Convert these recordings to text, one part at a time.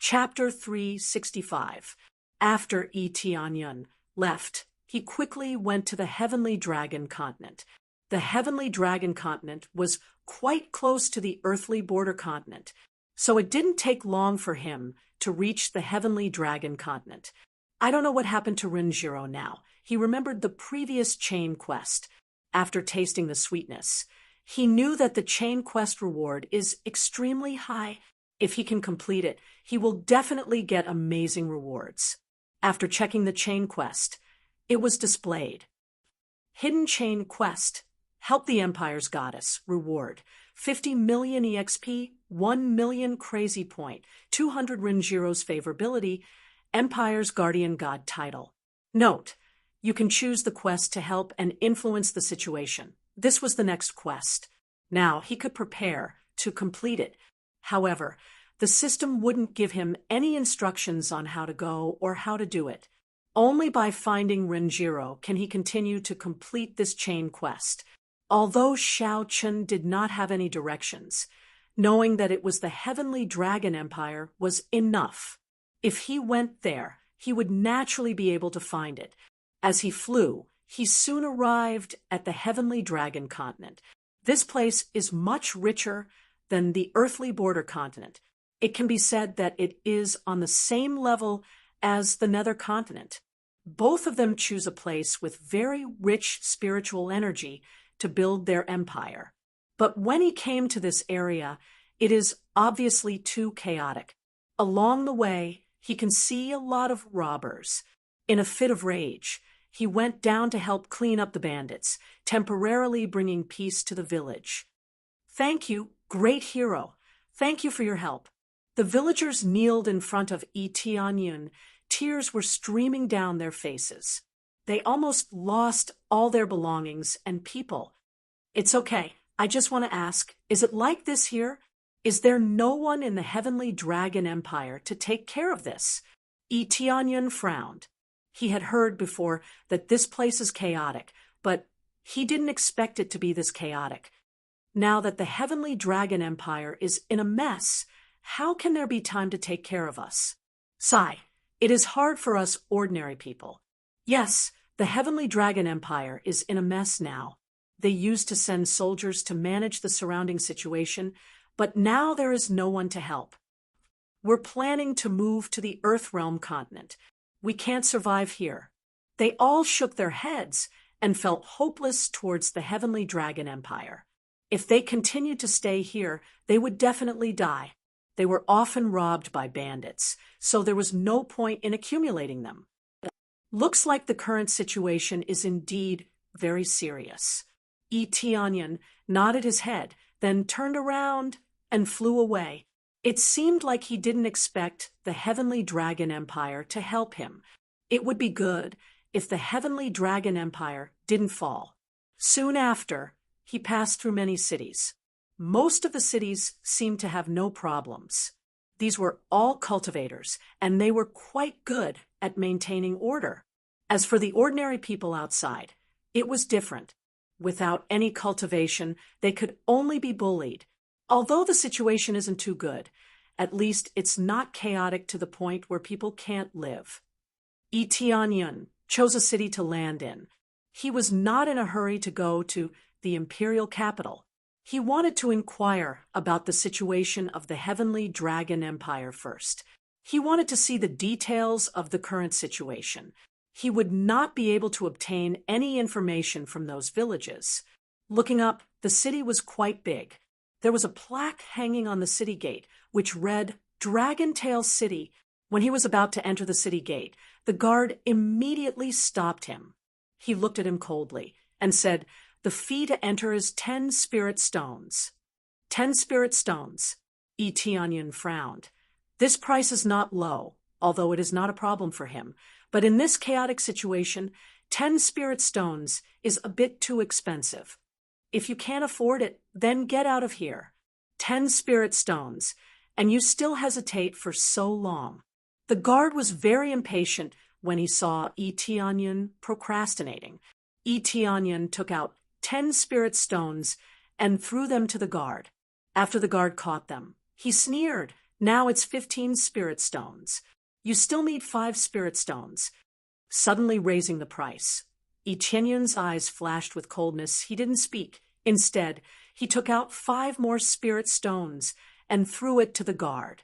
Chapter 365. After Tianyun left, he quickly went to the Heavenly Dragon continent. The Heavenly Dragon continent was quite close to the earthly border continent, so it didn't take long for him to reach the Heavenly Dragon continent. I don't know what happened to Renjiro now. He remembered the previous chain quest. After tasting the sweetness, he knew that the chain quest reward is extremely high. If he can complete it, he will definitely get amazing rewards. After checking the chain quest, it was displayed. Hidden chain quest. Help the Empire's goddess. Reward. 50 million EXP, 1 million crazy point, 200 Renjiro's favorability, Empire's guardian god title. Note, you can choose the quest to help and influence the situation. This was the next quest. Now he could prepare to complete it. However, the system wouldn't give him any instructions on how to go or how to do it. Only by finding Renjiro can he continue to complete this chain quest. Although Xiao Chun did not have any directions, knowing that it was the Heavenly Dragon Empire was enough. If he went there, he would naturally be able to find it. As he flew, he soon arrived at the Heavenly Dragon continent. This place is much richer than the earthly border continent. It can be said that it is on the same level as the Nether continent. Both of them choose a place with very rich spiritual energy to build their empire. But when he came to this area, it is obviously too chaotic. Along the way, he can see a lot of robbers. In a fit of rage, he went down to help clean up the bandits, temporarily bringing peace to the village. Thank you, great hero. Thank you for your help. The villagers kneeled in front of Tianyun. Tears were streaming down their faces. They almost lost all their belongings and people. It's okay. I just want to ask, is it like this here? Is there no one in the Heavenly Dragon Empire to take care of this? Tianyun frowned. He had heard before that this place is chaotic, but he didn't expect it to be this chaotic. Now that the Heavenly Dragon Empire is in a mess, how can there be time to take care of us? Sigh, it is hard for us ordinary people. Yes, the Heavenly Dragon Empire is in a mess now. They used to send soldiers to manage the surrounding situation, but now there is no one to help. We're planning to move to the Earthrealm continent. We can't survive here. They all shook their heads and felt hopeless towards the Heavenly Dragon Empire. If they continued to stay here, they would definitely die. They were often robbed by bandits, so there was no point in accumulating them. Looks like the current situation is indeed very serious. Tianyun nodded his head, then turned around and flew away. It seemed like he didn't expect the Heavenly Dragon Empire to help him. It would be good if the Heavenly Dragon Empire didn't fall. Soon after, he passed through many cities. Most of the cities seemed to have no problems. These were all cultivators, and they were quite good at maintaining order. As for the ordinary people outside, it was different. Without any cultivation, they could only be bullied. Although the situation isn't too good, at least it's not chaotic to the point where people can't live. Tianyun chose a city to land in. He was not in a hurry to go to the imperial capital. He wanted to inquire about the situation of the Heavenly Dragon Empire first. He wanted to see the details of the current situation. He would not be able to obtain any information from those villages. Looking up, the city was quite big. There was a plaque hanging on the city gate, which read, Dragon Tail City. When he was about to enter the city gate, the guard immediately stopped him. He looked at him coldly and said, the fee to enter is 10 spirit stones. 10 spirit stones. Tianyun frowned. This price is not low, although it is not a problem for him. But in this chaotic situation, 10 spirit stones is a bit too expensive. If you can't afford it, then get out of here. 10 spirit stones, and you still hesitate for so long. The guard was very impatient when he saw Tianyun procrastinating. Tianyun took out 10 spirit stones and threw them to the guard. After the guard caught them, he sneered Now it's 15 spirit stones. You still need 5 spirit stones. Suddenly raising the price. Etienne's eyes flashed with coldness. He didn't speak. Instead, he took out 5 more spirit stones and threw it to the guard.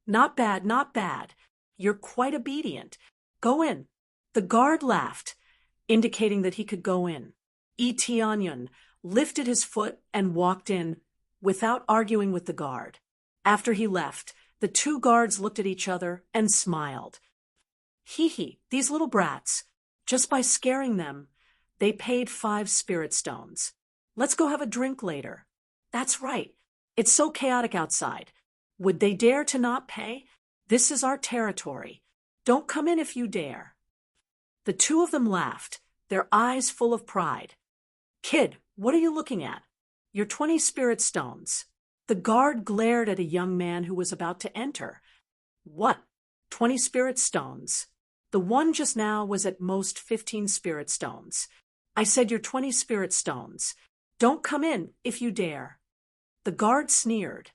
Not bad, not bad. You're quite obedient. Go in. The guard laughed, indicating that he could go in. Etienne lifted his foot and walked in without arguing with the guard. After he left, the 2 guards looked at each other and smiled. Hee, these little brats. Just by scaring them, they paid 5 spirit stones. Let's go have a drink later. That's right. It's so chaotic outside. Would they dare to not pay? This is our territory. Don't come in if you dare. The 2 of them laughed, their eyes full of pride. Kid, what are you looking at? Your 20 spirit stones. The guard glared at a young man who was about to enter. What? 20 spirit stones? The one just now was at most 15 spirit stones. I said your 20 spirit stones. Don't come in if you dare. The guard sneered.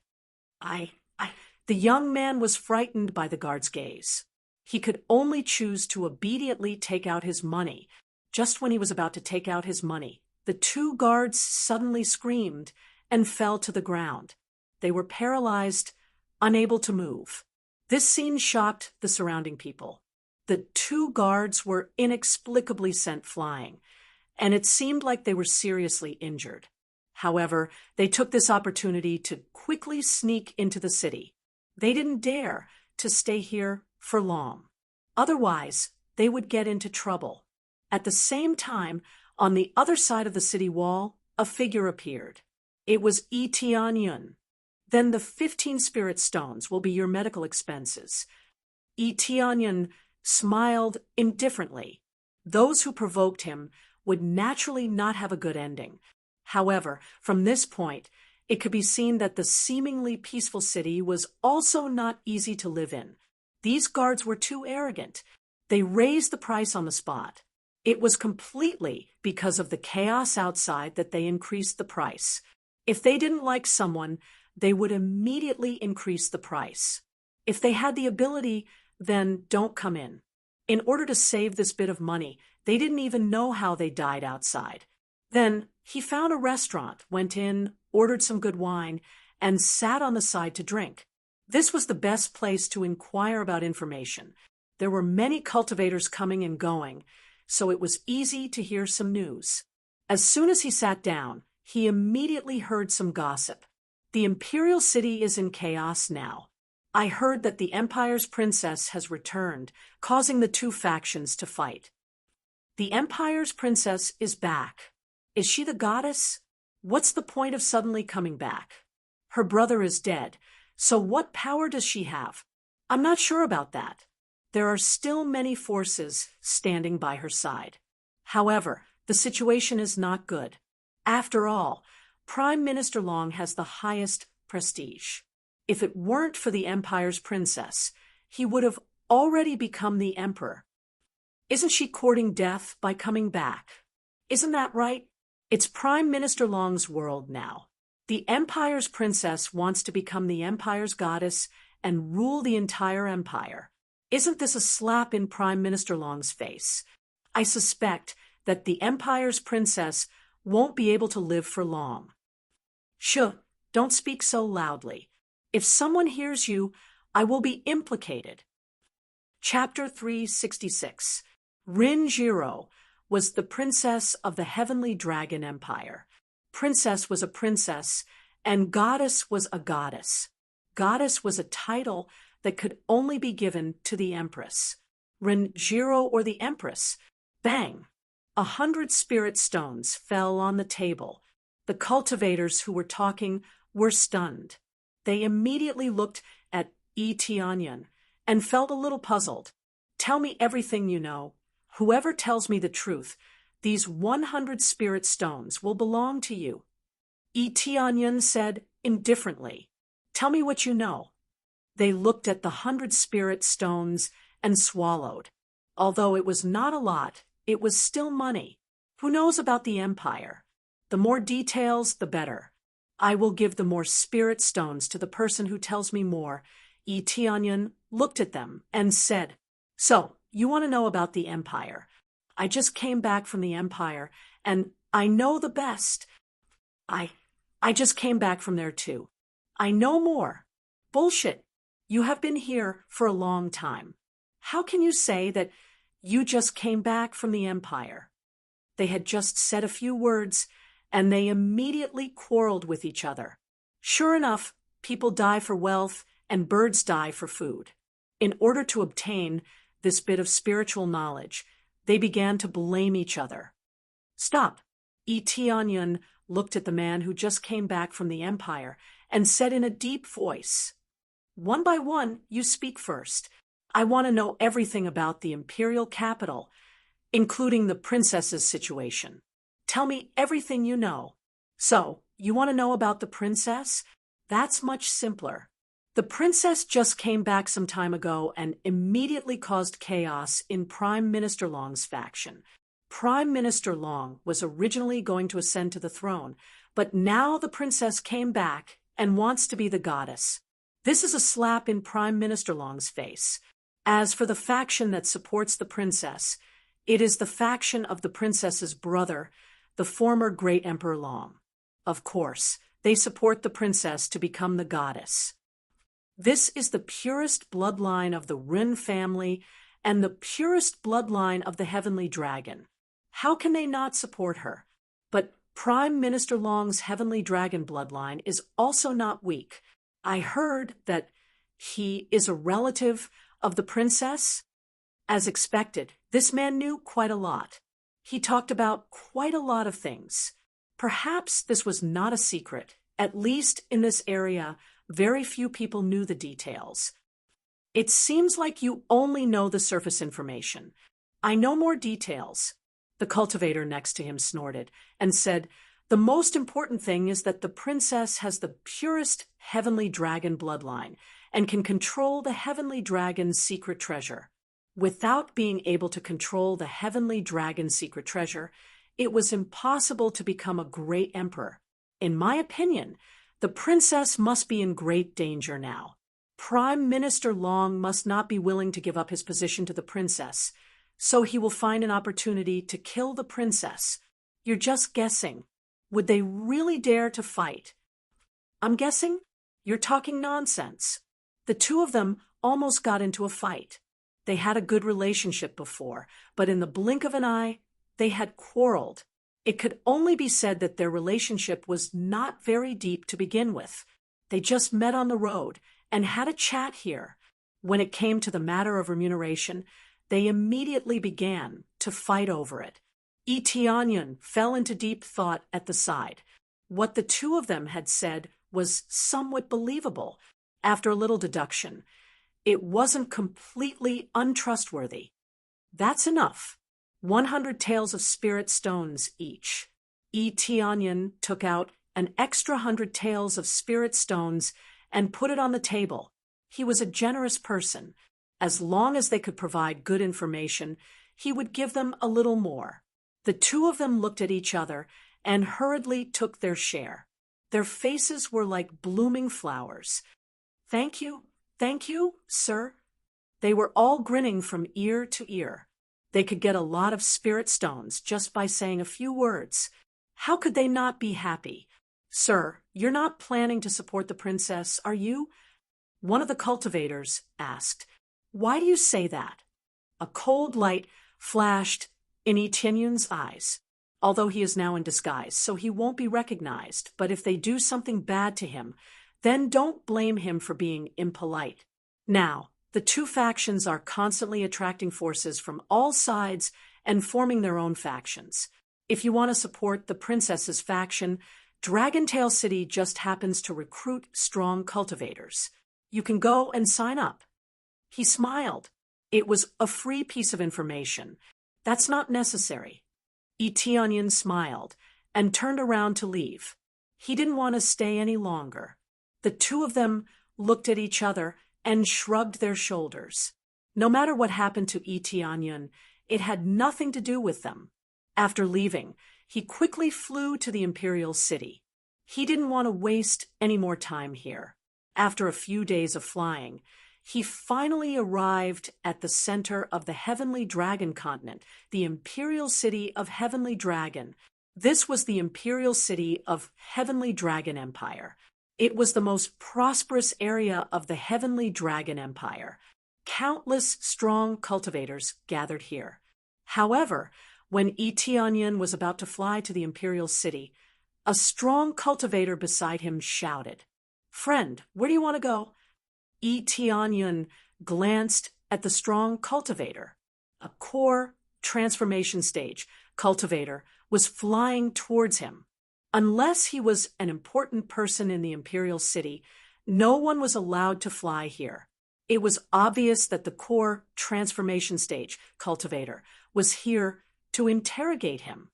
The young man was frightened by the guard's gaze. He could only choose to obediently take out his money. Just when he was about to take out his money, the 2 guards suddenly screamed and fell to the ground. They were paralyzed, unable to move. This scene shocked the surrounding people. The 2 guards were inexplicably sent flying, and it seemed like they were seriously injured. However, they took this opportunity to quickly sneak into the city. They didn't dare to stay here for long. Otherwise, they would get into trouble. At the same time, on the other side of the city wall, a figure appeared. It was Etienne. Then the 15 spirit stones will be your medical expenses. Etienne smiled indifferently. Those who provoked him would naturally not have a good ending. However, from this point, it could be seen that the seemingly peaceful city was also not easy to live in. These guards were too arrogant. They raised the price on the spot. It was completely because of the chaos outside that they increased the price. If they didn't like someone, they would immediately increase the price. If they had the ability, then don't come in. In order to save this bit of money, they didn't even know how they died outside. Then he found a restaurant, went in, ordered some good wine, and sat on the side to drink. This was the best place to inquire about information. There were many cultivators coming and going, so it was easy to hear some news. As soon as he sat down, he immediately heard some gossip. The imperial city is in chaos now. I heard that the empire's princess has returned, causing the 2 factions to fight. The empire's princess is back. Is she the goddess? What's the point of suddenly coming back? Her brother is dead, so what power does she have? I'm not sure about that. There are still many forces standing by her side. However, the situation is not good. After all, Prime Minister Long has the highest prestige. If it weren't for the empire's princess, he would have already become the emperor. Isn't she courting death by coming back? Isn't that right? It's Prime Minister Long's world now. The empire's princess wants to become the empire's goddess and rule the entire empire. Isn't this a slap in Prime Minister Long's face? I suspect that the empire's princess won't be able to live for long. Shh, don't speak so loudly. If someone hears you, I will be implicated. Chapter 366. Rin Jiro was the princess of the Heavenly Dragon Empire. Princess was a princess, and goddess was a goddess. Goddess was a title that could only be given to the empress. Rin Jiro or the empress. Bang! 100 spirit stones fell on the table. The cultivators who were talking were stunned. They immediately looked at Etienne and felt a little puzzled. Tell me everything you know. Whoever tells me the truth, these 100 spirit stones will belong to you. Etienne said indifferently, Tell me what you know. They looked at the 100 spirit stones and swallowed. Although it was not a lot, it was still money. Who knows about the empire? The more details, the better. I will give the more spirit stones to the person who tells me more. Tianyan looked at them and said, So, you want to know about the Empire? I just came back from the Empire, and I know the best. I just came back from there too. I know more. Bullshit. You have been here for a long time. How can you say that you just came back from the Empire? They had just said a few words, and they immediately quarreled with each other. Sure enough, people die for wealth, and birds die for food. In order to obtain this bit of spiritual knowledge, they began to blame each other. Stop. Tianyan looked at the man who just came back from the Empire and said in a deep voice, One by one, you speak first. I want to know everything about the imperial capital, including the princess's situation. Tell me everything you know. So, you want to know about the princess? That's much simpler. The princess just came back some time ago and immediately caused chaos in Prime Minister Long's faction. Prime Minister Long was originally going to ascend to the throne, but now the princess came back and wants to be the goddess. This is a slap in Prime Minister Long's face. As for the faction that supports the princess, it is the faction of the princess's brother, the former Great Emperor Long. Of course, they support the princess to become the goddess. This is the purest bloodline of the Rin family and the purest bloodline of the Heavenly Dragon. How can they not support her? But Prime Minister Long's Heavenly Dragon bloodline is also not weak. I heard that he is a relative of the princess. As expected, this man knew quite a lot. He talked about quite a lot of things. Perhaps this was not a secret. At least in this area, very few people knew the details. It seems like you only know the surface information. I know more details. The cultivator next to him snorted and said, The most important thing is that the princess has the purest heavenly dragon bloodline and can control the heavenly dragon's secret treasure. Without being able to control the heavenly dragon's secret treasure, it was impossible to become a great emperor. In my opinion, the princess must be in great danger now. Prime Minister Long must not be willing to give up his position to the princess, so he will find an opportunity to kill the princess. You're just guessing. Would they really dare to fight? I'm guessing? You're talking nonsense. The two of them almost got into a fight. They had a good relationship before, but in the blink of an eye, they had quarreled. It could only be said that their relationship was not very deep to begin with. They just met on the road and had a chat here. When it came to the matter of remuneration, they immediately began to fight over it. Tianyan fell into deep thought at the side. What the two of them had said was somewhat believable. After a little deduction, it wasn't completely untrustworthy. That's enough. 100 taels of spirit stones each. Tianyan took out an extra 100 taels of spirit stones and put it on the table. He was a generous person. As long as they could provide good information, he would give them a little more. The two of them looked at each other and hurriedly took their share. Their faces were like blooming flowers. Thank you, sir. They were all grinning from ear to ear. They could get a lot of spirit stones just by saying a few words. How could they not be happy? Sir, you're not planning to support the princess, are you? One of the cultivators asked. Why do you say that? A cold light flashed in Tianyun's eyes. Although he is now in disguise, so he won't be recognized, but if they do something bad to him, then don't blame him for being impolite. Now, the two factions are constantly attracting forces from all sides and forming their own factions. If you want to support the princess's faction, Dragontail City just happens to recruit strong cultivators. You can go and sign up. He smiled. It was a free piece of information. That's not necessary. Tianyan smiled and turned around to leave. He didn't want to stay any longer. The two of them looked at each other and shrugged their shoulders. No matter what happened to Tianyan, it had nothing to do with them. After leaving, he quickly flew to the imperial city. He didn't want to waste any more time here. After a few days of flying, he finally arrived at the center of the Heavenly Dragon continent, the imperial city of Heavenly Dragon. This was the imperial city of Heavenly Dragon Empire. It was the most prosperous area of the Heavenly Dragon Empire. Countless strong cultivators gathered here. However, when Etianyan was about to fly to the imperial city, a strong cultivator beside him shouted, "Friend, where do you want to go?" Etianyan glanced at the strong cultivator. A core transformation stage cultivator was flying towards him. Unless he was an important person in the imperial city, no one was allowed to fly here. It was obvious that the core transformation stage cultivator was here to interrogate him.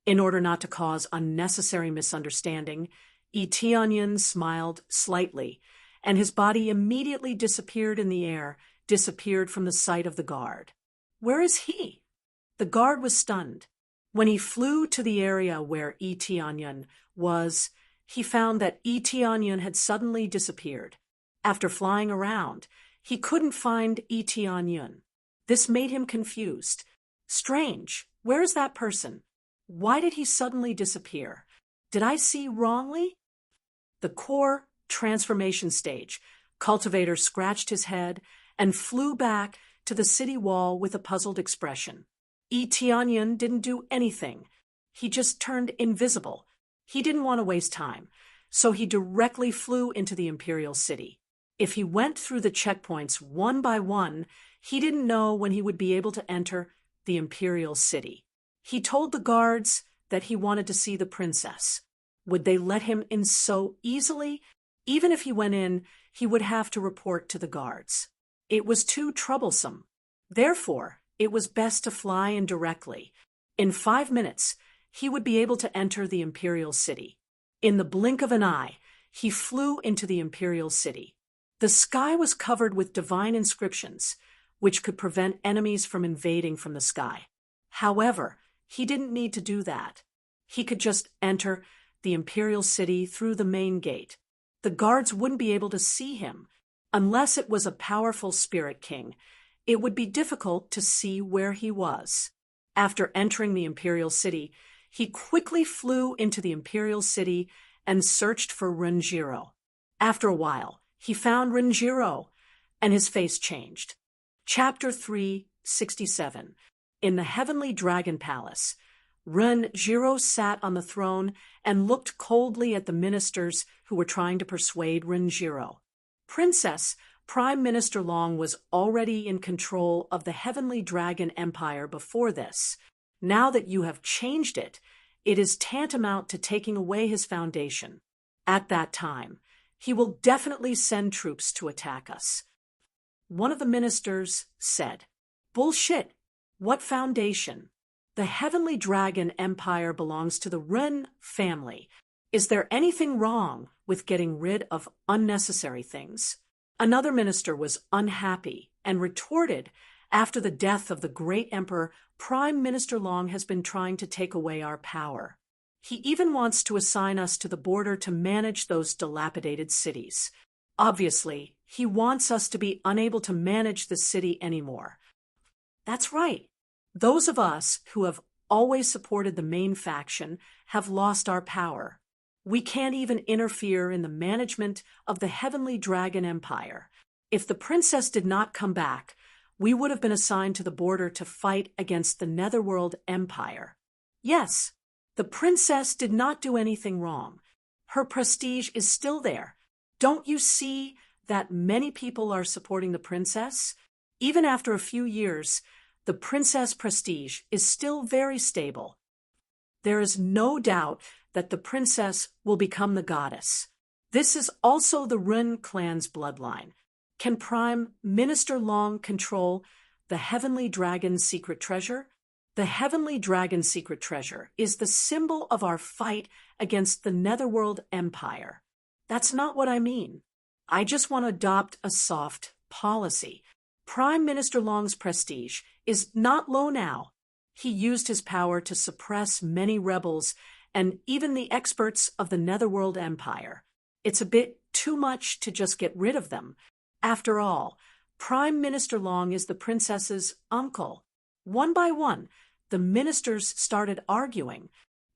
In order not to cause unnecessary misunderstanding, Etianyan smiled slightly, and his body immediately disappeared in the air, disappeared from the sight of the guard. Where is he? The guard was stunned. When he flew to the area where Etianyan was, he found that Etianyan had suddenly disappeared. After flying around, he couldn't find Etianyan. This made him confused. Strange, where is that person? Why did he suddenly disappear? Did I see wrongly? The core transformation stage cultivator scratched his head and flew back to the city wall with a puzzled expression. Etianyan didn't do anything. He just turned invisible. He didn't want to waste time, so he directly flew into the imperial city. If he went through the checkpoints one by one, he didn't know when he would be able to enter the imperial city. He told the guards that he wanted to see the princess. Would they let him in so easily? Even if he went in, he would have to report to the guards. It was too troublesome. Therefore, it was best to fly in directly. In 5 minutes, he would be able to enter the imperial city. In the blink of an eye, he flew into the imperial city. The sky was covered with divine inscriptions, which could prevent enemies from invading from the sky. However, he didn't need to do that. He could just enter the imperial city through the main gate. The guards wouldn't be able to see him. Unless it was a powerful spirit king, it would be difficult to see where he was. After entering the imperial city, he quickly flew into the imperial city and searched for Renjiro. After a while, he found Renjiro, and his face changed. Chapter 367. In the Heavenly Dragon Palace, Renjiro sat on the throne and looked coldly at the ministers who were trying to persuade Renjiro. Princess, Prime Minister Long was already in control of the Heavenly Dragon Empire before this. Now that you have changed it, it is tantamount to taking away his foundation. At that time, he will definitely send troops to attack us. One of the ministers said, "Bullshit! What foundation? The Heavenly Dragon Empire belongs to the Ren family. Is there anything wrong with getting rid of unnecessary things?" Another minister was unhappy and retorted, "After the death of the great emperor, Prime Minister Long has been trying to take away our power. He even wants to assign us to the border to manage those dilapidated cities. Obviously, he wants us to be unable to manage the city anymore." That's right. Those of us who have always supported the main faction have lost our power. We can't even interfere in the management of the Heavenly Dragon Empire. If the princess did not come back, we would have been assigned to the border to fight against the Netherworld Empire. Yes, the princess did not do anything wrong. Her prestige is still there. Don't you see that many people are supporting the princess? Even after a few years, the princess prestige is still very stable. There is no doubt that the princess will become the goddess. This is also the Ren clan's bloodline. Can Prime Minister Long control the Heavenly Dragon's secret treasure? The Heavenly Dragon's secret treasure is the symbol of our fight against the Netherworld Empire. That's not what I mean. I just want to adopt a soft policy. Prime Minister Long's prestige is not low now. He used his power to suppress many rebels and even the experts of the Netherworld Empire. It's a bit too much to just get rid of them. After all, Prime Minister Long is the princess's uncle. One by one, the ministers started arguing.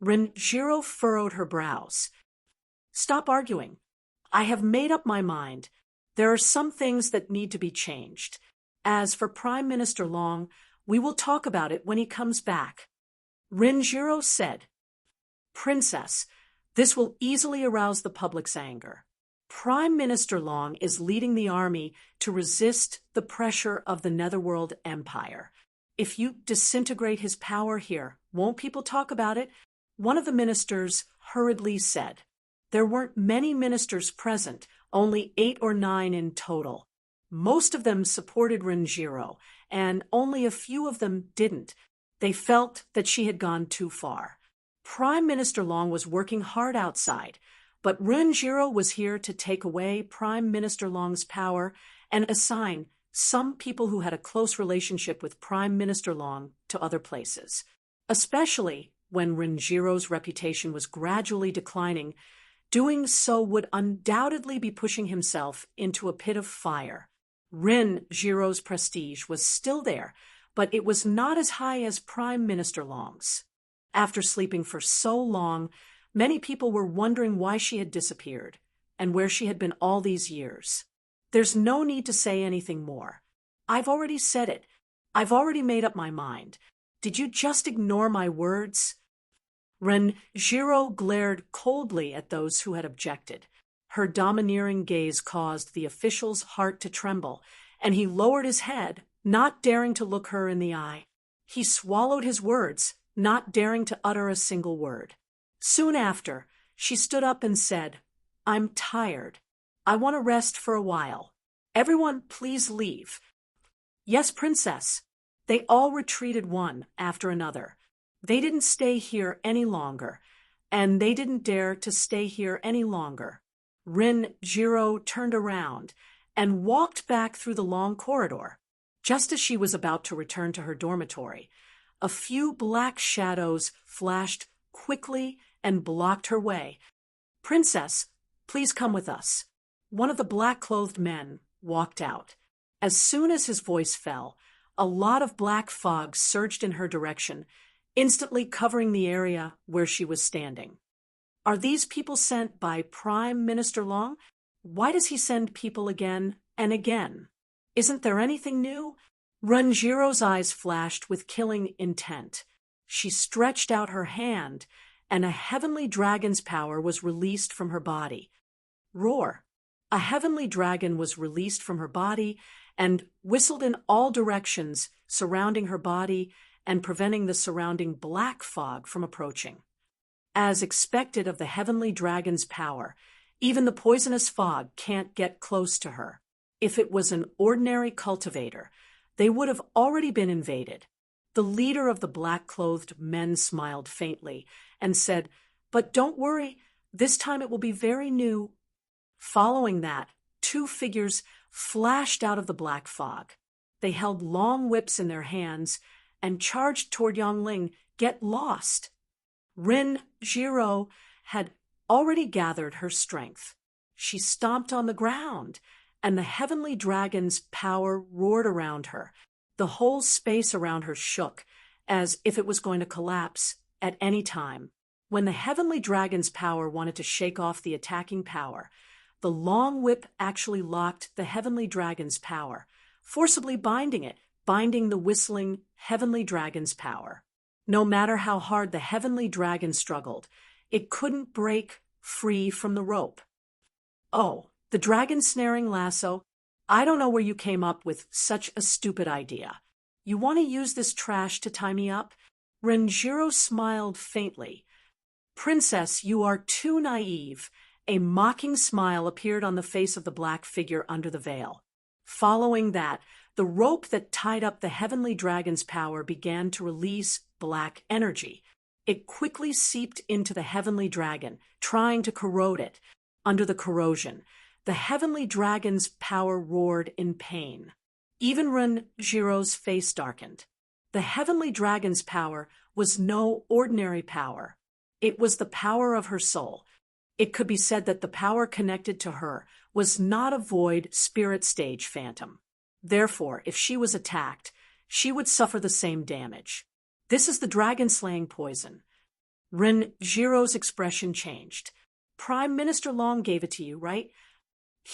Renjiro furrowed her brows. Stop arguing. I have made up my mind. There are some things that need to be changed. As for Prime Minister Long, we will talk about it when he comes back. Renjiro said, Princess, this will easily arouse the public's anger. Prime Minister Long is leading the army to resist the pressure of the Netherworld Empire. If you disintegrate his power here, won't people talk about it? One of the ministers hurriedly said. There weren't many ministers present, only 8 or 9 in total. Most of them supported Renjiro, and only a few of them didn't. They felt that she had gone too far. Prime Minister Long was working hard outside, but Renjiro was here to take away Prime Minister Long's power and assign some people who had a close relationship with Prime Minister Long to other places. Especially when Renjiro's reputation was gradually declining, doing so would undoubtedly be pushing himself into a pit of fire. Renjiro's prestige was still there, but it was not as high as Prime Minister Long's. After sleeping for so long, many people were wondering why she had disappeared and where she had been all these years. There's no need to say anything more. I've already said it. I've already made up my mind. Did you just ignore my words? Renjiro glared coldly at those who had objected. Her domineering gaze caused the official's heart to tremble, and he lowered his head, not daring to look her in the eye. He swallowed his words, not daring to utter a single word. Soon after, she stood up and said, I'm tired. I want to rest for a while. Everyone, please leave. Yes, Princess. They all retreated one after another. They didn't stay here any longer, and they didn't dare to stay here any longer. Renjiro turned around and walked back through the long corridor. Just as she was about to return to her dormitory, a few black shadows flashed quickly and blocked her way. Princess, please come with us. One of the black-clothed men walked out. As soon as his voice fell, a lot of black fog surged in her direction, instantly covering the area where she was standing. Are these people sent by Prime Minister Long? Why does he send people again and again? Isn't there anything new? Renjiro's eyes flashed with killing intent. She stretched out her hand, and a heavenly dragon's power was released from her body. Roar! A heavenly dragon was released from her body and whistled in all directions, surrounding her body and preventing the surrounding black fog from approaching. As expected of the heavenly dragon's power, even the poisonous fog can't get close to her. If it was an ordinary cultivator, they would have already been invaded. The leader of the black-clothed men smiled faintly and said, But don't worry, this time it will be very new. Following that, 2 figures flashed out of the black fog. They held long whips in their hands and charged toward Yongling. Get lost! Renjiro had already gathered her strength. She stomped on the ground, and the heavenly dragon's power roared around her. The whole space around her shook, as if it was going to collapse at any time. When the heavenly dragon's power wanted to shake off the attacking power, the long whip actually locked the heavenly dragon's power, forcibly binding the whistling heavenly dragon's power. No matter how hard the heavenly dragon struggled, it couldn't break free from the rope. Oh, the dragon snaring lasso. I don't know where you came up with such a stupid idea. You want to use this trash to tie me up? Renjiro smiled faintly. Princess, you are too naive. A mocking smile appeared on the face of the black figure under the veil. Following that, the rope that tied up the heavenly dragon's power began to release black energy. It quickly seeped into the heavenly dragon, trying to corrode it. Under the corrosion, the heavenly dragon's power roared in pain. Even Renjiro's face darkened. The heavenly dragon's power was no ordinary power. It was the power of her soul. It could be said that the power connected to her was not a void spirit stage phantom. Therefore, if she was attacked, she would suffer the same damage. This is the dragon-slaying poison. Renjiro's expression changed. Prime Minister Long gave it to you, right?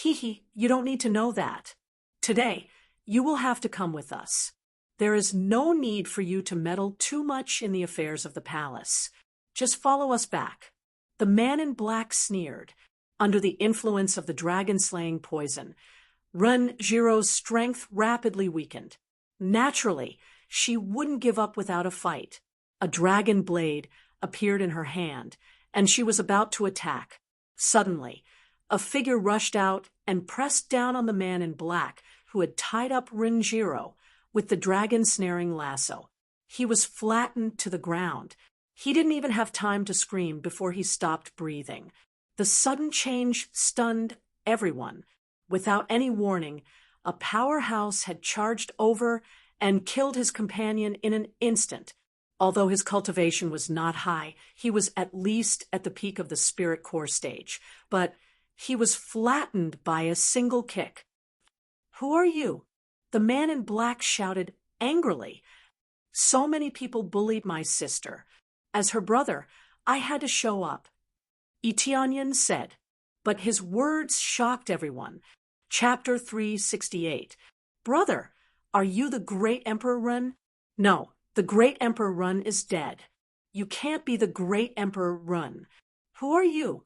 You don't need to know that. Today, you will have to come with us. There is no need for you to meddle too much in the affairs of the palace. Just follow us back. The man in black sneered. Under the influence of the dragon-slaying poison, Renjiro's strength rapidly weakened. Naturally, she wouldn't give up without a fight. A dragon blade appeared in her hand, and she was about to attack. Suddenly, a figure rushed out and pressed down on the man in black who had tied up Renjiro with the dragon-snaring lasso. He was flattened to the ground. He didn't even have time to scream before he stopped breathing. The sudden change stunned everyone. Without any warning, a powerhouse had charged over and killed his companion in an instant. Although his cultivation was not high, he was at least at the peak of the spirit core stage. But he was flattened by a single kick. "Who are you?" The man in black shouted angrily. "So many people bullied my sister. As her brother, I had to show up," Itianyan said. But his words shocked everyone. Chapter 368. "Brother, are you the great Emperor Run?" "No, the great Emperor Run is dead. You can't be the great Emperor Run. Who are you?"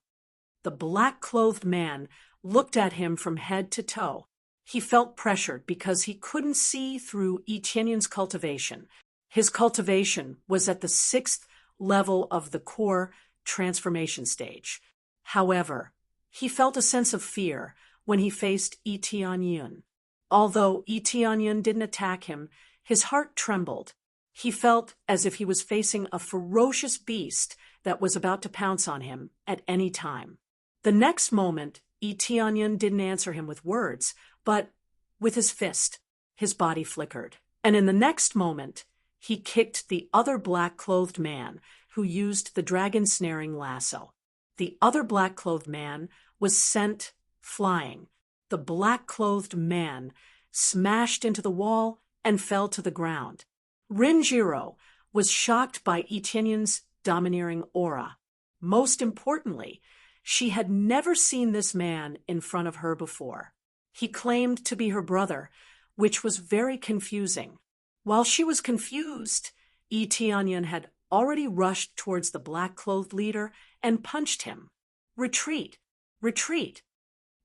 The black-clothed man looked at him from head to toe. He felt pressured because he couldn't see through Itianyan's cultivation. His cultivation was at the 6th level of the core transformation stage. However, he felt a sense of fear when he faced Itianyan. Although Itianyan didn't attack him, his heart trembled. He felt as if he was facing a ferocious beast that was about to pounce on him at any time. The next moment, Itianyan didn't answer him with words, but with his fist. His body flickered. And in the next moment, he kicked the other black-clothed man who used the dragon-snaring lasso. The other black-clothed man was sent flying. The black-clothed man smashed into the wall and fell to the ground. Renjiro was shocked by Itianyan's domineering aura. Most importantly, she had never seen this man in front of her before. He claimed to be her brother, which was very confusing. While she was confused, Itianyan had already rushed towards the black-clothed leader and punched him. "Retreat! Retreat!"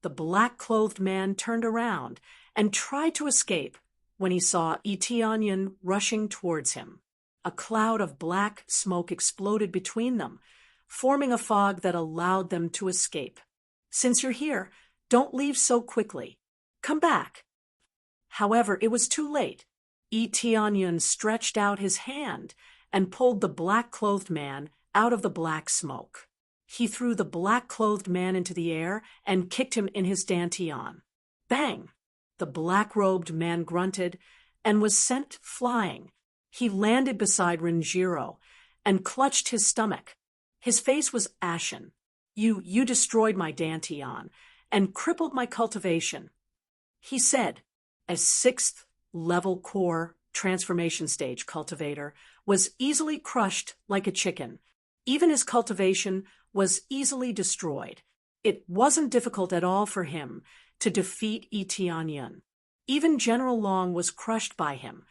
The black-clothed man turned around and tried to escape when he saw Itianyan rushing towards him. A cloud of black smoke exploded between them, forming a fog that allowed them to escape. "Since you're here, don't leave so quickly. Come back." However, it was too late. Itianyan stretched out his hand and pulled the black-clothed man out of the black smoke. He threw the black-clothed man into the air and kicked him in his dantian. Bang! The black-robed man grunted and was sent flying. He landed beside Renjiro and clutched his stomach. His face was ashen. You destroyed my dantian and crippled my cultivation," he said, as 6th level core transformation stage cultivator was easily crushed like a chicken. Even his cultivation was easily destroyed. It wasn't difficult at all for him to defeat Itianyan. Even General Long was crushed by him,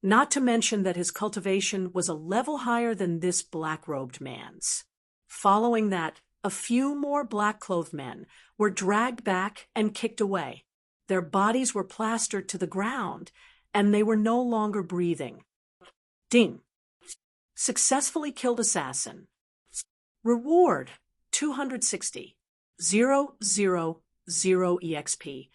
not to mention that his cultivation was a level higher than this black-robed man's. Following that, a few more black-clothed men were dragged back and kicked away. Their bodies were plastered to the ground, and they were no longer breathing. Ding! Successfully killed assassin. Reward, 260. 000 EXP.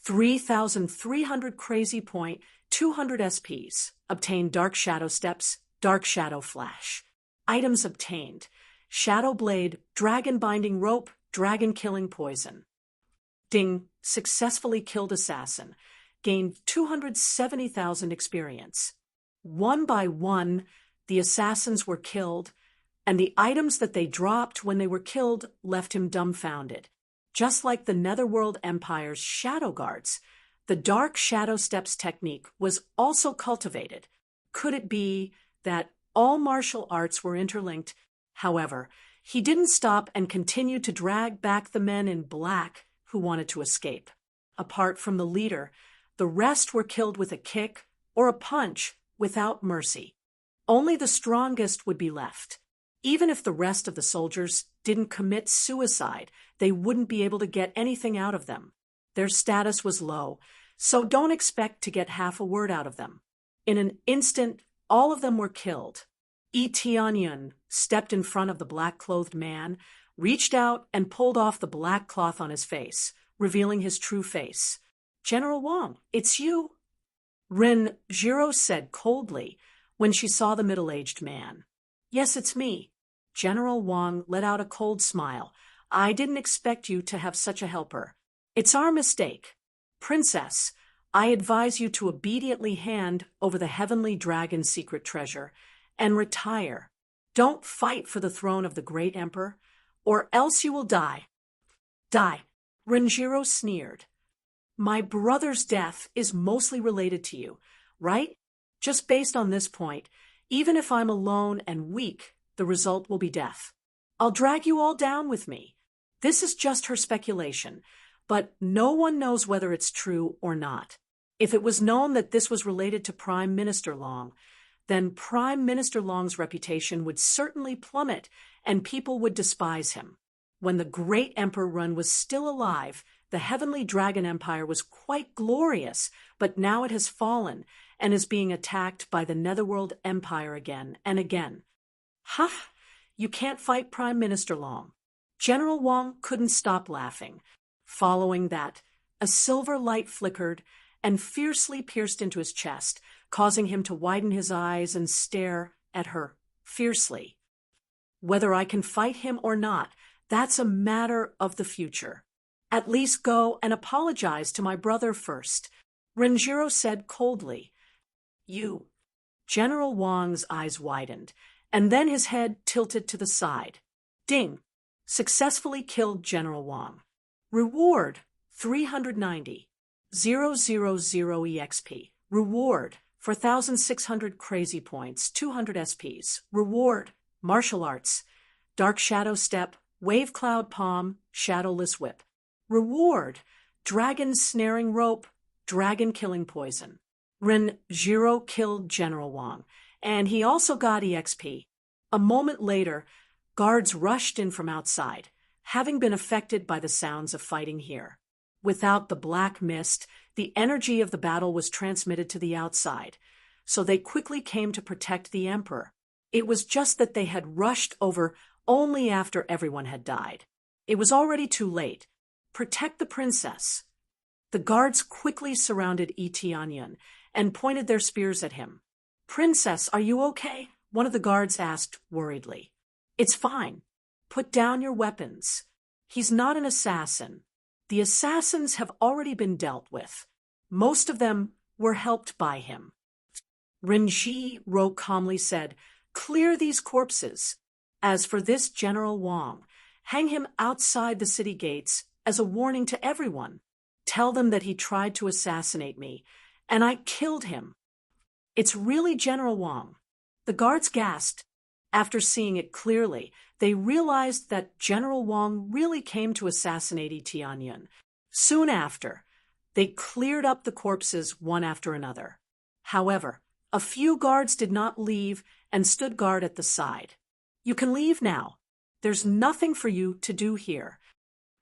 3,300 crazy point, 200 SPs. Obtain Dark Shadow Steps, Dark Shadow Flash. Items obtained: Shadow Blade, Dragon Binding Rope, Dragon Killing Poison. Ding! Successfully killed assassin. Gained 270,000 experience. One by one, the assassins were killed, and the items that they dropped when they were killed left him dumbfounded. Just like the Netherworld Empire's shadow guards, the Dark Shadow Steps technique was also cultivated. Could it be that all martial arts were interlinked? However, he didn't stop and continued to drag back the men in black who wanted to escape. Apart from the leader, the rest were killed with a kick or a punch without mercy. Only the strongest would be left. Even if the rest of the soldiers didn't commit suicide, they wouldn't be able to get anything out of them. Their status was low, so don't expect to get half a word out of them. In an instant, all of them were killed. Tianyun stepped in front of the black-clothed man, reached out and pulled off the black cloth on his face, revealing his true face. "General Wang, it's you." Ren Jiro said coldly when she saw the middle-aged man. "Yes, it's me." General Wang let out a cold smile. "I didn't expect you to have such a helper. It's our mistake. Princess, I advise you to obediently hand over the Heavenly Dragon's secret treasure and retire. Don't fight for the throne of the great emperor, or else you will die." "Die," Renjiro sneered. "My brother's death is mostly related to you, right? Just based on this point, even if I'm alone and weak, the result will be death. I'll drag you all down with me." This is just her speculation, but no one knows whether it's true or not. If it was known that this was related to Prime Minister Long, then Prime Minister Long's reputation would certainly plummet and people would despise him. When the great Emperor Run was still alive, the Heavenly Dragon Empire was quite glorious, but now it has fallen and is being attacked by the Netherworld Empire again and again. "Ha! You can't fight Prime Minister Long." General Wang couldn't stop laughing. Following that, a silver light flickered and fiercely pierced into his chest, causing him to widen his eyes and stare at her fiercely. "Whether I can fight him or not, that's a matter of the future. At least go and apologize to my brother first," Renjiro said coldly. "You." General Wang's eyes widened, and then his head tilted to the side. Ding! Successfully killed General Wang. Reward, 390. 000 EXP. Reward, 4,600 crazy points, 200 SPs. Reward, martial arts. Dark Shadow Step, Wave Cloud Palm, Shadowless Whip. Reward, Dragon Snaring Rope, Dragon Killing Poison. Ren Jiro killed General Wang, and he also got EXP. A moment later, guards rushed in from outside, having been affected by the sounds of fighting here. Without the black mist, the energy of the battle was transmitted to the outside, so they quickly came to protect the Emperor. It was just that they had rushed over only after everyone had died. It was already too late. Protect the princess. The guards quickly surrounded Tianyun and pointed their spears at him. "Princess, are you okay?" one of the guards asked worriedly. "It's fine. Put down your weapons. He's not an assassin. The assassins have already been dealt with. Most of them were helped by him." Renji Ro calmly said, "Clear these corpses. As for this General Wang, hang him outside the city gates as a warning to everyone. Tell them that he tried to assassinate me, and I killed him." "It's really General Wang." The guards gasped. After seeing it clearly, they realized that General Wang really came to assassinate Tianyun. Soon after, they cleared up the corpses one after another. However, a few guards did not leave and stood guard at the side. "You can leave now. There's nothing for you to do here."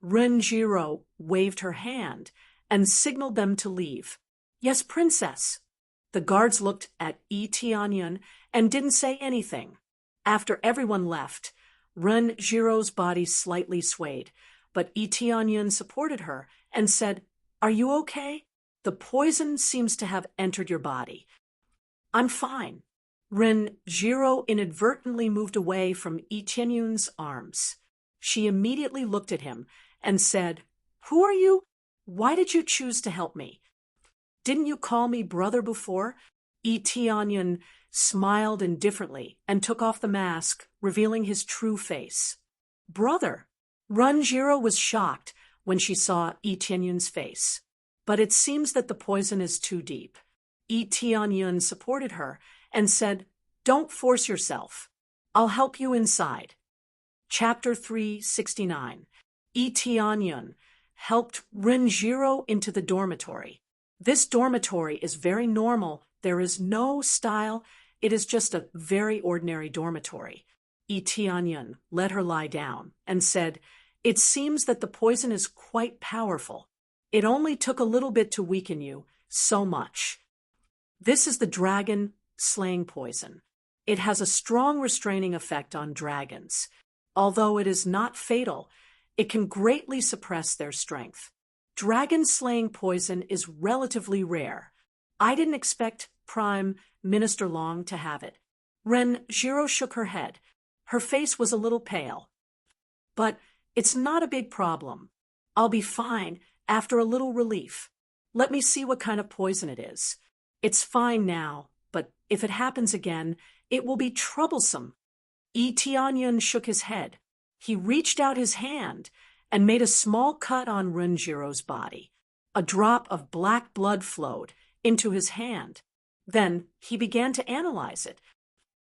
Renjiro waved her hand and signaled them to leave. "Yes, Princess." The guards looked at Tianyun and didn't say anything. After everyone left, Renjiro's body slightly swayed, but Tianyun supported her and said, "Are you okay? The poison seems to have entered your body." "I'm fine." Renjiro inadvertently moved away from Tianyun's arms. She immediately looked at him and said, "Who are you? Why did you choose to help me? Didn't you call me brother before?" Yi Tianyun smiled indifferently and took off the mask, revealing his true face. Brother! Runjiro was shocked when she saw Yi Tianyun's face. But it seems that the poison is too deep. Yi Tianyun supported her and said, "Don't force yourself. I'll help you inside." Chapter 369. Yi Tianyun helped Renjiro into the dormitory. This dormitory is very normal. There is no style. It is just a very ordinary dormitory. Yi Tianyun let her lie down and said, "It seems that the poison is quite powerful. It only took a little bit to weaken you so much. This is the dragon slaying poison. It has a strong restraining effect on dragons. Although it is not fatal, it can greatly suppress their strength. Dragon-slaying poison is relatively rare. I didn't expect Prime Minister Long to have it." Renjiro shook her head. Her face was a little pale. "But it's not a big problem. I'll be fine after a little relief. Let me see what kind of poison it is. It's fine now, but if it happens again, it will be troublesome." Yi Tianyun shook his head. He reached out his hand and made a small cut on Renjiro's body. A drop of black blood flowed into his hand. Then he began to analyze it.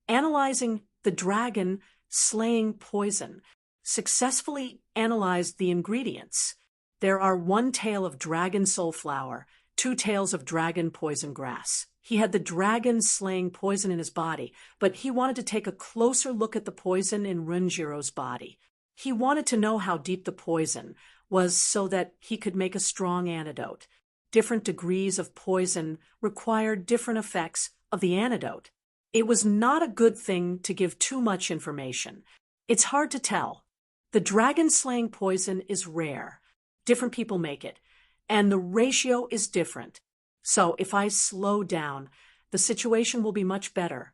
Analyzing the dragon slaying poison, successfully analyzed the ingredients. There are 1 tail of dragon soul flower, 2 tails of dragon poison grass. He had the dragon slaying poison in his body, but he wanted to take a closer look at the poison in Renjiro's body. He wanted to know how deep the poison was so that he could make a strong antidote. Different degrees of poison required different effects of the antidote. It was not a good thing to give too much information. It's hard to tell. The dragon-slaying poison is rare. Different people make it, and the ratio is different. So if I slow down, the situation will be much better.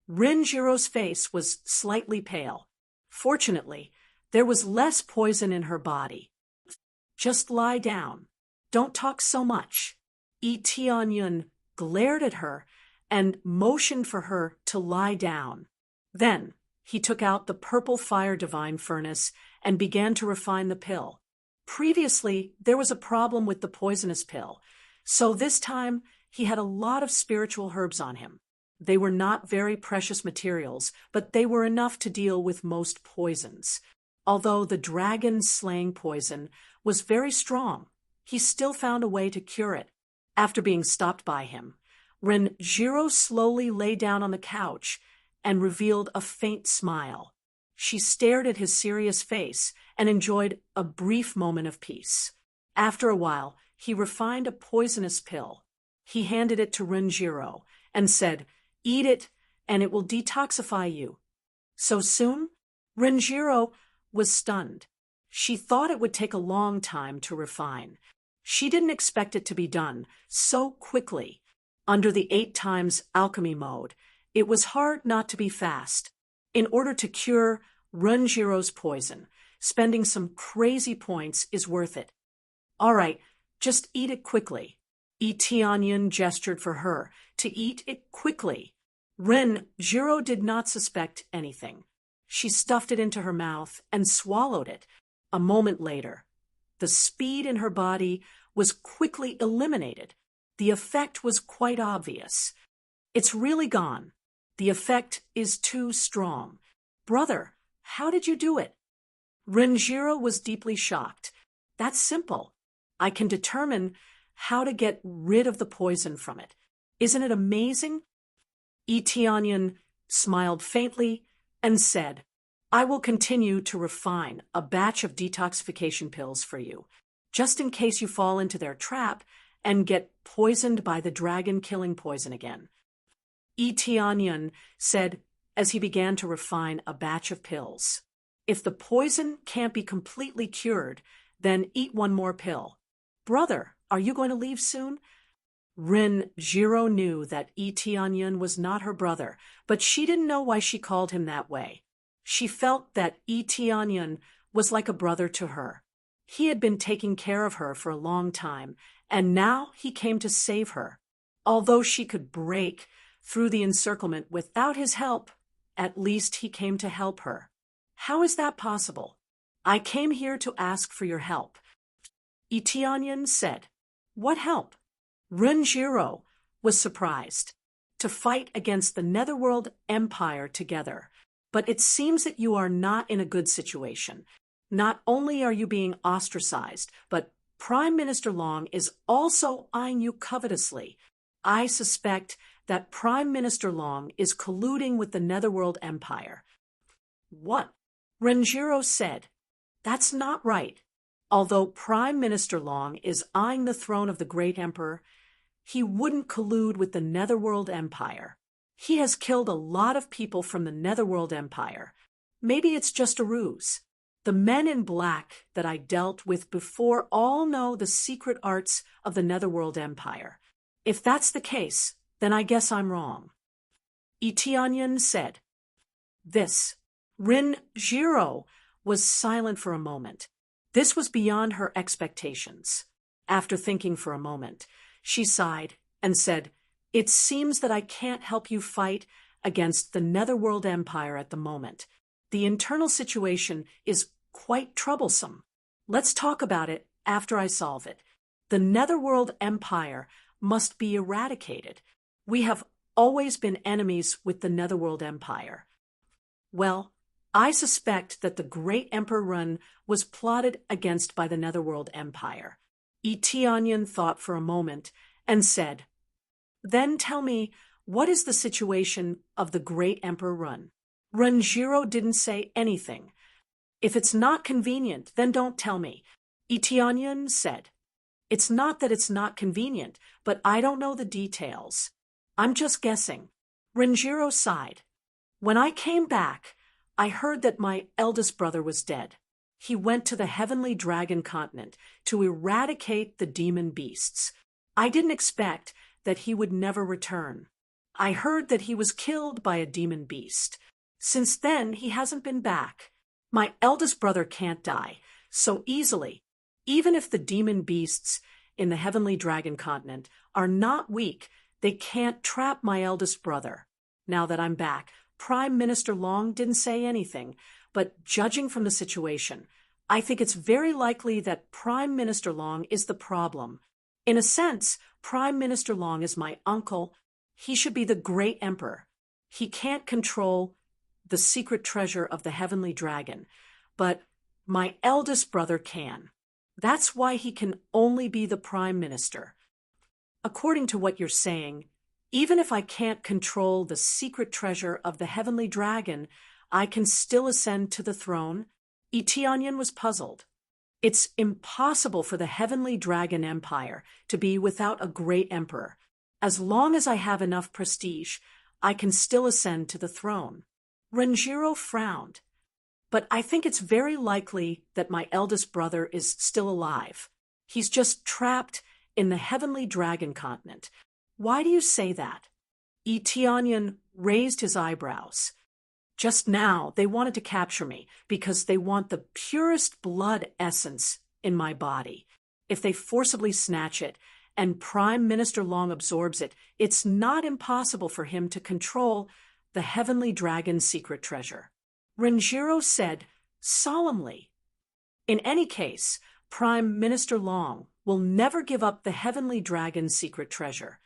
Renjiro's face was slightly pale. Fortunately, there was less poison in her body. "Just lie down. Don't talk so much." Yi Tianyun glared at her and motioned for her to lie down. Then he took out the purple fire divine furnace and began to refine the pill. Previously, there was a problem with the poisonous pill, so this time he had a lot of spiritual herbs on him. They were not very precious materials, but they were enough to deal with most poisons. Although the dragon-slaying poison was very strong, he still found a way to cure it. After being stopped by him, Renjiro slowly lay down on the couch and revealed a faint smile. She stared at his serious face and enjoyed a brief moment of peace. After a while, he refined a poisonous pill. He handed it to Renjiro and said, "Eat it, and it will detoxify you." "So soon?" Renjiro was stunned. She thought it would take a long time to refine. She didn't expect it to be done so quickly. Under the 8 times alchemy mode, it was hard not to be fast. In order to cure Renjiro's poison, spending some crazy points is worth it. "All right, just eat it quickly." Yi Tianyun gestured for her to eat it quickly. Renjiro did not suspect anything. She stuffed it into her mouth and swallowed it. A moment later, the speed in her body was quickly eliminated. The effect was quite obvious. "It's really gone. The effect is too strong. Brother, how did you do it?" Renjiro was deeply shocked. "That's simple. I can determine how to get rid of the poison from it. Isn't it amazing?" Yi Tianyun smiled faintly and said, "I will continue to refine a batch of detoxification pills for you, just in case you fall into their trap and get poisoned by the dragon-killing poison again." Yi Tianyun said as he began to refine a batch of pills, "If the poison can't be completely cured, then eat 1 more pill." "Brother, are you going to leave soon?" Renjiro knew that Yi Tianyun was not her brother, but she didn't know why she called him that way. She felt that Yi Tianyun was like a brother to her. He had been taking care of her for a long time, and now he came to save her. Although she could break through the encirclement without his help, at least he came to help her. How is that possible? I came here to ask for your help. Itianyan said. What help? Renjiro was surprised. To fight against the Netherworld Empire together. But it seems that you are not in a good situation. Not only are you being ostracized, but Prime Minister Long is also eyeing you covetously. I suspect that Prime Minister Long is colluding with the Netherworld Empire. What? Renjiro said. That's not right. Although Prime Minister Long is eyeing the throne of the Great Emperor, he wouldn't collude with the Netherworld Empire. He has killed a lot of people from the Netherworld Empire. Maybe it's just a ruse. The men in black that I dealt with before all know the secret arts of the Netherworld Empire. If that's the case, then I guess I'm wrong. Itianyan said. Renjiro was silent for a moment. This was beyond her expectations. After thinking for a moment, she sighed and said, It seems that I can't help you fight against the Netherworld Empire at the moment. The internal situation is quite troublesome. Let's talk about it after I solve it. The Netherworld Empire must be eradicated. We have always been enemies with the Netherworld Empire. Well, I suspect that the Great Emperor Run was plotted against by the Netherworld Empire. Itianyan thought for a moment and said, Then tell me, what is the situation of the Great Emperor Run? Renjiro didn't say anything. If it's not convenient, then don't tell me. Itianyan said. It's not that it's not convenient, but I don't know the details. I'm just guessing. Renjiro sighed. When I came back, I heard that my eldest brother was dead. He went to the Heavenly Dragon continent to eradicate the demon beasts. I didn't expect that he would never return. I heard that he was killed by a demon beast. Since then, he hasn't been back. My eldest brother can't die so easily. Even if the demon beasts in the Heavenly Dragon continent are not weak, they can't trap my eldest brother. Now that I'm back, Prime Minister Long didn't say anything, but judging from the situation, I think it's very likely that Prime Minister Long is the problem. In a sense, Prime Minister Long is my uncle. He should be the Great Emperor. He can't control the secret treasure of the Heavenly Dragon, but my eldest brother can. That's why he can only be the Prime Minister. According to what you're saying, even if I can't control the secret treasure of the Heavenly Dragon, I can still ascend to the throne? Itianyan was puzzled. It's impossible for the Heavenly Dragon Empire to be without a great emperor. As long as I have enough prestige, I can still ascend to the throne. Renjiro frowned. But I think it's very likely that my eldest brother is still alive. He's just trapped in the Heavenly Dragon continent. Why do you say that? Itianyan raised his eyebrows. Just now, they wanted to capture me because they want the purest blood essence in my body. If they forcibly snatch it and Prime Minister Long absorbs it, it's not impossible for him to control the Heavenly Dragon's secret treasure. Renjiro said solemnly. In any case, Prime Minister Long will never give up the Heavenly Dragon's secret treasure.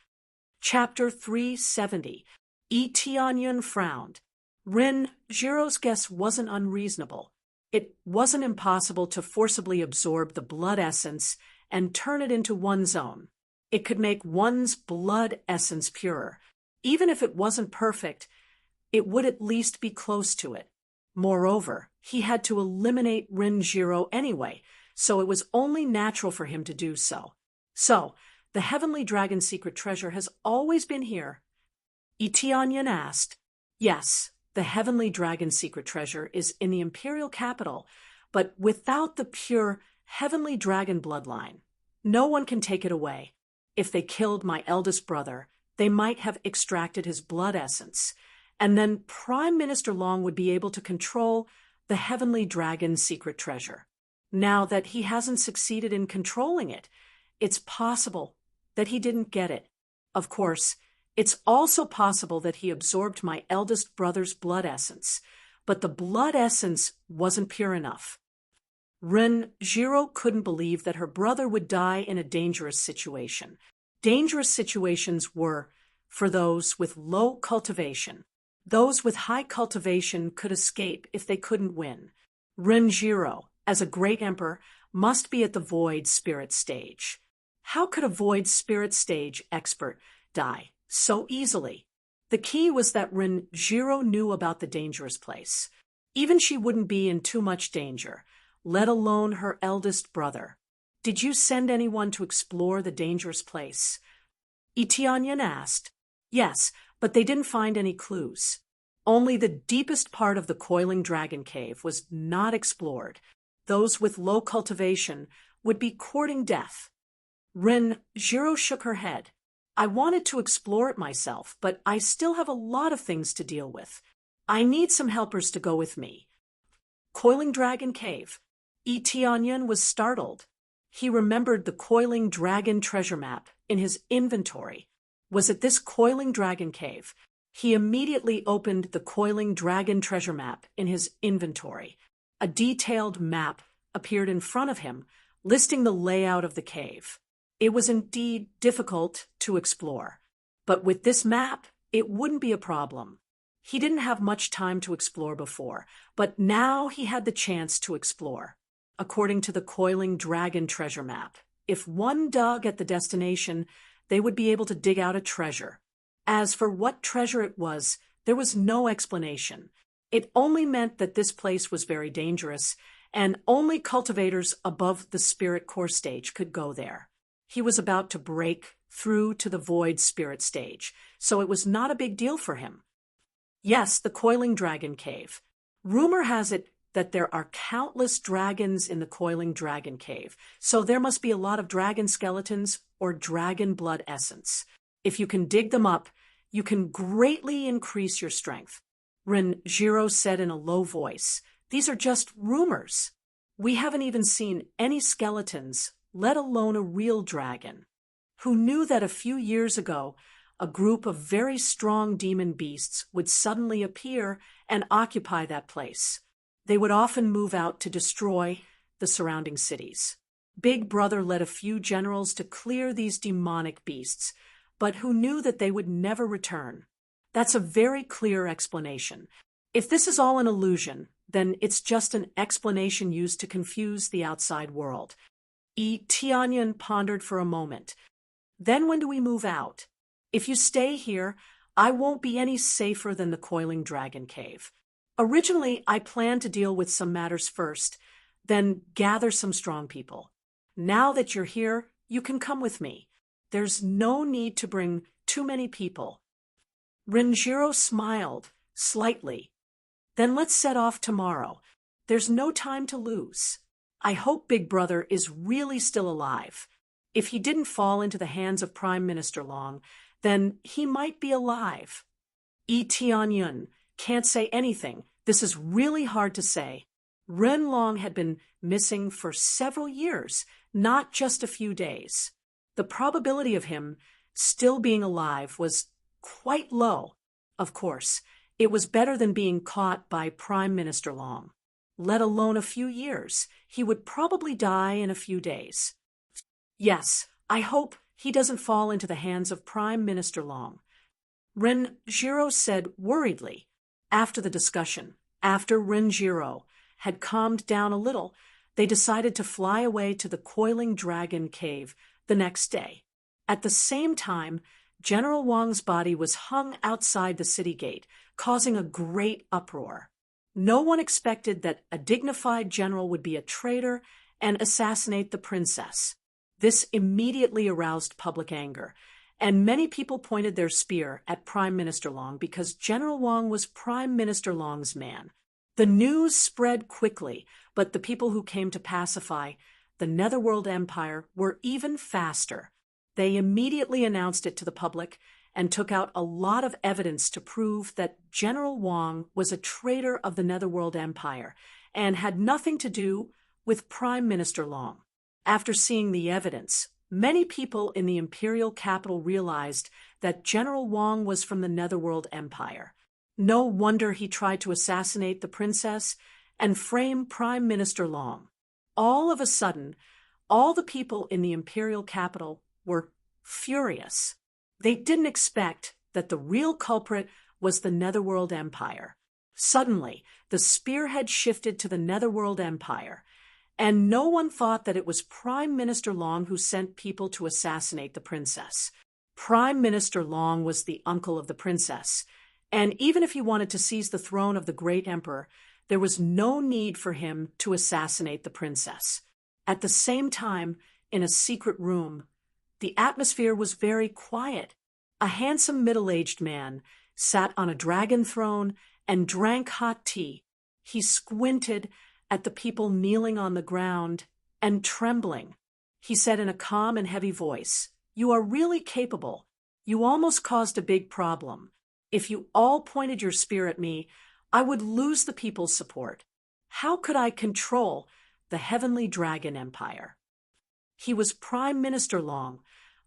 Chapter 370. Itianyan frowned. Renjiro's guess wasn't unreasonable. It wasn't impossible to forcibly absorb the blood essence and turn it into one's own. It could make one's blood essence purer. Even if it wasn't perfect, it would at least be close to it. Moreover, he had to eliminate Renjiro anyway, so it was only natural for him to do so. So, the Heavenly Dragon's secret treasure has always been here. Itianyan asked. Yes, the Heavenly Dragon's secret treasure is in the imperial capital, but without the pure Heavenly Dragon bloodline, no one can take it away. If they killed my eldest brother, they might have extracted his blood essence, and then Prime Minister Long would be able to control the Heavenly Dragon's secret treasure. Now that he hasn't succeeded in controlling it, it's possible that he didn't get it. Of course, it's also possible that he absorbed my eldest brother's blood essence, but the blood essence wasn't pure enough. Jiro couldn't believe that her brother would die in a dangerous situation. Dangerous situations were for those with low cultivation. Those with high cultivation could escape if they couldn't win. Jiro, as a great emperor, must be at the void spirit stage. How could a void spirit stage expert die so easily? The key was that Jiro knew about the dangerous place. Even she wouldn't be in too much danger, let alone her eldest brother. Did you send anyone to explore the dangerous place? Tianyan asked. Yes, but they didn't find any clues. Only the deepest part of the coiling dragon cave was not explored. Those with low cultivation would be courting death. Jiro shook her head. I wanted to explore it myself, but I still have a lot of things to deal with. I need some helpers to go with me. Coiling Dragon Cave. Tianyan was startled. He remembered the Coiling Dragon treasure map in his inventory. Was it this Coiling Dragon Cave? He immediately opened the Coiling Dragon treasure map in his inventory. A detailed map appeared in front of him, listing the layout of the cave. It was indeed difficult to explore, but with this map, it wouldn't be a problem. He didn't have much time to explore before, but now he had the chance to explore. According to the Coiling Dragon treasure map, if one dug at the destination, they would be able to dig out a treasure. As for what treasure it was, there was no explanation. It only meant that this place was very dangerous, and only cultivators above the spirit core stage could go there. He was about to break through to the void spirit stage, so it was not a big deal for him. Yes, the Coiling Dragon Cave. Rumor has it that there are countless dragons in the Coiling Dragon Cave, so there must be a lot of dragon skeletons or dragon blood essence. If you can dig them up, you can greatly increase your strength. Jiro said in a low voice, "These are just rumors. We haven't even seen any skeletons, let alone a real dragon." Who knew that a few years ago, a group of very strong demon beasts would suddenly appear and occupy that place? They would often move out to destroy the surrounding cities. Big Brother led a few generals to clear these demonic beasts, but who knew that they would never return? That's a very clear explanation. If this is all an illusion, then it's just an explanation used to confuse the outside world. Tianyan pondered for a moment. Then when do we move out? If you stay here, I won't be any safer than the Coiling Dragon Cave. Originally, I planned to deal with some matters first, then gather some strong people. Now that you're here, you can come with me. There's no need to bring too many people. Jiro smiled slightly. Then let's set off tomorrow. There's no time to lose. I hope Big Brother is really still alive. If he didn't fall into the hands of Prime Minister Long, then he might be alive. Tianyan can't say anything. This is really hard to say. Ren Long had been missing for several years, not just a few days. The probability of him still being alive was quite low. Of course, it was better than being caught by Prime Minister Long. Let alone a few years. He would probably die in a few days. Yes, I hope he doesn't fall into the hands of Prime Minister Long. Jiro said worriedly. After the discussion, after Jiro had calmed down a little, they decided to fly away to the Coiling Dragon Cave the next day. At the same time, General Wang's body was hung outside the city gate, causing a great uproar. No one expected that a dignified general would be a traitor and assassinate the princess. This immediately aroused public anger, and many people pointed their spear at Prime Minister Long because General Wang was Prime Minister Long's man. The news spread quickly, but the people who came to pacify the Netherworld Empire were even faster. They immediately announced it to the public and took out a lot of evidence to prove that General Wang was a traitor of the Netherworld Empire and had nothing to do with Prime Minister Long. After seeing the evidence, Many people in the imperial capital realized that General Wang was from the Netherworld Empire. No wonder he tried to assassinate the princess and frame Prime Minister Long. All of a sudden, all the people in the imperial capital were furious. They didn't expect that the real culprit was the Netherworld Empire. Suddenly, the spearhead shifted to the Netherworld Empire, and no one thought that it was Prime Minister Long who sent people to assassinate the princess. Prime Minister Long was the uncle of the princess, and even if he wanted to seize the throne of the great emperor, there was no need for him to assassinate the princess. At the same time, in a secret room, the atmosphere was very quiet. A handsome middle-aged man sat on a dragon throne and drank hot tea. He squinted at the people kneeling on the ground and trembling. He said in a calm and heavy voice, "You are really capable. You almost caused a big problem. If you all pointed your spear at me, I would lose the people's support. How could I control the Heavenly Dragon Empire?" He was Prime Minister Long,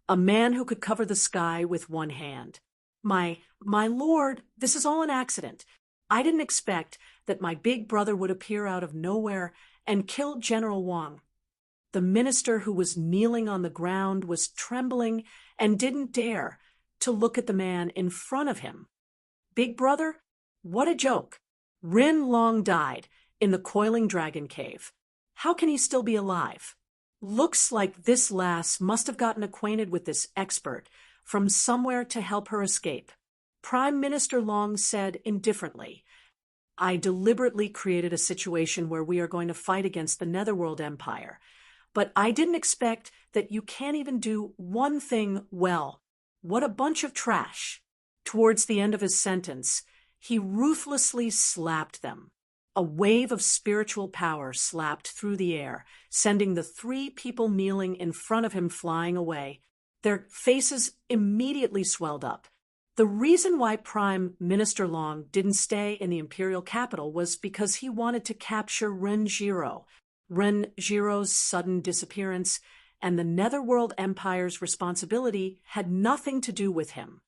a man who could cover the sky with one hand. My lord, this is all an accident. I didn't expect that my big brother would appear out of nowhere and kill General Wang. The minister who was kneeling on the ground was trembling and didn't dare to look at the man in front of him. Big brother? What a joke. Rin Long died in the coiling dragon cave. How can he still be alive? Looks like this lass must have gotten acquainted with this expert from somewhere to help her escape. Prime Minister Long said indifferently, "I deliberately created a situation where we are going to fight against the Netherworld Empire, but I didn't expect that you can't even do one thing well. What a bunch of trash." Towards the end of his sentence, he ruthlessly slapped them. A wave of spiritual power slapped through the air, sending the three people kneeling in front of him flying away. Their faces immediately swelled up. The reason why Prime Minister Long didn't stay in the imperial capital was because he wanted to capture Ren Jiro. Ren Jiro's sudden disappearance and the Netherworld Empire's responsibility had nothing to do with him.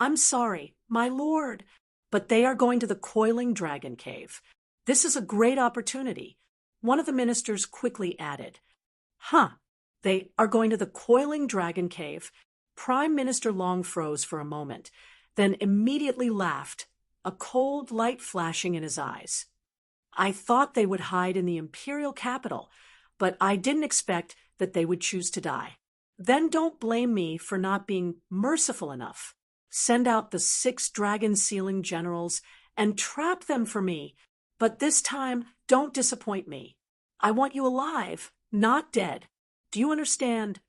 "I'm sorry, my lord, but they are going to the coiling dragon cave. This is a great opportunity," one of the ministers quickly added. They are going to the coiling dragon cave. Prime Minister Long froze for a moment, then immediately laughed, a cold light flashing in his eyes. "I thought they would hide in the imperial capital, but I didn't expect that they would choose to die. Then don't blame me for not being merciful enough. Send out the 6 dragon sealing generals and trap them for me, but this time don't disappoint me. I want you alive, not dead. Do you understand?"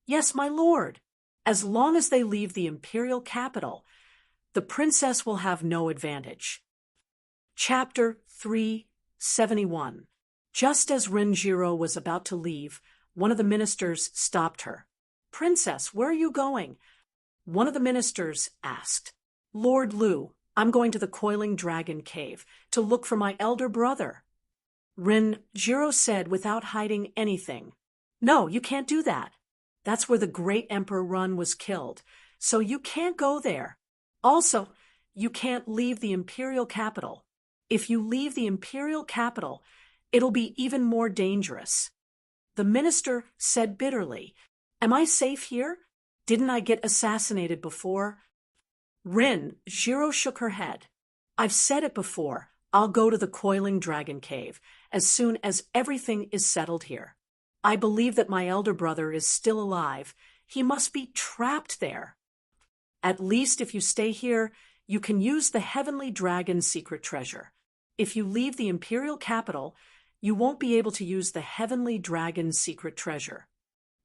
"Yes, my lord. As long as they leave the imperial capital, the princess will have no advantage." Chapter 371. Just as Renjiro was about to leave, one of the ministers stopped her. "Princess, where are you going?" One of the ministers asked. "Lord Lu, I'm going to the coiling dragon cave to look for my elder brother." Renjiro said without hiding anything. "No, you can't do that. That's where the great Emperor Run was killed, so you can't go there. Also, you can't leave the imperial capital. If you leave the imperial capital, it'll be even more dangerous." The minister said bitterly, "Am I safe here? Didn't I get assassinated before?" Rin Jiro shook her head. "I've said it before. I'll go to the coiling dragon cave as soon as everything is settled here. I believe that my elder brother is still alive. He must be trapped there. At least if you stay here, you can use the Heavenly Dragon's secret treasure. If you leave the imperial capital, you won't be able to use the Heavenly Dragon's secret treasure."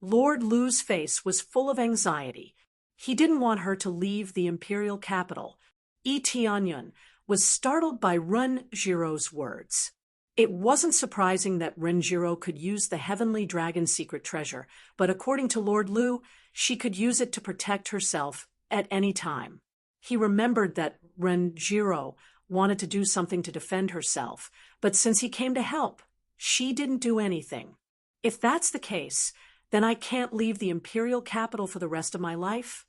Lord Lu's face was full of anxiety. He didn't want her to leave the imperial capital. Yi Tianyun was startled by Ren Jiro's words. It wasn't surprising that Renjiro could use the Heavenly Dragon's secret treasure, but according to Lord Lu, she could use it to protect herself at any time. He remembered that Renjiro wanted to do something to defend herself, but since he came to help, she didn't do anything. If that's the case, then I can't leave the imperial capital for the rest of my life?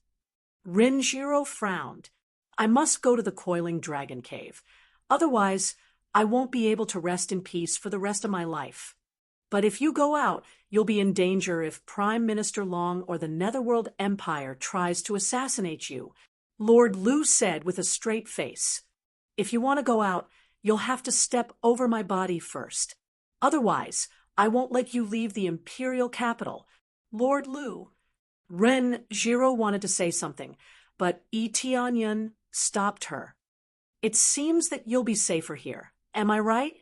Rinjiro frowned. I must go to the coiling dragon cave. Otherwise, I won't be able to rest in peace for the rest of my life. But if you go out, you'll be in danger if Prime Minister Long or the Netherworld Empire tries to assassinate you, Lord Lu said with a straight face. If you want to go out, you'll have to step over my body first. Otherwise, I won't let you leave the imperial capital. Lord Lu. Ren-Jiro wanted to say something, but Yi Tianyun stopped her. It seems that you'll be safer here. Am I right?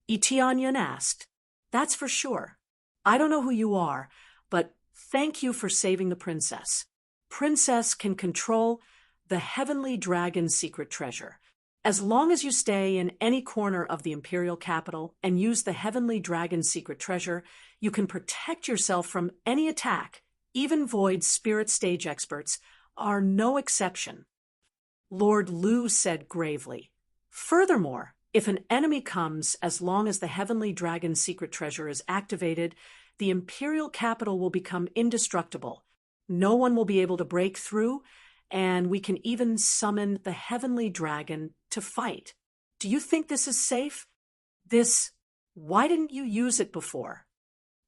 Yi Tianyun asked. That's for sure. I don't know who you are, but thank you for saving the princess. Princess can control the heavenly dragon's secret treasure. As long as you stay in any corner of the imperial capital and use the heavenly dragon's secret treasure, you can protect yourself from any attack. Even Void spirit stage experts are no exception. Lord Lu said gravely. Furthermore, if an enemy comes, as long as the heavenly dragon's secret treasure is activated, the imperial capital will become indestructible. No one will be able to break through, and we can even summon the heavenly dragon to fight. Do you think this is safe? Why didn't you use it before?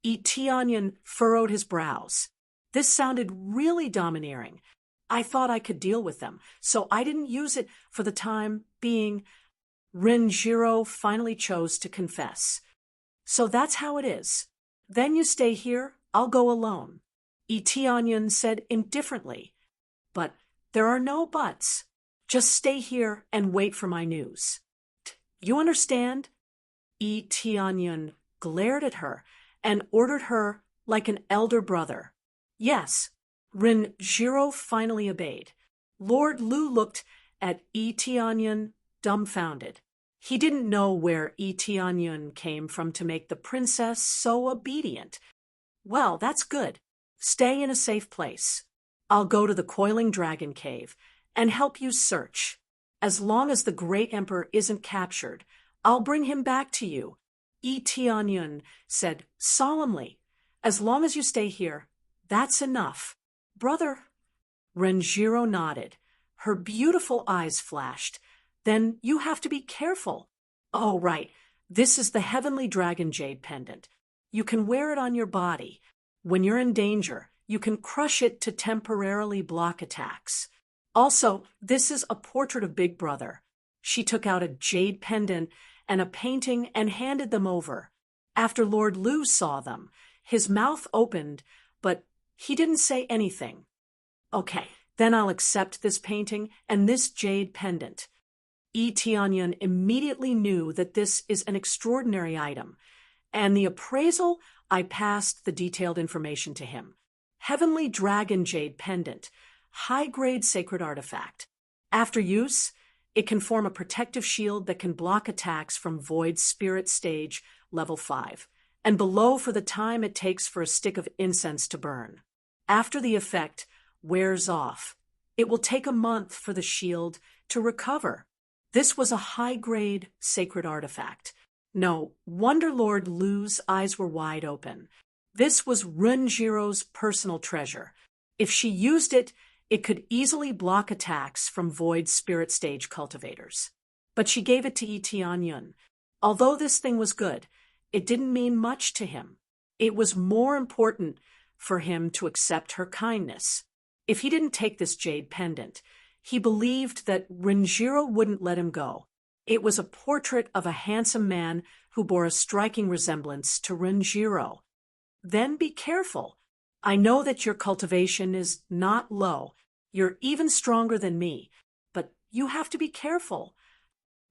Yi Tianyun furrowed his brows. This sounded really domineering. I thought I could deal with them, so I didn't use it for the time being. Rinjiro finally chose to confess. So that's how it is. Then you stay here, I'll go alone. Yi Tianyun said indifferently. But there are no buts. Just stay here and wait for my news. You understand? Yi Tianyun glared at her and ordered her like an elder brother. Yes. Rinjiro finally obeyed. Lord Lu looked at Yi Tianyun dumbfounded. He didn't know where Yi Tianyun came from to make the princess so obedient. Well, that's good. Stay in a safe place. I'll go to the coiling dragon cave and help you search. As long as the great emperor isn't captured, I'll bring him back to you. Yi Tianyun said solemnly. As long as you stay here, that's enough. Brother. Rinjiro nodded. Her beautiful eyes flashed. Then you have to be careful. Oh, right. This is the heavenly dragon jade pendant. You can wear it on your body. When you're in danger, you can crush it to temporarily block attacks. Also, this is a portrait of Big Brother. She took out a jade pendant and a painting and handed them over. After Lord Lu saw them, his mouth opened, but he didn't say anything. Okay, then I'll accept this painting and this jade pendant. Yi Tianyun immediately knew that this is an extraordinary item, and the appraisal, I passed the detailed information to him. Heavenly Dragon Jade Pendant, high-grade sacred artifact. After use, it can form a protective shield that can block attacks from Void Spirit Stage Level 5, and below for the time it takes for a stick of incense to burn. After the effect wears off, it will take a month for the shield to recover. This was a high-grade sacred artifact. No wonder Lord Lu's eyes were wide open. This was Rinjiro's personal treasure. If she used it, it could easily block attacks from Void Spirit Stage cultivators. But she gave it to Yi Tianyun. Although this thing was good, it didn't mean much to him. It was more important for him to accept her kindness. If he didn't take this jade pendant, he believed that Rinjiro wouldn't let him go. It was a portrait of a handsome man who bore a striking resemblance to Rinjiro. Then be careful. I know that your cultivation is not low. You're even stronger than me, but you have to be careful.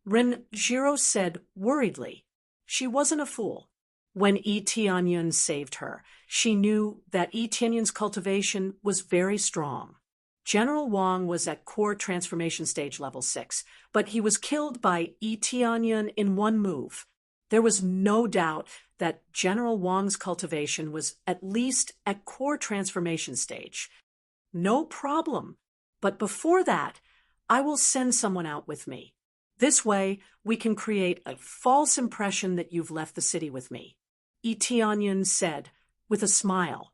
Rinjiro said worriedly. She wasn't a fool. When Yi Tianyun saved her, she knew that Yi Tianyun's cultivation was very strong. General Wang was at core transformation stage level 6, but he was killed by Yi Tianyun in one move. There was no doubt that General Wang's cultivation was at least at core transformation stage. No problem. But before that, I will send someone out with me. This way, we can create a false impression that you've left the city with me. Yi Tianyun said, with a smile.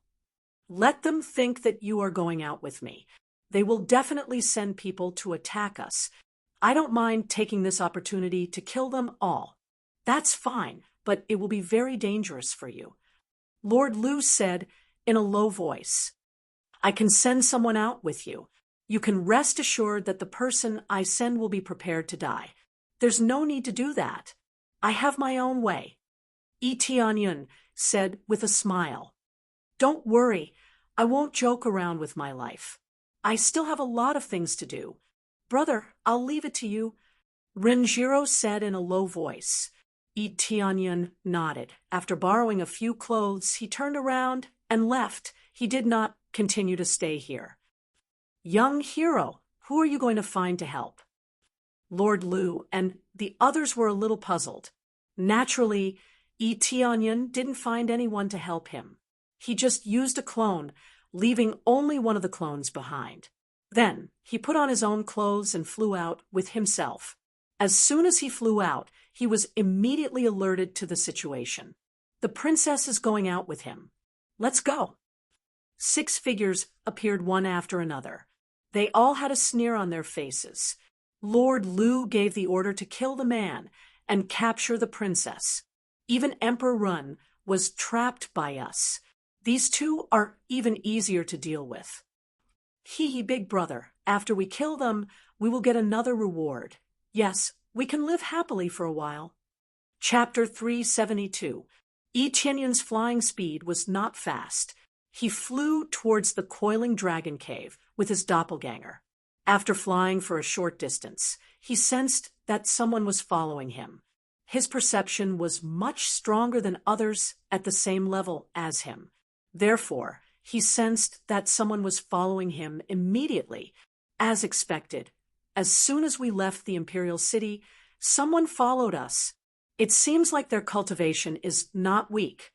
Let them think that you are going out with me. They will definitely send people to attack us. I don't mind taking this opportunity to kill them all. That's fine, but it will be very dangerous for you. Lord Lu said in a low voice, I can send someone out with you. You can rest assured that the person I send will be prepared to die. There's no need to do that. I have my own way. Yi Tianyun said with a smile. Don't worry, I won't joke around with my life. I still have a lot of things to do. Brother, I'll leave it to you. Renjiro said in a low voice. Yi Tianyun nodded. After borrowing a few clothes, he turned around and left. He did not continue to stay here. Young hero, who are you going to find to help? Lord Lu and the others were a little puzzled. Naturally, Yi Tianyun didn't find anyone to help him. He just used a clone, leaving only one of the clones behind. Then, he put on his own clothes and flew out with himself. As soon as he flew out, he was immediately alerted to the situation. The princess is going out with him. Let's go. 6 figures appeared one after another. They all had a sneer on their faces. Lord Lu gave the order to kill the man and capture the princess. Even Emperor Run was trapped by us. These two are even easier to deal with. Hee, big brother, after we kill them, we will get another reward. Yes, we can live happily for a while. Chapter 372. Yi Tianyun's flying speed was not fast. He flew towards the coiling dragon cave with his doppelganger. After flying for a short distance, he sensed that someone was following him. His perception was much stronger than others at the same level as him. Therefore, he sensed that someone was following him immediately, as expected. As soon as we left the imperial city, someone followed us. It seems like their cultivation is not weak.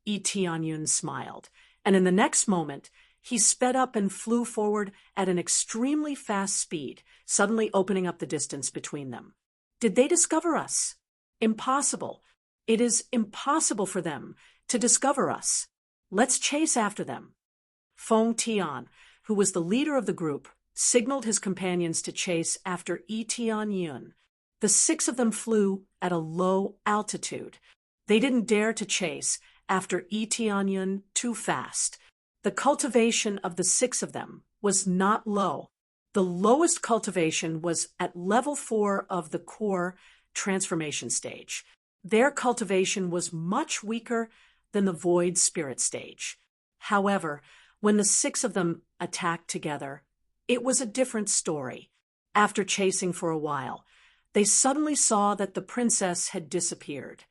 Yi Tianyun smiled, and in the next moment, he sped up and flew forward at an extremely fast speed, suddenly opening up the distance between them. Did they discover us? Impossible. It is impossible for them to discover us. Let's chase after them. Feng Tian, who was the leader of the group, signaled his companions to chase after Yi Tianyun. The 6 of them flew at a low altitude. They didn't dare to chase after Yi Tianyun too fast. The cultivation of the 6 of them was not low. The lowest cultivation was at level 4 of the core transformation stage. Their cultivation was much weaker than the void spirit stage. However, when the 6 of them attacked together, it was a different story. After chasing for a while, they suddenly saw that the princess had disappeared.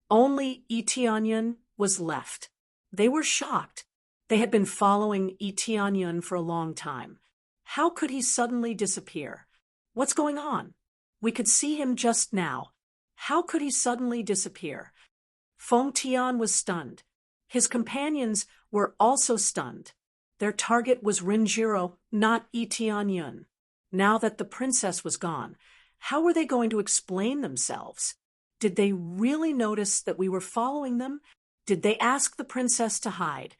Only Yi Tianyun was left. They were shocked. They had been following Yi Tianyun for a long time. How could he suddenly disappear? What's going on? We could see him just now. How could he suddenly disappear? Feng Tian was stunned. His companions were also stunned. Their target was Renjiro, not Yi Tianyun. Now that the princess was gone, how were they going to explain themselves? Did they really notice that we were following them? Did they ask the princess to hide?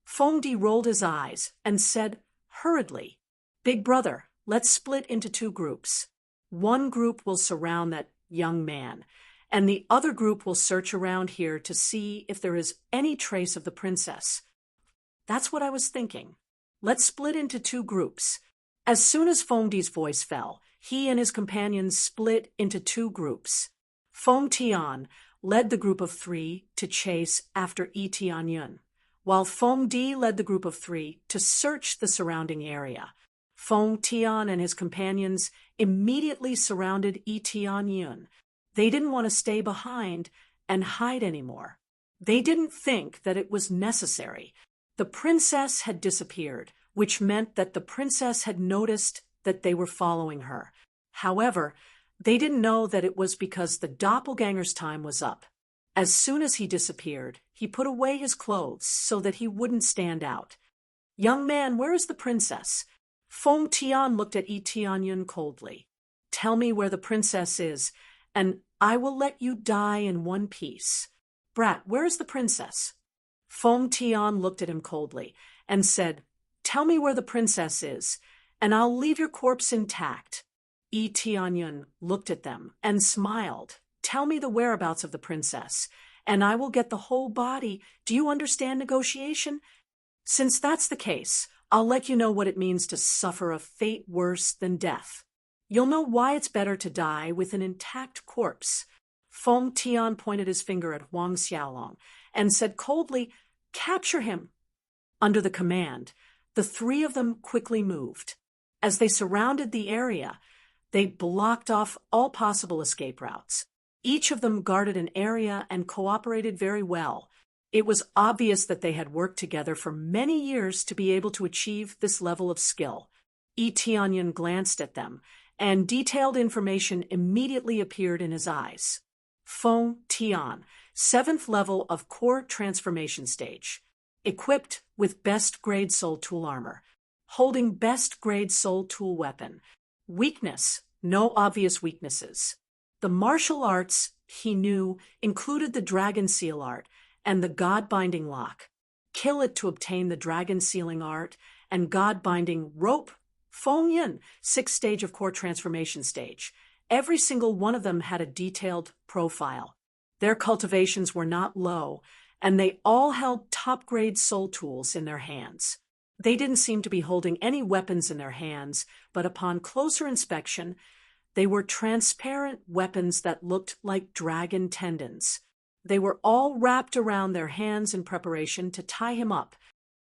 Feng Di rolled his eyes and said hurriedly, Big brother, let's split into 2 groups. One group will surround that young man, and the other group will search around here to see if there is any trace of the princess. That's what I was thinking. Let's split into 2 groups. As soon as Feng Di's voice fell, he and his companions split into 2 groups. Feng Tian led the group of 3 to chase after Yi Tianyun, while Feng Di led the group of 3 to search the surrounding area. Feng Tian and his companions immediately surrounded Yi Tianyun. They didn't want to stay behind and hide anymore. They didn't think that it was necessary. The princess had disappeared, which meant that the princess had noticed that they were following her. However, they didn't know that it was because the doppelganger's time was up. As soon as he disappeared, he put away his clothes so that he wouldn't stand out. Young man, where is the princess? Feng Tian looked at Yi Tianyun coldly. Tell me where the princess is, and I will let you die in one piece. Brat, where is the princess? Feng Tian looked at him coldly and said, "Tell me where the princess is, and I'll leave your corpse intact." Yi Tianyun looked at them and smiled. "Tell me the whereabouts of the princess, and I will get the whole body. Do you understand negotiation? Since that's the case, I'll let you know what it means to suffer a fate worse than death. You'll know why it's better to die with an intact corpse." Feng Tian pointed his finger at Huang Xiaolong and said coldly, "Capture him." Under the command, the three of them quickly moved. As they surrounded the area, they blocked off all possible escape routes. Each of them guarded an area and cooperated very well. It was obvious that they had worked together for many years to be able to achieve this level of skill. Yi Tianyun glanced at them, and detailed information immediately appeared in his eyes. Feng Tian, 7th level of core transformation stage. Equipped with best grade soul tool armor. Holding best grade soul tool weapon. Weakness, no obvious weaknesses. The martial arts, he knew, included the dragon seal art and the god-binding lock. Kill it to obtain the dragon sealing art and god-binding rope. Feng Yun, 6th stage of core transformation stage. Every single one of them had a detailed profile. Their cultivations were not low, and they all held top-grade soul tools in their hands. They didn't seem to be holding any weapons in their hands, but upon closer inspection, they were transparent weapons that looked like dragon tendons. They were all wrapped around their hands in preparation to tie him up.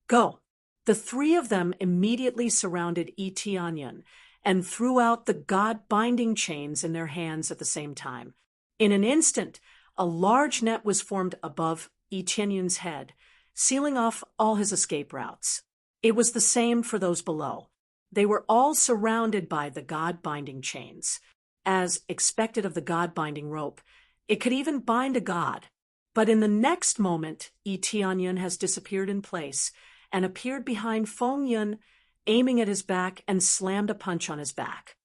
"Go!" The three of them immediately surrounded Yi Tianyun and threw out the god-binding chains in their hands at the same time. In an instant, a large net was formed above Yi Tianyun's head, sealing off all his escape routes. It was the same for those below. They were all surrounded by the god-binding chains. As expected of the god-binding rope, it could even bind a god. But in the next moment, Yi Tianyun has disappeared in place and appeared behind Feng Yun, aiming at his back and slammed a punch on his back.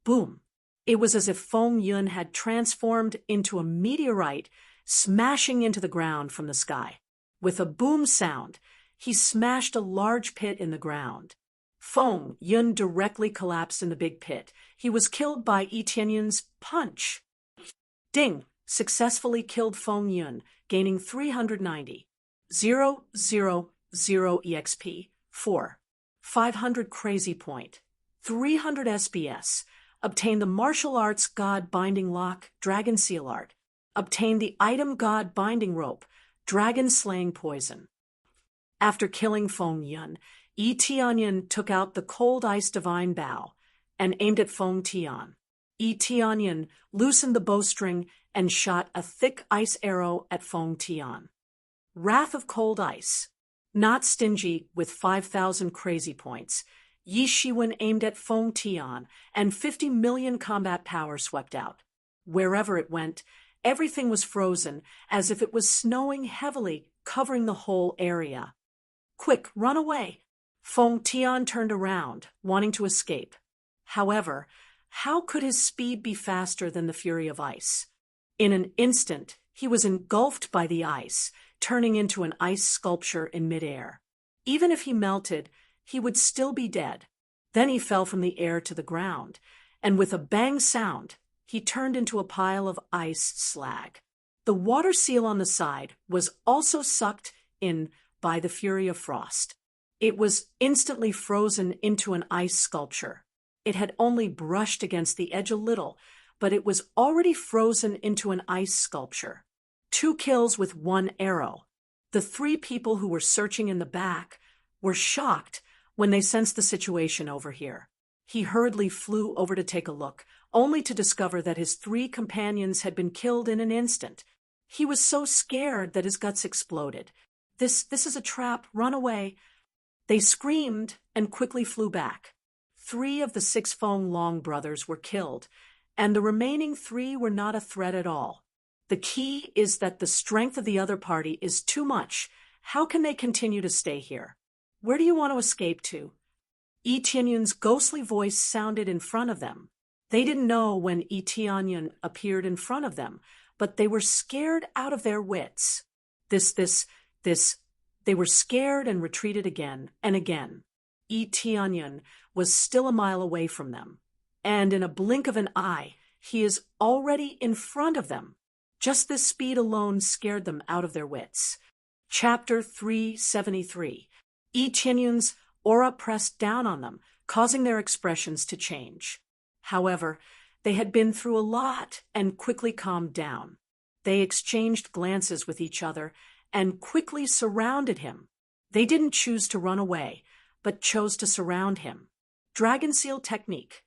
Boom! It was as if Feng Yun had transformed into a meteorite, smashing into the ground from the sky. With a boom sound, he smashed a large pit in the ground. Feng Yun directly collapsed in the big pit. He was killed by Yi Tianyun's punch. Ding! Successfully killed Feng Yun, gaining 390. 000 EXP. 4. 500 Crazy Point. 300 SBS. Obtain the Martial Arts God Binding Lock, Dragon Seal Art. Obtain the Item God Binding Rope, Dragon Slaying Poison. After killing Feng Yun, Yi Tianyun took out the Cold Ice Divine Bow and aimed at Feng Tian. Yi Tianyun loosened the bowstring and shot a thick ice arrow at Feng Tian. Wrath of Cold Ice. Not stingy with 5,000 crazy points, Yi Shiwen aimed at Feng Tian, and 50 million combat power swept out. Wherever it went, everything was frozen, as if it was snowing heavily, covering the whole area. "Quick, run away!" Feng Tian turned around, wanting to escape. However, how could his speed be faster than the fury of ice? In an instant, he was engulfed by the ice, turning into an ice sculpture in midair. Even if he melted, he would still be dead. Then he fell from the air to the ground, and with a bang sound, he turned into a pile of ice slag. The water seal on the side was also sucked in by the fury of frost. It was instantly frozen into an ice sculpture. It had only brushed against the edge a little, but it was already frozen into an ice sculpture. 2 kills with 1 arrow. The 3 people who were searching in the back were shocked when they sensed the situation over here. He hurriedly flew over to take a look, only to discover that his 3 companions had been killed in an instant. He was so scared that his guts exploded. This is a trap, run away." They screamed and quickly flew back. 3 of the 6 Feng Long brothers were killed, and the remaining 3 were not a threat at all. The key is that the strength of the other party is too much. How can they continue to stay here? Where do you want to escape to? Yi Tianyun's ghostly voice sounded in front of them. They didn't know when Yi Tianyun appeared in front of them, but they were scared out of their wits. This They were scared and retreated again and again. Yi Tianyun was still a mile away from them, and in a blink of an eye, he is already in front of them. Just this speed alone scared them out of their wits. Chapter 373. Yi Tianyun's aura pressed down on them, causing their expressions to change. However, they had been through a lot and quickly calmed down. They exchanged glances with each other and quickly surrounded him. They didn't choose to run away, but chose to surround him. Dragon Seal technique.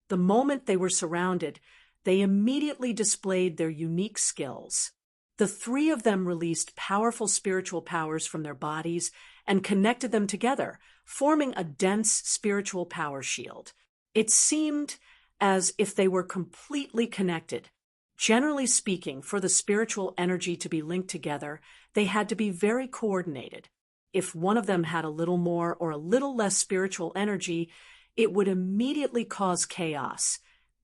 The moment they were surrounded, they immediately displayed their unique skills. The three of them released powerful spiritual powers from their bodies and connected them together, forming a dense spiritual power shield. It seemed as if they were completely connected. Generally speaking, for the spiritual energy to be linked together, they had to be very coordinated. If one of them had a little more or a little less spiritual energy, it would immediately cause chaos,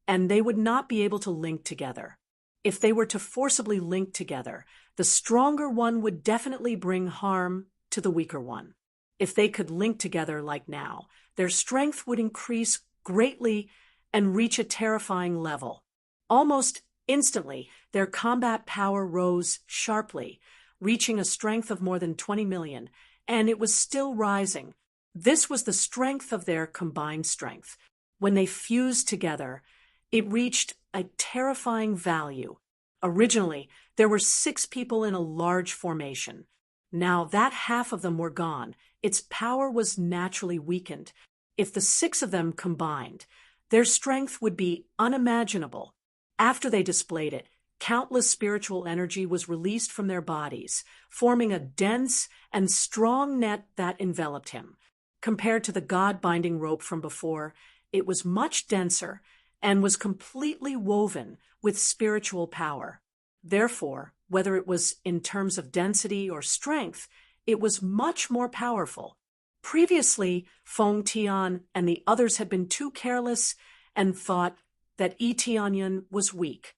and they would not be able to link together. If they were to forcibly link together, the stronger one would definitely bring harm to the weaker one. If they could link together like now, their strength would increase greatly and reach a terrifying level. Almost instantly, their combat power rose sharply, reaching a strength of more than 20 million, and it was still rising. This was the strength of their combined strength. When they fused together, it reached a terrifying value. Originally, there were 6 people in a large formation. Now that half of them were gone, its power was naturally weakened. If the 6 of them combined, their strength would be unimaginable. After they displayed it, countless spiritual energy was released from their bodies, forming a dense and strong net that enveloped him. Compared to the God-binding rope from before, it was much denser and was completely woven with spiritual power. Therefore, whether it was in terms of density or strength, it was much more powerful. Previously, Feng Tian and the others had been too careless and thought that Yi Tianyun was weak.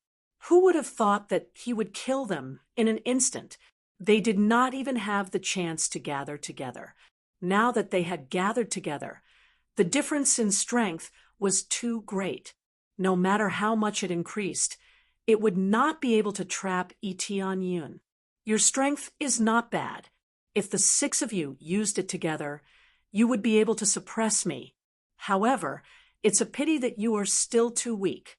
Who would have thought that he would kill them in an instant? They did not even have the chance to gather together. Now that they had gathered together, the difference in strength was too great. No matter how much it increased, it would not be able to trap Yi Tianyun. Your strength is not bad. If the 6 of you used it together, you would be able to suppress me. However, it's a pity that you are still too weak.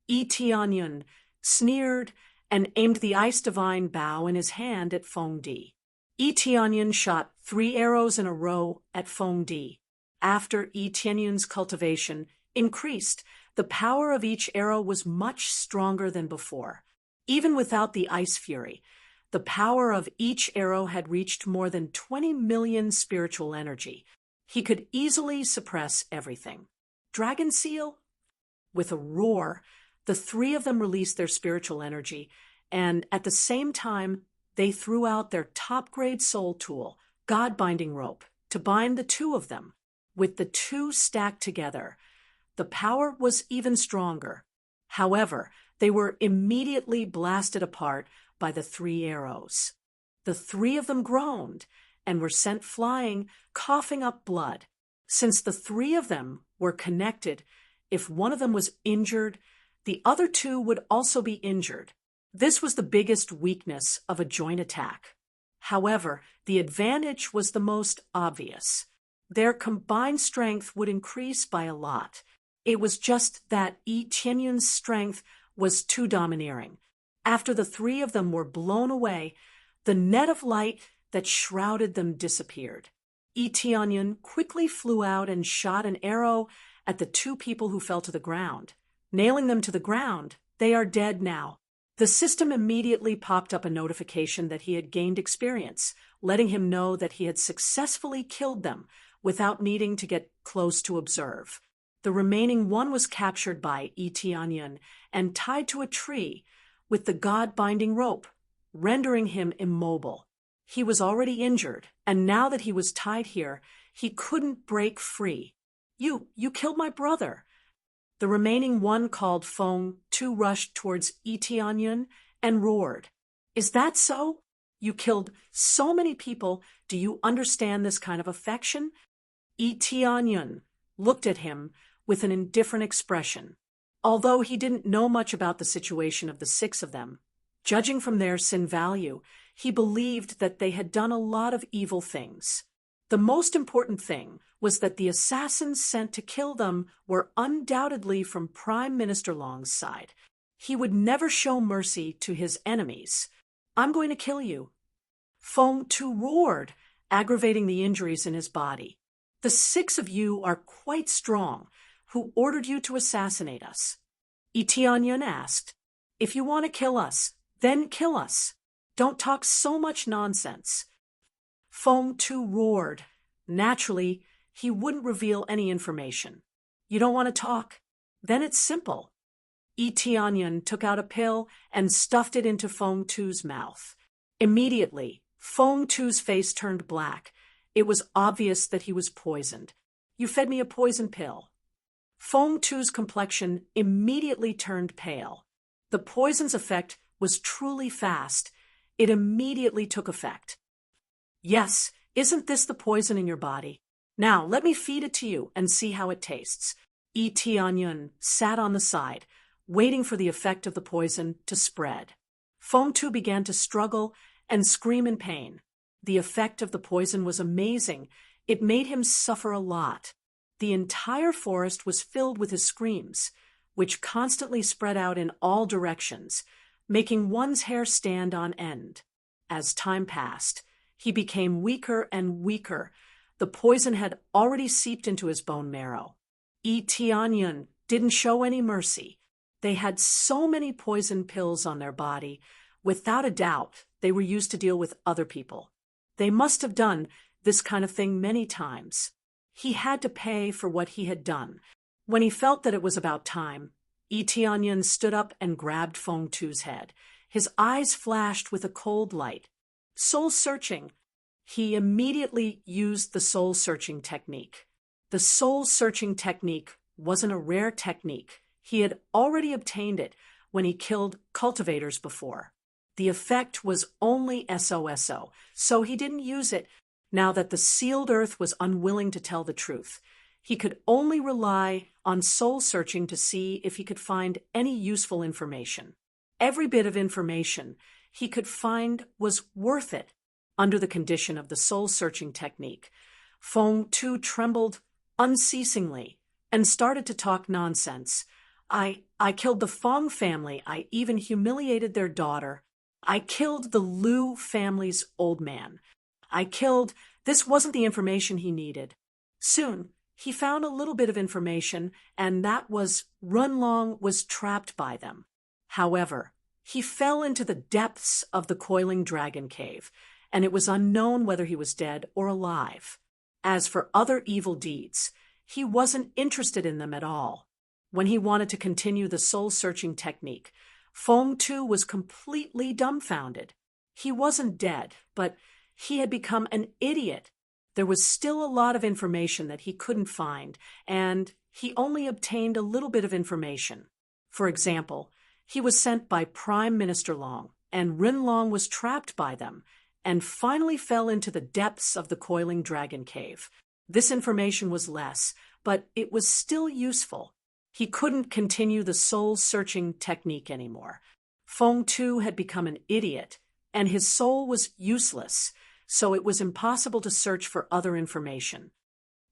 Yi Tianyun sneered and aimed the Ice Divine bow in his hand at Feng Di. Yi Tianyun shot 3 arrows in a row at Feng Di. After Yi Tianyun's cultivation increased, the power of each arrow was much stronger than before. Even without the Ice Fury, the power of each arrow had reached more than 20 million spiritual energy. He could easily suppress everything. Dragon Seal? With a roar, the 3 of them released their spiritual energy, and at the same time, they threw out their top-grade soul tool, God-binding rope, to bind the 2 of them. With the 2 stacked together, the power was even stronger. However, they were immediately blasted apart by the 3 arrows. The 3 of them groaned and were sent flying, coughing up blood. Since the 3 of them were connected, if one of them was injured, the other 2 would also be injured. This was the biggest weakness of a joint attack. However, the advantage was the most obvious. Their combined strength would increase by a lot. It was just that Yi Tianyun's strength was too domineering. After the 3 of them were blown away, the net of light that shrouded them disappeared. Yi Tianyun quickly flew out and shot an arrow at the 2 people who fell to the ground. Nailing them to the ground, they are dead now. The system immediately popped up a notification that he had gained experience, letting him know that he had successfully killed them without needing to get close to observe. The remaining one was captured by Yi Tianyun and tied to a tree with the God-binding rope, rendering him immobile. He was already injured, and now that he was tied here, he couldn't break free. You killed my brother." The remaining one called Feng. Two rushed towards Yi Tianyun and roared, "Is that so?" You killed so many people. Do you understand this kind of affection? Tianyun looked at him with an indifferent expression. Although he didn't know much about the situation of the six of them, judging from their sin value, he believed that they had done a lot of evil things. The most important thing was that the assassins sent to kill them were undoubtedly from Prime Minister Long's side. He would never show mercy to his enemies. I'm going to kill you. Feng Tu roared, aggravating the injuries in his body. The six of you are quite strong. Who ordered you to assassinate us? Tianyun asked. If you want to kill us, then kill us. Don't talk so much nonsense. Feng Tu roared. Naturally, he wouldn't reveal any information. You don't want to talk? Then it's simple. Tianyun took out a pill and stuffed it into Feng Tu's mouth. Immediately, Feng Tu's face turned black. It was obvious that he was poisoned. You fed me a poison pill. Feng Tu's complexion immediately turned pale. The poison's effect was truly fast. It immediately took effect. Yes, isn't this the poison in your body? Now, let me feed it to you and see how it tastes. Tianyun sat on the side, waiting for the effect of the poison to spread. Feng Tu began to struggle and scream in pain. The effect of the poison was amazing. It made him suffer a lot. The entire forest was filled with his screams, which constantly spread out in all directions, making one's hair stand on end. As time passed, he became weaker and weaker. The poison had already seeped into his bone marrow. Tianyun didn't show any mercy. They had so many poison pills on their body. Without a doubt, they were used to deal with other people. They must have done this kind of thing many times. He had to pay for what he had done. When he felt that it was about time, Tianyun stood up and grabbed Feng Tu's head. His eyes flashed with a cold light. Soul-searching. He immediately used the soul-searching technique. The soul-searching technique wasn't a rare technique. He had already obtained it when he killed cultivators before. The effect was only SOSO, so he didn't use it now that the sealed earth was unwilling to tell the truth. He could only rely on soul-searching to see if he could find any useful information. Every bit of information he could find was worth it under the condition of the soul-searching technique. Feng Tu trembled unceasingly and started to talk nonsense. I killed the Feng family. I even humiliated their daughter. I killed the Liu family's old man. This wasn't the information he needed. Soon, he found a little bit of information, and that was Runlong was trapped by them. However, he fell into the depths of the coiling dragon cave, and it was unknown whether he was dead or alive. As for other evil deeds, he wasn't interested in them at all. When he wanted to continue the soul-searching technique, Feng Tu was completely dumbfounded. He wasn't dead, but he had become an idiot. There was still a lot of information that he couldn't find, and he only obtained a little bit of information. For example, he was sent by Prime Minister Long, and Rinlong was trapped by them, and finally fell into the depths of the coiling dragon cave. This information was less, but it was still useful. He couldn't continue the soul-searching technique anymore. Feng Tu had become an idiot, and his soul was useless, so it was impossible to search for other information.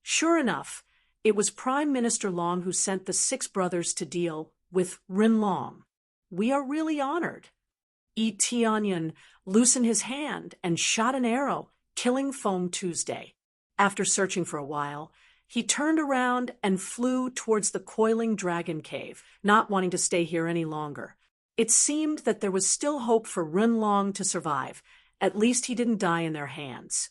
Sure enough, it was Prime Minister Long who sent the 6 brothers to deal with Rinlong. We are really honored. Tianyun loosened his hand and shot an arrow, killing Feng Tuesday. After searching for a while, he turned around and flew towards the coiling dragon cave, not wanting to stay here any longer. It seemed that there was still hope for Rinlong to survive. At least he didn't die in their hands.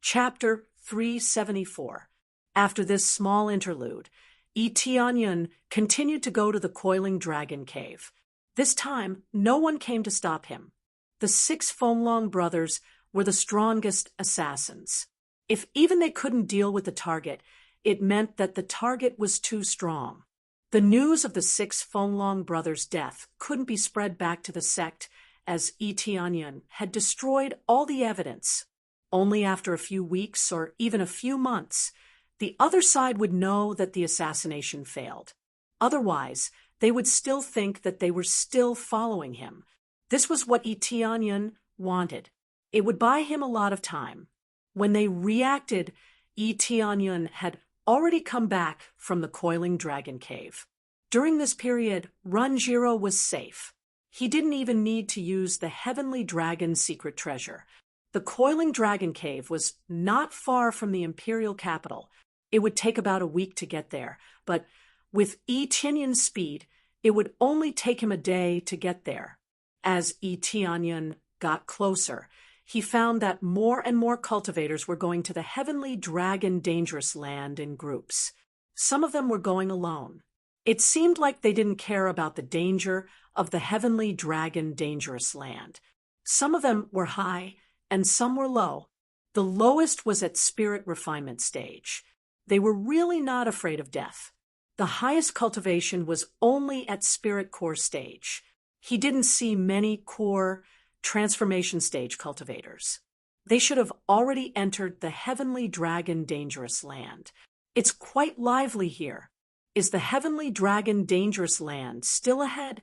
Chapter 374. After this small interlude, Tianyun continued to go to the coiling dragon cave. This time, no one came to stop him. The 6 Fenglong brothers were the strongest assassins. If even they couldn't deal with the target, it meant that the target was too strong. The news of the 6 Fenglong brothers' death couldn't be spread back to the sect, as Etianyan had destroyed all the evidence. Only after a few weeks or even a few months, the other side would know that the assassination failed. Otherwise, they would still think that they were still following him. This was what Etianyan wanted. It would buy him a lot of time. When they reacted, Etianyan had already come back from the coiling dragon cave. During this period, Ranjiro was safe. He didn't even need to use the Heavenly Dragon's secret treasure. The coiling dragon cave was not far from the imperial capital. It would take about a week to get there, but with Etianyan's speed, it would only take him a day to get there. As Etianyan got closer, he found that more and more cultivators were going to the Heavenly Dragon Dangerous Land in groups. Some of them were going alone. It seemed like they didn't care about the danger of the Heavenly Dragon Dangerous Land. Some of them were high and some were low. The lowest was at spirit refinement stage. They were really not afraid of death. The highest cultivation was only at spirit core stage. He didn't see many core transformation stage cultivators. They should have already entered the Heavenly Dragon Dangerous Land. It's quite lively here. Is the Heavenly Dragon Dangerous Land still ahead?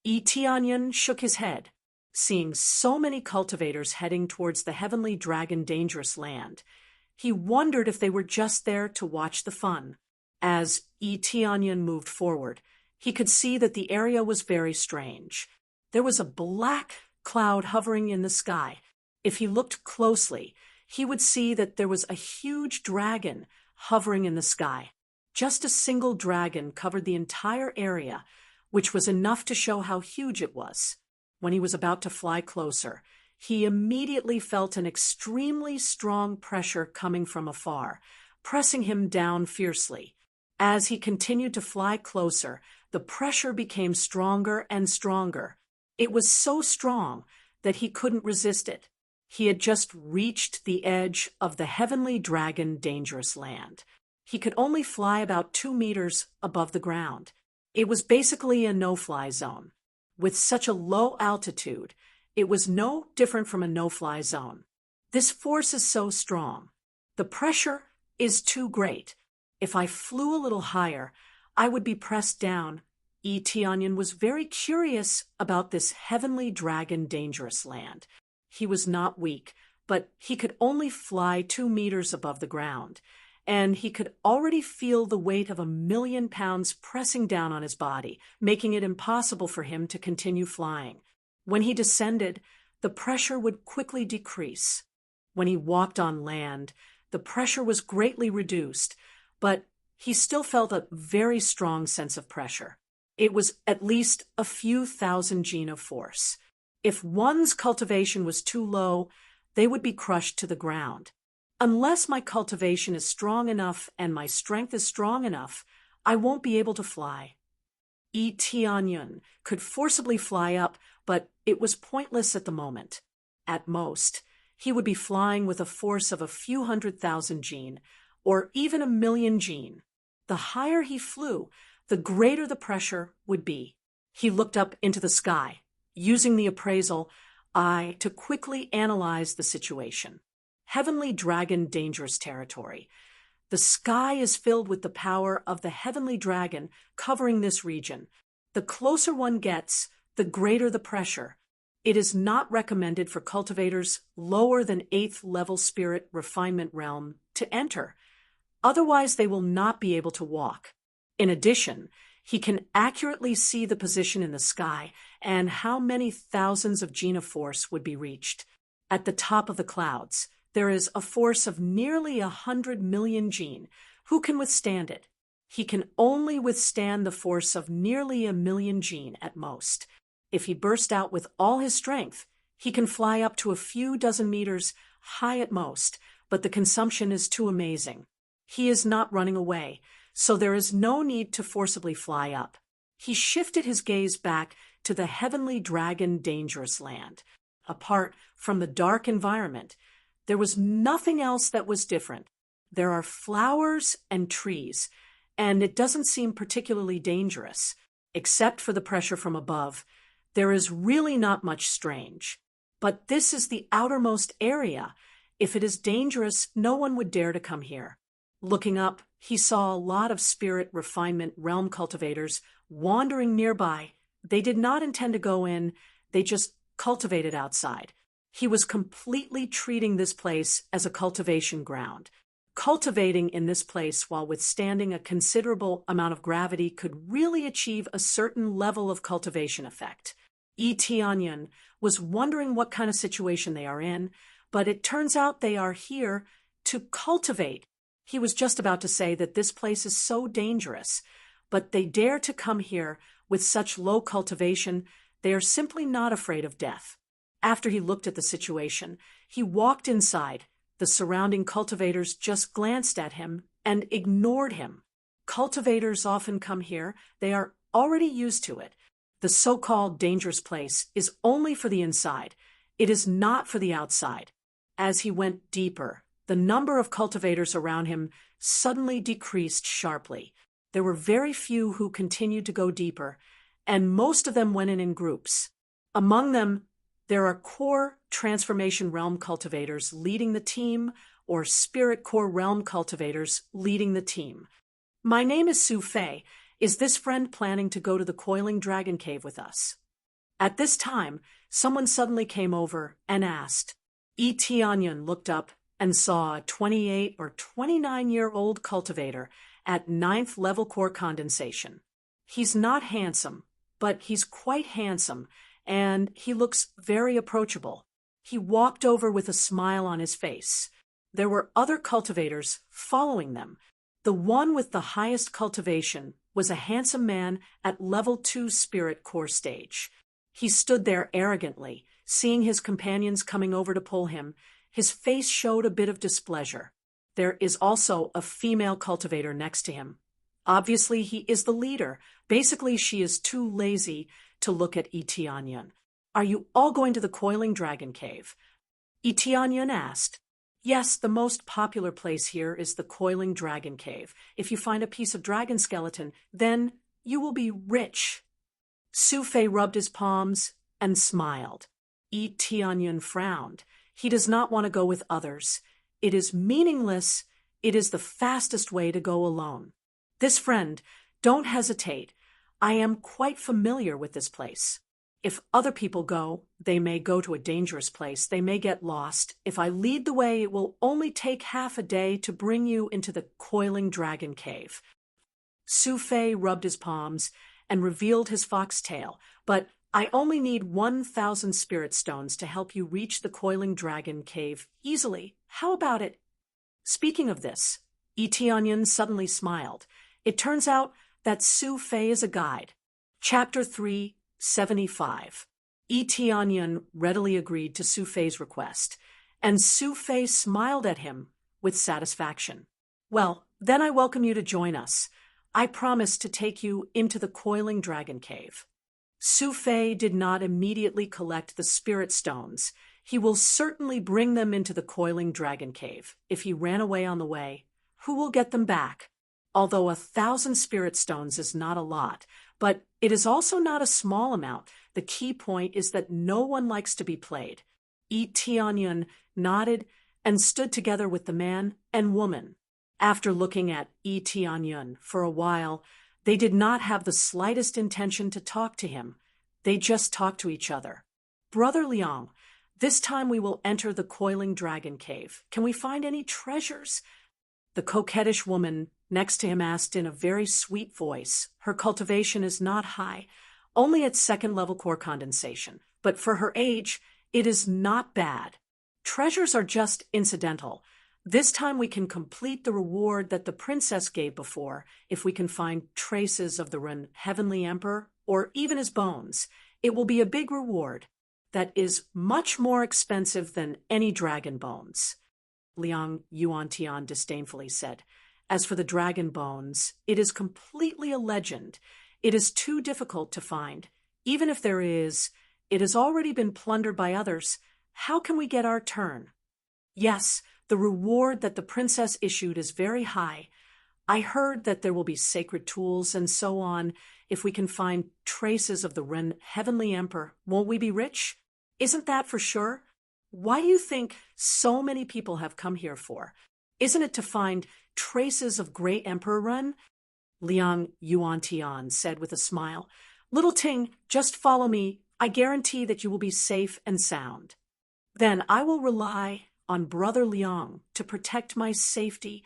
Etianyan shook his head. Seeing so many cultivators heading towards the Heavenly Dragon Dangerous Land, he wondered if they were just there to watch the fun. As Etianyan moved forward, he could see that the area was very strange. There was a black cloud hovering in the sky. If he looked closely, he would see that there was a huge dragon hovering in the sky. Just a single dragon covered the entire area, which was enough to show how huge it was. When he was about to fly closer, he immediately felt an extremely strong pressure coming from afar, pressing him down fiercely. As he continued to fly closer, the pressure became stronger and stronger. It was so strong that he couldn't resist it. He had just reached the edge of the Heavenly Dragon Dangerous Land. He could only fly about 2 meters above the ground. It was basically a no-fly zone. With such a low altitude, it was no different from a no-fly zone. This force is so strong. The pressure is too great. If I flew a little higher, I would be pressed down. Etianyan was very curious about this Heavenly Dragon Dangerous Land. He was not weak, but he could only fly 2 meters above the ground, and he could already feel the weight of 1,000,000 pounds pressing down on his body, making it impossible for him to continue flying. When he descended, the pressure would quickly decrease. When he walked on land, the pressure was greatly reduced, but he still felt a very strong sense of pressure. It was at least a few thousand gene of force. If one's cultivation was too low, they would be crushed to the ground. Unless my cultivation is strong enough and my strength is strong enough, I won't be able to fly. Etianyan could forcibly fly up, but it was pointless at the moment. At most, he would be flying with a force of a few 100,000 gene, or even 1,000,000 gene. The higher he flew, the greater the pressure would be. He looked up into the sky, using the appraisal eye to quickly analyze the situation. Heavenly Dragon Dangerous Territory. The sky is filled with the power of the Heavenly Dragon covering this region. The closer one gets, the greater the pressure. It is not recommended for cultivators lower than 8th level spirit refinement realm to enter. Otherwise, they will not be able to walk. In addition, he can accurately see the position in the sky and how many thousands of gene of force would be reached. At the top of the clouds, there is a force of nearly 100 million gene. Who can withstand it? He can only withstand the force of nearly 1,000,000 gene at most. If he burst out with all his strength, he can fly up to a few dozen meters high at most, but the consumption is too amazing. He is not running away, so there is no need to forcibly fly up. He shifted his gaze back to the Heavenly Dragon Dangerous Land. Apart from the dark environment, there was nothing else that was different. There are flowers and trees, and it doesn't seem particularly dangerous. Except for the pressure from above, There is really not much strange. But this is the outermost area. If it is dangerous, no one would dare to come here. Looking up, he saw a lot of spirit refinement realm cultivators wandering nearby. They did not intend to go in, they just cultivated outside. He was completely treating this place as a cultivation ground. Cultivating in this place while withstanding a considerable amount of gravity could really achieve a certain level of cultivation effect. Tianyan was wondering what kind of situation they are in, but it turns out they are here to cultivate. He was just about to say that this place is so dangerous, but they dare to come here with such low cultivation, they are simply not afraid of death. After he looked at the situation, he walked inside. The surrounding cultivators just glanced at him and ignored him. Cultivators often come here, they are already used to it. The so-called dangerous place is only for the inside. It is not for the outside. As he went deeper, the number of cultivators around him suddenly decreased sharply. There were very few who continued to go deeper, and most of them went in groups. Among them, there are core transformation realm cultivators leading the team, or spirit core realm cultivators leading the team. My name is Su Fei. Is this friend planning to go to the Coiling Dragon Cave with us? At this time, someone suddenly came over and asked. Tianyan looked up and saw a 28 or 29-year-old cultivator at 9th level core condensation. He's not handsome, but he's quite handsome, and he looks very approachable. He walked over with a smile on his face. There were other cultivators following them. The one with the highest cultivation was a handsome man at level 2 spirit core stage. He stood there arrogantly, seeing his companions coming over to pull him. His face showed a bit of displeasure. There is also a female cultivator next to him. Obviously, he is the leader. Basically, she is too lazy to look at Tianyan. Are you all going to the Coiling Dragon Cave? Tianyan asked. Yes, the most popular place here is the Coiling Dragon Cave. If you find a piece of dragon skeleton, then you will be rich. Su Fei rubbed his palms and smiled. Tianyan frowned. He does not want to go with others. It is meaningless. It is the fastest way to go alone. This friend, don't hesitate. I am quite familiar with this place. If other people go, they may go to a dangerous place. They may get lost. If I lead the way, it will only take half a day to bring you into the Coiling Dragon Cave. Su Fei rubbed his palms and revealed his foxtail, but I only need 1,000 spirit stones to help you reach the Coiling Dragon Cave easily. How about it? Speaking of this, Tianyan suddenly smiled. It turns out that Su Fei is a guide. Chapter 375. Tianyan readily agreed to Su Fei's request, and Su Fei smiled at him with satisfaction. Well, then I welcome you to join us. I promise to take you into the Coiling Dragon Cave. Su Fei did not immediately collect the spirit stones. He will certainly bring them into the Coiling Dragon Cave. If he ran away on the way, who will get them back? Although 1,000 spirit stones is not a lot, but it is also not a small amount. The key point is that no one likes to be played. Tianyan nodded and stood together with the man and woman. After looking at Tianyan for a while, they did not have the slightest intention to talk to him. They just talked to each other. Brother Liang, this time we will enter the Coiling Dragon Cave. Can we find any treasures? The coquettish woman next to him asked in a very sweet voice. Her cultivation is not high, only at 2nd level core condensation, but for her age, it is not bad. Treasures are just incidental. This time we can complete the reward that the princess gave before if we can find traces of the Heavenly Emperor or even his bones. It will be a big reward that is much more expensive than any dragon bones. Liang Yuantian disdainfully said. As for the dragon bones, it is completely a legend. It is too difficult to find. Even if there is, it has already been plundered by others. How can we get our turn? Yes, the reward that the princess issued is very high. I heard that there will be sacred tools and so on. If we can find traces of the Ren Heavenly Emperor, won't we be rich? Isn't that for sure? Why do you think so many people have come here for? Isn't it to find traces of great Emperor Ren? Liang Yuantian said with a smile. Little Ting, just follow me. I guarantee that you will be safe and sound. Then I will rely on Brother Liang to protect my safety.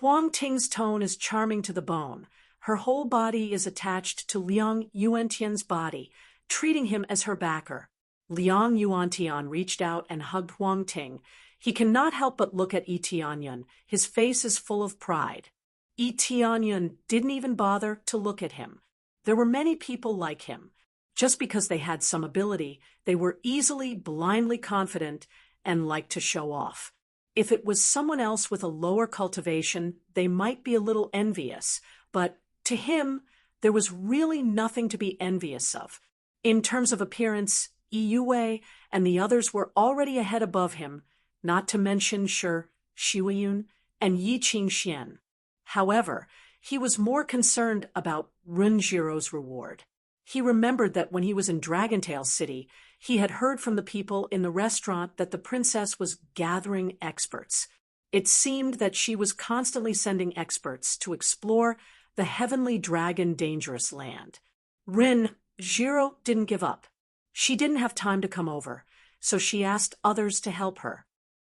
Huang Ting's tone is charming to the bone. Her whole body is attached to Liang Yuantian's body, treating him as her backer. Liang Yuantian reached out and hugged Huang Ting. He cannot help but look at Yi Tianyun. His face is full of pride. Yi Tianyun didn't even bother to look at him. There were many people like him. Just because they had some ability, they were easily, blindly confident and liked to show off. If it was someone else with a lower cultivation, they might be a little envious, but to him, there was really nothing to be envious of. In terms of appearance, Yi Yue and the others were already ahead above him, not to mention Shi Shiweyun and Yi Qingxian. However, he was more concerned about Runjiro's reward. He remembered that when he was in Dragontail City, he had heard from the people in the restaurant that the princess was gathering experts. It seemed that she was constantly sending experts to explore the heavenly dragon dangerous land. Jiro didn't give up. She didn't have time to come over, so she asked others to help her.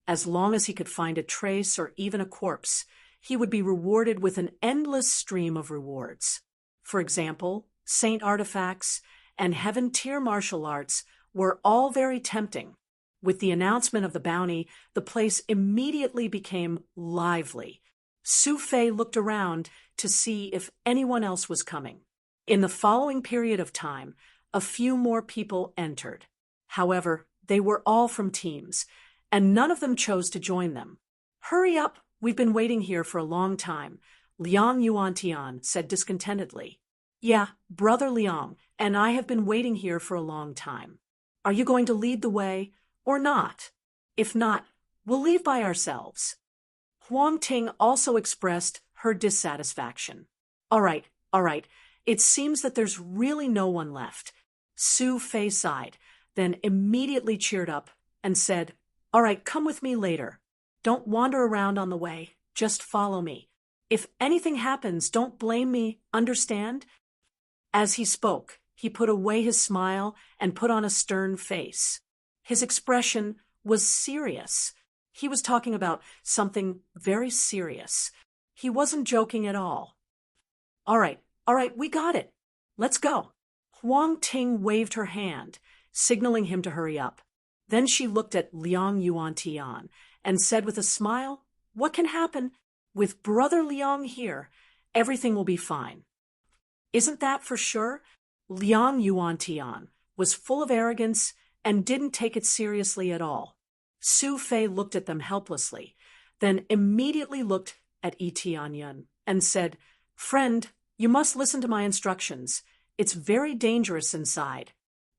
As long as he could find a trace or even a corpse, he would be rewarded with an endless stream of rewards. For example, saint artifacts and heaven tier martial arts were all very tempting. With the announcement of the bounty, the place immediately became lively. Su Fei looked around to see if anyone else was coming. In the following period of time, a few more people entered. However, they were all from teams, and none of them chose to join them. Hurry up, we've been waiting here for a long time, Liang Yuantian said discontentedly. Yeah, Brother Liang, and I have been waiting here for a long time. Are you going to lead the way or not? If not, we'll leave by ourselves. Huang Ting also expressed her dissatisfaction. All right. It seems that there's really no one left. Su Fei sighed, then immediately cheered up and said, All right, come with me later. Don't wander around on the way. Just follow me. If anything happens, don't blame me, understand? As he spoke, he put away his smile and put on a stern face. His expression was serious. He was talking about something very serious. He wasn't joking at all. All right, we got it. Let's go. Huang Ting waved her hand, signaling him to hurry up. Then she looked at Liang Yuantian and said with a smile, What can happen? With Brother Liang here, everything will be fine. Isn't that for sure? Liang Yuantian was full of arrogance and didn't take it seriously at all. Su Fei looked at them helplessly, then immediately looked at Yi Tianyun and said, Friend, you must listen to my instructions. It's very dangerous inside.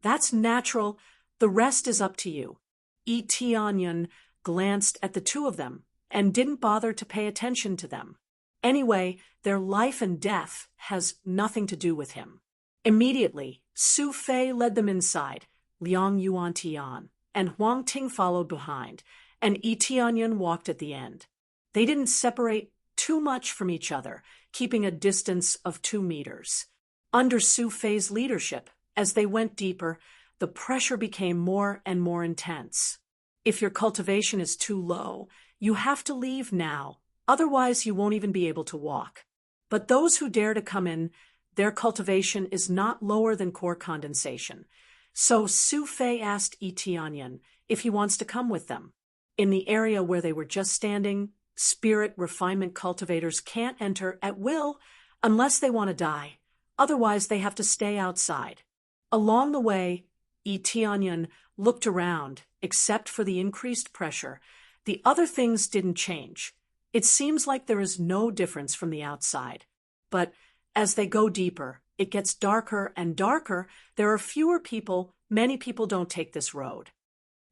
That's natural. The rest is up to you. Yi Tianyun glanced at the two of them and didn't bother to pay attention to them. Anyway, their life and death has nothing to do with him. Immediately, Su Fei led them inside, Liang Yuantian, and Huang Ting followed behind, and Yi Tianyun walked at the end. They didn't separate too much from each other, keeping a distance of 2 meters. Under Su Fei's leadership, as they went deeper, the pressure became more and more intense. If your cultivation is too low, you have to leave now, otherwise you won't even be able to walk. But those who dare to come in, their cultivation is not lower than core condensation. So Su Fei asked Yi Tianyun if he wants to come with them. In the area where they were just standing, spirit refinement cultivators can't enter at will unless they want to die. Otherwise, they have to stay outside. Along the way, Yi Tianyun looked around, except for the increased pressure. The other things didn't change. It seems like there is no difference from the outside. But as they go deeper, it gets darker and darker. There are fewer people. Many people don't take this road.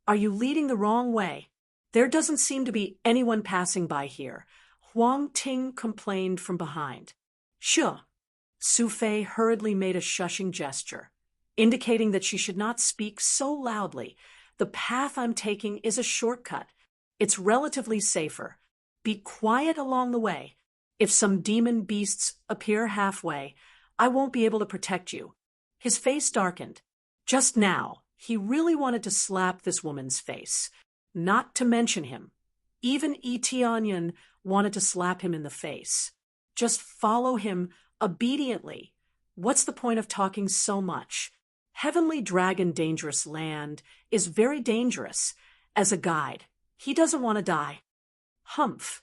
Are you leading the wrong way? There doesn't seem to be anyone passing by here. Huang Ting complained from behind. Sure. Su Fei hurriedly made a shushing gesture, indicating that she should not speak so loudly. The path I'm taking is a shortcut. It's relatively safer. Be quiet along the way. If some demon beasts appear halfway, I won't be able to protect you. His face darkened. Just now, he really wanted to slap this woman's face. Not to mention him. Even Tianyan wanted to slap him in the face. Just follow him obediently. What's the point of talking so much? Heavenly Dragon Dangerous Land is very dangerous. As a guide, he doesn't want to die. Humph.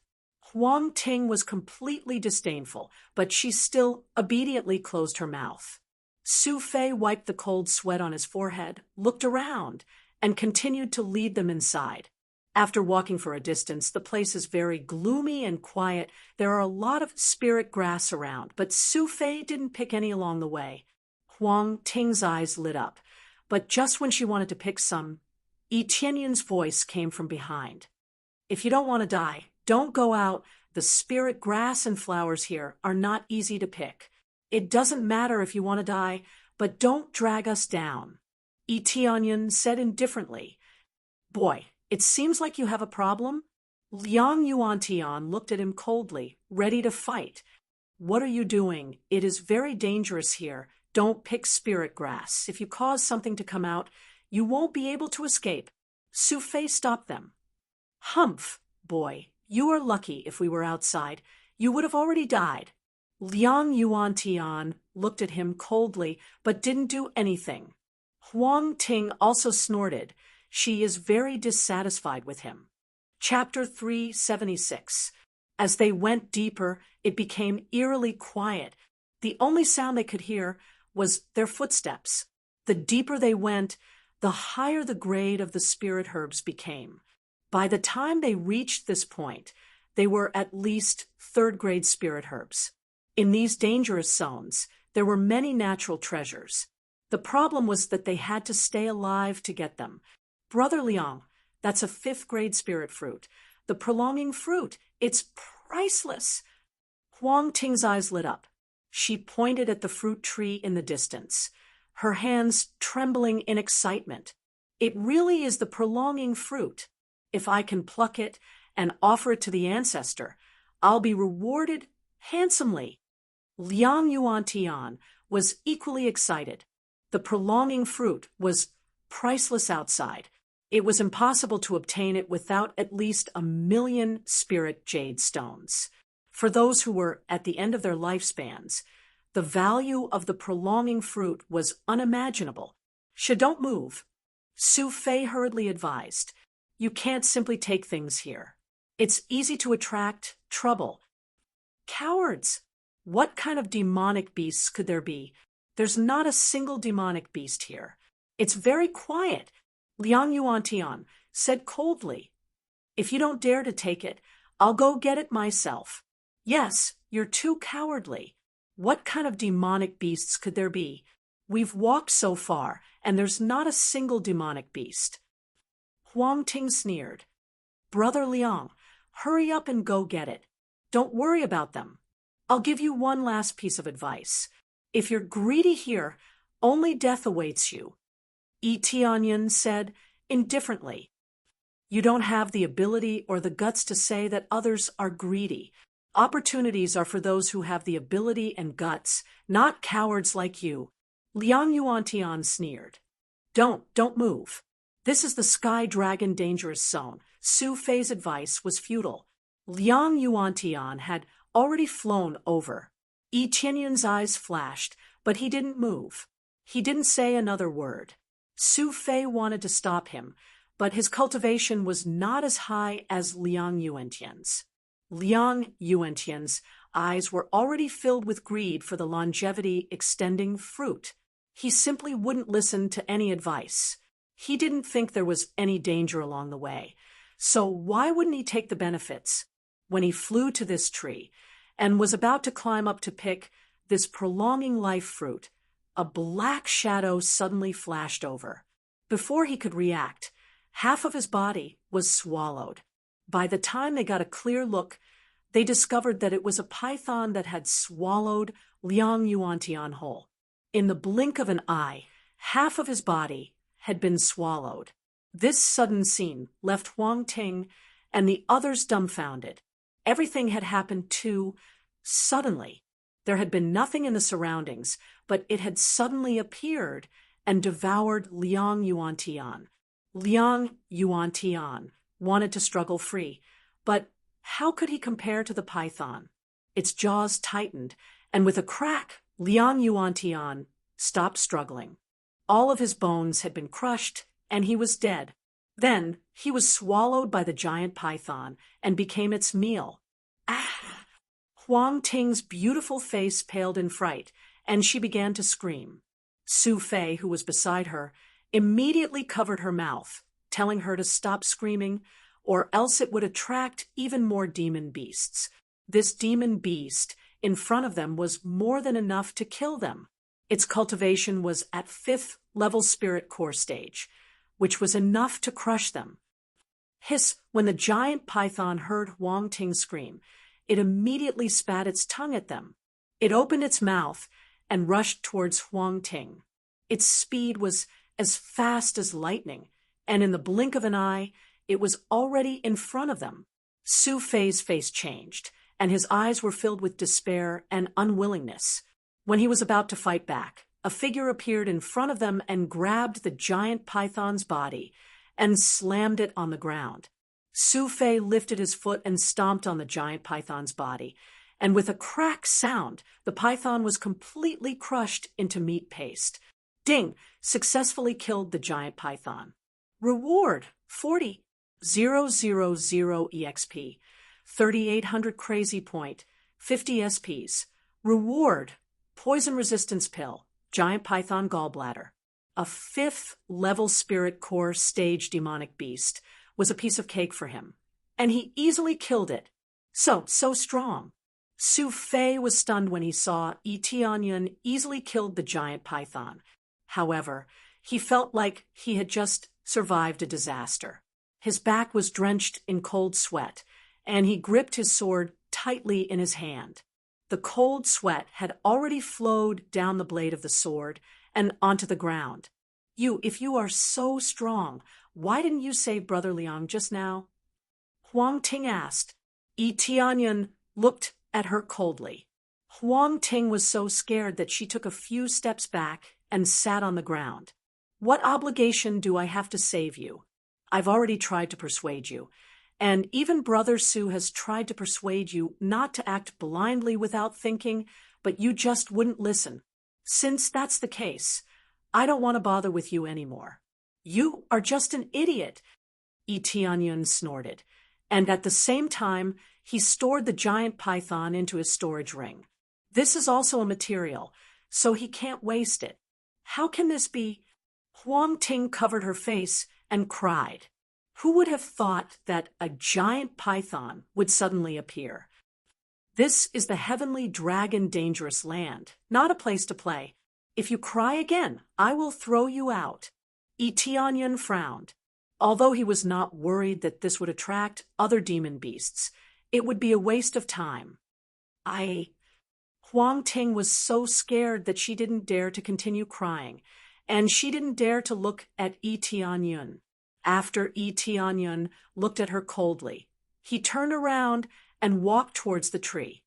Huang Ting was completely disdainful, but she still obediently closed her mouth. Su Fei wiped the cold sweat on his forehead, looked around, and continued to lead them inside. After walking for a distance, the place is very gloomy and quiet. There are a lot of spirit grass around, but Su Fei didn't pick any along the way. Huang Ting's eyes lit up, but just when she wanted to pick some, Yi Tianyan's voice came from behind. If you don't want to die, don't go out. The spirit grass and flowers here are not easy to pick. It doesn't matter if you want to die, but don't drag us down. Yi Tianyan said indifferently. Boy, it seems like you have a problem. Liang Yuantian looked at him coldly, ready to fight. What are you doing? It is very dangerous here. Don't pick spirit grass. If you cause something to come out, you won't be able to escape. Su Fei stopped them. Humph, boy, you are lucky. If we were outside, you would have already died. Liang Yuantian looked at him coldly, but didn't do anything. Huang Ting also snorted. She is very dissatisfied with him. Chapter 376. As they went deeper, it became eerily quiet. The only sound they could hear was their footsteps. The deeper they went, the higher the grade of the spirit herbs became. By the time they reached this point, they were at least third-grade spirit herbs. In these dangerous zones, there were many natural treasures. The problem was that they had to stay alive to get them. Brother Liang, that's a fifth-grade spirit fruit. The prolonging fruit, it's priceless. Huang Ting's eyes lit up. She pointed at the fruit tree in the distance, her hands trembling in excitement. It really is the prolonging fruit. If I can pluck it and offer it to the ancestor, I'll be rewarded handsomely. Liang Yuantian was equally excited. The prolonging fruit was priceless outside. It was impossible to obtain it without at least 1,000,000 spirit jade stones. For those who were at the end of their lifespans, the value of the prolonging fruit was unimaginable. Don't move. Su Fei hurriedly advised. You can't simply take things here. It's easy to attract trouble. Cowards! What kind of demonic beasts could there be? There's not a single demonic beast here. It's very quiet. Liang Yuantian said coldly. If you don't dare to take it, I'll go get it myself. Yes, you're too cowardly. What kind of demonic beasts could there be? We've walked so far, and there's not a single demonic beast. Huang Ting sneered. Brother Liang, hurry up and go get it. Don't worry about them. I'll give you one last piece of advice. If you're greedy here, only death awaits you. Yi Tianyan said indifferently. You don't have the ability or the guts to say that others are greedy. Opportunities are for those who have the ability and guts, not cowards like you. Liang Yuantian sneered. Don't move. This is the Sky Dragon Dangerous Zone. Su Fei's advice was futile. Liang Yuantian had already flown over. Yi Tianyan's eyes flashed, but he didn't move. He didn't say another word. Su Fei wanted to stop him, but his cultivation was not as high as Liang Yuantian's. Liang Yuantian's eyes were already filled with greed for the longevity-extending fruit. He simply wouldn't listen to any advice. He didn't think there was any danger along the way. So why wouldn't he take the benefits? When he flew to this tree and was about to climb up to pick this prolonging life fruit, a black shadow suddenly flashed over. Before he could react, half of his body was swallowed. By the time they got a clear look, they discovered that it was a python that had swallowed Liang Yuantian whole. In the blink of an eye, half of his body had been swallowed. This sudden scene left Huang Ting and the others dumbfounded. Everything had happened too suddenly. There had been nothing in the surroundings, but it had suddenly appeared and devoured Liang Yuantian. Liang Yuantian wanted to struggle free, but how could he compare to the python? Its jaws tightened, and with a crack, Liang Yuantian stopped struggling. All of his bones had been crushed, and he was dead. Then he was swallowed by the giant python and became its meal. Ah! Huang Ting's beautiful face paled in fright, and she began to scream. Su Fei, who was beside her, immediately covered her mouth, telling her to stop screaming, or else it would attract even more demon beasts. This demon beast in front of them was more than enough to kill them. Its cultivation was at 5th level spirit core stage, which was enough to crush them. Hiss! When the giant python heard Huang Ting scream, it immediately spat its tongue at them. It opened its mouth and rushed towards Huang Ting. Its speed was as fast as lightning, and in the blink of an eye, it was already in front of them. Su Fei's face changed, and his eyes were filled with despair and unwillingness. When he was about to fight back, a figure appeared in front of them and grabbed the giant python's body and slammed it on the ground. Su Fei lifted his foot and stomped on the giant python's body, and with a crack sound, the python was completely crushed into meat paste. Ding! Successfully killed the giant python. Reward: 40,000 EXP, 3,800 crazy point, 50 SPs. Reward: poison resistance pill, giant python gallbladder. A 5th level spirit core stage demonic beast was a piece of cake for him, and he easily killed it. So strong. Su Fei was stunned when he saw Tianyun easily killed the giant python. However, he felt like he had just survived a disaster. His back was drenched in cold sweat, and he gripped his sword tightly in his hand. The cold sweat had already flowed down the blade of the sword and onto the ground. If you are so strong, why didn't you save Brother Liang just now? Huang Ting asked. Tianyun looked at her coldly. Huang Ting was so scared that she took a few steps back and sat on the ground. What obligation do I have to save you? I've already tried to persuade you, and even Brother Su has tried to persuade you not to act blindly without thinking, but you just wouldn't listen. Since that's the case, I don't want to bother with you anymore. You are just an idiot, Tianyun snorted, and at the same time, he stored the giant python into his storage ring. This is also a material, so he can't waste it. How can this be? Huang Ting covered her face and cried. Who would have thought that a giant python would suddenly appear? This is the heavenly dragon dangerous land, not a place to play. If you cry again, I will throw you out. Tianyun frowned. Although he was not worried that this would attract other demon beasts, it would be a waste of time. Huang Ting was so scared that she didn't dare to continue crying, and she didn't dare to look at Tianyun. After Tianyun looked at her coldly, he turned around and walked towards the tree.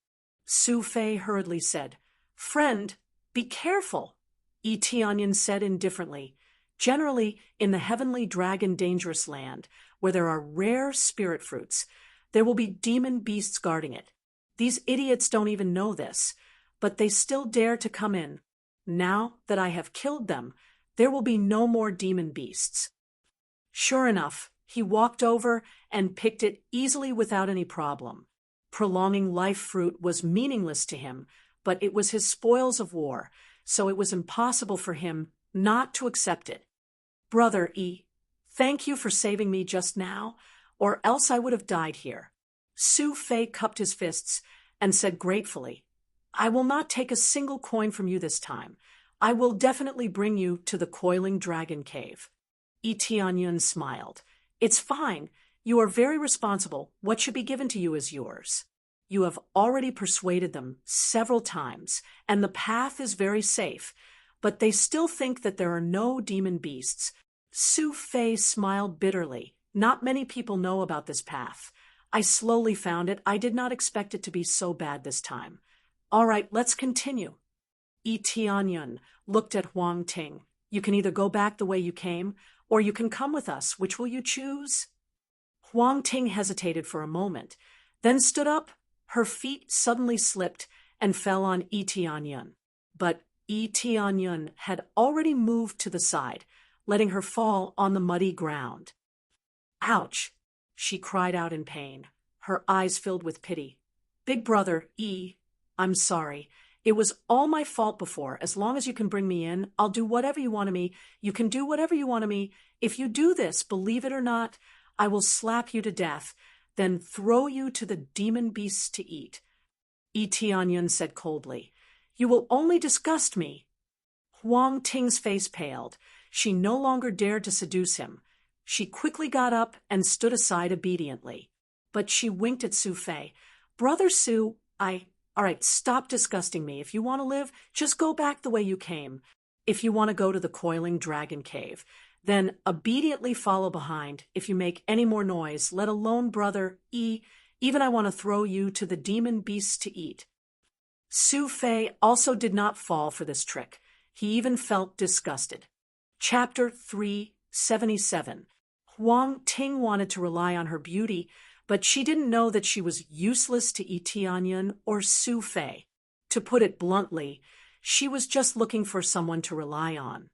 Su Fei hurriedly said, "Friend, be careful," Tianyun said indifferently. Generally, in the heavenly dragon dangerous land, where there are rare spirit fruits, there will be demon beasts guarding it. These idiots don't even know this, but they still dare to come in. Now that I have killed them, there will be no more demon beasts. Sure enough, he walked over and picked it easily without any problem. Prolonging life fruit was meaningless to him, but it was his spoils of war, so it was impossible for him not to accept it. Brother thank you for saving me just now, or else I would have died here. Su Fei cupped his fists and said gratefully, I will not take a single coin from you this time. I will definitely bring you to the coiling dragon cave. Tianyun smiled. It's fine. You are very responsible. What should be given to you is yours. You have already persuaded them several times, and the path is very safe, but they still think that there are no demon beasts. Su Fei smiled bitterly. Not many people know about this path. I slowly found it. I did not expect it to be so bad this time. All right, let's continue. Yi Tianyun looked at Huang Ting. You can either go back the way you came, or you can come with us. Which will you choose? Huang Ting hesitated for a moment, then stood up. Her feet suddenly slipped and fell on Yi Tianyun. But Yi Tianyun had already moved to the side, letting her fall on the muddy ground. Ouch! She cried out in pain, her eyes filled with pity. Big brother, Yi, I'm sorry. It was all my fault before. As long as you can bring me in, I'll do whatever you want of me. You can do whatever you want of me. If you do this, believe it or not, I will slap you to death, then throw you to the demon beasts to eat. Yi Tianyun said coldly, You will only disgust me. Huang Ting's face paled. She no longer dared to seduce him. She quickly got up and stood aside obediently. But she winked at Su Fei. Brother Su, all right, stop disgusting me. If you want to live, just go back the way you came. If you want to go to the coiling dragon cave, then obediently follow behind. If you make any more noise, let alone brother even I want to throw you to the demon beasts to eat. Su Fei also did not fall for this trick. He even felt disgusted. Chapter 377. Huang Ting wanted to rely on her beauty, but she didn't know that she was useless to Yi Tianyun or Su Fei. To put it bluntly, she was just looking for someone to rely on.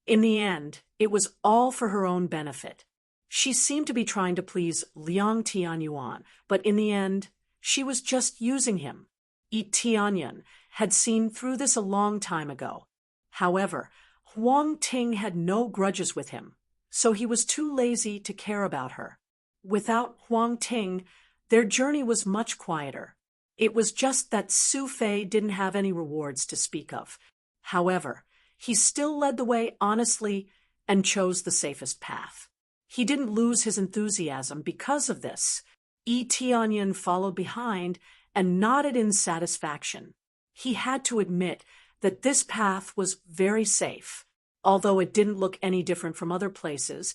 In the end, it was all for her own benefit. She seemed to be trying to please Liang Tianyuan, but in the end, she was just using him. Yi Tianyun had seen through this a long time ago. However, Huang Ting had no grudges with him, so he was too lazy to care about her. Without Huang Ting, their journey was much quieter. It was just that Su Fei didn't have any rewards to speak of. However, he still led the way honestly and chose the safest path. He didn't lose his enthusiasm because of this. Yi Tianyun followed behind and nodded in satisfaction. He had to admit that this path was very safe. Although it didn't look any different from other places,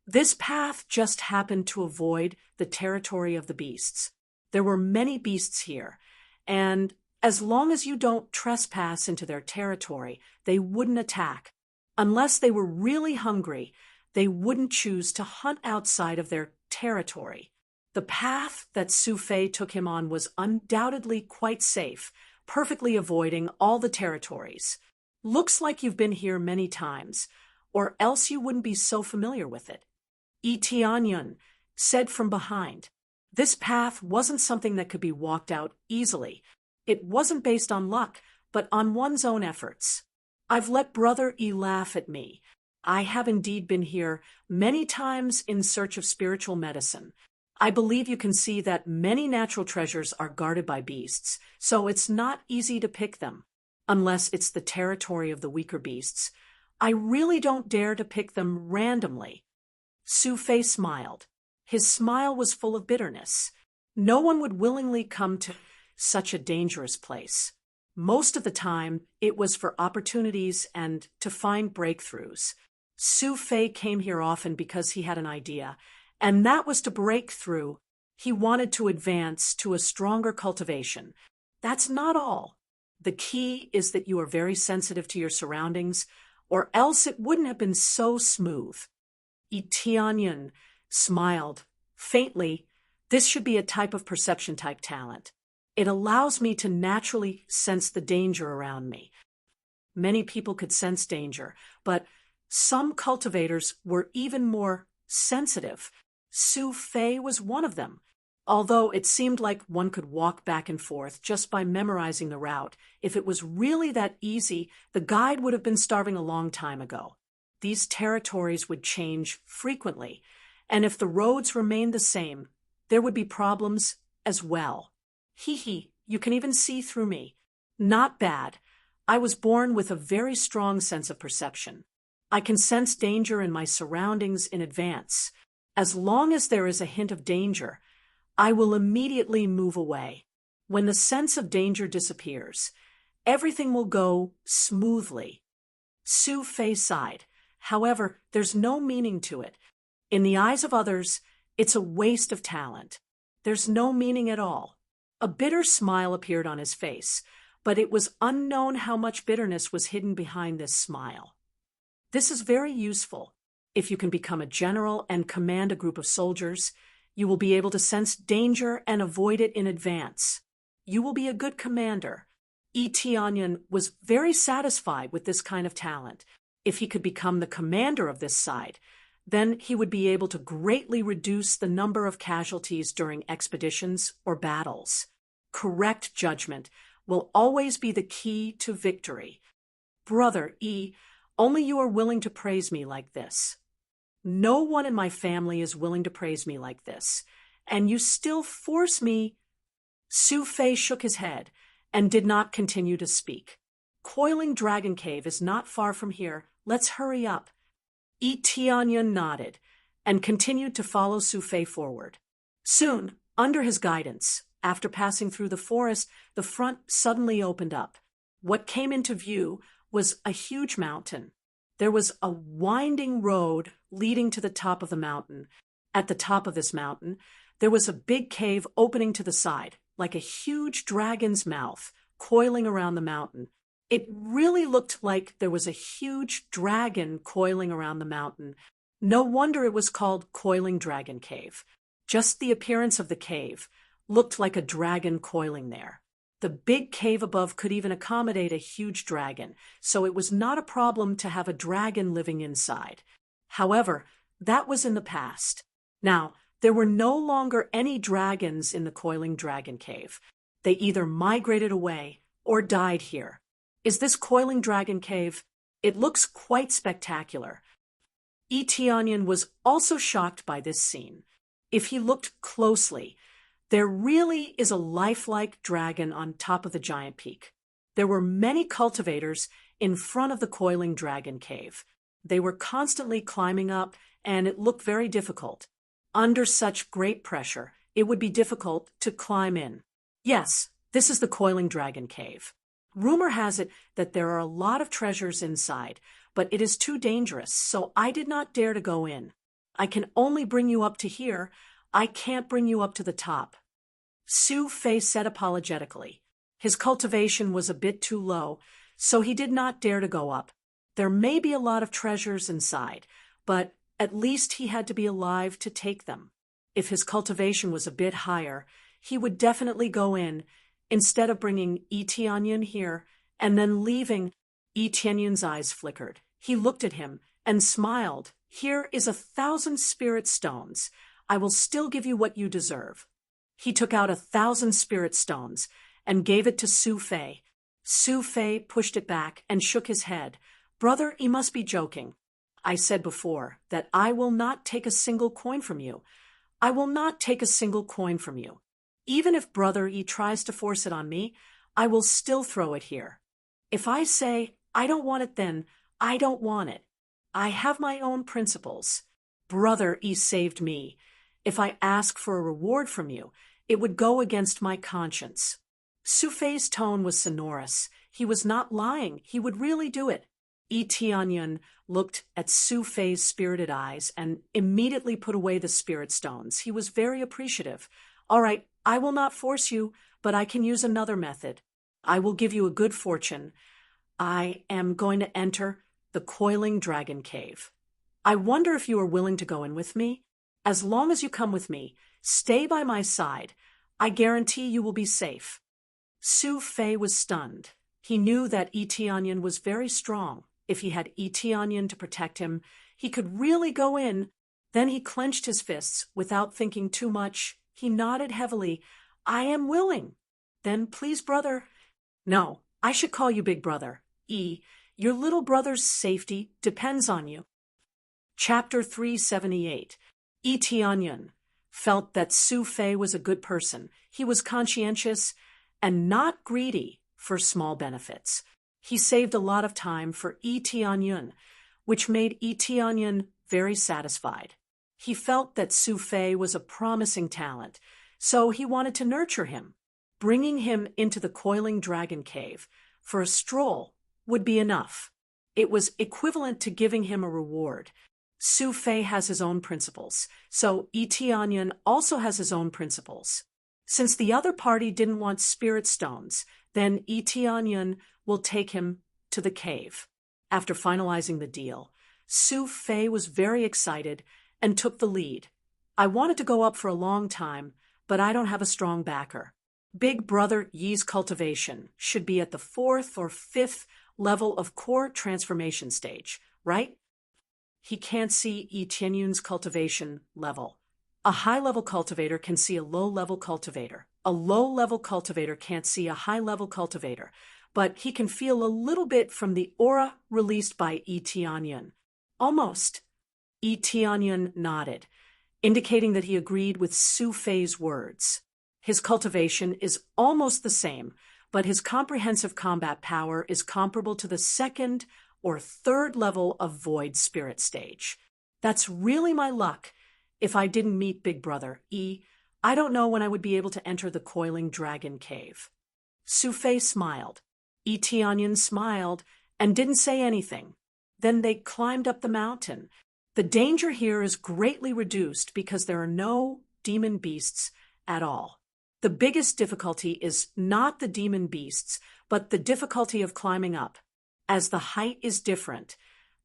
this path just happened to avoid the territory of the beasts. There were many beasts here, and as long as you don't trespass into their territory, they wouldn't attack. Unless they were really hungry, they wouldn't choose to hunt outside of their territory. The path that Su Fei took him on was undoubtedly quite safe, perfectly avoiding all the territories. Looks like you've been here many times, or else you wouldn't be so familiar with it. Yi Tianyun said from behind. This path wasn't something that could be walked out easily. It wasn't based on luck, but on one's own efforts. I've let Brother Yi laugh at me. I have indeed been here many times in search of spiritual medicine. I believe you can see that many natural treasures are guarded by beasts, so it's not easy to pick them, unless it's the territory of the weaker beasts. I really don't dare to pick them randomly. Su Fei smiled. His smile was full of bitterness. No one would willingly come to such a dangerous place. Most of the time, it was for opportunities and to find breakthroughs. Su Fei came here often because he had an idea, and that was to break through. He wanted to advance to a stronger cultivation. That's not all. The key is that you are very sensitive to your surroundings, or else it wouldn't have been so smooth. Yi Tianyun smiled faintly. This should be a type of perception type talent. It allows me to naturally sense the danger around me. Many people could sense danger, but some cultivators were even more sensitive. Su Fei was one of them. Although it seemed like one could walk back and forth just by memorizing the route, if it was really that easy, the guide would have been starving a long time ago. These territories would change frequently, and if the roads remained the same, there would be problems as well. You can even see through me. Not bad. I was born with a very strong sense of perception. I can sense danger in my surroundings in advance. As long as there is a hint of danger, I will immediately move away. When the sense of danger disappears, everything will go smoothly. Su Fei sighed. However, there's no meaning to it. In the eyes of others, it's a waste of talent. There's no meaning at all. A bitter smile appeared on his face, but it was unknown how much bitterness was hidden behind this smile. This is very useful. If you can become a general and command a group of soldiers, you will be able to sense danger and avoid it in advance. You will be a good commander. Yi Tianyan was very satisfied with this kind of talent. If he could become the commander of this side, then he would be able to greatly reduce the number of casualties during expeditions or battles. Correct judgment will always be the key to victory. Brother Yi, only you are willing to praise me like this. No one in my family is willing to praise me like this, and you still force me. Su Fei shook his head and did not continue to speak. Coiling Dragon Cave is not far from here. Let's hurry up. Yi Tianyan nodded and continued to follow Su Fei forward. Soon, under his guidance, after passing through the forest, the front suddenly opened up. What came into view was a huge mountain. There was a winding road leading to the top of the mountain. At the top of this mountain, there was a big cave opening to the side, like a huge dragon's mouth, coiling around the mountain. It really looked like there was a huge dragon coiling around the mountain. No wonder it was called Coiling Dragon Cave. Just the appearance of the cave looked like a dragon coiling there. The big cave above could even accommodate a huge dragon, so it was not a problem to have a dragon living inside. However, that was in the past. Now, there were no longer any dragons in the Coiling Dragon Cave. They either migrated away or died here. Is this Coiling Dragon Cave? It looks quite spectacular. Yi Tianyan was also shocked by this scene. If he looked closely, there really is a lifelike dragon on top of the giant peak. There were many cultivators in front of the Coiling Dragon Cave. They were constantly climbing up, and it looked very difficult. Under such great pressure, it would be difficult to climb in. Yes, this is the Coiling Dragon Cave. Rumor has it that there are a lot of treasures inside, but it is too dangerous, so I did not dare to go in. I can only bring you up to here. I can't bring you up to the top. Su Fei said apologetically. His cultivation was a bit too low, so he did not dare to go up. There may be a lot of treasures inside, but at least he had to be alive to take them. If his cultivation was a bit higher, he would definitely go in, instead of bringing Yi Tianyan here and then leaving. Yi Tianyan's eyes flickered. He looked at him and smiled. Here is 1,000 spirit stones. I will still give you what you deserve. He took out 1,000 spirit stones and gave it to Su Fei. Su Fei pushed it back and shook his head. Brother, you must be joking. I said before that I will not take a single coin from you. I will not take a single coin from you. Even if Brother Yi tries to force it on me, I will still throw it here. If I say I don't want it, then I don't want it. I have my own principles. Brother Yi saved me. If I ask for a reward from you, it would go against my conscience. Su Fei's tone was sonorous. He was not lying. He would really do it. Yi Tianyan looked at Su Fei's spirited eyes and immediately put away the spirit stones. He was very appreciative. All right, I will not force you, but I can use another method. I will give you a good fortune. I am going to enter the Coiling Dragon Cave. I wonder if you are willing to go in with me? As long as you come with me, stay by my side. I guarantee you will be safe. Su Fei was stunned. He knew that Yi Tianyan was very strong. If he had Yi Tianyan to protect him, he could really go in. Then he clenched his fists without thinking too much. He nodded heavily. I am willing. Then please, brother. No, I should call you big brother. Yi, your little brother's safety depends on you. Chapter 378. Yi Tianyan felt that Su Fei was a good person. He was conscientious and not greedy for small benefits. He saved a lot of time for Yi Tianyan, which made Yi Tianyan very satisfied. He felt that Su Fei was a promising talent, so he wanted to nurture him. bringing him into the coiling dragon cave for a stroll would be enough. It was equivalent to giving him a reward. Su Fei has his own principles, so Tianyan also has his own principles. Since the other party didn't want spirit stones, then Tianyan will take him to the cave. After finalizing the deal, Su Fei was very excited and took the lead. I wanted to go up for a long time, but I don't have a strong backer. Big Brother Yi's cultivation should be at the 4th or 5th level of core transformation stage, right? He can't see Tianyun's cultivation level. A high-level cultivator can see a low-level cultivator. A low-level cultivator can't see a high-level cultivator, but he can feel a little bit from the aura released by Tianyan. Almost. Tianyan nodded, indicating that he agreed with Su Fei's words. His cultivation is almost the same, but his comprehensive combat power is comparable to the 2nd or 3rd level of Void Spirit stage. That's really my luck. If I didn't meet Big Brother I don't know when I would be able to enter the coiling dragon cave. Su Fei smiled. Tianyan smiled and didn't say anything. Then they climbed up the mountain. The danger here is greatly reduced because there are no demon beasts at all. The biggest difficulty is not the demon beasts, but the difficulty of climbing up. As the height is different,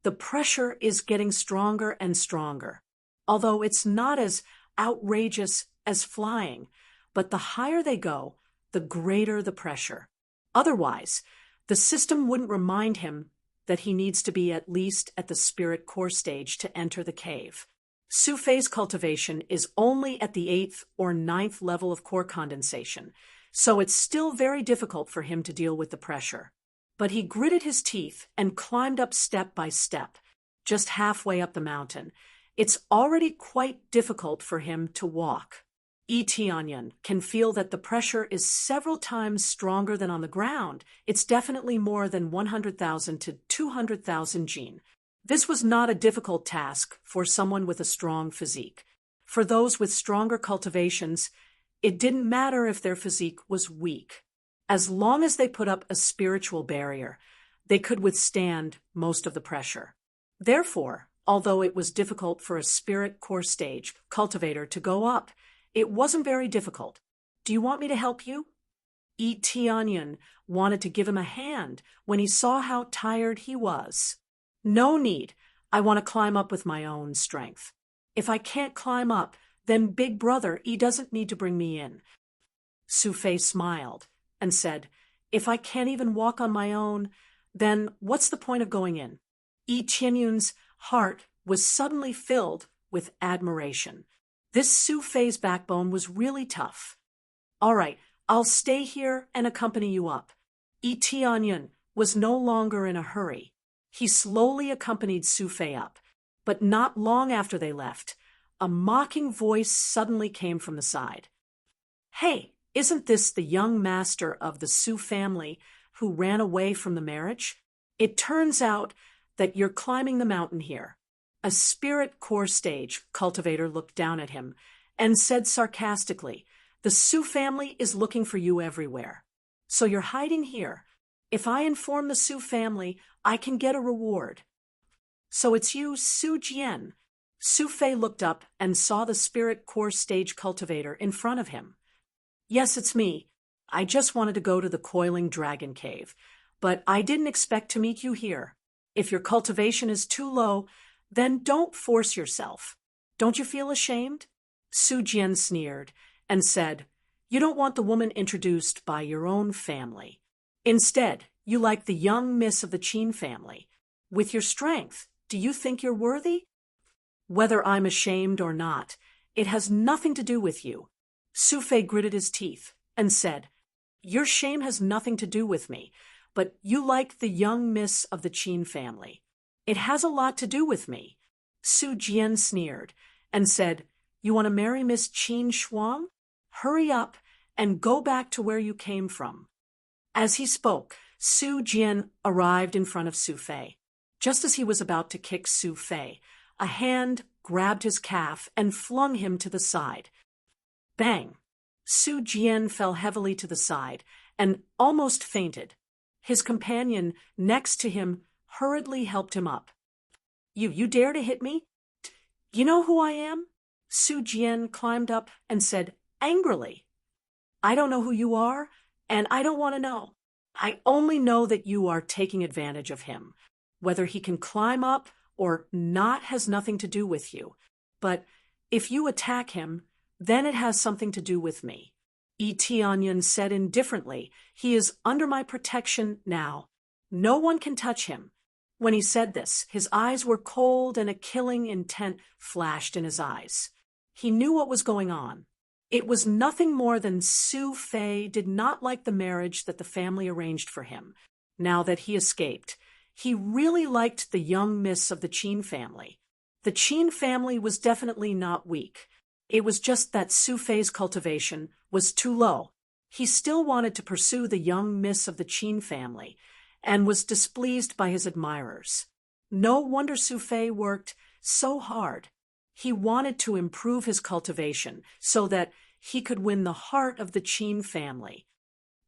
the pressure is getting stronger and stronger. Although it's not as outrageous as flying, but the higher they go, the greater the pressure. Otherwise, the system wouldn't remind him that he needs to be at least at the spirit core stage to enter the cave. Su Fei's cultivation is only at the 8th or 9th level of core condensation, so it's still very difficult for him to deal with the pressure. But he gritted his teeth and climbed up step by step, just halfway up the mountain. It's already quite difficult for him to walk. Tianyan can feel that the pressure is several times stronger than on the ground. It's definitely more than 100,000 to 200,000 Jin. This was not a difficult task for someone with a strong physique. For those with stronger cultivations, it didn't matter if their physique was weak. As long as they put up a spiritual barrier, they could withstand most of the pressure. Therefore, although it was difficult for a spirit core stage cultivator to go up, it wasn't very difficult. Do you want me to help you? Tianyan wanted to give him a hand when he saw how tired he was. No need. I want to climb up with my own strength. If I can't climb up, then Big Brother doesn't need to bring me in. Su Fei smiled and said, if I can't even walk on my own, then what's the point of going in? Tianyun's heart was suddenly filled with admiration. This Su Fei's backbone was really tough. All right, I'll stay here and accompany you up. Tianyan was no longer in a hurry. He slowly accompanied Su Fei up, but not long after they left, a mocking voice suddenly came from the side. Hey, isn't this the young master of the Su family who ran away from the marriage? It turns out that you're climbing the mountain here. A spirit core stage cultivator looked down at him and said sarcastically, the Su family is looking for you everywhere. So you're hiding here. If I inform the Su family, I can get a reward. So it's you, Su Jian. Su Fei looked up and saw the spirit core stage cultivator in front of him. Yes, it's me. I just wanted to go to the coiling dragon cave, but I didn't expect to meet you here. If your cultivation is too low, then don't force yourself. Don't you feel ashamed? Su Jian sneered and said, you don't want the woman introduced by your own family. Instead, you like the young miss of the Qin family. With your strength, do you think you're worthy? Whether I'm ashamed or not, it has nothing to do with you. Su Fei gritted his teeth and said, your shame has nothing to do with me, but you like the young miss of the Qin family. It has a lot to do with me. Su Jian sneered and said, you want to marry Miss Qin Shuang? Hurry up and go back to where you came from. As he spoke, Su Jian arrived in front of Su Fei. Just as he was about to kick Su Fei, a hand grabbed his calf and flung him to the side. Bang! Su Jian fell heavily to the side and almost fainted. His companion next to him hurriedly helped him up. You dare to hit me? You know who I am? Su Jian climbed up and said angrily. I don't know who you are, and I don't want to know. I only know that you are taking advantage of him. Whether he can climb up or not has nothing to do with you. But if you attack him, then it has something to do with me. Tianyun said indifferently, he is under my protection now. No one can touch him. When he said this, his eyes were cold and a killing intent flashed in his eyes. He knew what was going on. It was nothing more than Su Fei did not like the marriage that the family arranged for him, now that he escaped. He really liked the young miss of the Qin family. The Qin family was definitely not weak. It was just that Su Fei's cultivation was too low. He still wanted to pursue the young miss of the Qin family, and was displeased by his admirers. No wonder Su Fei worked so hard. He wanted to improve his cultivation so that he could win the heart of the Qin family.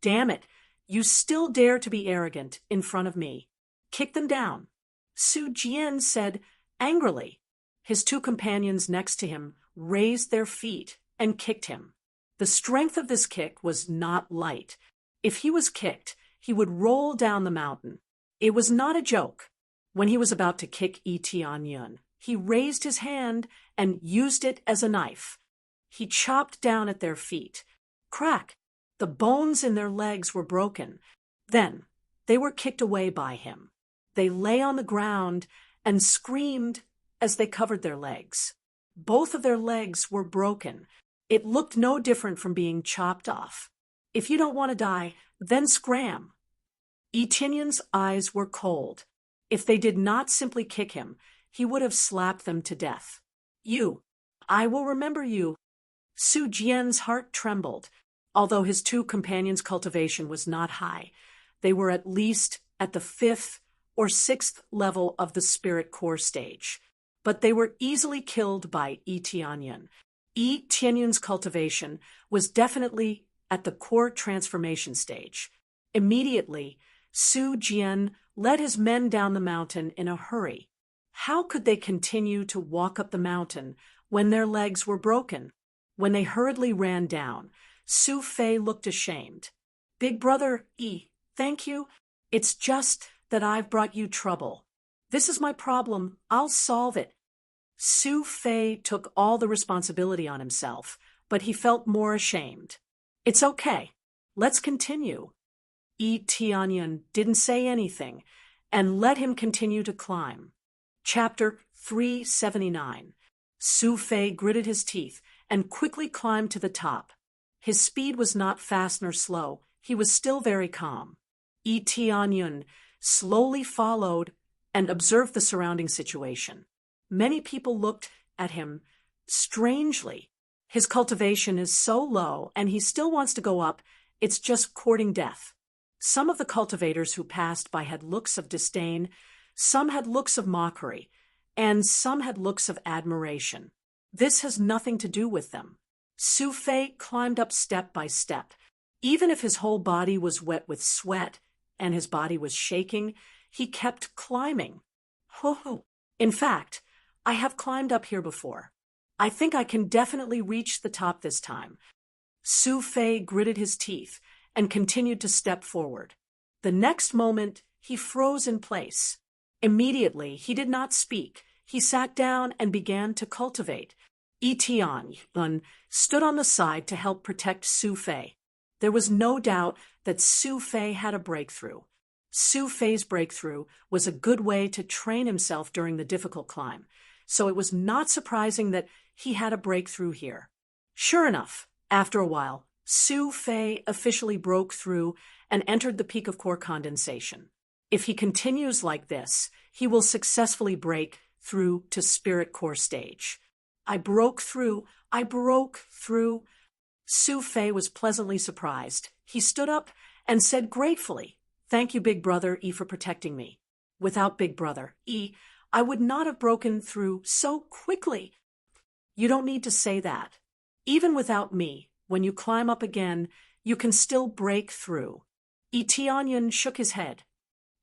Damn it, you still dare to be arrogant in front of me. Kick them down. Su Jian said angrily. His two companions next to him raised their feet and kicked him. The strength of this kick was not light. If he was kicked, he would roll down the mountain. It was not a joke. When he was about to kick Tianyun, he raised his hand and used it as a knife. He chopped down at their feet. Crack! The bones in their legs were broken. Then they were kicked away by him. They lay on the ground and screamed as they covered their legs. Both of their legs were broken. It looked no different from being chopped off. If you don't want to die, then scram. Tianyun's eyes were cold. If they did not simply kick him, he would have slapped them to death. I will remember you. Su Jian's heart trembled. Although his two companions' cultivation was not high, they were at least at the 5th or 6th level of the spirit core stage. But they were easily killed by Tianyun. Tianyun's cultivation was definitely at the core transformation stage. Immediately, Su Jian led his men down the mountain in a hurry. How could they continue to walk up the mountain when their legs were broken? When they hurriedly ran down, Su Fei looked ashamed. Big brother, thank you. It's just that I've brought you trouble. This is my problem. I'll solve it. Su Fei took all the responsibility on himself, but he felt more ashamed. It's okay. Let's continue. Tianyun didn't say anything and let him continue to climb. Chapter 379. Su Fei gritted his teeth and quickly climbed to the top. His speed was not fast nor slow. He was still very calm. Tianyun slowly followed and observed the surrounding situation. Many people looked at him strangely. His cultivation is so low, and he still wants to go up. It's just courting death. Some of the cultivators who passed by had looks of disdain, some had looks of mockery, and some had looks of admiration. This has nothing to do with them. Su Fei climbed up step by step. Even if his whole body was wet with sweat and his body was shaking, he kept climbing. In fact, I have climbed up here before. I think I can definitely reach the top this time. Su Fei gritted his teeth and continued to step forward. The next moment, he froze in place. Immediately, he did not speak. He sat down and began to cultivate. Tianyun stood on the side to help protect Su Fei. There was no doubt that Su Fei had a breakthrough. Su Fei's breakthrough was a good way to train himself during the difficult climb, so it was not surprising that he had a breakthrough here. Sure enough, after a while, Su Fei officially broke through and entered the peak of core condensation. If he continues like this, he will successfully break through to spirit core stage. I broke through. Su Fei was pleasantly surprised. He stood up and said gratefully, "Thank you, Big Brother E, for protecting me. Without Big Brother E, I would not have broken through so quickly." You don't need to say that. Even without me, When you climb up again, you can still break through. Tianyan shook his head.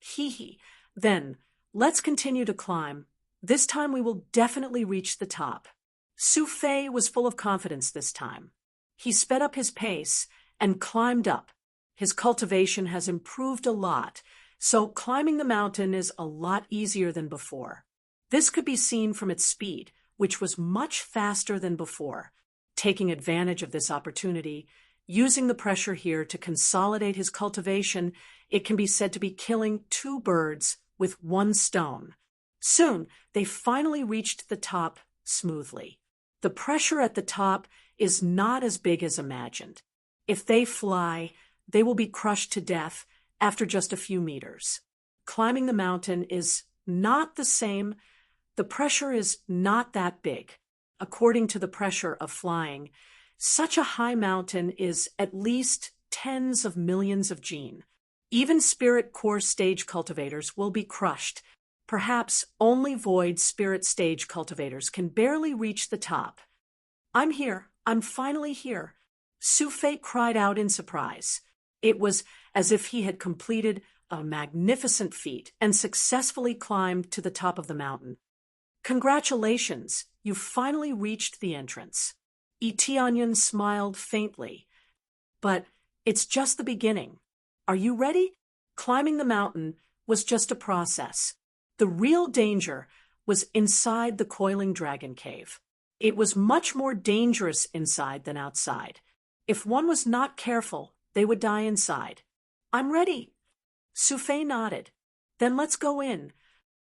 Hee. Then, let's continue to climb. This time we will definitely reach the top. Su Fei was full of confidence this time. He sped up his pace and climbed up. His cultivation has improved a lot, so climbing the mountain is a lot easier than before. This could be seen from its speed, which was much faster than before. Taking advantage of this opportunity, using the pressure here to consolidate his cultivation, it can be said to be killing 2 birds with 1 stone. Soon, they finally reached the top smoothly. The pressure at the top is not as big as imagined. If they fly, they will be crushed to death after just a few meters. Climbing the mountain is not the same. The pressure is not that big. According to the pressure of flying, such a high mountain is at least tens of millions of gene. Even spirit core stage cultivators will be crushed. Perhaps only void spirit stage cultivators can barely reach the top. I'm here. I'm finally here. Su Fei cried out in surprise. It was as if he had completed a magnificent feat and successfully climbed to the top of the mountain. Congratulations, you finally reached the entrance. Tianyan smiled faintly. But it's just the beginning. Are you ready? Climbing the mountain was just a process. The real danger was inside the coiling dragon cave. It was much more dangerous inside than outside. If one was not careful, they would die inside. I'm ready. Su Fei nodded. Then let's go in.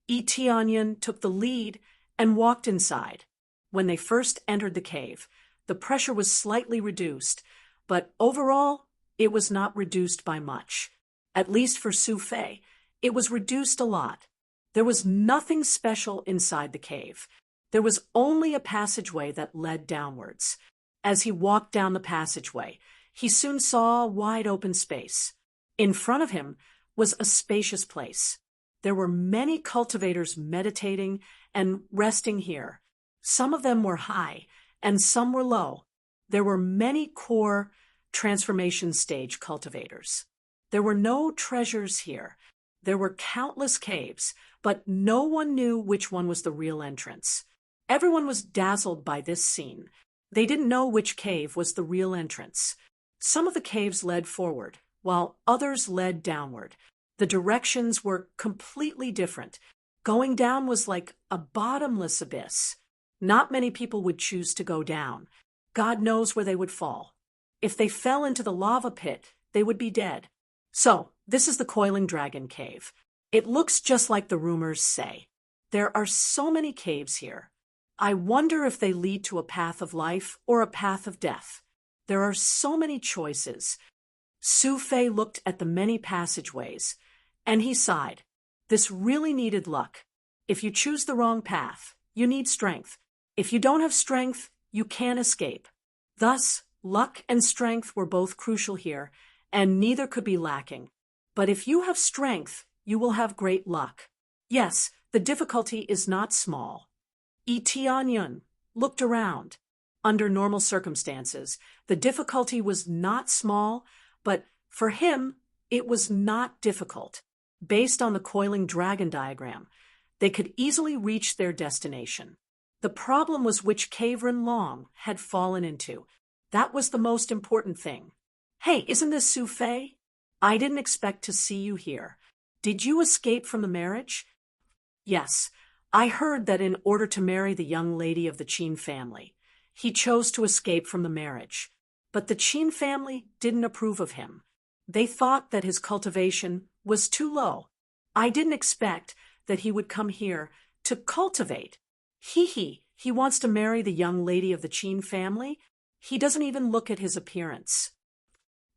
Tianyan took the lead and walked inside. When they first entered the cave, the pressure was slightly reduced, but overall, it was not reduced by much. At least for Su Fei, it was reduced a lot. There was nothing special inside the cave. There was only a passageway that led downwards. As he walked down the passageway, he soon saw a wide open space. In front of him was a spacious place. There were many cultivators meditating and resting here. Some of them were high, and some were low. There were many core transformation stage cultivators. There were no treasures here. There were countless caves, but no one knew which one was the real entrance. Everyone was dazzled by this scene. They didn't know which cave was the real entrance. Some of the caves led forward, while others led downward. The directions were completely different. Going down was like a bottomless abyss. Not many people would choose to go down. God knows where they would fall. If they fell into the lava pit, they would be dead. So, this is the Coiling Dragon Cave. It looks just like the rumors say. There are so many caves here. I wonder if they lead to a path of life or a path of death. There are so many choices. Su Fei looked at the many passageways, and he sighed. This really needed luck. If you choose the wrong path, you need strength. If you don't have strength, you can't escape. Thus, luck and strength were both crucial here, and neither could be lacking. But if you have strength, you will have great luck. Yes, the difficulty is not small. Tianyan looked around. Under normal circumstances, the difficulty was not small, but for him, it was not difficult. Based on the coiling dragon diagram, they could easily reach their destination. The problem was which cave Renlong had fallen into. That was the most important thing. Hey, isn't this Su Fei? I didn't expect to see you here. Did you escape from the marriage? Yes, I heard that in order to marry the young lady of the Qin family, he chose to escape from the marriage. But the Qin family didn't approve of him. They thought that his cultivation was too low. I didn't expect that he would come here to cultivate. He wants to marry the young lady of the Qin family? He doesn't even look at his appearance.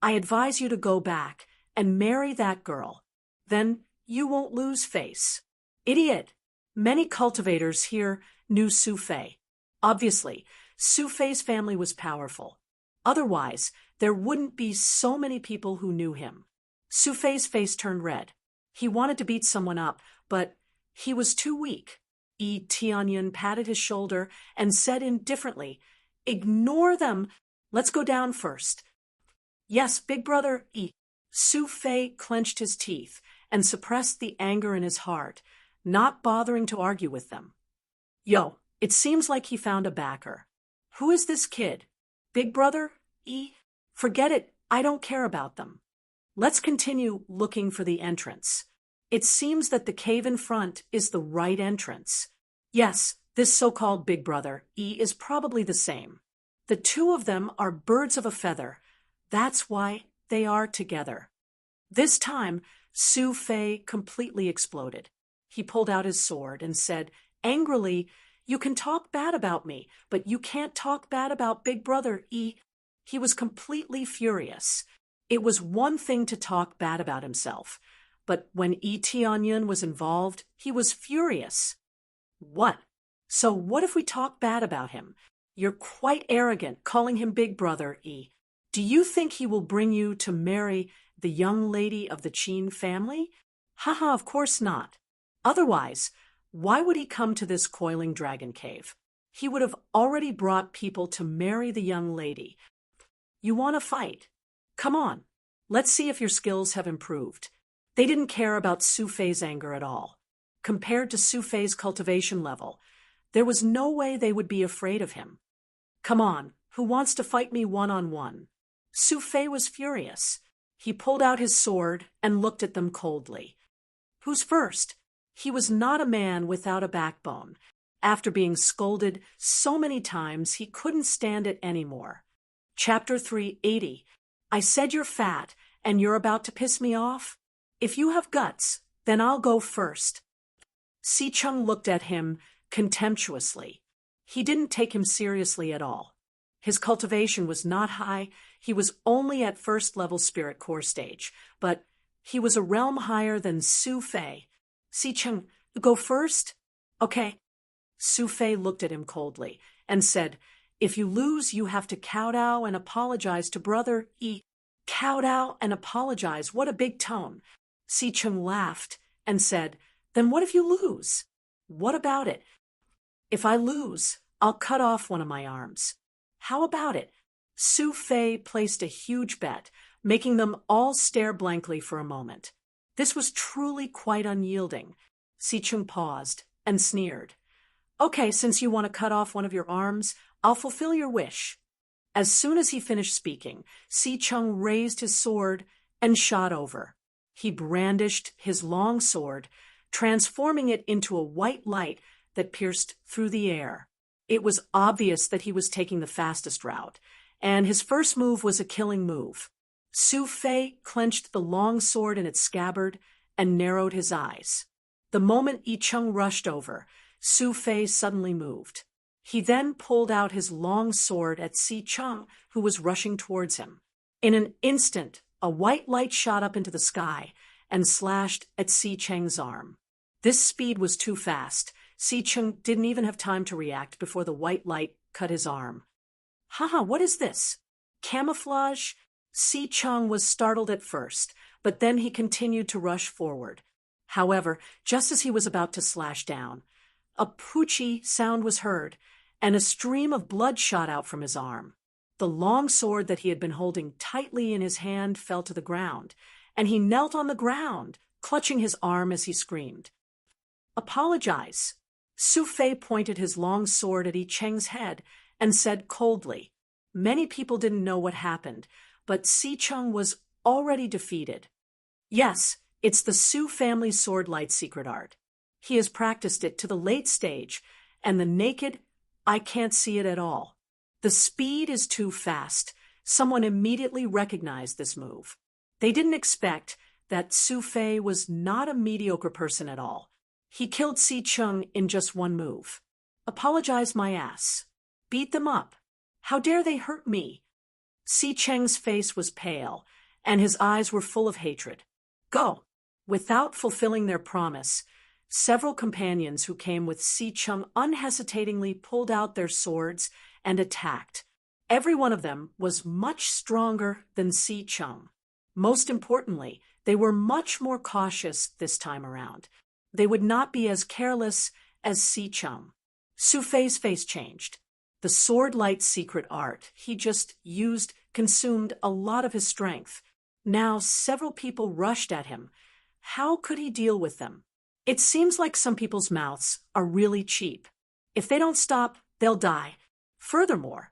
I advise you to go back and marry that girl. Then you won't lose face. Idiot! Many cultivators here knew Su Fei. Obviously, Su Fei's family was powerful. Otherwise, there wouldn't be so many people who knew him. Su Fei's face turned red. He wanted to beat someone up, but he was too weak. Tianyan patted his shoulder and said indifferently, "Ignore them. Let's go down first. Yes, big brother, Su Fei clenched his teeth and suppressed the anger in his heart, not bothering to argue with them. Yo, it seems like he found a backer. Who is this kid? Big brother, Forget it, I don't care about them. Let's continue looking for the entrance. It seems that the cave in front is the right entrance. Yes, this so-called big brother, is probably the same. The two of them are birds of a feather. That's why they are together. This time, Su Fei completely exploded. He pulled out his sword and said, angrily, "You can talk bad about me, but you can't talk bad about Big Brother, He was completely furious. It was one thing to talk bad about himself, but when Tianyun was involved, he was furious. What? So what if we talk bad about him? You're quite arrogant, calling him Big Brother, Do you think he will bring you to marry the young lady of the Qin family? Haha, of course not. Otherwise, why would he come to this coiling dragon cave? He would have already brought people to marry the young lady. You want to fight? Come on, let's see if your skills have improved. They didn't care about Su Fei's anger at all. Compared to Su Fei's cultivation level, there was no way they would be afraid of him. Come on, who wants to fight me one-on-one? Su Fei was furious. He pulled out his sword and looked at them coldly. Who's first? He was not a man without a backbone. After being scolded so many times, he couldn't stand it anymore. Chapter 380. I said you're fat, and you're about to piss me off? If you have guts, then I'll go first. Si Chung looked at him contemptuously. He didn't take him seriously at all. His cultivation was not high. He was only at first-level spirit core stage, but he was a realm higher than Su Fei. Si Chung, go first? Okay. Su Fei looked at him coldly and said, if you lose, you have to kowtow and apologize to Brother Kowtow and apologize, what a big tone. Si Chung laughed and said, then what if you lose? What about it? If I lose, I'll cut off one of my arms. How about it? Su Fei placed a huge bet, making them all stare blankly for a moment. This was truly quite unyielding. Si Chung paused and sneered. Okay, since you want to cut off one of your arms, I'll fulfill your wish. As soon as he finished speaking, Si Chung raised his sword and shot over. He brandished his long sword, transforming it into a white light that pierced through the air. It was obvious that he was taking the fastest route, and his first move was a killing move. Su Fei clenched the long sword in its scabbard and narrowed his eyes. The moment Yi Chung rushed over, Su Fei suddenly moved. He then pulled out his long sword at Si Chung, who was rushing towards him. In an instant, a white light shot up into the sky and slashed at Si Cheng's arm. This speed was too fast. Si Chung didn't even have time to react before the white light cut his arm. Haha, what is this? Camouflage? Si Chung was startled at first, but then he continued to rush forward. However, just as he was about to slash down, a poochie sound was heard, and a stream of blood shot out from his arm. The long sword that he had been holding tightly in his hand fell to the ground, and he knelt on the ground, clutching his arm as he screamed. Apologize. Su Fei pointed his long sword at Yi Cheng's head and said coldly. Many people didn't know what happened, but Si Chung was already defeated. Yes, it's the Su family sword light secret art. He has practiced it to the late stage, and the naked, I can't see it at all. The speed is too fast. Someone immediately recognized this move. They didn't expect that Su Fei was not a mediocre person at all. He killed Si Chung in just one move. Apologize my ass. Beat them up. How dare they hurt me? Si Cheng's face was pale, and his eyes were full of hatred. Go. Without fulfilling their promise, several companions who came with Si Chung unhesitatingly pulled out their swords and attacked. Every one of them was much stronger than Si Chung. Most importantly, they were much more cautious this time around. They would not be as careless as Si Chung. Su Fei's face changed. The sword-light secret art he just used consumed a lot of his strength. Now several people rushed at him. How could he deal with them? It seems like some people's mouths are really cheap. If they don't stop, they'll die. Furthermore,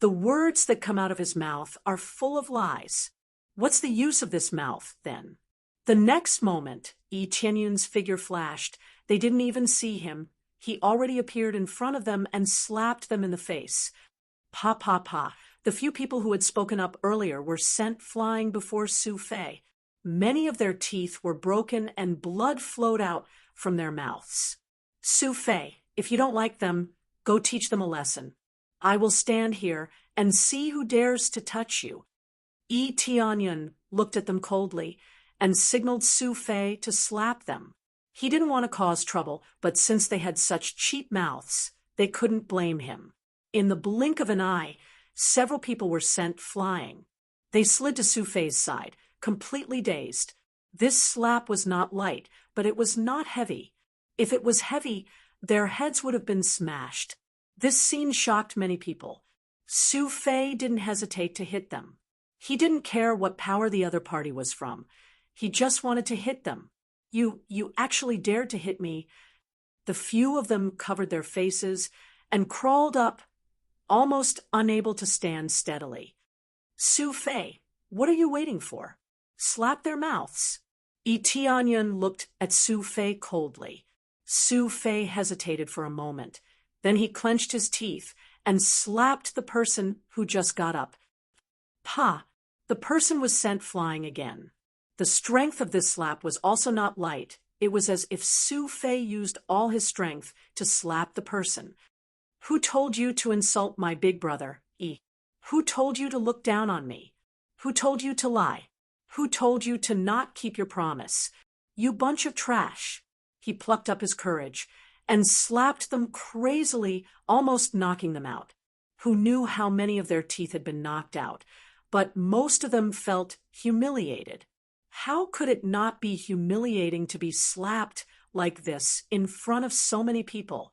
the words that come out of his mouth are full of lies. What's the use of this mouth, then? The next moment, Yi Tianyun's figure flashed. They didn't even see him. He already appeared in front of them and slapped them in the face. Pa pa pa. The few people who had spoken up earlier were sent flying before Su Fei. Many of their teeth were broken and blood flowed out from their mouths. Su Fei, if you don't like them, go teach them a lesson. I will stand here and see who dares to touch you. Yi Tianyun looked at them coldly and signaled Su Fei to slap them. He didn't want to cause trouble, but since they had such cheap mouths, they couldn't blame him. In the blink of an eye, several people were sent flying. They slid to Su Fei's side, completely dazed. This slap was not light, but it was not heavy. If it was heavy, their heads would have been smashed. This scene shocked many people. Su Fei didn't hesitate to hit them. He didn't care what power the other party was from. He just wanted to hit them. You actually dared to hit me. The few of them covered their faces and crawled up, almost unable to stand steadily. Su Fei, what are you waiting for? Slap their mouths. Yi Tianyun looked at Su Fei coldly. Su Fei hesitated for a moment. Then he clenched his teeth and slapped the person who just got up. Pa! The person was sent flying again. The strength of this slap was also not light. It was as if Su Fei used all his strength to slap the person. Who told you to insult my big brother, Yi? Who told you to look down on me? Who told you to lie? Who told you to not keep your promise? You bunch of trash. He plucked up his courage and slapped them crazily, almost knocking them out. Who knew how many of their teeth had been knocked out, but most of them felt humiliated. How could it not be humiliating to be slapped like this in front of so many people?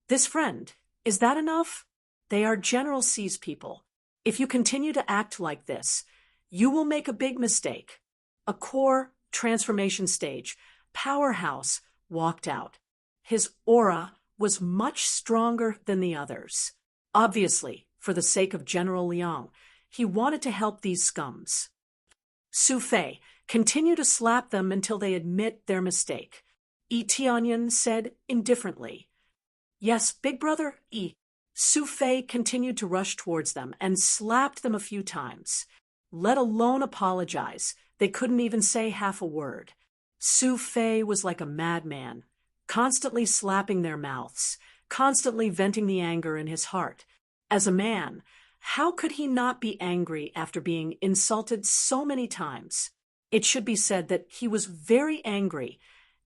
This friend, is that enough? They are General C's people. If you continue to act like this, you will make a big mistake. A core transformation stage powerhouse walked out. His aura was much stronger than the others. Obviously, for the sake of General Liang, he wanted to help these scums. Su Fei, continue to slap them until they admit their mistake. Yi Tianyun said indifferently. Yes, big brother, Yi. Su Fei continued to rush towards them and slapped them a few times. Let alone apologize, they couldn't even say half a word. Su Fei was like a madman, constantly slapping their mouths, constantly venting the anger in his heart. As a man, how could he not be angry after being insulted so many times? It should be said that he was very angry.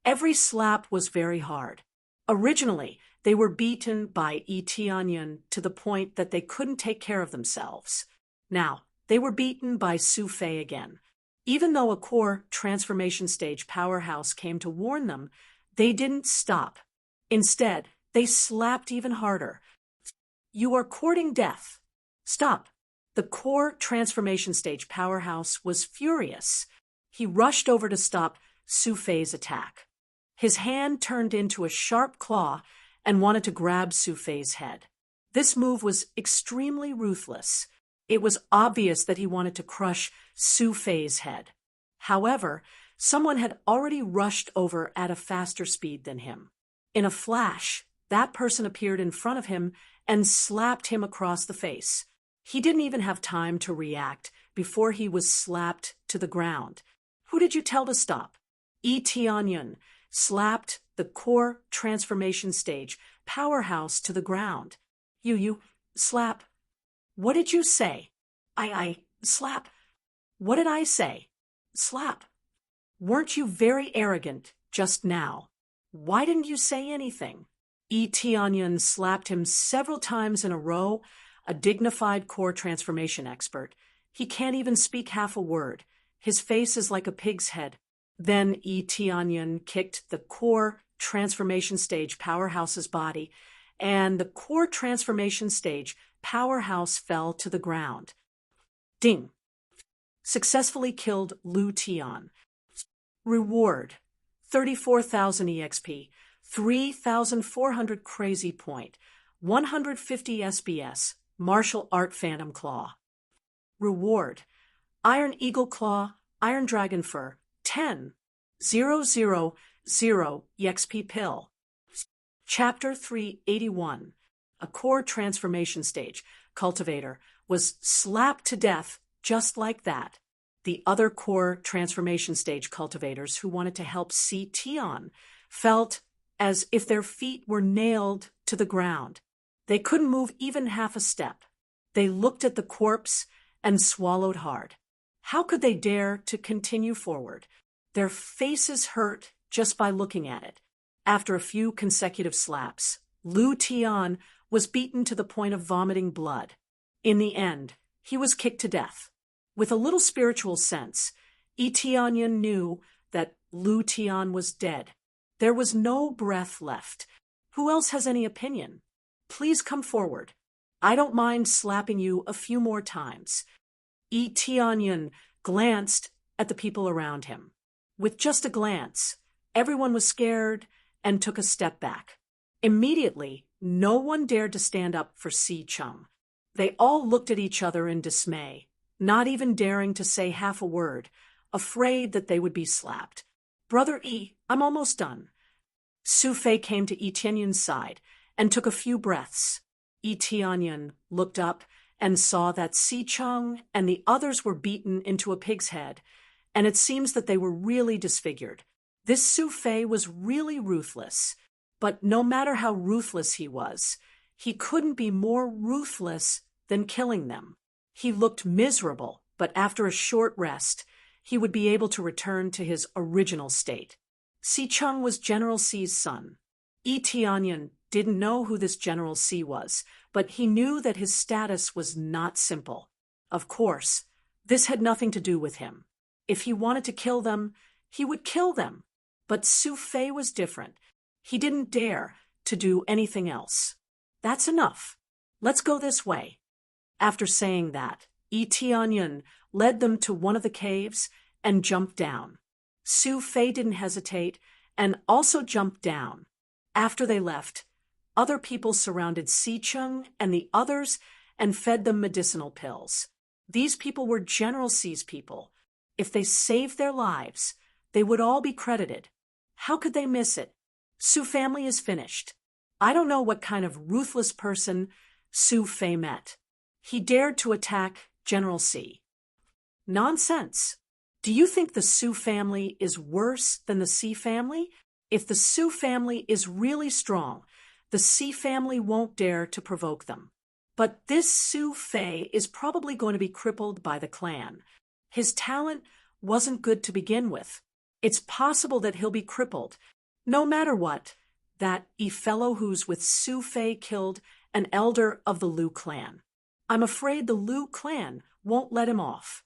Every slap was very hard. Originally, they were beaten by Yi Tianyun to the point that they couldn't take care of themselves. Now, they were beaten by Su Fei again. Even though a core transformation stage powerhouse came to warn them, they didn't stop. Instead, they slapped even harder. You are courting death. Stop. The core transformation stage powerhouse was furious. He rushed over to stop Su Fei's attack. His hand turned into a sharp claw and wanted to grab Su Fei's head. This move was extremely ruthless. It was obvious that he wanted to crush Su Fei's head. However, someone had already rushed over at a faster speed than him. In a flash, that person appeared in front of him and slapped him across the face. He didn't even have time to react before he was slapped to the ground. Who did you tell to stop? Yi Tianyun slapped the core transformation stage powerhouse to the ground. You slap. What did you say? I slap. What did I say? Slap. Weren't you very arrogant just now? Why didn't you say anything? Yi Tianyun slapped him several times in a row, a dignified core transformation expert. He can't even speak half a word. His face is like a pig's head. Then Yi Tianyun kicked the core transformation stage powerhouse's body and the core transformation stage powerhouse fell to the ground. Ding! Successfully killed Lu Tian. Reward: 34,000 EXP, 3,400 Crazy Point, 150 SBS, Martial Art Phantom Claw. Reward: Iron Eagle Claw, Iron Dragon Fur, 10,000 EXP Pill. Chapter 381. A core transformation stage cultivator was slapped to death just like that. The other core transformation stage cultivators who wanted to help see Tian felt as if their feet were nailed to the ground. They couldn't move even half a step. They looked at the corpse and swallowed hard. How could they dare to continue forward? Their faces hurt just by looking at it. After a few consecutive slaps, Lu Tian was beaten to the point of vomiting blood. In the end, he was kicked to death. With a little spiritual sense, Tianyan knew that Lu Tian was dead. There was no breath left. Who else has any opinion? Please come forward. I don't mind slapping you a few more times. Tianyan glanced at the people around him. With just a glance, everyone was scared and took a step back. Immediately, no one dared to stand up for Si Chung. They all looked at each other in dismay, not even daring to say half a word, afraid that they would be slapped. Brother E, I'm almost done. Su Fei came to Tianyan's side and took a few breaths. Tianyan looked up and saw that Si Chung and the others were beaten into a pig's head, and it seems that they were really disfigured. This Su Fei was really ruthless, but no matter how ruthless he was, he couldn't be more ruthless than killing them. He looked miserable, but after a short rest, he would be able to return to his original state. Si Chung was General Si's son. Tianyan didn't know who this General Si was, but he knew that his status was not simple. Of course, this had nothing to do with him. If he wanted to kill them, he would kill them. But Su Fei was different. He didn't dare to do anything else. That's enough. Let's go this way. After saying that, Tianyan led them to one of the caves and jumped down. Su Fei didn't hesitate and also jumped down. After they left, other people surrounded Si Chung and the others and fed them medicinal pills. These people were General Si's people. If they saved their lives, they would all be credited. How could they miss it? Su family is finished. I don't know what kind of ruthless person Su Fei met. He dared to attack General Si. Nonsense. Do you think the Su family is worse than the Si family? If the Su family is really strong, the Si family won't dare to provoke them. But this Su Fei is probably going to be crippled by the clan. His talent wasn't good to begin with. It's possible that he'll be crippled. No matter what, that fellow who's with Su Fei killed an elder of the Lu clan. I'm afraid the Lu clan won't let him off.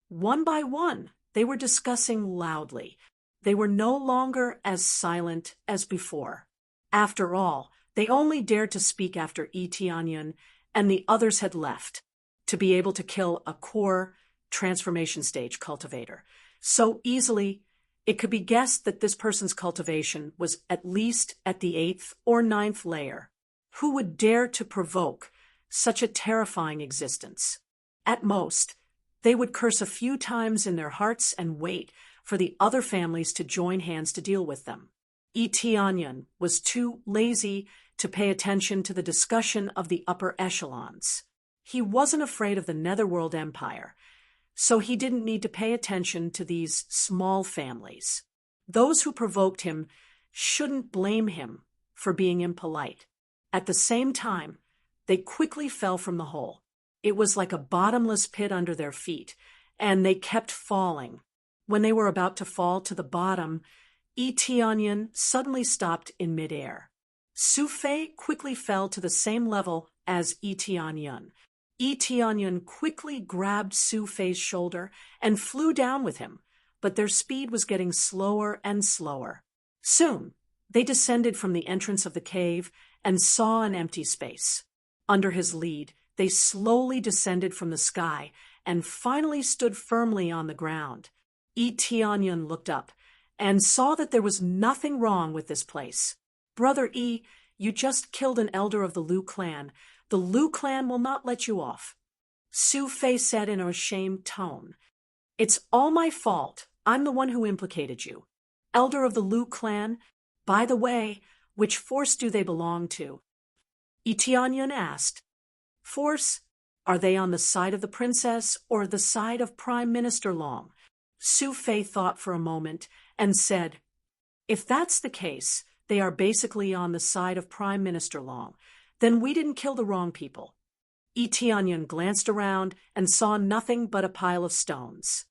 One by one, they were discussing loudly. They were no longer as silent as before. After all, they only dared to speak after Tianyan and the others had left, to be able to kill a core transformation stage cultivator. So easily, it could be guessed that this person's cultivation was at least at the 8th or 9th layer. Who would dare to provoke such a terrifying existence? At most, they would curse a few times in their hearts and wait for the other families to join hands to deal with them. Tianyan was too lazy to pay attention to the discussion of the upper echelons. He wasn't afraid of the Netherworld Empire, so he didn't need to pay attention to these small families. Those who provoked him shouldn't blame him for being impolite. At the same time, they quickly fell from the hole. It was like a bottomless pit under their feet, and they kept falling. When they were about to fall to the bottom, Tianyan suddenly stopped in midair. Su Fei quickly fell to the same level as Tianyan. Tianyan quickly grabbed Su Fei's shoulder and flew down with him, but their speed was getting slower and slower. Soon, they descended from the entrance of the cave and saw an empty space. Under his lead, they slowly descended from the sky and finally stood firmly on the ground. Tianyan looked up and saw that there was nothing wrong with this place. "Brother E, you just killed an elder of the Liu clan. The Liu clan will not let you off," Su Fei said in a ashamed tone. "It's all my fault. I'm the one who implicated you. Elder of the Liu clan, by the way, which force do they belong to?" Tianyan asked. "Force? Are they on the side of the princess or the side of Prime Minister Long?" Su Fei thought for a moment and said, "If that's the case, they are basically on the side of Prime Minister Long. Then we didn't kill the wrong people." Tianyan glanced around and saw nothing but a pile of stones.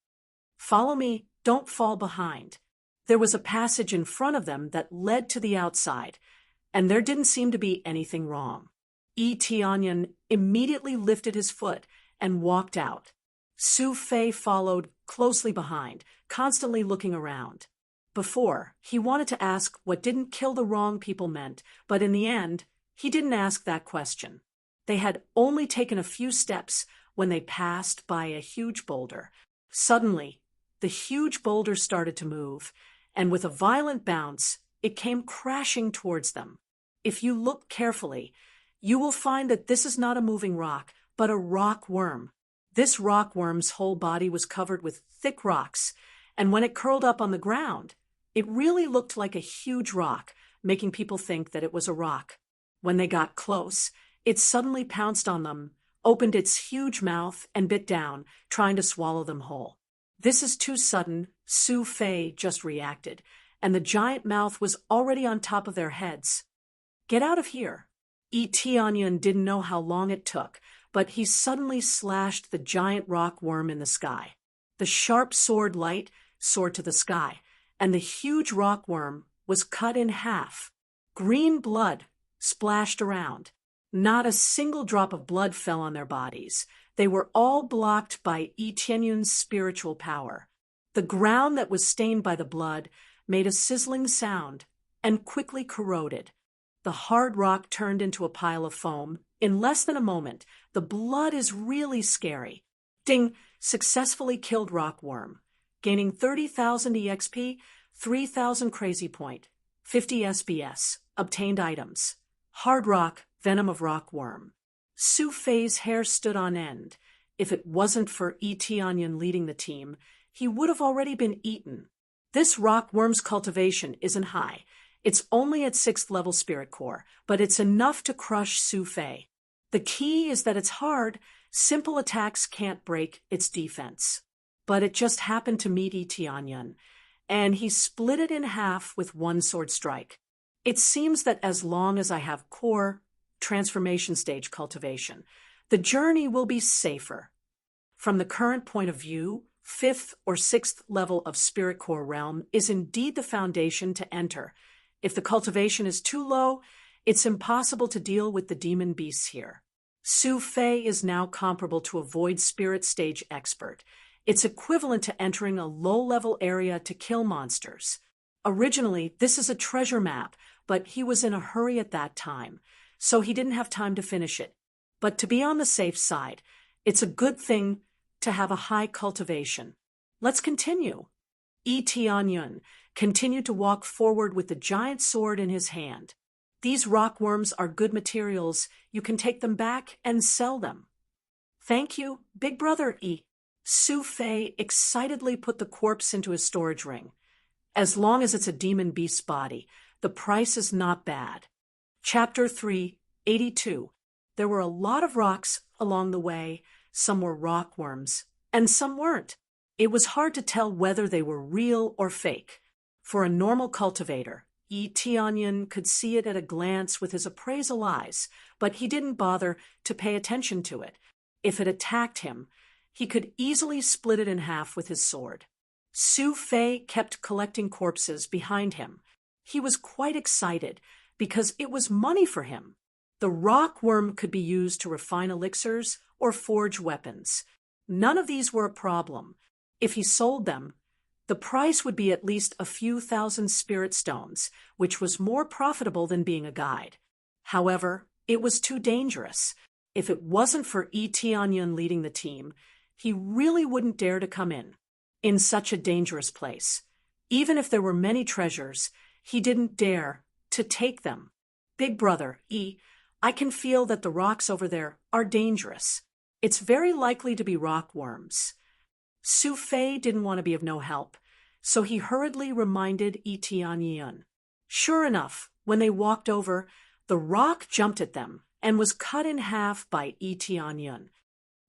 "Follow me, don't fall behind." There was a passage in front of them that led to the outside, and there didn't seem to be anything wrong. Tianyan immediately lifted his foot and walked out. Su Fei followed closely behind, constantly looking around. Before, he wanted to ask what "didn't kill the wrong people" meant, but in the end, he didn't ask that question. They had only taken a few steps when they passed by a huge boulder. Suddenly, the huge boulder started to move, and with a violent bounce, it came crashing towards them. If you look carefully, you will find that this is not a moving rock, but a rock worm. This rock worm's whole body was covered with thick rocks, and when it curled up on the ground, it really looked like a huge rock, making people think that it was a rock. When they got close, it suddenly pounced on them, opened its huge mouth, and bit down, trying to swallow them whole. "This is too sudden," Su Fei just reacted, and the giant mouth was already on top of their heads. "Get out of here." Tianyan didn't know how long it took, but he suddenly slashed the giant rock worm in the sky. The sharp sword light soared to the sky, and the huge rock worm was cut in half. Green blood splashed around. Not a single drop of blood fell on their bodies. They were all blocked by Tianyun's spiritual power. The ground that was stained by the blood made a sizzling sound and quickly corroded. The hard rock turned into a pile of foam. In less than a moment, the blood is really scary. Ding! Successfully killed rock worm. Gaining 30,000 EXP, 3,000 crazy point, 50 SBS. Obtained items. Hard rock, venom of rock worm. Su Fei's hair stood on end. If it wasn't for Tianyan leading the team, he would have already been eaten. This rock worm's cultivation isn't high. It's only at 6th level spirit core, but it's enough to crush Su Fei. The key is that it's hard. Simple attacks can't break its defense. But it just happened to meet Tianyan, and he split it in half with one sword strike. It seems that as long as I have core, transformation stage cultivation, the journey will be safer. From the current point of view, 5th or 6th level of spirit core realm is indeed the foundation to enter. If the cultivation is too low, it's impossible to deal with the demon beasts here. Su Fei is now comparable to a void spirit stage expert. It's equivalent to entering a low-level area to kill monsters. Originally, this is a treasure map, but he was in a hurry at that time, so he didn't have time to finish it. But to be on the safe side, it's a good thing to have a high cultivation. Let's continue. Tianyun continued to walk forward with the giant sword in his hand. These rockworms are good materials. You can take them back and sell them. Thank you, Big Brother E. Su Fei excitedly put the corpse into his storage ring. As long as it's a demon beast's body, the price is not bad. Chapter 3, 82. There were a lot of rocks along the way. Some were rockworms, and some weren't. It was hard to tell whether they were real or fake. For a normal cultivator, Tianyan could see it at a glance with his appraisal eyes, but he didn't bother to pay attention to it. If it attacked him, he could easily split it in half with his sword. Su Fei kept collecting corpses behind him. He was quite excited because it was money for him. The rockworm could be used to refine elixirs or forge weapons. None of these were a problem. If he sold them, the price would be at least a few thousand spirit stones, which was more profitable than being a guide. However, it was too dangerous. If it wasn't for Etianyan leading the team, he really wouldn't dare to come in such a dangerous place. Even if there were many treasures, he didn't dare to take them. Big brother, I can feel that the rocks over there are dangerous. It's very likely to be rockworms. Su Fei didn't want to be of no help, so he hurriedly reminded Etianyan. Sure enough, when they walked over, the rock jumped at them and was cut in half by Etianyan.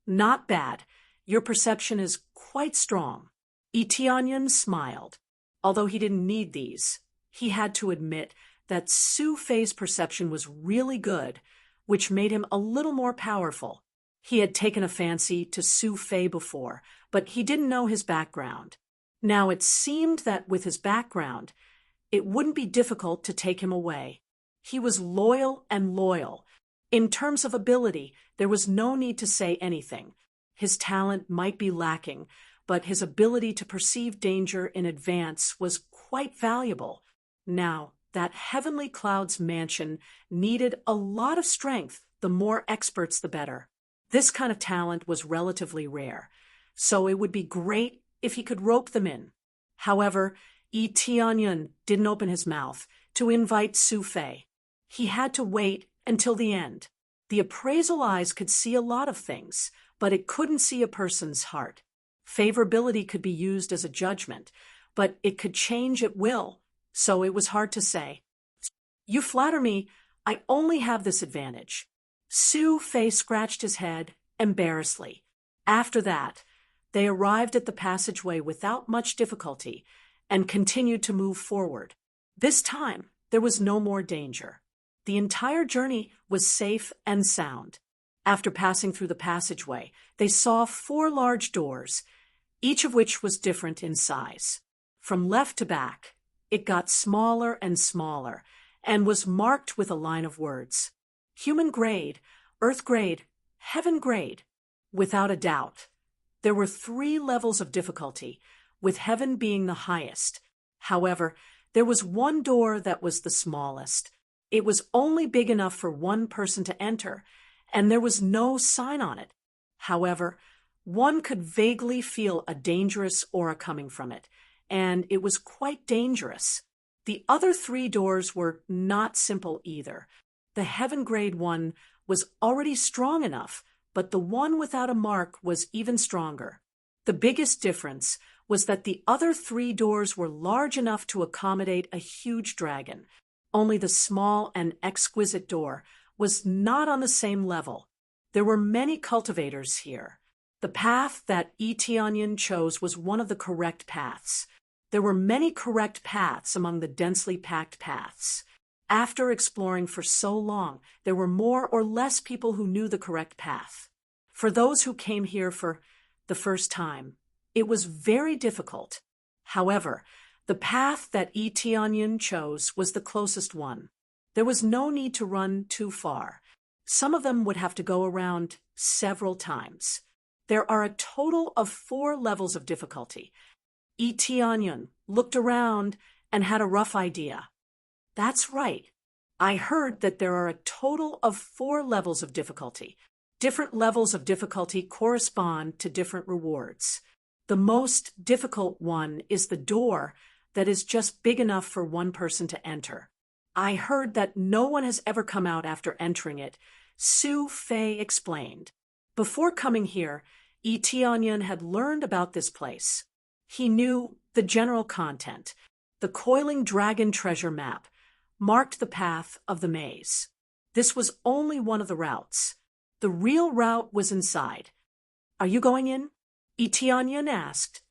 Not bad. Your perception is quite strong. Etianyan smiled. Although he didn't need these, he had to admit that Su Fei's perception was really good, which made him a little more powerful. He had taken a fancy to Su Fei before, but he didn't know his background. Now it seemed that with his background, it wouldn't be difficult to take him away. He was loyal and loyal. In terms of ability, there was no need to say anything. His talent might be lacking, but his ability to perceive danger in advance was quite valuable. Now, that Heavenly Clouds mansion needed a lot of strength. The more experts, the better. This kind of talent was relatively rare, so it would be great if he could rope them in. However, Etianyan didn't open his mouth to invite Su Fei. He had to wait until the end. The appraisal eyes could see a lot of things, but it couldn't see a person's heart. Favorability could be used as a judgment, but it could change at will, so it was hard to say. You flatter me, I only have this advantage. Su Fei scratched his head embarrassedly. After that, they arrived at the passageway without much difficulty and continued to move forward. This time, there was no more danger. The entire journey was safe and sound. After passing through the passageway, they saw 4 large doors, each of which was different in size. From left to back, it got smaller and smaller and was marked with a line of words. Human grade, earth grade, heaven grade. Without a doubt, there were 3 levels of difficulty, with heaven being the highest. However, there was one door that was the smallest. It was only big enough for one person to enter, and there was no sign on it. However, one could vaguely feel a dangerous aura coming from it, and it was quite dangerous. The other 3 doors were not simple either. The heaven grade one was already strong enough, but the one without a mark was even stronger. The biggest difference was that the other 3 doors were large enough to accommodate a huge dragon. Only the small and exquisite door was not on the same level. There were many cultivators here. The path that Etianyan chose was one of the correct paths. There were many correct paths among the densely packed paths. After exploring for so long, there were more or less people who knew the correct path. For those who came here for the first time, it was very difficult. However, the path that Etianyan chose was the closest one. There was no need to run too far. Some of them would have to go around several times. There are a total of 4 levels of difficulty. Etianyan looked around and had a rough idea. That's right. I heard that there are a total of 4 levels of difficulty. Different levels of difficulty correspond to different rewards. The most difficult one is the door that is just big enough for one person to enter. I heard that no one has ever come out after entering it, Su Fei explained. Before coming here, Etianyan had learned about this place. He knew the general content. The coiling dragon treasure map marked the path of the maze. This was only one of the routes. The real route was inside. Are you going in? Etianyan asked.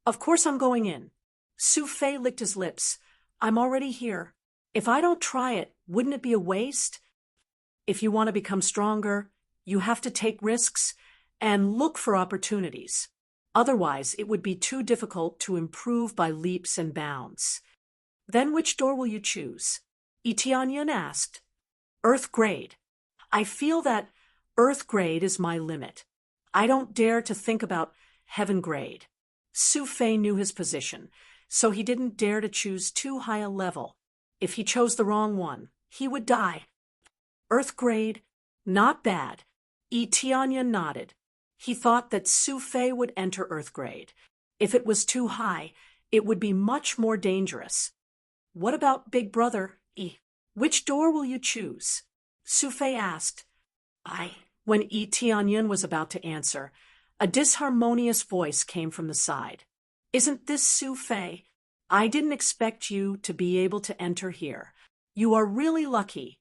Of course I'm going in. Su Fei licked his lips. I'm already here. If I don't try it, wouldn't it be a waste? If you want to become stronger, you have to take risks and look for opportunities. Otherwise, it would be too difficult to improve by leaps and bounds. Then which door will you choose? Etianyan asked. Earth grade. I feel that Earth grade is my limit. I don't dare to think about heaven grade. Su Fei knew his position, so he didn't dare to choose too high a level. If he chose the wrong one, he would die. Earth grade? Not bad. Tianyan nodded. He thought that Su Fei would enter Earth grade. If it was too high, it would be much more dangerous. What about Big Brother, Which door will you choose? Su Fei asked. When Tianyan was about to answer, a disharmonious voice came from the side. Isn't this Su Fei? I didn't expect you to be able to enter here. You are really lucky.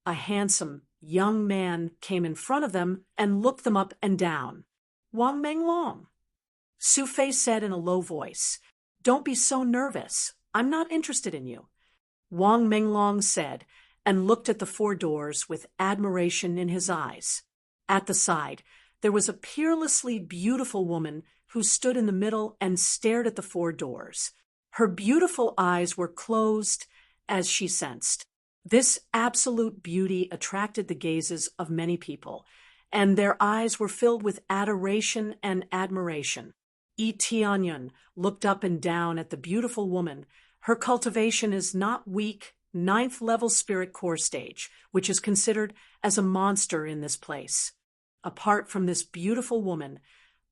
A handsome, young man came in front of them and looked them up and down. Wang Menglong. Su Fei said in a low voice, Don't be so nervous. I'm not interested in you. Wang Menglong said, and looked at the 4 doors with admiration in his eyes. At the side, there was a peerlessly beautiful woman who stood in the middle and stared at the 4 doors. Her beautiful eyes were closed as she sensed. This absolute beauty attracted the gazes of many people, and their eyes were filled with adoration and admiration. Tianyan looked up and down at the beautiful woman. Her cultivation is not weak, 9th level spirit core stage, which is considered as a monster in this place. Apart from this beautiful woman,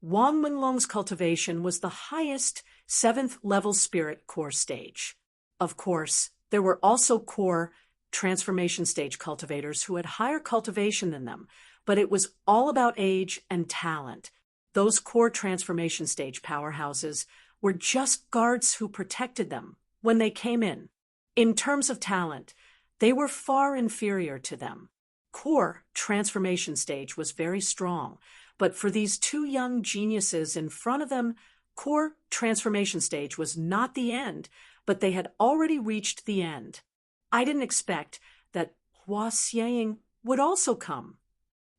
Wang Menglong's cultivation was the highest 7th level spirit core stage. Of course, there were also core transformation stage cultivators who had higher cultivation than them, but it was all about age and talent. Those core transformation stage powerhouses were just guards who protected them when they came in. In terms of talent, they were far inferior to them. Core transformation stage was very strong, but for these 2 young geniuses in front of them, core transformation stage was not the end, but they had already reached the end. I didn't expect that Hua Xiang would also come.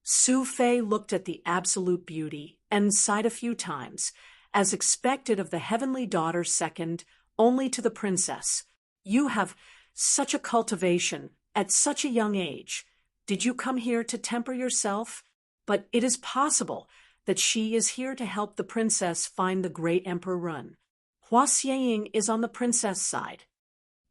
Su Fei looked at the absolute beauty and sighed a few times, as expected of the heavenly daughter second only to the princess. You have such a cultivation at such a young age. Did you come here to temper yourself? But it is possible that she is here to help the princess find the great Emperor Run. Hua Xiang is on the princess side.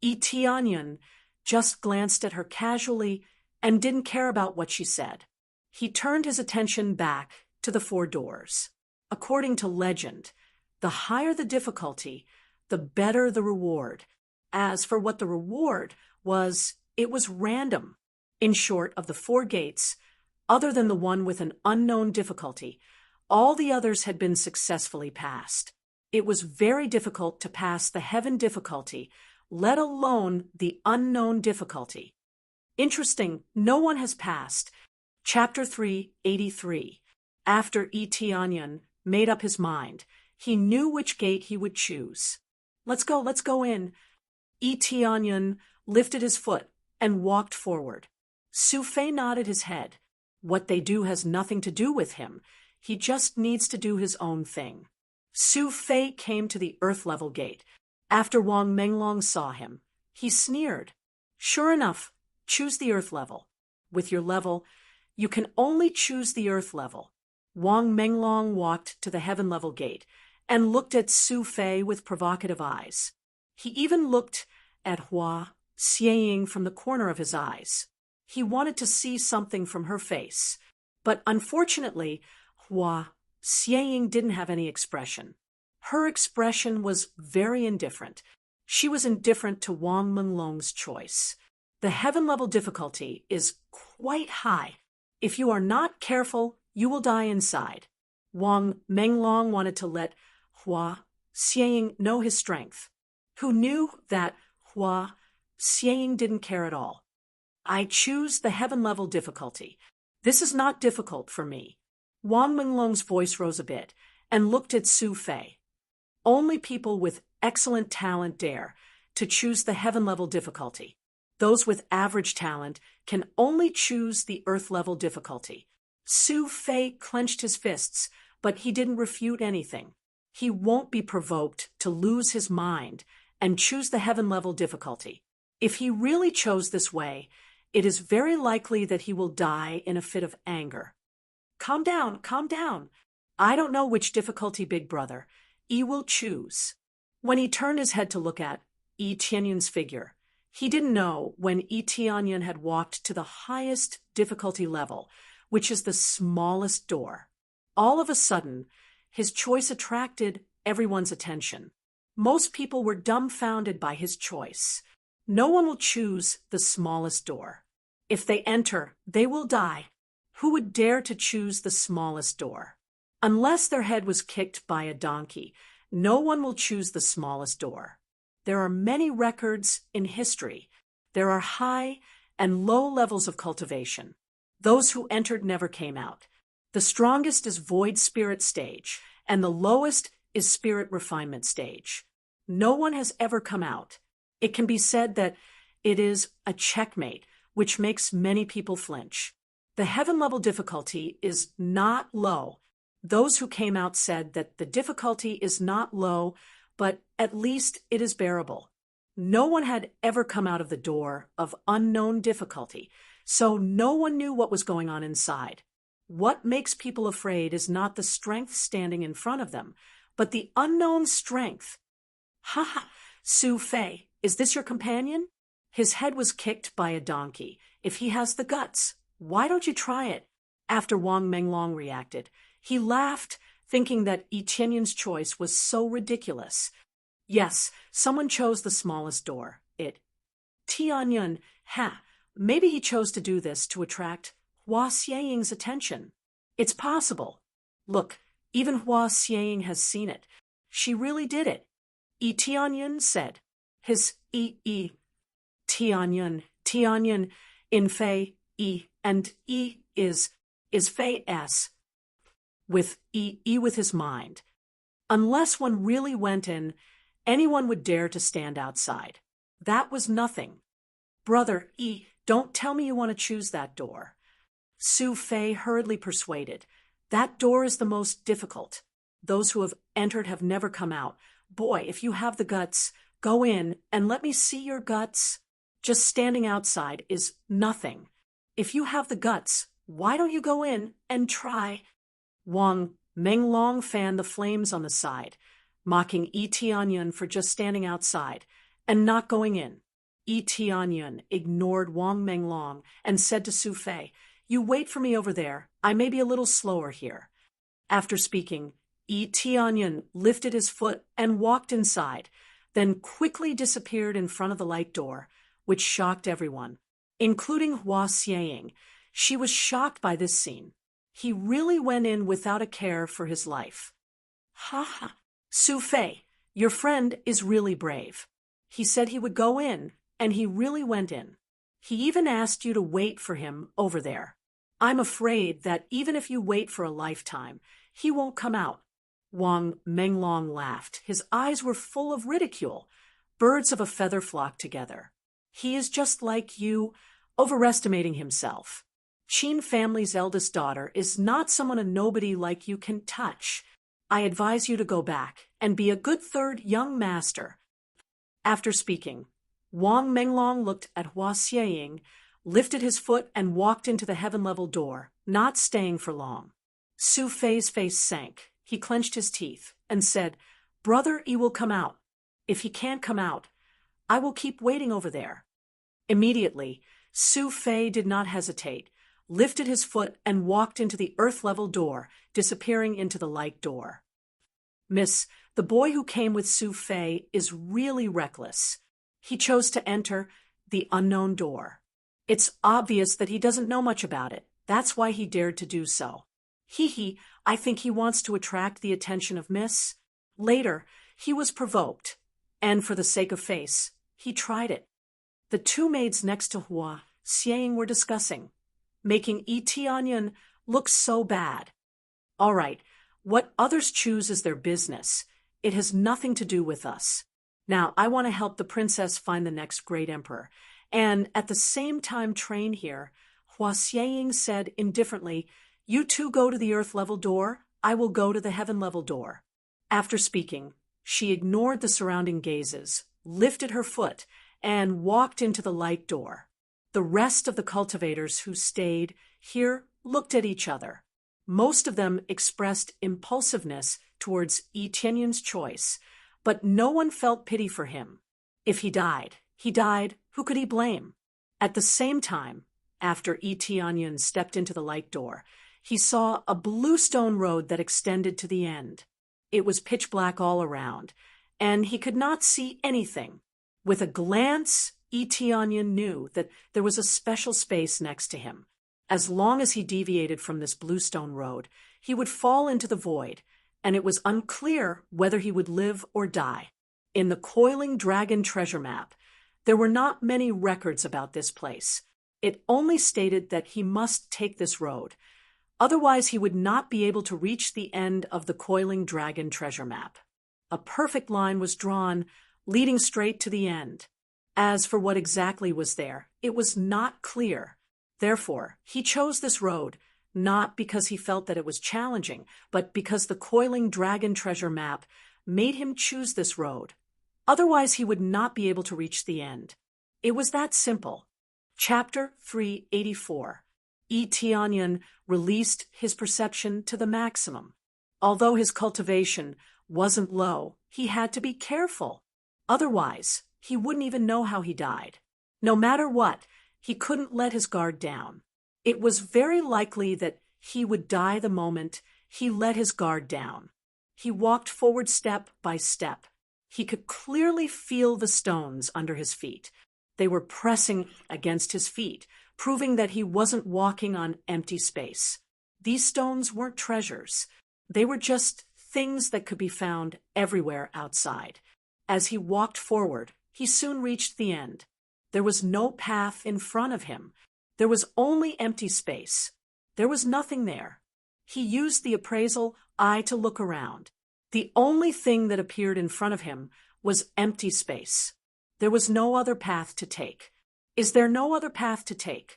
Tianyan just glanced at her casually and didn't care about what she said. He turned his attention back to the 4 doors. According to legend, the higher the difficulty, the better the reward. As for what the reward was, it was random. In short, of the 4 gates, other than the one with an unknown difficulty, all the others had been successfully passed. It was very difficult to pass the heaven difficulty, let alone the unknown difficulty. Interesting, no one has passed. Chapter 383. After Tianyan made up his mind, he knew which gate he would choose. Let's go in. Tianyan lifted his foot and walked forward. Su Fei nodded his head. What they do has nothing to do with him. He just needs to do his own thing. Su Fei came to the earth level gate. After Wang Menglong saw him, he sneered. Sure enough, choose the earth level. With your level, you can only choose the earth level. Wang Menglong walked to the heaven level gate and looked at Su Fei with provocative eyes. He even looked at Hua Xiang from the corner of his eyes. He wanted to see something from her face, but unfortunately, Hua Xiang didn't have any expression. Her expression was very indifferent. She was indifferent to Wang Menglong's choice. The heaven level difficulty is quite high. If you are not careful, you will die inside. Wang Menglong wanted to let Hua Xiang know his strength, who knew that Hua Xiang didn't care at all. I choose the heaven level difficulty. This is not difficult for me. Wang Menglong's voice rose a bit and looked at Su Fei. Only people with excellent talent dare to choose the heaven level difficulty. Those with average talent can only choose the earth level difficulty. Su Fei clenched his fists, but he didn't refute anything. He won't be provoked to lose his mind and choose the heaven level difficulty. If he really chose this way, it is very likely that he will die in a fit of anger. Calm down, calm down. I don't know which difficulty Big Brother will choose. When he turned his head to look at Tianyan's figure, He didn't know when Yi Tianyan had walked to the highest difficulty level, which is the smallest door. All of a sudden, his choice attracted everyone's attention. Most people were dumbfounded by his choice. No one will choose the smallest door. If they enter, they will die. Who would dare to choose the smallest door? Unless their head was kicked by a donkey, no one will choose the smallest door. There are many records in history. There are high and low levels of cultivation. Those who entered never came out. The strongest is void spirit stage, and the lowest is spirit refinement stage. No one has ever come out. It can be said that it is a checkmate, which makes many people flinch. The heaven level difficulty is not low. Those who came out said that the difficulty is not low, but at least it is bearable. No one had ever come out of the door of unknown difficulty, so no one knew what was going on inside. What makes people afraid is not the strength standing in front of them, but the unknown strength. Ha ha, Su Fei, is this your companion? His head was kicked by a donkey. If he has the guts, why don't you try it? After Wang Menglong reacted, he laughed, thinking that Yi Tianyan's choice was so ridiculous. Yes, someone chose the smallest door. Tianyan, maybe he chose to do this to attract Hua Xieying's attention. It's possible. Look, even Hua Xieying has seen it. She really did it. Yi Tianyan said. His Tianyan, in Fei, E, and E is Fei S. With E with his mind. Unless one really went in, anyone would dare to stand outside. That was nothing. Brother E, don't tell me you want to choose that door. Su Fei hurriedly persuaded. That door is the most difficult. Those who have entered have never come out. Boy, if you have the guts, go in and let me see your guts. Just standing outside is nothing. If you have the guts, why don't you go in and try? Wang Menglong fanned the flames on the side, mocking Yi Tianyan for just standing outside and not going in. Yi Tianyan ignored Wang Menglong and said to Su Fei, "You wait for me over there. I may be a little slower here." After speaking, Yi Tianyan lifted his foot and walked inside, then quickly disappeared in front of the light door, which shocked everyone, including Hua Xieying. She was shocked by this scene. He really went in without a care for his life. Ha ha, Su Fei, your friend is really brave. He said he would go in, and he really went in. He even asked you to wait for him over there. I'm afraid that even if you wait for a lifetime, he won't come out. Wang Menglong laughed. His eyes were full of ridicule. Birds of a feather flock together. He is just like you, overestimating himself. Qin family's eldest daughter is not someone a nobody like you can touch. I advise you to go back and be a good third young master. After speaking, Wang Menglong looked at Hua Xieying, lifted his foot and walked into the heaven-level door, not staying for long. Su Fei's face sank. He clenched his teeth and said, "Brother Yi will come out. If he can't come out, I will keep waiting over there." Immediately, Su Fei did not hesitate, lifted his foot and walked into the earth-level door, disappearing into the light door. Miss, the boy who came with Su Fei is really reckless. He chose to enter the unknown door. It's obvious that he doesn't know much about it. That's why he dared to do so. I think he wants to attract the attention of Miss. Later, he was provoked, and for the sake of face, he tried it. The two maids next to Hua Xieying were discussing, making Yi Tianyan look so bad. All right, what others choose is their business. It has nothing to do with us. Now, I want to help the princess find the next great emperor, and at the same time train here. Hua Xieying said indifferently, "You two go to the earth-level door, I will go to the heaven-level door." After speaking, she ignored the surrounding gazes, lifted her foot, and walked into the light door. The rest of the cultivators who stayed here looked at each other. Most of them expressed impulsiveness towards Yi Tianyan's choice, but no one felt pity for him. If he died, He died. Who could he blame? At the same time, after Etienne stepped into the light door, he saw a blue stone road that extended to the end. It was pitch black all around, and he could not see anything. With a glance, Etienne knew that there was a special space next to him. As long as he deviated from this blue stone road, he would fall into the void, and it was unclear whether he would live or die. In the Coiling Dragon treasure map, there were not many records about this place. It only stated that he must take this road. Otherwise, he would not be able to reach the end of the Coiling Dragon treasure map. A perfect line was drawn, leading straight to the end. As for what exactly was there, it was not clear. Therefore, he chose this road, not because he felt that it was challenging, but because the Coiling Dragon treasure map made him choose this road. Otherwise, he would not be able to reach the end. It was that simple. Chapter 384. Etienne released his perception to the maximum. Although his cultivation wasn't low, he had to be careful. Otherwise, he wouldn't even know how he died. No matter what, he couldn't let his guard down. It was very likely that he would die the moment he let his guard down. He walked forward step by step. He could clearly feel the stones under his feet. They were pressing against his feet, proving that he wasn't walking on empty space. These stones weren't treasures. They were just things that could be found everywhere outside. As he walked forward, he soon reached the end. There was no path in front of him. There was only empty space. There was nothing there. He used the appraisal eye to look around. The only thing that appeared in front of him was empty space. There was no other path to take. Is there no other path to take?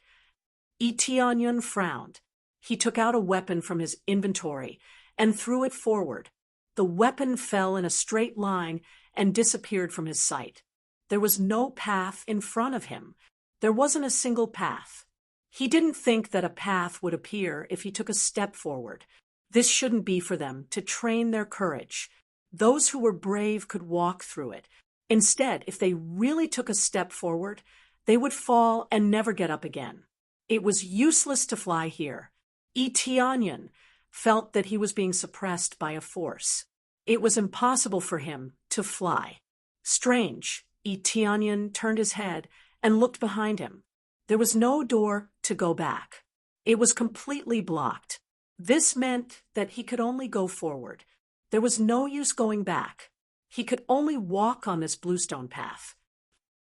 Etienne frowned. He took out a weapon from his inventory and threw it forward. The weapon fell in a straight line and disappeared from his sight. There was no path in front of him. There wasn't a single path. He didn't think that a path would appear if he took a step forward. This shouldn't be for them to train their courage. Those who were brave could walk through it. Instead, if they really took a step forward, they would fall and never get up again. It was useless to fly here. Etienne felt that he was being suppressed by a force. It was impossible for him to fly. Strange. Etienne turned his head and looked behind him. There was no door to go back. It was completely blocked. This meant that he could only go forward. There was no use going back. He could only walk on this bluestone path.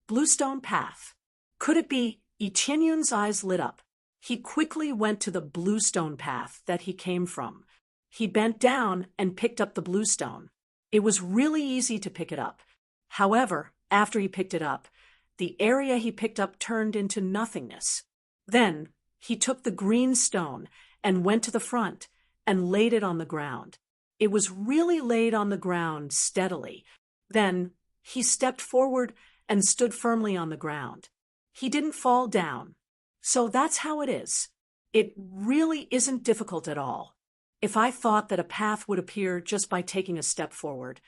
Bluestone path. Could it be? Etienne's eyes lit up. He quickly went to the bluestone path that he came from. He bent down and picked up the bluestone. It was really easy to pick it up. However, after he picked it up, the area he picked up turned into nothingness. Then he took the green stone and went to the front and laid it on the ground. It was really laid on the ground steadily. Then he stepped forward and stood firmly on the ground. He didn't fall down. So that's how it is. It really isn't difficult at all. If I thought that a path would appear just by taking a step forward,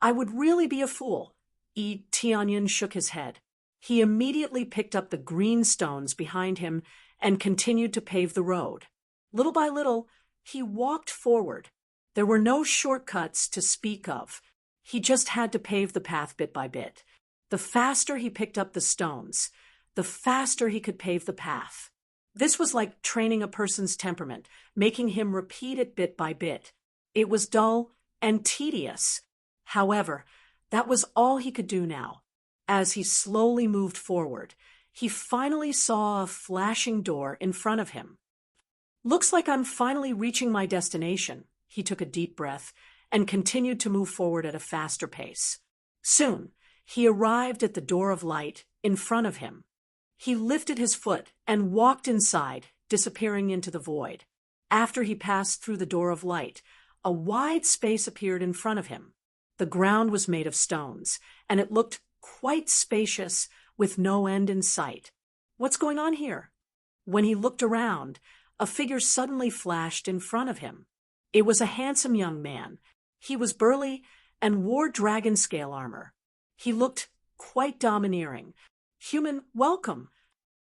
I would really be a fool. Etienne shook his head. He immediately picked up the green stones behind him and continued to pave the road. Little by little, he walked forward. There were no shortcuts to speak of. He just had to pave the path bit by bit. The faster he picked up the stones, the faster he could pave the path. This was like training a person's temperament, making him repeat it bit by bit. It was dull and tedious. However, that was all he could do now. As he slowly moved forward, he finally saw a flashing door in front of him. Looks like I'm finally reaching my destination. He took a deep breath and continued to move forward at a faster pace. Soon, he arrived at the door of light in front of him. He lifted his foot and walked inside, disappearing into the void. After he passed through the door of light, a wide space appeared in front of him. The ground was made of stones, and it looked quite spacious with no end in sight. What's going on here? When he looked around, a figure suddenly flashed in front of him. It was a handsome young man. He was burly and wore dragon scale armor. He looked quite domineering, "Human, welcome."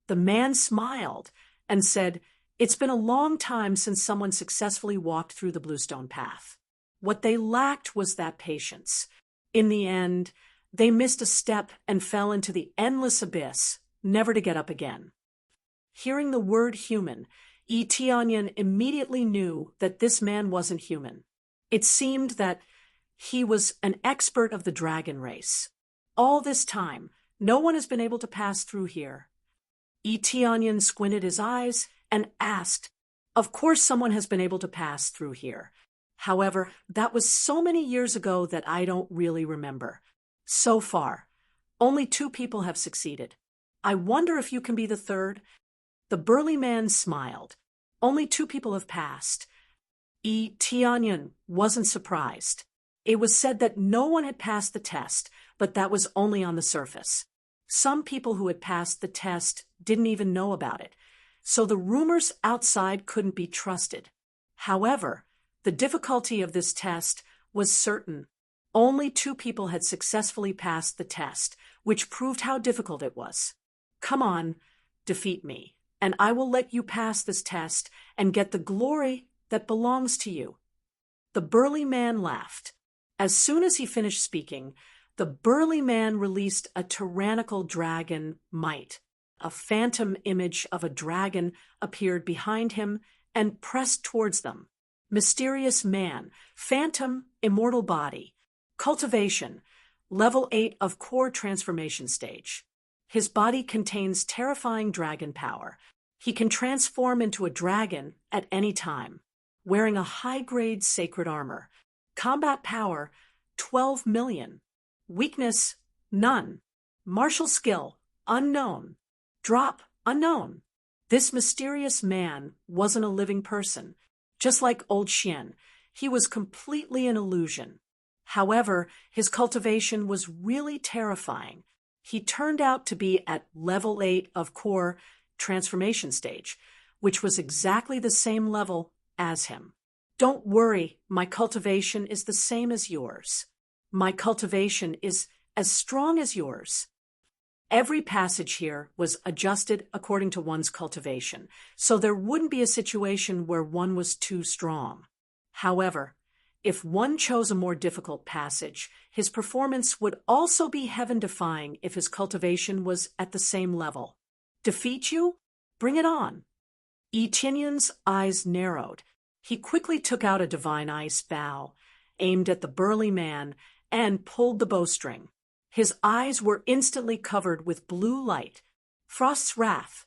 The man smiled and said, "It's been a long time since someone successfully walked through the bluestone path." What they lacked was that patience. In the end, they missed a step and fell into the endless abyss, never to get up again. Hearing the word human, Tianyan immediately knew that this man wasn't human. It seemed that he was an expert of the dragon race. All this time, no one has been able to pass through here. Tianyan squinted his eyes and asked, "Of course someone has been able to pass through here. However, that was so many years ago that I don't really remember. So far, only 2 people have succeeded. I wonder if you can be the third?" The burly man smiled. "Only 2 people have passed." Tianyan wasn't surprised. It was said that no one had passed the test, but that was only on the surface. Some people who had passed the test didn't even know about it, so the rumors outside couldn't be trusted. However, the difficulty of this test was certain. Only 2 people had successfully passed the test, which proved how difficult it was. "Come on, defeat me, and I will let you pass this test and get the glory that belongs to you." The burly man laughed. As soon as he finished speaking, the burly man released a tyrannical dragon might. A phantom image of a dragon appeared behind him and pressed towards them. Mysterious man, phantom, immortal body. Cultivation, level 8 of core transformation stage. His body contains terrifying dragon power. He can transform into a dragon at any time, wearing a high-grade sacred armor. Combat power, 12 million. Weakness, none. Martial skill, unknown. Drop, unknown. This mysterious man wasn't a living person. Just like old Xian, he was completely an illusion. However, his cultivation was really terrifying. He turned out to be at level 8 of core transformation stage, which was exactly the same level as him. "Don't worry, my cultivation is the same as yours. My cultivation is as strong as yours." Every passage here was adjusted according to one's cultivation, so there wouldn't be a situation where one was too strong. However, if one chose a more difficult passage, his performance would also be heaven-defying if his cultivation was at the same level. "Defeat you? Bring it on." Tianyan's eyes narrowed. He quickly took out a divine ice bow, aimed at the burly man, and pulled the bowstring. His eyes were instantly covered with blue light. Frost's wrath.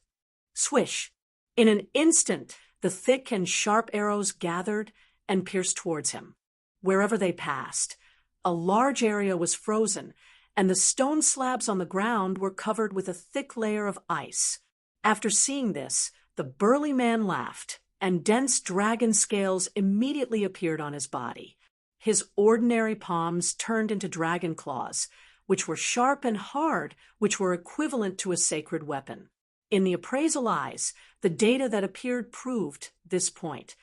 Swish! In an instant, the thick and sharp arrows gathered and pierced towards him. Wherever they passed, a large area was frozen, and the stone slabs on the ground were covered with a thick layer of ice. After seeing this, the burly man laughed, and dense dragon scales immediately appeared on his body. His ordinary palms turned into dragon claws, which were sharp and hard, which were equivalent to a sacred weapon. In the appraisal eyes, the data that appeared proved this point.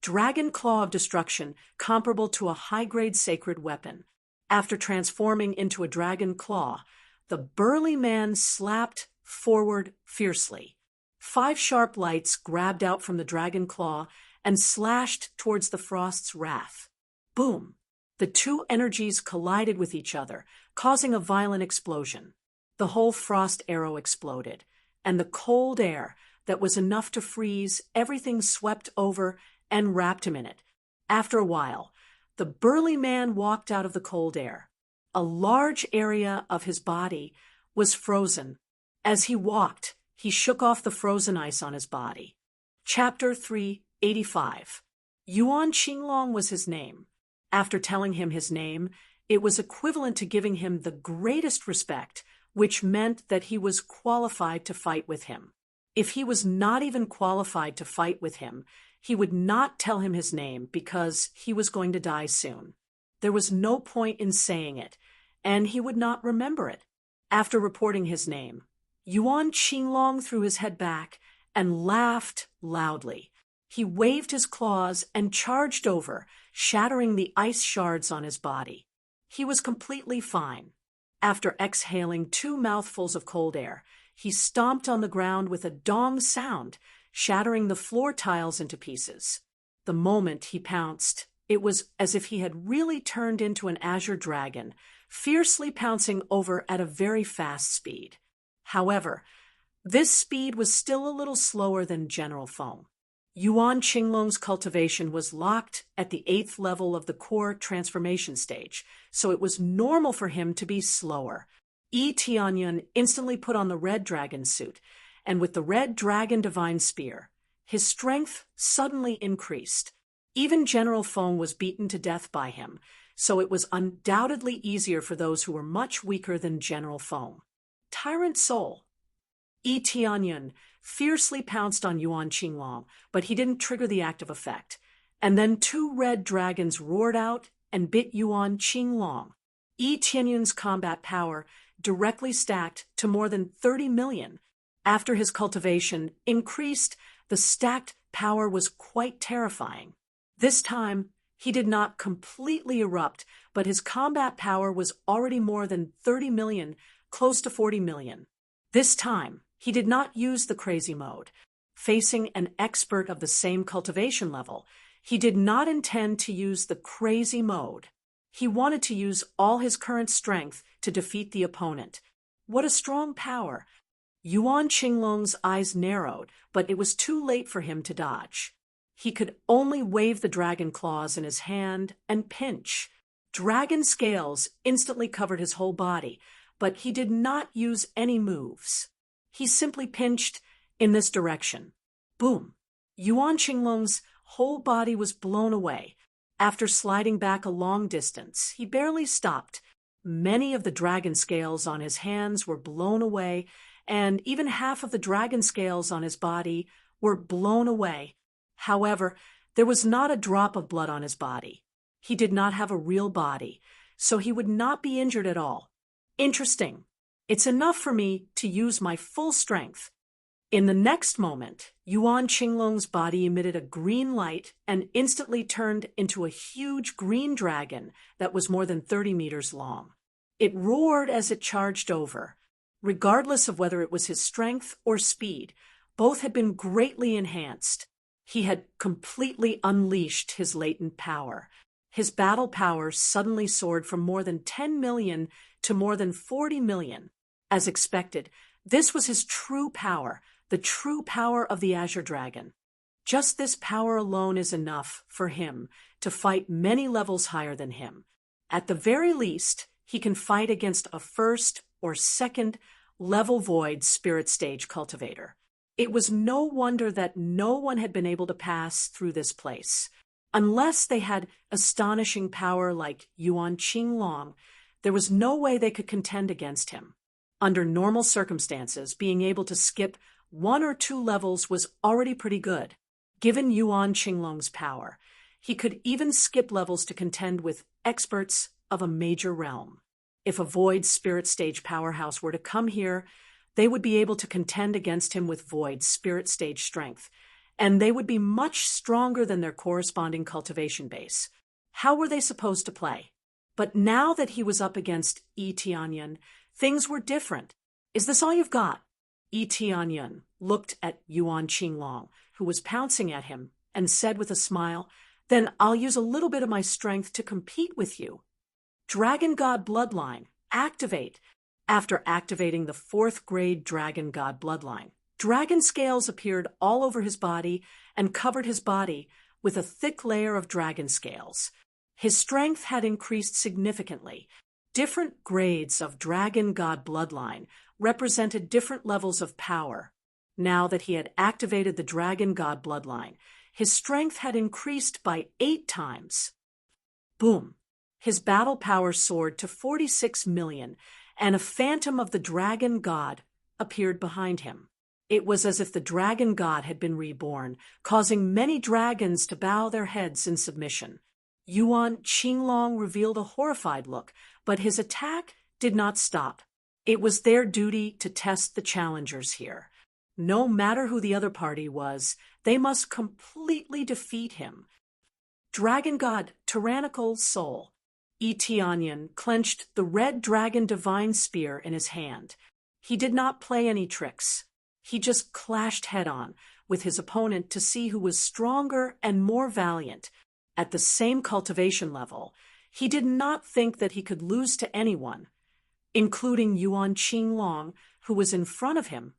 Dragon Claw of Destruction, comparable to a high-grade sacred weapon. After transforming into a dragon claw, the burly man slapped forward fiercely. 5 sharp lights grabbed out from the dragon claw and slashed towards the Frost's wrath. Boom! The 2 energies collided with each other, causing a violent explosion. The whole frost arrow exploded, and the cold air that was enough to freeze everything swept over and wrapped him in it. After a while, the burly man walked out of the cold air. A large area of his body was frozen. As he walked, he shook off the frozen ice on his body. Chapter 385. Yuan Qinglong was his name. After telling him his name, it was equivalent to giving him the greatest respect, which meant that he was qualified to fight with him. If he was not even qualified to fight with him, he would not tell him his name because he was going to die soon. There was no point in saying it, and he would not remember it. After reporting his name, Yuan Qinglong threw his head back and laughed loudly. He waved his claws and charged over, shattering the ice shards on his body. He was completely fine. After exhaling 2 mouthfuls of cold air, he stomped on the ground with a dong sound, shattering the floor tiles into pieces. The moment he pounced, it was as if he had really turned into an azure dragon, fiercely pouncing over at a very fast speed. However, this speed was still a little slower than general foam. Yuan Qinglong's cultivation was locked at the 8th level of the core transformation stage, so it was normal for him to be slower. Yi Tianyun instantly put on the red dragon suit, and with the red dragon divine spear, his strength suddenly increased. Even General Feng was beaten to death by him, so it was undoubtedly easier for those who were much weaker than General Feng. Tyrant Soul. Yi Tianyun fiercely pounced on Yuan Qinglong, but he didn't trigger the active effect. And then 2 red dragons roared out and bit Yuan Qinglong. Yi Tianyun's combat power directly stacked to more than 30 million. After his cultivation increased, the stacked power was quite terrifying. This time, he did not completely erupt, but his combat power was already more than 30 million, close to 40 million. This time, he did not use the crazy mode. Facing an expert of the same cultivation level, he did not intend to use the crazy mode. He wanted to use all his current strength to defeat the opponent. What a strong power! Yuan Qinglong's eyes narrowed, but it was too late for him to dodge. He could only wave the dragon claws in his hand and pinch. Dragon scales instantly covered his whole body, but he did not use any moves. He simply pinched in this direction. Boom! Yuan Qinglong's whole body was blown away. After sliding back a long distance, he barely stopped. Many of the dragon scales on his hands were blown away, and even half of the dragon scales on his body were blown away. However, there was not a drop of blood on his body. He did not have a real body, so he would not be injured at all. Interesting. It's enough for me to use my full strength. In the next moment, Yuan Qinglong's body emitted a green light and instantly turned into a huge green dragon that was more than 30 meters long. It roared as it charged over. Regardless of whether it was his strength or speed, both had been greatly enhanced. He had completely unleashed his latent power. His battle power suddenly soared from more than 10 million to more than 40 million. As expected, this was his true power, the true power of the Azure Dragon. Just this power alone is enough for him to fight many levels higher than him. At the very least, he can fight against a 1st or 2nd level void spirit stage cultivator. It was no wonder that no one had been able to pass through this place. Unless they had astonishing power like Yuan Qinglong, there was no way they could contend against him. Under normal circumstances, being able to skip 1 or 2 levels was already pretty good. Given Yuan Qinglong's power, he could even skip levels to contend with experts of a major realm. If a Void Spirit Stage powerhouse were to come here, they would be able to contend against him with Void Spirit Stage strength, and they would be much stronger than their corresponding cultivation base. How were they supposed to play? But now that he was up against Yi Tianyun, things were different. Is this all you've got? Yi Tianyun looked at Yuan Qinglong, who was pouncing at him, and said with a smile, "Then I'll use a little bit of my strength to compete with you." Dragon God Bloodline, activate. After activating the 4th grade Dragon God Bloodline, dragon scales appeared all over his body and covered his body with a thick layer of dragon scales. His strength had increased significantly. Different grades of Dragon God Bloodline represented different levels of power. Now that he had activated the Dragon God Bloodline, his strength had increased by 8 times. Boom! His battle power soared to 46 million, and a phantom of the Dragon God appeared behind him. It was as if the Dragon God had been reborn, causing many dragons to bow their heads in submission. Yuan Qinglong revealed a horrified look, but his attack did not stop. It was their duty to test the challengers here. No matter who the other party was, they must completely defeat him. Dragon God Tyrannical Soul. Tianyan clenched the red dragon divine spear in his hand. He did not play any tricks. He just clashed head-on with his opponent to see who was stronger and more valiant. At the same cultivation level, he did not think that he could lose to anyone, including Yuan Qinglong, who was in front of him,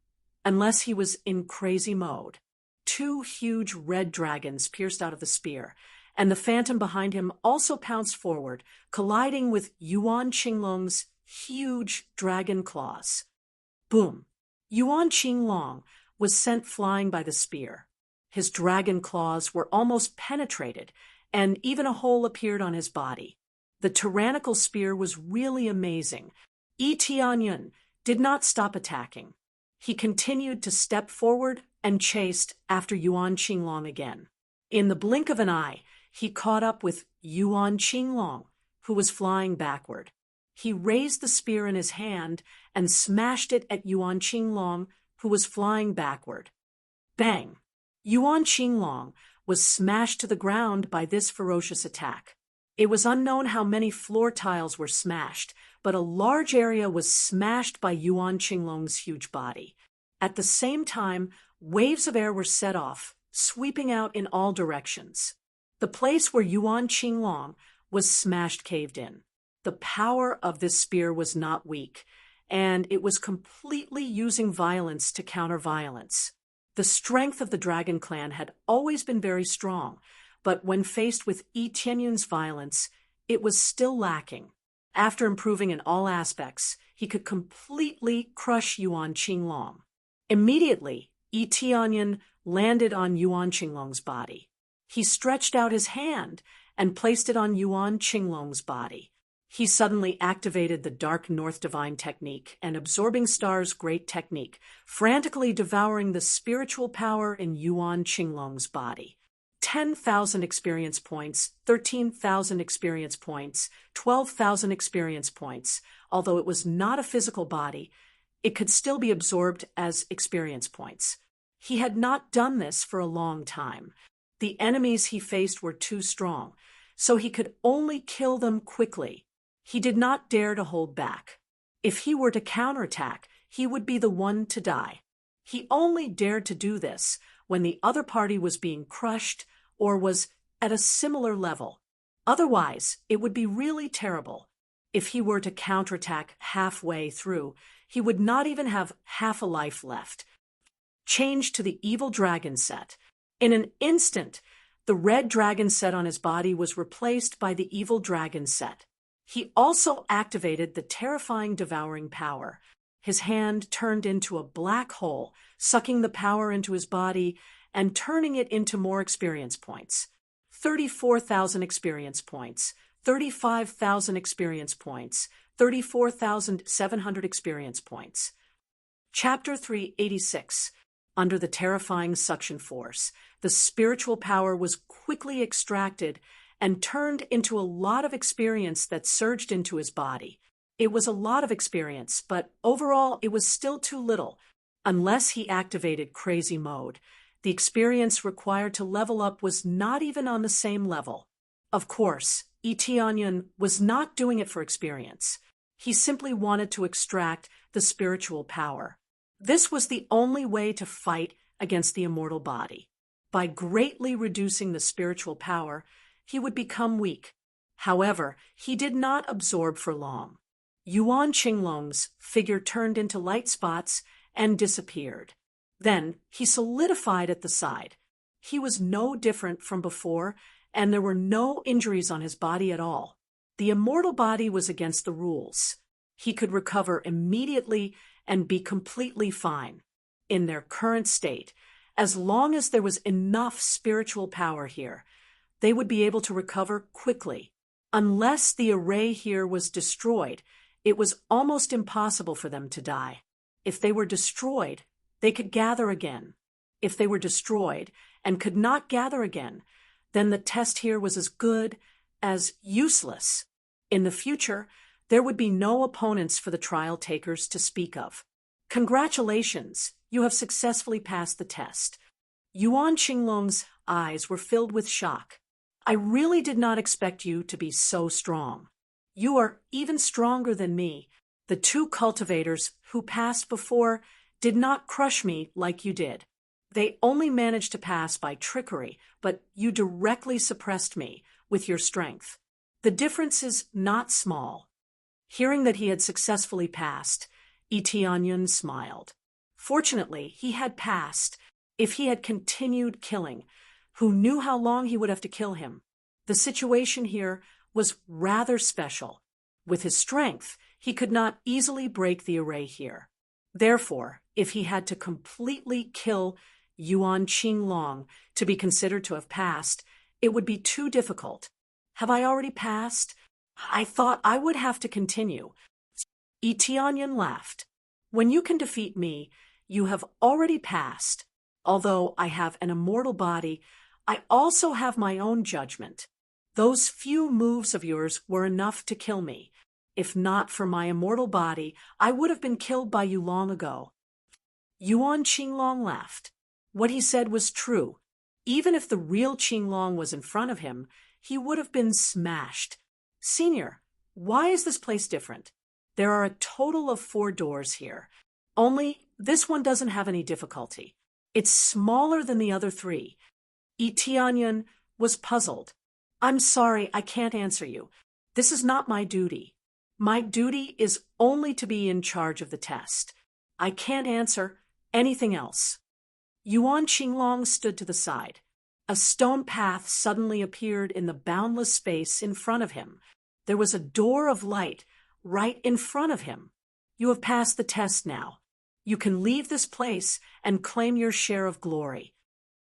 unless he was in crazy mode. Two huge red dragons pierced out of the spear, and the phantom behind him also pounced forward, colliding with Yuan Qinglong's huge dragon claws. Boom! Yuan Qinglong was sent flying by the spear. His dragon claws were almost penetrated, and even a hole appeared on his body. The tyrannical spear was really amazing. Tianyan did not stop attacking. He continued to step forward and chased after Yuan Qinglong again. In the blink of an eye, he caught up with Yuan Qinglong, who was flying backward. He raised the spear in his hand and smashed it at Yuan Qinglong, who was flying backward. Bang! Yuan Qinglong was smashed to the ground by this ferocious attack. It was unknown how many floor tiles were smashed, but a large area was smashed by Yuan Qinglong's huge body. At the same time, waves of air were set off, sweeping out in all directions. The place where Yuan Qinglong was smashed caved in. The power of this spear was not weak, and it was completely using violence to counter violence. The strength of the Dragon Clan had always been very strong, but when faced with Tianyan's violence, it was still lacking. After improving in all aspects, he could completely crush Yuan Qinglong. Immediately, Tianyan landed on Yuan Qinglong's body. He stretched out his hand and placed it on Yuan Qinglong's body. He suddenly activated the Dark North Divine Technique and Absorbing Star's Great Technique, frantically devouring the spiritual power in Yuan Qinglong's body. 10,000 experience points, 13,000 experience points, 12,000 experience points. Although it was not a physical body, it could still be absorbed as experience points. He had not done this for a long time. The enemies he faced were too strong, so he could only kill them quickly. He did not dare to hold back. If he were to counterattack, he would be the one to die. He only dared to do this when the other party was being crushed or was at a similar level. Otherwise, it would be really terrible. If he were to counterattack halfway through, he would not even have half a life left. Change to the Evil Dragon set. In an instant, the red dragon set on his body was replaced by the Evil Dragon set. He also activated the terrifying devouring power. His hand turned into a black hole, sucking the power into his body and turning it into more experience points. 34,000 experience points, 35,000 experience points, 34,700 experience points. Chapter 386. Under the terrifying suction force, the spiritual power was quickly extracted and turned into a lot of experience that surged into his body. It was a lot of experience, but overall it was still too little. Unless he activated crazy mode, the experience required to level up was not even on the same level. Of course, Tianyan was not doing it for experience. He simply wanted to extract the spiritual power. This was the only way to fight against the immortal body. By greatly reducing the spiritual power, he would become weak. However, he did not absorb for long. Yuan Qinglong's figure turned into light spots and disappeared. Then he solidified at the side. He was no different from before, and there were no injuries on his body at all. The immortal body was against the rules. He could recover immediately and be completely fine. In their current state, as long as there was enough spiritual power here, they would be able to recover quickly. Unless the array here was destroyed, it was almost impossible for them to die. If they were destroyed, they could gather again. If they were destroyed and could not gather again, then the test here was as good as useless. In the future, there would be no opponents for the trial takers to speak of. Congratulations, you have successfully passed the test. Yuan Qinglong's eyes were filled with shock. I really did not expect you to be so strong. You are even stronger than me. The two cultivators who passed before did not crush me like you did. They only managed to pass by trickery, but you directly suppressed me with your strength. The difference is not small." Hearing that he had successfully passed, Eteonyon smiled. Fortunately, he had passed. If he had continued killing, who knew how long he would have to kill him? The situation here was rather special. With his strength, he could not easily break the array here. Therefore, if he had to completely kill Yuan Qinglong to be considered to have passed, it would be too difficult. "Have I already passed? I thought I would have to continue." Eteonyon laughed. "When you can defeat me, you have already passed. Although I have an immortal body, I also have my own judgment. Those few moves of yours were enough to kill me. If not for my immortal body, I would have been killed by you long ago." Yuan Qinglong laughed. What he said was true. Even if the real Qinglong was in front of him, he would have been smashed. "Senior, why is this place different? There are a total of 4 doors here. Only this one doesn't have any difficulty. It's smaller than the other 3. Eteonyon was puzzled. "I'm sorry, I can't answer you. This is not my duty. My duty is only to be in charge of the test. I can't answer anything else." Yuan Qinglong stood to the side. A stone path suddenly appeared in the boundless space in front of him. There was a door of light right in front of him. "You have passed the test now. You can leave this place and claim your share of glory."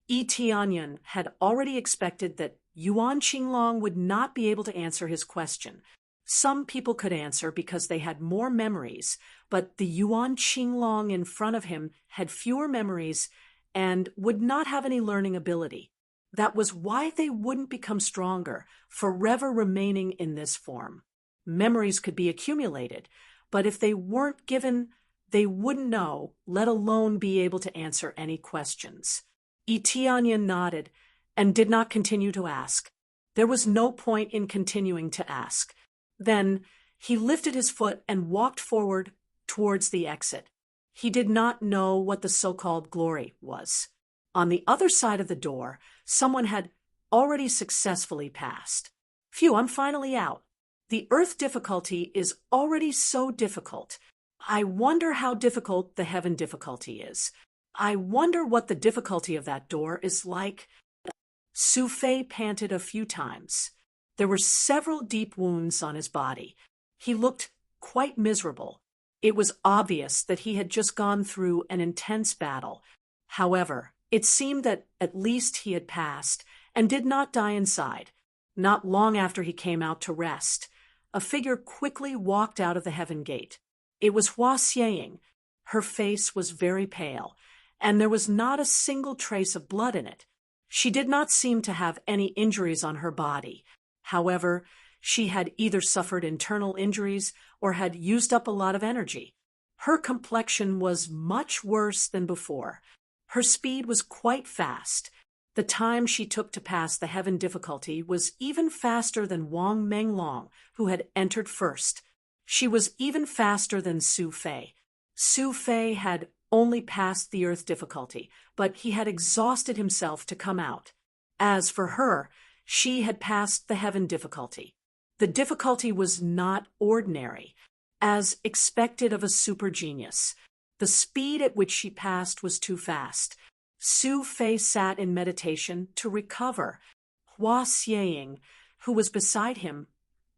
Eteonyon had already expected that Yuan Qinglong would not be able to answer his question. Some people could answer because they had more memories, but the Yuan Qinglong in front of him had fewer memories and would not have any learning ability. That was why they wouldn't become stronger, forever remaining in this form. Memories could be accumulated, but if they weren't given, they wouldn't know, let alone be able to answer any questions. Eteonyon nodded and did not continue to ask. There was no point in continuing to ask. Then he lifted his foot and walked forward towards the exit. He did not know what the so-called glory was. On the other side of the door, someone had already successfully passed. "Phew, I'm finally out. The Earth difficulty is already so difficult. I wonder how difficult the heaven difficulty is. I wonder what the difficulty of that door is like." Su Fei panted a few times. There were several deep wounds on his body. He looked quite miserable. It was obvious that he had just gone through an intense battle. However, it seemed that at least he had passed and did not die inside. Not long after he came out to rest, a figure quickly walked out of the heaven gate. It was Hua Xieying. Her face was very pale, and there was not a single trace of blood in it. She did not seem to have any injuries on her body. However, she had either suffered internal injuries or had used up a lot of energy. Her complexion was much worse than before. Her speed was quite fast. The time she took to pass the heaven difficulty was even faster than Wang Menglong, who had entered first. She was even faster than Su Fei. Su Fei had only passed the earth difficulty, but he had exhausted himself to come out. As for her, she had passed the heaven difficulty. The difficulty was not ordinary, as expected of a super genius. The speed at which she passed was too fast. Su Fei sat in meditation to recover. Hua Xieying, who was beside him,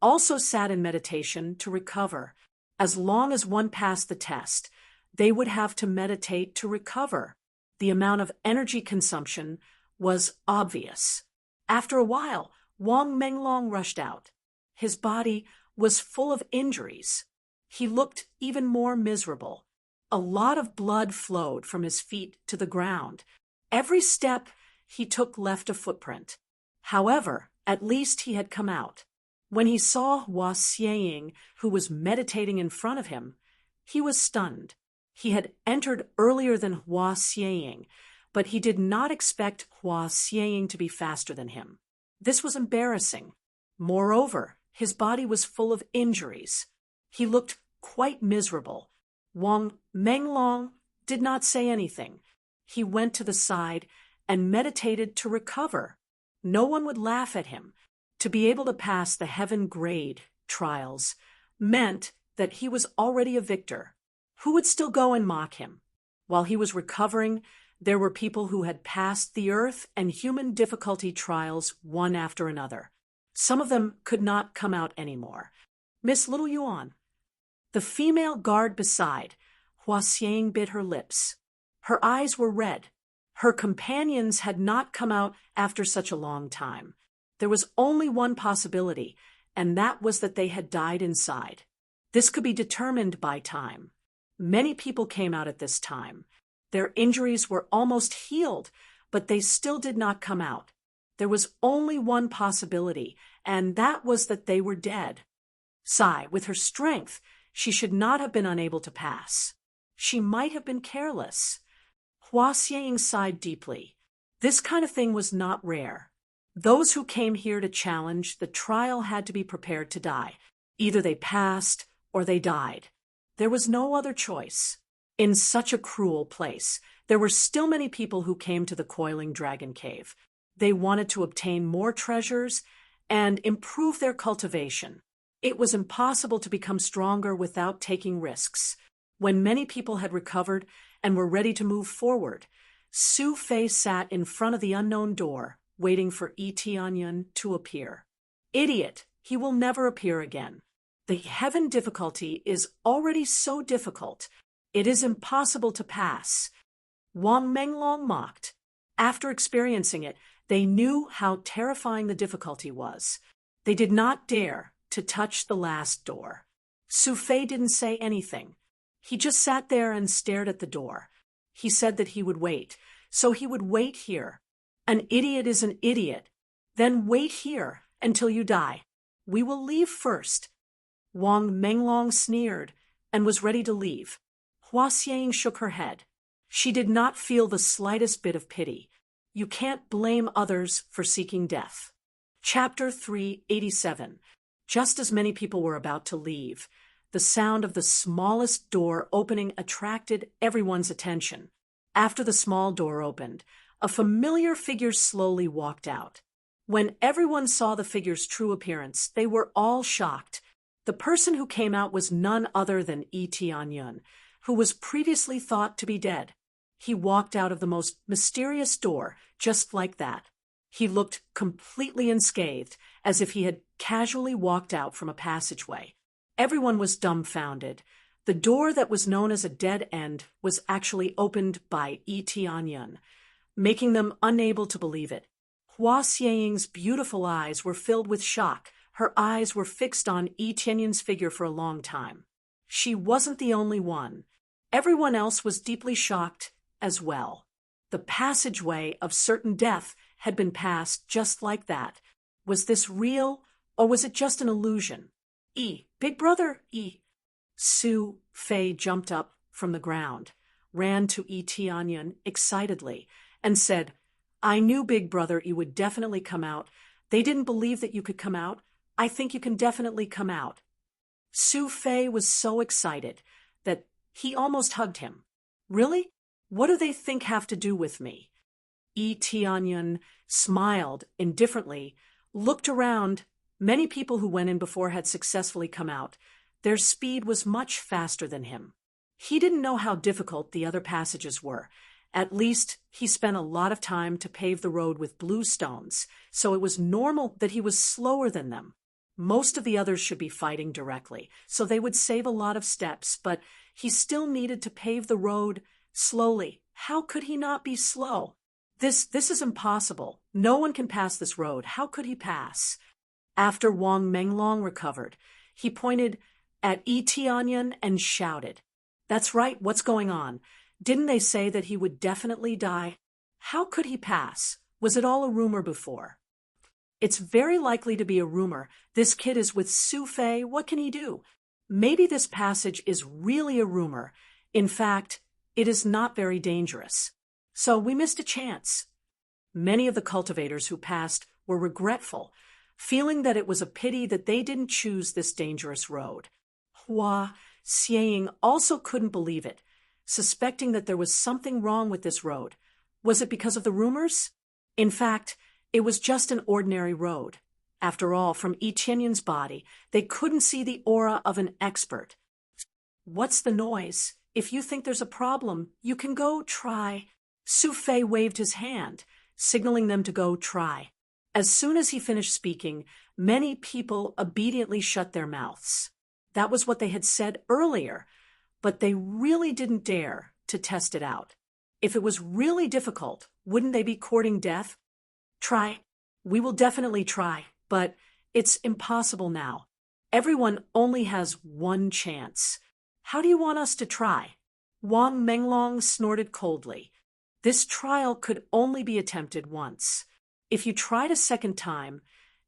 also sat in meditation to recover. As long as one passed the test, they would have to meditate to recover. The amount of energy consumption was obvious. After a while, Wang Menglong rushed out. His body was full of injuries. He looked even more miserable. A lot of blood flowed from his feet to the ground. Every step he took left a footprint. However, at least he had come out. When he saw Hua Xieying, who was meditating in front of him, he was stunned. He had entered earlier than Hua Xieying, but he did not expect Hua Xieying to be faster than him. This was embarrassing. Moreover, His body was full of injuries. He looked quite miserable. Wang Menglong did not say anything. He went to the side and meditated to recover. No one would laugh at him. To be able to pass the heaven grade trials meant that he was already a victor. Who would still go and mock him? While he was recovering, there were people who had passed the earth and human difficulty trials one after another. Some of them could not come out anymore. Miss Little Yuan. The female guard beside, Hua Xiang, bit her lips. Her eyes were red. Her companions had not come out after such a long time. There was only one possibility, and that was that they had died inside. This could be determined by time. Many people came out at this time. Their injuries were almost healed, but they still did not come out. There was only one possibility, and that was that they were dead. Sai, with her strength, she should not have been unable to pass. She might have been careless. Hua Xiang sighed deeply. This kind of thing was not rare. Those who came here to challenge the trial had to be prepared to die. Either they passed or they died. There was no other choice. In such a cruel place, there were still many people who came to the Coiling Dragon Cave. They wanted to obtain more treasures and improve their cultivation. It was impossible to become stronger without taking risks. When many people had recovered and were ready to move forward, Su Fei sat in front of the unknown door, waiting for Yi Tianyun to appear. Idiot! He will never appear again. The heaven difficulty is already so difficult. It is impossible to pass. Wang Menglong mocked. After experiencing it, they knew how terrifying the difficulty was. They did not dare to touch the last door. Su Fei didn't say anything. He just sat there and stared at the door. He said that he would wait, so he would wait here. An idiot is an idiot. Then wait here until you die. We will leave first. Wang Menglong sneered and was ready to leave. Hua Xiang shook her head. She did not feel the slightest bit of pity. You can't blame others for seeking death. Chapter 387. Just as many people were about to leave, the sound of the smallest door opening attracted everyone's attention. After the small door opened, a familiar figure slowly walked out. When everyone saw the figure's true appearance, they were all shocked. The person who came out was none other than Yi Tianyun, who was previously thought to be dead. He walked out of the most mysterious door, just like that. He looked completely unscathed, as if he had casually walked out from a passageway. Everyone was dumbfounded. The door that was known as a dead end was actually opened by Yi Tianyun, making them unable to believe it. Hua Xiang's beautiful eyes were filled with shock. Her eyes were fixed on Yi Tianyun's figure for a long time. She wasn't the only one. Everyone else was deeply shocked as well. The passageway of certain death had been passed just like that. Was this real, or was it just an illusion? Big brother, Su Fei jumped up from the ground, ran to Yi Tianyun excitedly, and said, I knew, big brother, you would definitely come out. They didn't believe that you could come out. I think you can definitely come out. Su Fei was so excited that he almost hugged him. Really? What do they think have to do with me? Yi Tianyun smiled indifferently, looked around. Many people who went in before had successfully come out. Their speed was much faster than him. He didn't know how difficult the other passages were. At least he spent a lot of time to pave the road with blue stones, so it was normal that he was slower than them. Most of the others should be fighting directly, so they would save a lot of steps, but he still needed to pave the road slowly. How could he not be slow? This is impossible. No one can pass this road. How could he pass? After Wang Menglong recovered, he pointed at Yi Tianyun and shouted, That's right, what's going on? Didn't they say that he would definitely die? How could he pass? Was it all a rumor before? It's very likely to be a rumor. This kid is with Su Fei. What can he do? Maybe this passage is really a rumor. In fact, it is not very dangerous. So we missed a chance. Many of the cultivators who passed were regretful, feeling that it was a pity that they didn't choose this dangerous road. Hua Xieying also couldn't believe it, suspecting that there was something wrong with this road. Was it because of the rumors? In fact, it was just an ordinary road. After all, from Yi Tianyun's body, they couldn't see the aura of an expert. What's the noise? If you think there's a problem, you can go try. Su Fei waved his hand, signaling them to go try. As soon as he finished speaking, many people obediently shut their mouths. That was what they had said earlier, but they really didn't dare to test it out. If it was really difficult, wouldn't they be courting death? Try. We will definitely try, but it's impossible now. Everyone only has one chance. How do you want us to try? Wang Menglong snorted coldly. This trial could only be attempted once. If you tried a second time,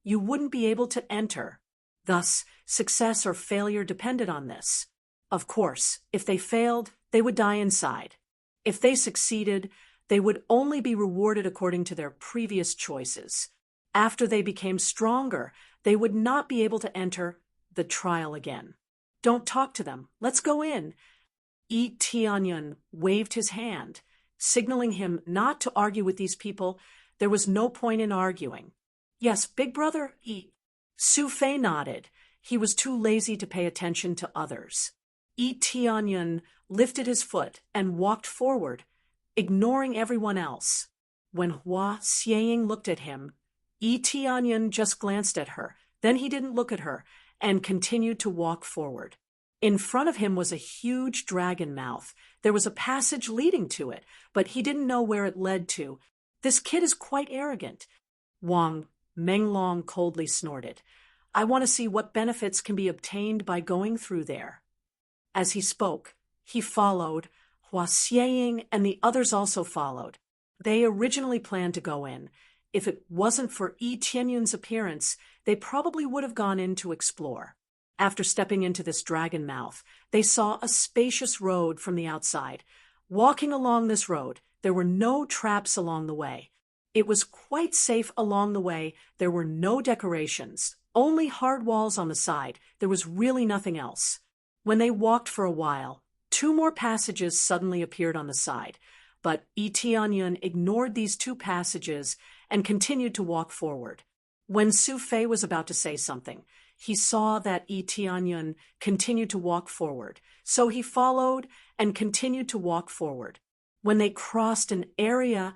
you wouldn't be able to enter. Thus, success or failure depended on this. Of course, if they failed, they would die inside. If they succeeded, they would only be rewarded according to their previous choices. After they became stronger, they would not be able to enter the trial again. Don't talk to them. Let's go in. Yi Tianyun waved his hand, signaling him not to argue with these people. There was no point in arguing. Yes, big brother, Su Fei nodded. He was too lazy to pay attention to others. Yi Tianyun lifted his foot and walked forward, ignoring everyone else. When Hua Xieying looked at him, Yi Tianyun just glanced at her. Then he didn't look at her and continued to walk forward. In front of him was a huge dragon mouth. There was a passage leading to it, but he didn't know where it led to. This kid is quite arrogant. Wang Menglong coldly snorted. I want to see what benefits can be obtained by going through there. As he spoke, he followed. Hua Xieying and the others also followed. They originally planned to go in. If it wasn't for Yi Tianyun's appearance, they probably would have gone in to explore. After stepping into this dragon mouth, they saw a spacious road from the outside. Walking along this road, there were no traps along the way. It was quite safe along the way. There were no decorations, only hard walls on the side. There was really nothing else. When they walked for a while, 2 more passages suddenly appeared on the side, but Yi Tianyun ignored these 2 passages and continued to walk forward. When Su Fei was about to say something, he saw that Yi Tianyun continued to walk forward, so he followed and continued to walk forward. When they crossed an area,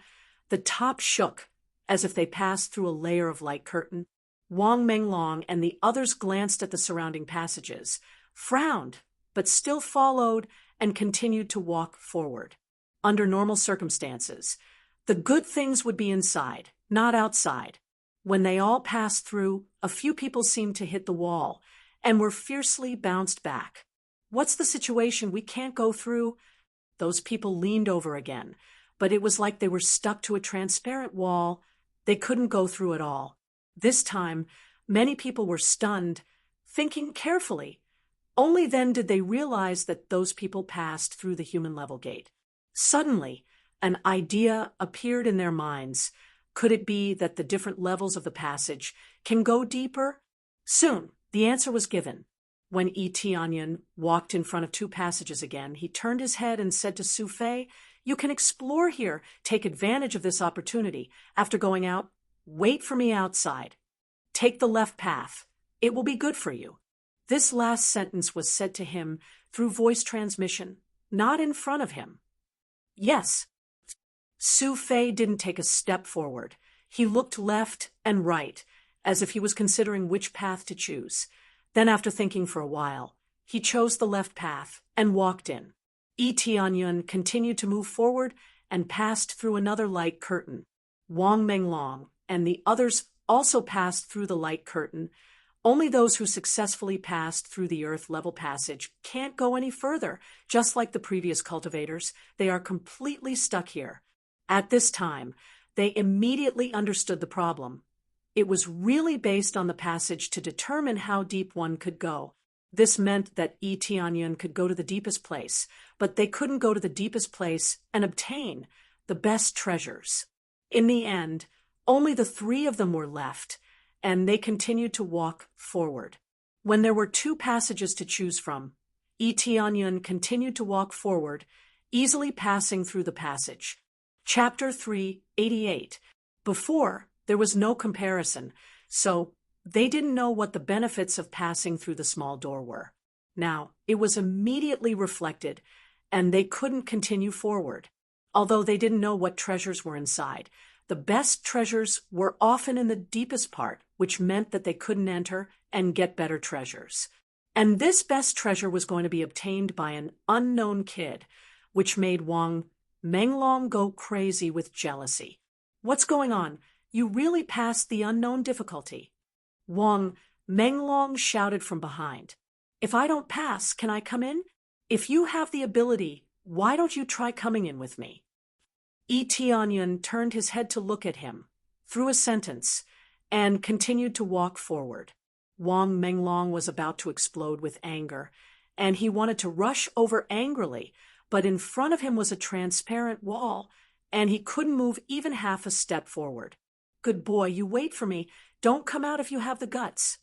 the top shook as if they passed through a layer of light curtain. Wang Menglong and the others glanced at the surrounding passages, frowned, but still followed and continued to walk forward. Under normal circumstances, the good things would be inside, not outside. When they all passed through, a few people seemed to hit the wall and were fiercely bounced back. What's the situation? We can't go through? Those people leaned over again, but it was like they were stuck to a transparent wall. They couldn't go through at all. This time, many people were stunned, thinking carefully. Only then did they realize that those people passed through the human level gate. Suddenly, an idea appeared in their minds. Could it be that the different levels of the passage can go deeper? Soon, the answer was given. When Yi Tianyun walked in front of 2 passages again, he turned his head and said to Su Fei, "You can explore here. Take advantage of this opportunity. After going out, wait for me outside. Take the left path. It will be good for you." This last sentence was said to him through voice transmission, not in front of him. Yes. Su Fei didn't take a step forward. He looked left and right, as if he was considering which path to choose. Then, after thinking for a while, he chose the left path and walked in. Yi Tianyun continued to move forward and passed through another light curtain. Wang Menglong and the others also passed through the light curtain. Only those who successfully passed through the earth-level passage can't go any further. Just like the previous cultivators, they are completely stuck here. At this time, they immediately understood the problem. It was really based on the passage to determine how deep one could go. This meant that Yi Tianyun could go to the deepest place, but they couldn't go to the deepest place and obtain the best treasures. In the end, only the 3 of them were left, and they continued to walk forward. When there were two passages to choose from, Tianyun continued to walk forward, easily passing through the passage. Chapter 388. Before, there was no comparison, so they didn't know what the benefits of passing through the small door were. Now, it was immediately reflected, and they couldn't continue forward. Although they didn't know what treasures were inside, the best treasures were often in the deepest part, which meant that they couldn't enter and get better treasures. And this best treasure was going to be obtained by an unknown kid, which made Wang Menglong go crazy with jealousy. "What's going on? You really passed the unknown difficulty." Wang Menglong shouted from behind. "If I don't pass, can I come in? If you have the ability, why don't you try coming in with me?" Tianyun turned his head to look at him, threw a sentence, and continued to walk forward. Wang Menglong was about to explode with anger, and he wanted to rush over angrily, but in front of him was a transparent wall, and he couldn't move even half a step forward. "Good boy, you wait for me. Don't come out if you have the guts."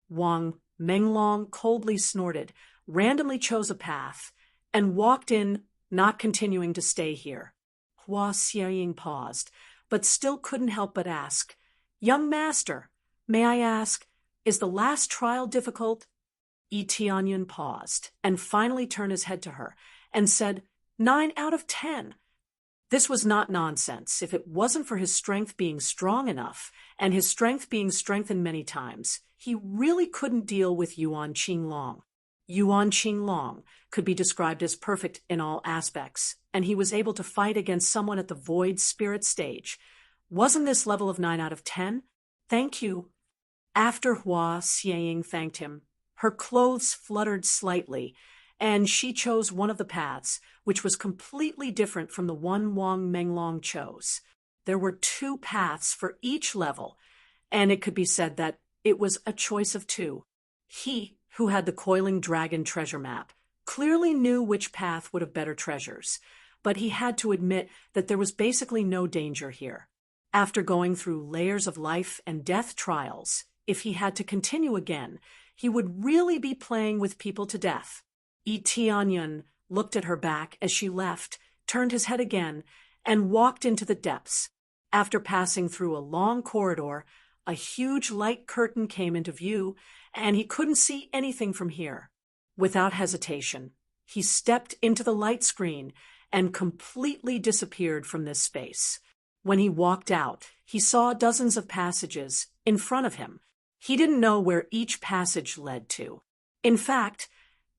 Wang Menglong coldly snorted, randomly chose a path, and walked in, not continuing to stay here. Hua Xieying paused, but still couldn't help but ask, "Young master, may I ask, is the last trial difficult?" Tianyun paused, and finally turned his head to her, and said, 9 out of 10. This was not nonsense. If it wasn't for his strength being strong enough, and his strength being strengthened many times, he really couldn't deal with Yuan Qinglong. Yuan Qinglong could be described as perfect in all aspects, and he was able to fight against someone at the void spirit stage. Wasn't this level of 9 out of 10? "Thank you." After Hua Xieying thanked him, her clothes fluttered slightly, and she chose one of the paths, which was completely different from the one Wang Menglong chose. There were 2 paths for each level, and it could be said that it was a choice of 2. He, who had the coiling dragon treasure map, clearly knew which path would have better treasures, but he had to admit that there was basically no danger here. After going through layers of life and death trials, if he had to continue again, he would really be playing with people to death. Tianyun looked at her back as she left, turned his head again, and walked into the depths. After passing through a long corridor, a huge light curtain came into view, and he couldn't see anything from here. Without hesitation, he stepped into the light screen and completely disappeared from this space. When he walked out, he saw dozens of passages in front of him. He didn't know where each passage led to. In fact,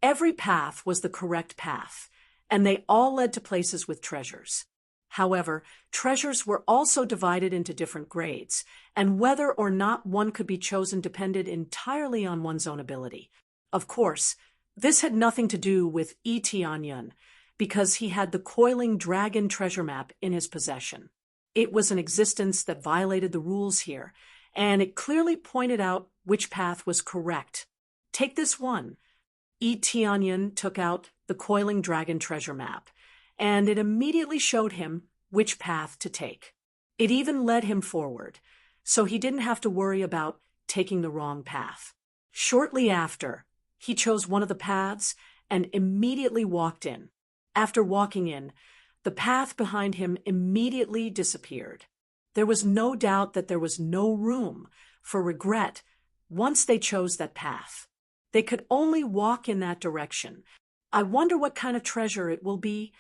every path was the correct path, and they all led to places with treasures. However, treasures were also divided into different grades, and whether or not one could be chosen depended entirely on one's own ability. Of course, this had nothing to do with Tianyun, because he had the coiling dragon treasure map in his possession. It was an existence that violated the rules here, and it clearly pointed out which path was correct. Take this one. Tianyun took out the coiling dragon treasure map, and it immediately showed him which path to take. It even led him forward, so he didn't have to worry about taking the wrong path. Shortly after, he chose one of the paths and immediately walked in. After walking in, the path behind him immediately disappeared. There was no doubt that there was no room for regret once they chose that path. They could only walk in that direction. I wonder what kind of treasure it will be.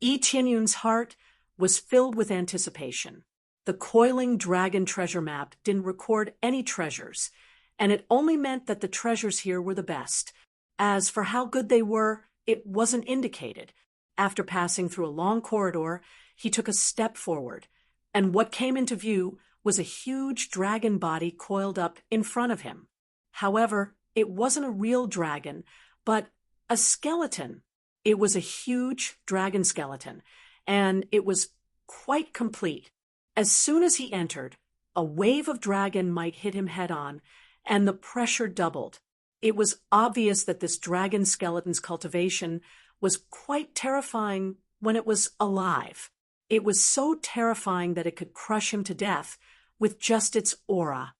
Tianyun's heart was filled with anticipation. The coiling dragon treasure map didn't record any treasures, and it only meant that the treasures here were the best. As for how good they were, it wasn't indicated. After passing through a long corridor, he took a step forward, and what came into view was a huge dragon body coiled up in front of him. However, it wasn't a real dragon, but a skeleton. It was a huge dragon skeleton, and it was quite complete. As soon as he entered, a wave of dragon might hit him head-on, and the pressure doubled. It was obvious that this dragon skeleton's cultivation was quite terrifying when it was alive. It was so terrifying that it could crush him to death with just its aura.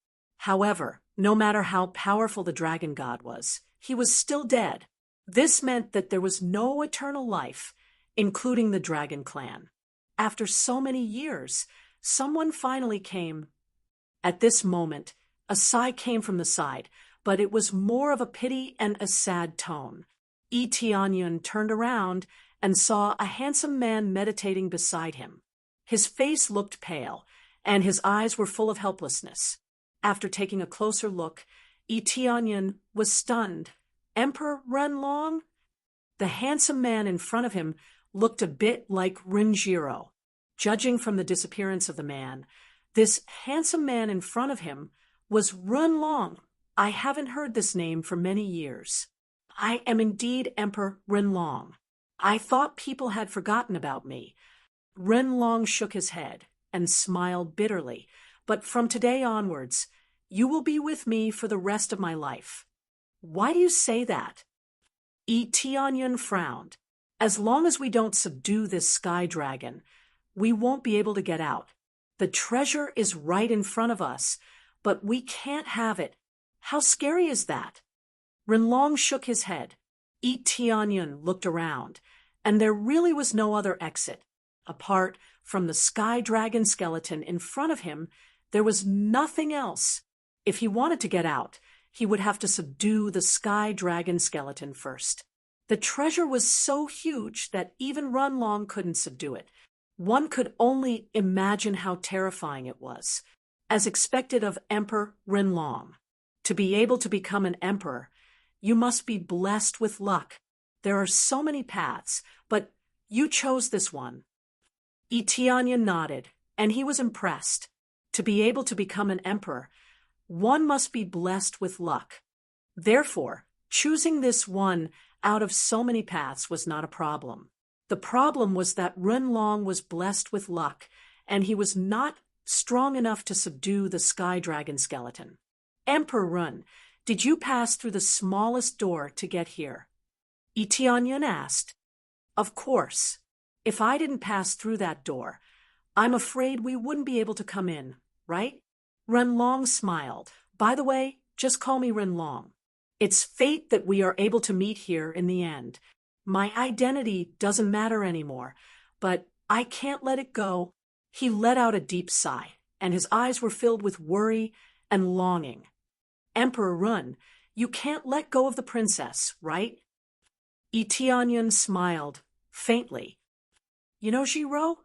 However, no matter how powerful the dragon god was, he was still dead. This meant that there was no eternal life, including the dragon clan. After so many years, someone finally came. At this moment, a sigh came from the side, but it was more of a pity and a sad tone. Tianyun turned around and saw a handsome man meditating beside him. His face looked pale, and his eyes were full of helplessness. After taking a closer look, Tianyun was stunned. Emperor Renlong? The handsome man in front of him looked a bit like Rinjiro. Judging from the disappearance of the man, this handsome man in front of him was Renlong. I haven't heard this name for many years. I am indeed Emperor Renlong. I thought people had forgotten about me. Renlong shook his head and smiled bitterly, but from today onwards, you will be with me for the rest of my life. Why do you say that? Tianyun frowned. As long as we don't subdue this sky dragon, we won't be able to get out. The treasure is right in front of us, but we can't have it. How scary is that? Renlong shook his head. Tianyun looked around, and there really was no other exit. Apart from the sky dragon skeleton in front of him, there was nothing else. If he wanted to get out, he would have to subdue the sky dragon skeleton first. The treasure was so huge that even Renlong couldn't subdue it. One could only imagine how terrifying it was. As expected of Emperor Renlong, to be able to become an emperor, you must be blessed with luck. There are so many paths, but you chose this one. Tianyun nodded, and he was impressed. To be able to become an emperor, one must be blessed with luck. Therefore, choosing this one out of so many paths was not a problem. The problem was that Renlong was blessed with luck, and he was not strong enough to subdue the sky dragon skeleton. Emperor Run, did you pass through the smallest door to get here? Tianyun asked. Of course. If I didn't pass through that door, I'm afraid we wouldn't be able to come in, right? Renlong smiled. By the way, just call me Renlong. It's fate that we are able to meet here in the end. My identity doesn't matter anymore, but I can't let it go. He let out a deep sigh, and his eyes were filled with worry and longing. Emperor Run, you can't let go of the princess, right? Tianyun smiled, faintly. You know, Jiro?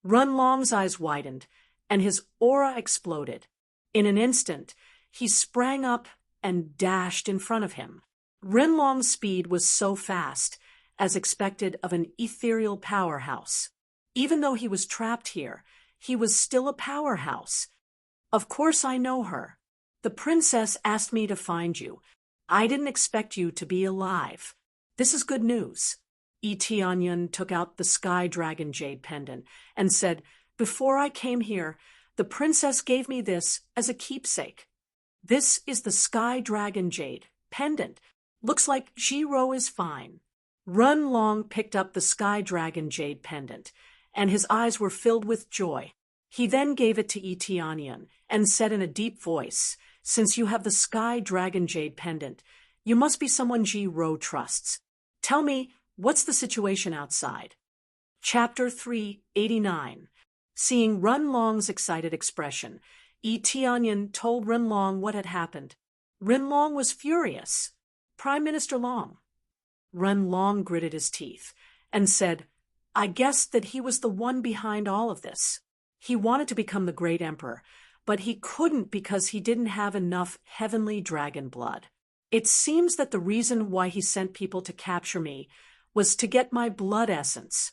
Renlong's eyes widened, and his aura exploded. In an instant, he sprang up and dashed in front of him. Renlong's speed was so fast, as expected of an ethereal powerhouse. Even though he was trapped here, he was still a powerhouse. Of course I know her. The princess asked me to find you. I didn't expect you to be alive. This is good news. Tianyun took out the sky dragon jade pendant and said, Before I came here, the princess gave me this as a keepsake. This is the sky dragon jade pendant. Looks like Jiro is fine. Renlong picked up the sky dragon jade pendant, and his eyes were filled with joy. He then gave it to Tianyun and said in a deep voice, Since you have the sky dragon jade pendant, you must be someone Jiro trusts. Tell me, what's the situation outside? Chapter 389. Seeing Renlong's excited expression, Tianyun told Renlong what had happened. Renlong was furious. Prime Minister Long. Renlong gritted his teeth and said, I guessed that he was the one behind all of this. He wanted to become the great emperor, but he couldn't because he didn't have enough heavenly dragon blood. It seems that the reason why he sent people to capture me was to get my blood essence.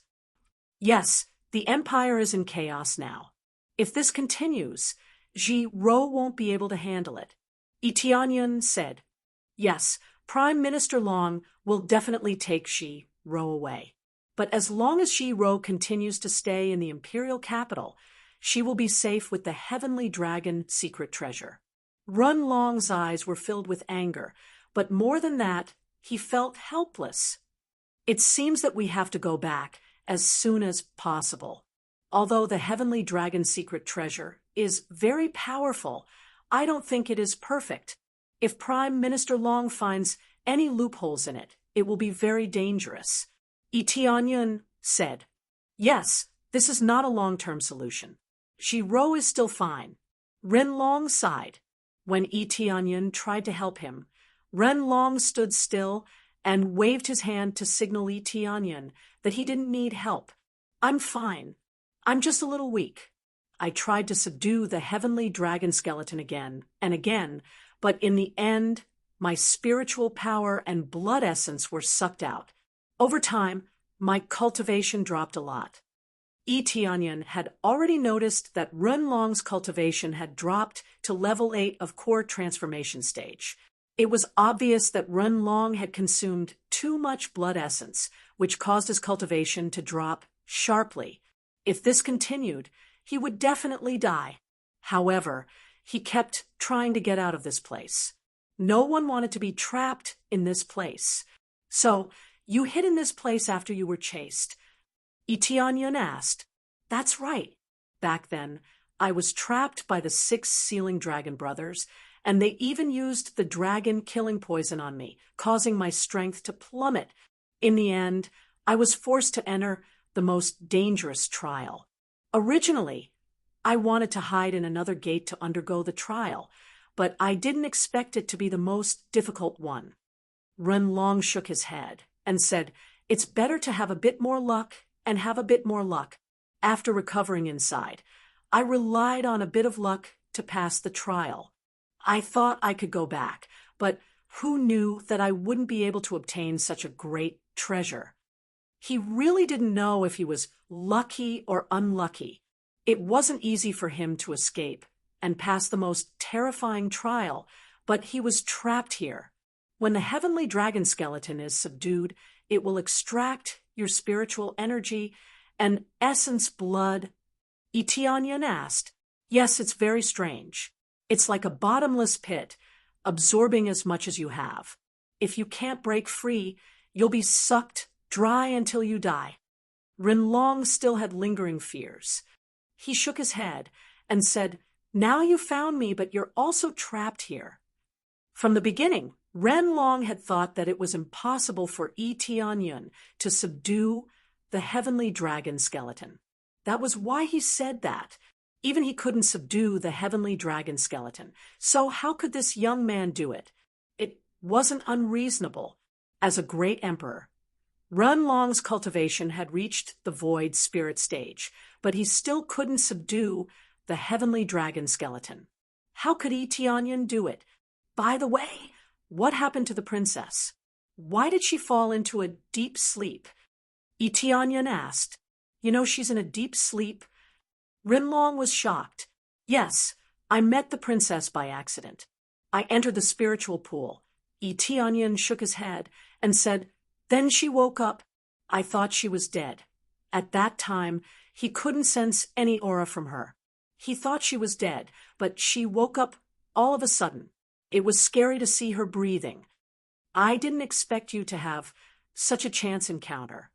Yes, the empire is in chaos now. If this continues, Jiro won't be able to handle it. Tianyun said, Yes, Prime Minister Long will definitely take Jiro away. But as long as Jiro continues to stay in the imperial capital, she will be safe with the heavenly dragon secret treasure. Renlong's eyes were filled with anger, but more than that, he felt helpless. It seems that we have to go back as soon as possible. Although the heavenly dragon secret treasure is very powerful, I don't think it is perfect. If Prime Minister Long finds any loopholes in it, it will be very dangerous. Tianyun said, Yes, this is not a long-term solution. Shiro is still fine. Ren Long sighed. When Tianyun tried to help him, Ren Long stood still and waved his hand to signal Tianyun that he didn't need help. I'm fine. I'm just a little weak. I tried to subdue the heavenly dragon skeleton again and again, but in the end, my spiritual power and blood essence were sucked out. Over time, my cultivation dropped a lot. Tianyun had already noticed that Ren Long's cultivation had dropped to level 8 of core transformation stage. It was obvious that Ren Long had consumed too much blood essence, which caused his cultivation to drop sharply. If this continued, he would definitely die. However, he kept trying to get out of this place. No one wanted to be trapped in this place. So, you hid in this place after you were chased. Tianyun asked. That's right. Back then, I was trapped by the 6 Sealing Dragon brothers, and they even used the dragon killing poison on me, causing my strength to plummet. In the end, I was forced to enter the most dangerous trial. Originally, I wanted to hide in another gate to undergo the trial, but I didn't expect it to be the most difficult one. Ren Long shook his head and said, It's better to have a bit more luck and have a bit more luck. After recovering inside, I relied on a bit of luck to pass the trial. I thought I could go back, but who knew that I wouldn't be able to obtain such a great treasure? He really didn't know if he was lucky or unlucky. It wasn't easy for him to escape and pass the most terrifying trial, but he was trapped here. When the heavenly dragon skeleton is subdued, it will extract your spiritual energy and essence blood. Tianyun asked, Yes, it's very strange. It's like a bottomless pit, absorbing as much as you have. If you can't break free, you'll be sucked dry until you die. Ren Long still had lingering fears. He shook his head and said, Now you found me, but you're also trapped here. From the beginning, Ren Long had thought that it was impossible for Tianyun to subdue the heavenly dragon skeleton. That was why he said that. Even he couldn't subdue the heavenly dragon skeleton. So how could this young man do it? It wasn't unreasonable. As a great emperor, Ren Long's cultivation had reached the void spirit stage, but he still couldn't subdue the heavenly dragon skeleton. How could Tianyun do it? By the way, what happened to the princess? Why did she fall into a deep sleep? Tianyun asked. You know she's in a deep sleep? Ren Long was shocked. Yes, I met the princess by accident. I entered the spiritual pool. Tianyun shook his head and said, Then she woke up. I thought she was dead. At that time, he couldn't sense any aura from her. He thought she was dead, but she woke up all of a sudden. It was scary to see her breathing. I didn't expect you to have such a chance encounter.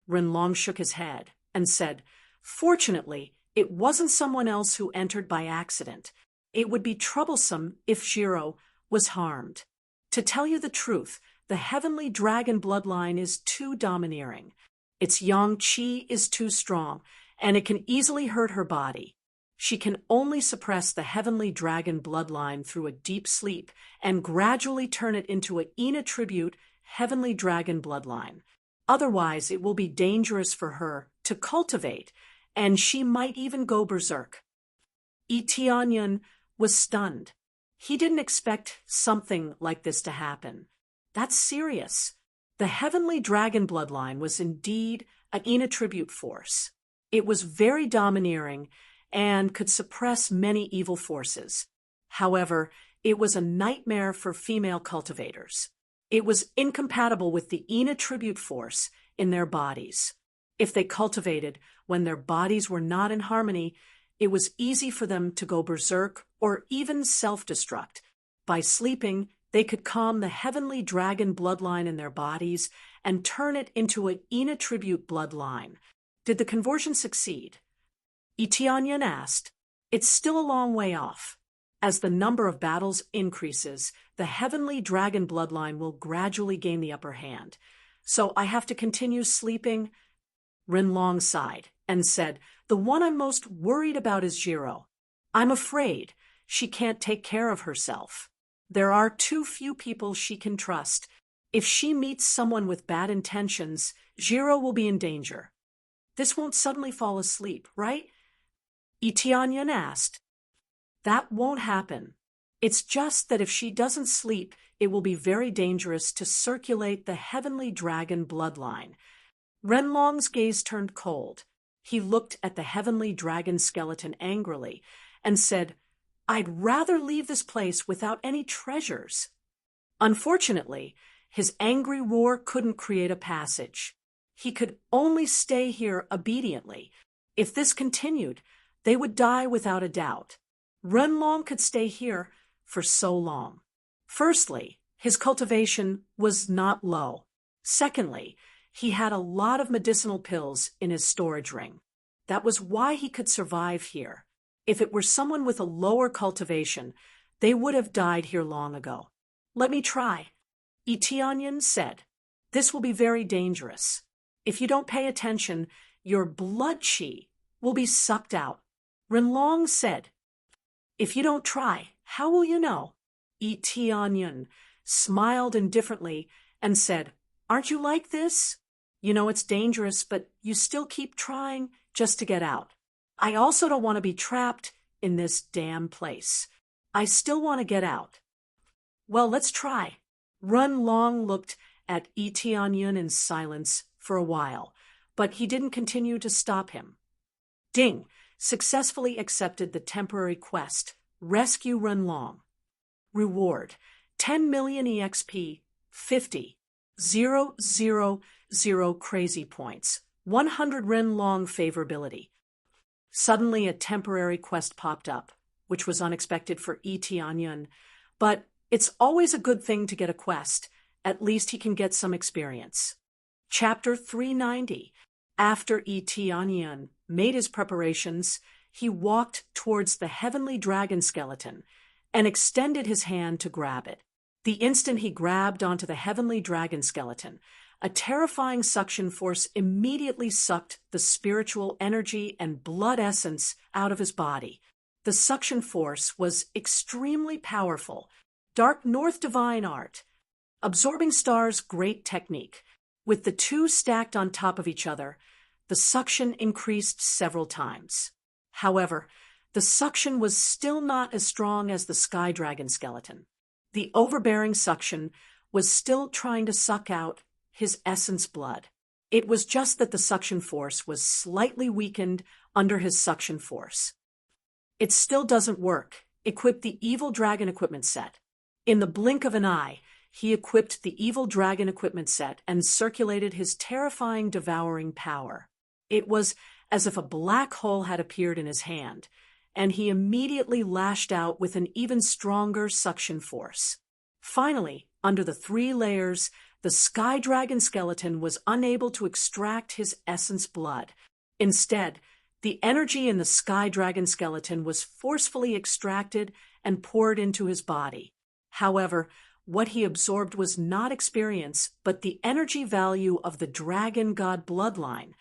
Ren Long shook his head and said, Fortunately, it wasn't someone else who entered by accident. It would be troublesome if Shiro was harmed. To tell you the truth, the heavenly dragon bloodline is too domineering. Its yang qi is too strong, and it can easily hurt her body. She can only suppress the heavenly dragon bloodline through a deep sleep and gradually turn it into an Ina tribute heavenly dragon bloodline. Otherwise, it will be dangerous for her to cultivate, and she might even go berserk. Tianyun was stunned. He didn't expect something like this to happen. That's serious. The heavenly dragon bloodline was indeed an Ina tribute force. It was very domineering and could suppress many evil forces. However, it was a nightmare for female cultivators. It was incompatible with the Ina tribute force in their bodies. If they cultivated when their bodies were not in harmony, it was easy for them to go berserk or even self-destruct. By sleeping, they could calm the heavenly dragon bloodline in their bodies and turn it into an Ina tribute bloodline. Did the conversion succeed? Tianyun asked. It's still a long way off. As the number of battles increases, the heavenly dragon bloodline will gradually gain the upper hand. So I have to continue sleeping? Renlong sighed and said, "The one I'm most worried about is Jiro. I'm afraid she can't take care of herself. There are too few people she can trust. If she meets someone with bad intentions, Jiro will be in danger." "This won't suddenly fall asleep, right?" Itianyan asked. "That won't happen. It's just that if she doesn't sleep, it will be very dangerous to circulate the heavenly dragon bloodline." Renlong's gaze turned cold. He looked at the heavenly dragon skeleton angrily and said, "I'd rather leave this place without any treasures." Unfortunately, his angry roar couldn't create a passage. He could only stay here obediently. If this continued, they would die without a doubt. Renlong could stay here for so long. Firstly, his cultivation was not low. Secondly, he had a lot of medicinal pills in his storage ring. That was why he could survive here. If it were someone with a lower cultivation, they would have died here long ago. "Let me try," Itianyan said. "This will be very dangerous. If you don't pay attention, your blood chi will be sucked out." Renlong said, "If you don't try, how will you know?" Itianyan smiled indifferently and said, "Aren't you like this? You know it's dangerous, but you still keep trying just to get out. I also don't want to be trapped in this damn place. I still want to get out." "Well, let's try." Renlong looked at Itianyan in silence for a while, but he didn't continue to stop him. Ding successfully accepted the temporary quest, Rescue Renlong. Reward, 10 million EXP, 50,000 crazy points, 100 Renlong favorability. Suddenly a temporary quest popped up, which was unexpected for Itianyan, but it's always a good thing to get a quest. At least he can get some experience. Chapter 390. After Itianyan made his preparations, he walked towards the heavenly dragon skeleton and extended his hand to grab it. The instant he grabbed onto the heavenly dragon skeleton, a terrifying suction force immediately sucked the spiritual energy and blood essence out of his body. The suction force was extremely powerful. Dark North divine art. Absorbing Star's great technique. With the two stacked on top of each other, the suction increased several times. However, the suction was still not as strong as the sky dragon skeleton. The overbearing suction was still trying to suck out his essence blood. It was just that the suction force was slightly weakened under his suction force. "It still doesn't work." Equip the evil dragon equipment set. In the blink of an eye, he equipped the evil dragon equipment set and circulated his terrifying devouring power. It was as if a black hole had appeared in his hand, and he immediately lashed out with an even stronger suction force. Finally, under the 3 layers, the sky dragon skeleton was unable to extract his essence blood. Instead, the energy in the sky dragon skeleton was forcefully extracted and poured into his body. However, what he absorbed was not experience, but the energy value of the dragon god bloodline.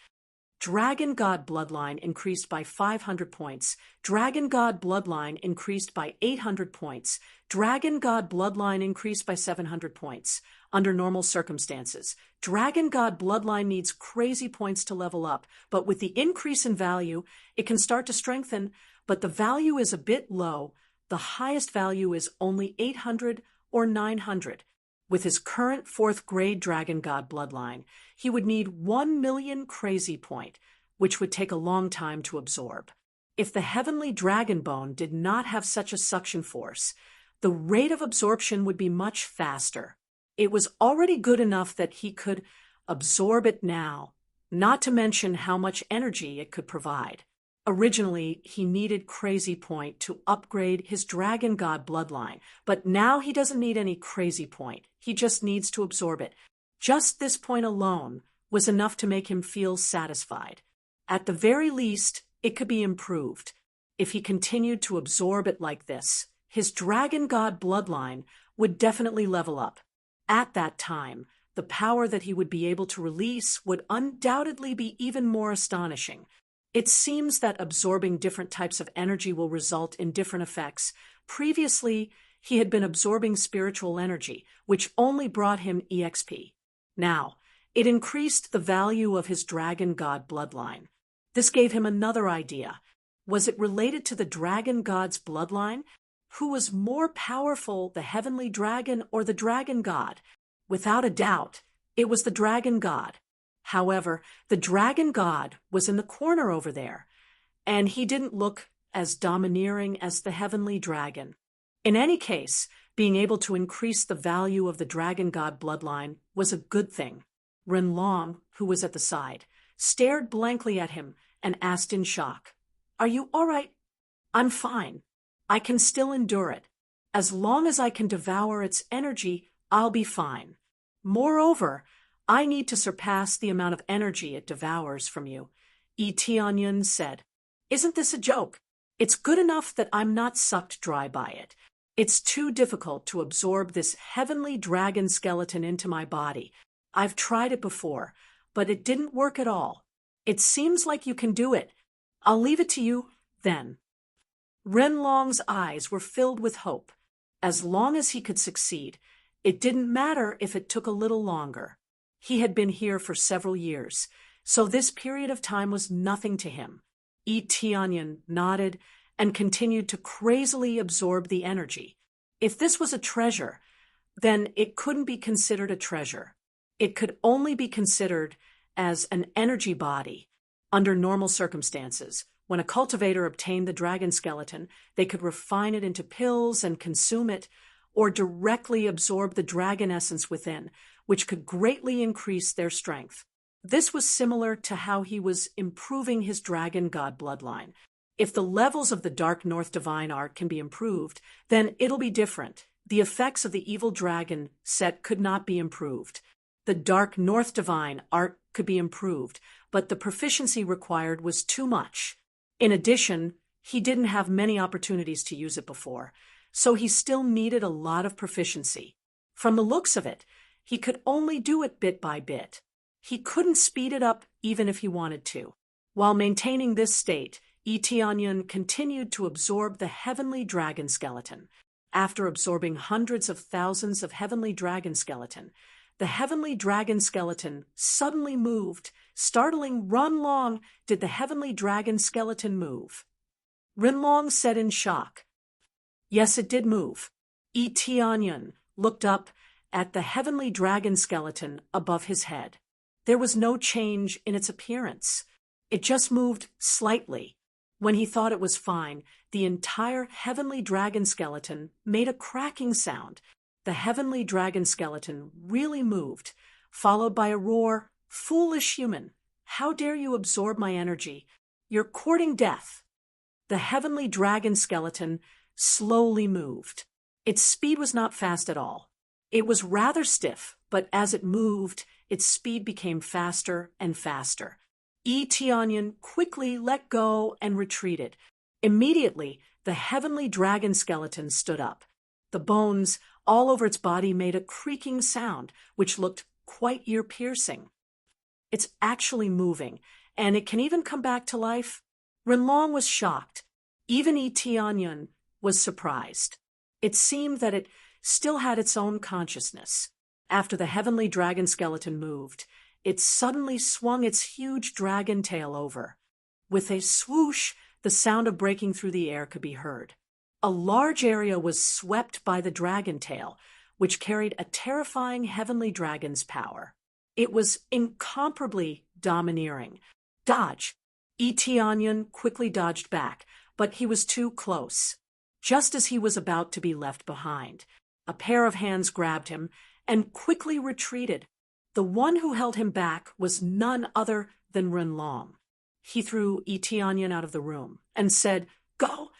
Dragon god bloodline increased by 500 points. Dragon god bloodline increased by 800 points. Dragon god bloodline increased by 700 points. Under normal circumstances, Dragon god bloodline needs crazy points to level up, but with the increase in value, it can start to strengthen, but the value is a bit low. The highest value is only 800 or 900. With his current 4th grade Dragon God bloodline, he would need 1 million crazy point, which would take a long time to absorb. If the heavenly dragon bone did not have such a suction force, the rate of absorption would be much faster. It was already good enough that he could absorb it now, not to mention how much energy it could provide. Originally, he needed Crazy Point to upgrade his Dragon God bloodline, but now he doesn't need any Crazy Point. He just needs to absorb it. Just this point alone was enough to make him feel satisfied. At the very least, it could be improved. If he continued to absorb it like this, his dragon god bloodline would definitely level up. At that time, the power that he would be able to release would undoubtedly be even more astonishing. It seems that absorbing different types of energy will result in different effects. Previously, he had been absorbing spiritual energy, which only brought him EXP. Now, it increased the value of his dragon god bloodline. This gave him another idea. Was it related to the dragon god's bloodline? Who was more powerful, the heavenly dragon or the dragon god? Without a doubt, it was the dragon god. However, the dragon god was in the corner over there, and he didn't look as domineering as the heavenly dragon. In any case, being able to increase the value of the dragon god bloodline was a good thing. Renlong, who was at the side, stared blankly at him and asked in shock, "Are you all right?" "I'm fine. I can still endure it. As long as I can devour its energy, I'll be fine. Moreover, I need to surpass the amount of energy it devours from you," Yi Tianyun said. "Isn't this a joke? It's good enough that I'm not sucked dry by it. It's too difficult to absorb this heavenly dragon skeleton into my body. I've tried it before, but it didn't work at all. It seems like you can do it. I'll leave it to you, then." Renlong's eyes were filled with hope. As long as he could succeed, it didn't matter if it took a little longer. He had been here for several years, so this period of time was nothing to him. Yi Tianyun nodded and continued to crazily absorb the energy. If this was a treasure, then it couldn't be considered a treasure. It could only be considered as an energy body. Under normal circumstances, when a cultivator obtained the dragon skeleton, they could refine it into pills and consume it, or directly absorb the dragon essence within, which could greatly increase their strength. This was similar to how he was improving his dragon god bloodline. If the levels of the Dark North Divine Art can be improved, then it'll be different. The effects of the evil dragon set could not be improved. The Dark North Divine Art could be improved, but the proficiency required was too much. In addition, he didn't have many opportunities to use it before, so he still needed a lot of proficiency. From the looks of it, he could only do it bit by bit. He couldn't speed it up even if he wanted to. While maintaining this state, Yi Tianyun continued to absorb the heavenly dragon skeleton. After absorbing hundreds of thousands of heavenly dragon skeleton, the heavenly dragon skeleton suddenly moved. Startling Renlong, did the heavenly dragon skeleton move? Renlong said in shock, "Yes, it did move." Yi Tianyun looked up at the heavenly dragon skeleton above his head. There was no change in its appearance. It just moved slightly. When he thought it was fine, the entire heavenly dragon skeleton made a cracking sound. The heavenly dragon skeleton really moved, followed by a roar, "Foolish human! How dare you absorb my energy? You're courting death!" The heavenly dragon skeleton slowly moved. Its speed was not fast at all. It was rather stiff, but as it moved, its speed became faster and faster. Yi Tianyun quickly let go and retreated. Immediately, the heavenly dragon skeleton stood up. The bones all over its body made a creaking sound, which looked quite ear-piercing. "It's actually moving, and it can even come back to life?" Renlong was shocked. Even Yi Tianyun was surprised. It seemed that it still had its own consciousness. After the heavenly dragon skeleton moved, it suddenly swung its huge dragon tail over. With a swoosh, the sound of breaking through the air could be heard. A large area was swept by the dragon tail, which carried a terrifying heavenly dragon's power. It was incomparably domineering. "Dodge!" Yi Tianyun quickly dodged back, but he was too close. Just as he was about to be left behind, a pair of hands grabbed him and quickly retreated. The one who held him back was none other than Renlong. He threw Yi Tianyun out of the room and said, "Go!"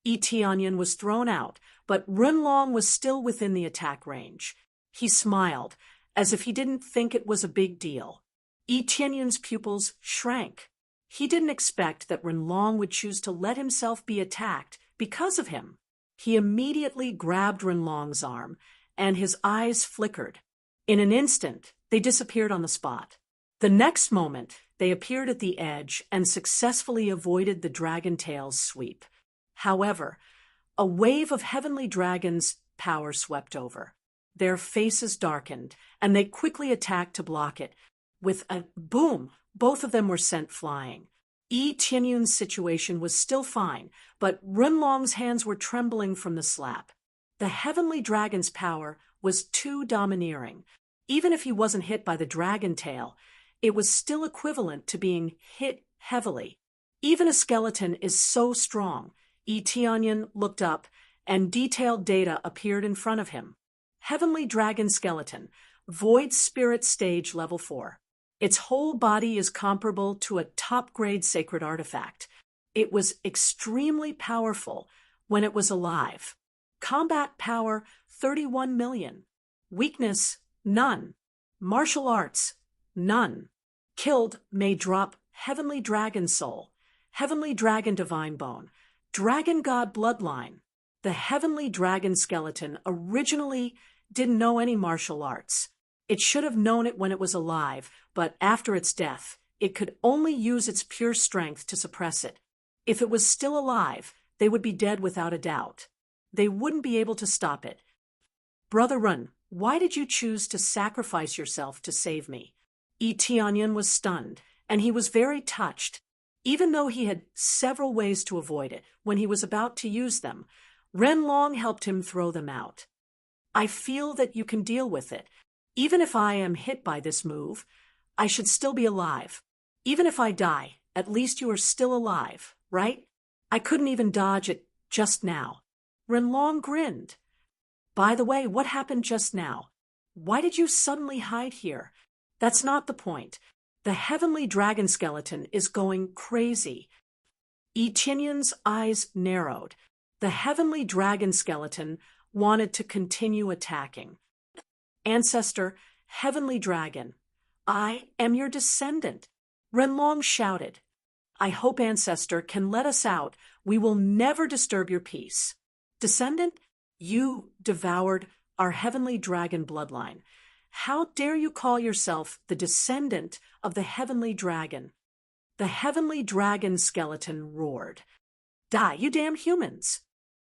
Yi Tianyun was thrown out, but Renlong was still within the attack range. He smiled, as if he didn't think it was a big deal. Yi Tianyun's pupils shrank. He didn't expect that Renlong would choose to let himself be attacked because of him. He immediately grabbed Renlong's arm, and his eyes flickered. In an instant, they disappeared on the spot. The next moment, they appeared at the edge and successfully avoided the dragon tail's sweep. However, a wave of heavenly dragons' power swept over. Their faces darkened, and they quickly attacked to block it. With a boom, both of them were sent flying. Yi Tianyun's situation was still fine, but Renlong's hands were trembling from the slap. The heavenly dragon's power was too domineering. Even if he wasn't hit by the dragon tail, it was still equivalent to being hit heavily. Even a skeleton is so strong. Yi Tianyun looked up, and detailed data appeared in front of him. Heavenly Dragon Skeleton, Void Spirit Stage Level 4. Its whole body is comparable to a top-grade sacred artifact. It was extremely powerful when it was alive. Combat power, 31 million. Weakness, none. Martial arts, none. Killed may drop Heavenly Dragon Soul, Heavenly Dragon Divine Bone, Dragon God Bloodline. The Heavenly Dragon Skeleton originally didn't know any martial arts. It should have known it when it was alive, but after its death, it could only use its pure strength to suppress it. If it was still alive, they would be dead without a doubt. They wouldn't be able to stop it. Brother Ren, why did you choose to sacrifice yourself to save me? Yi Tianyun was stunned, and he was very touched. Even though he had several ways to avoid it, when he was about to use them, Renlong helped him throw them out. I feel that you can deal with it. Even if I am hit by this move, I should still be alive. Even if I die, at least you are still alive, right? I couldn't even dodge it just now. Renlong grinned. By the way, what happened just now? Why did you suddenly hide here? That's not the point. The heavenly dragon skeleton is going crazy. Yi Tianyun's eyes narrowed. The heavenly dragon skeleton wanted to continue attacking. Ancestor, heavenly dragon, I am your descendant. Renlong shouted. I hope Ancestor can let us out. We will never disturb your peace. Descendant, you devoured our heavenly dragon bloodline. How dare you call yourself the descendant of the heavenly dragon? The heavenly dragon skeleton roared. Die, you damn humans!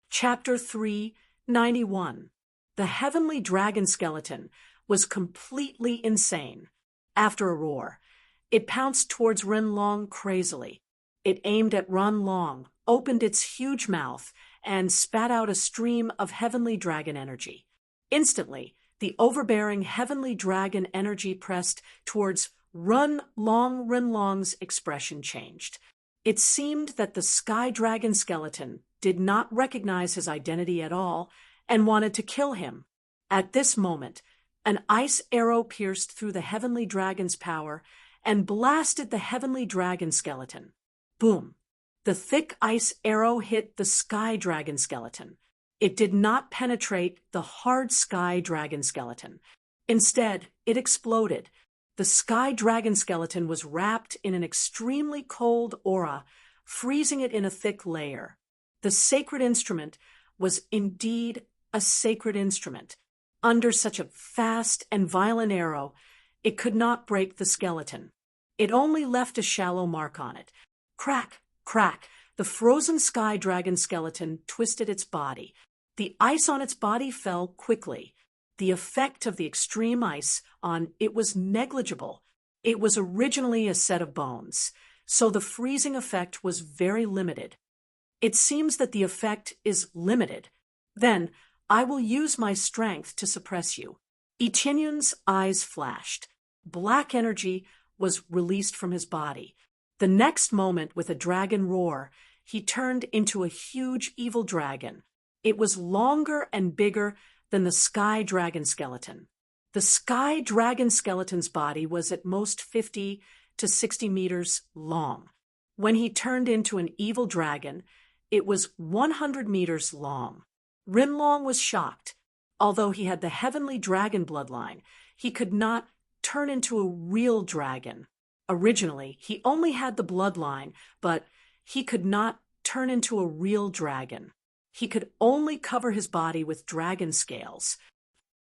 Chapter 391. The heavenly dragon skeleton was completely insane. After a roar, it pounced towards Renlong crazily. It aimed at Renlong, opened its huge mouth, and spat out a stream of heavenly dragon energy. Instantly, the overbearing heavenly dragon energy pressed towards Renlong's expression changed. It seemed that the sky dragon skeleton did not recognize his identity at all and wanted to kill him. At this moment, an ice arrow pierced through the heavenly dragon's power and blasted the heavenly dragon skeleton. Boom! The thick ice arrow hit the sky dragon skeleton. It did not penetrate the hard sky dragon skeleton. Instead, it exploded. The sky dragon skeleton was wrapped in an extremely cold aura, freezing it in a thick layer. The sacred instrument was indeed a sacred instrument. Under such a fast and violent arrow, it could not break the skeleton. It only left a shallow mark on it. Crack, crack, the frozen sky dragon skeleton twisted its body. The ice on its body fell quickly. The effect of the extreme ice on it was negligible. It was originally a set of bones, so the freezing effect was very limited. It seems that the effect is limited. Then, I will use my strength to suppress you. Yi Tianyun's eyes flashed. Black energy was released from his body. The next moment, with a dragon roar, he turned into a huge evil dragon. It was longer and bigger than the sky dragon skeleton. The sky dragon skeleton's body was at most 50 to 60 meters long. When he turned into an evil dragon, it was 100 meters long. Renlong was shocked. Although he had the heavenly dragon bloodline, he could not turn into a real dragon. Originally, he only had the bloodline, but he could not turn into a real dragon. He could only cover his body with dragon scales.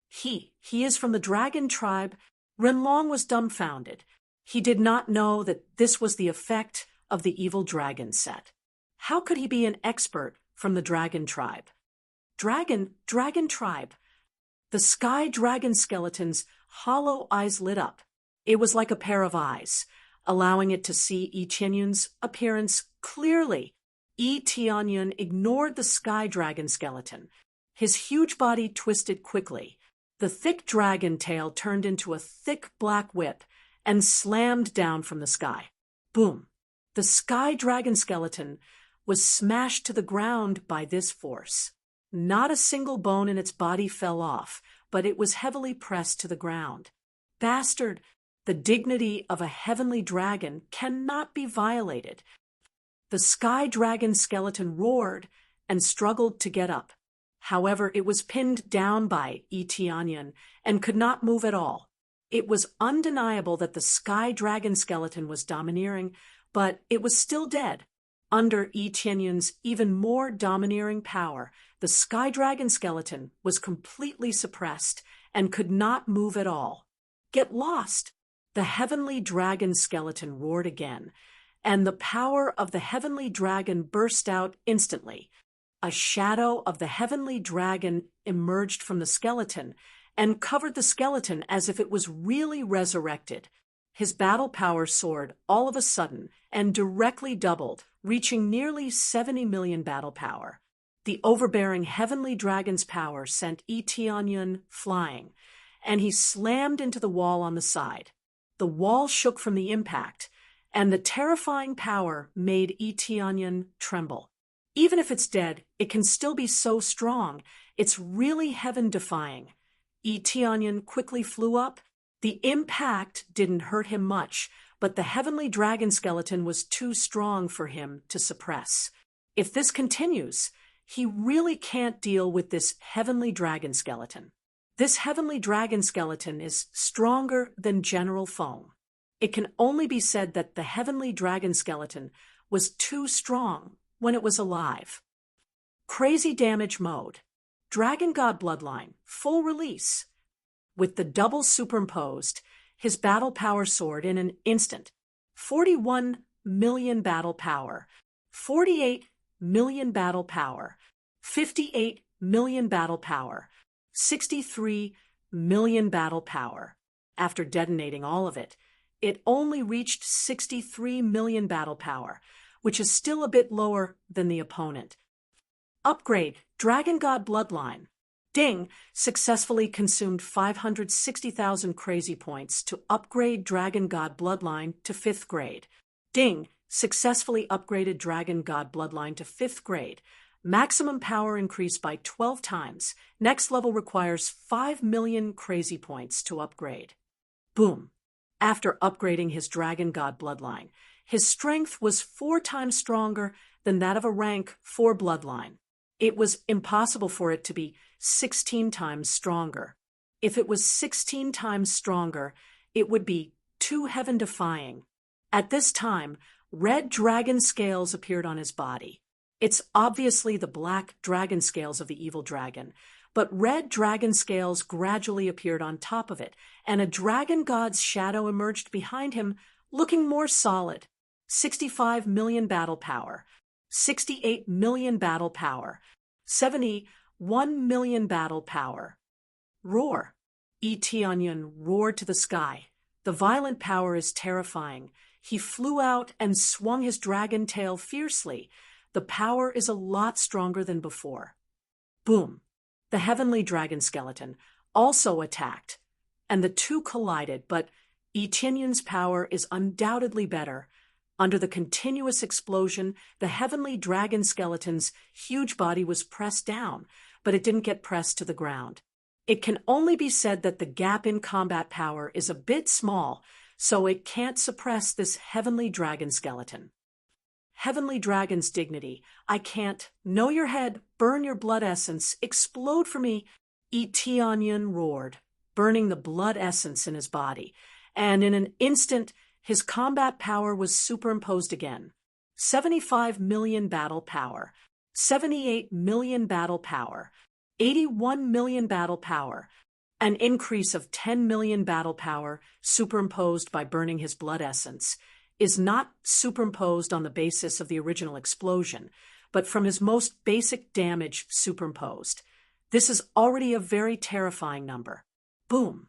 He is from the dragon tribe. Renlong was dumbfounded. He did not know that this was the effect of the evil dragon set. How could he be an expert from the dragon tribe? Dragon tribe. The sky dragon skeleton's hollow eyes lit up. It was like a pair of eyes, allowing it to see Yi Qianyun's appearance clearly. Yi Qianyun ignored the sky dragon skeleton. His huge body twisted quickly. The thick dragon tail turned into a thick black whip and slammed down from the sky. Boom! The sky dragon skeleton was smashed to the ground by this force. Not a single bone in its body fell off, but it was heavily pressed to the ground. Bastard! The dignity of a heavenly dragon cannot be violated. The sky dragon skeleton roared and struggled to get up. However, it was pinned down by Yi Qianyun and could not move at all. It was undeniable that the sky dragon skeleton was domineering, but it was still dead. Under Yi Qianyun's even more domineering power, the sky dragon skeleton was completely suppressed and could not move at all. Get lost! The heavenly dragon skeleton roared again, and the power of the heavenly dragon burst out instantly. A shadow of the heavenly dragon emerged from the skeleton and covered the skeleton as if it was really resurrected. His battle power soared all of a sudden and directly doubled, reaching nearly 70 million battle power. The overbearing heavenly dragon's power sent Yi Qianyun flying, and he slammed into the wall on the side. The wall shook from the impact, and the terrifying power made Yi Qianyun tremble. Even if it's dead, it can still be so strong. It's really heaven-defying. Yi Qianyun quickly flew up. The impact didn't hurt him much, but the heavenly dragon skeleton was too strong for him to suppress. If this continues, he really can't deal with this heavenly dragon skeleton. This heavenly dragon skeleton is stronger than general foam. It can only be said that the heavenly dragon skeleton was too strong when it was alive. Crazy damage mode. Dragon God Bloodline, full release. With the double superimposed, his battle power soared in an instant. 41 million battle power, 48 million battle power, 58 million battle power, 63 million battle power. After detonating all of it, it only reached 63 million battle power, which is still a bit lower than the opponent. Upgrade, Dragon God Bloodline. Ding successfully consumed 560,000 crazy points to upgrade Dragon God Bloodline to 5th grade. Ding successfully upgraded Dragon God Bloodline to 5th grade. Maximum power increased by 12 times. Next level requires 5 million crazy points to upgrade. Boom. After upgrading his Dragon God Bloodline, his strength was 4 times stronger than that of a rank 4 Bloodline. It was impossible for it to be 16 times stronger. If it was 16 times stronger, it would be too heaven-defying. At this time, red dragon scales appeared on his body. It's obviously the black dragon scales of the evil dragon, but red dragon scales gradually appeared on top of it, and a dragon god's shadow emerged behind him, looking more solid. 65 million battle power, 68 million battle power, 71 million battle power. Roar! Yi Qianyun roared to the sky. The violent power is terrifying. He flew out and swung his dragon tail fiercely. The power is a lot stronger than before. Boom! The heavenly dragon skeleton also attacked, and the two collided, but Yi Qianyun's power is undoubtedly better. Under the continuous explosion, the heavenly dragon skeleton's huge body was pressed down, but it didn't get pressed to the ground. It can only be said that the gap in combat power is a bit small, so it can't suppress this heavenly dragon skeleton. Heavenly dragon's dignity. I can't. Know your head, burn your blood essence, explode for me. Yi Qianyun roared, burning the blood essence in his body, and in an instant, his combat power was superimposed again. 75 million battle power, 78 million battle power, 81 million battle power, an increase of 10 million battle power superimposed by burning his blood essence, is not superimposed on the basis of the original explosion, but from his most basic damage superimposed. This is already a very terrifying number. Boom!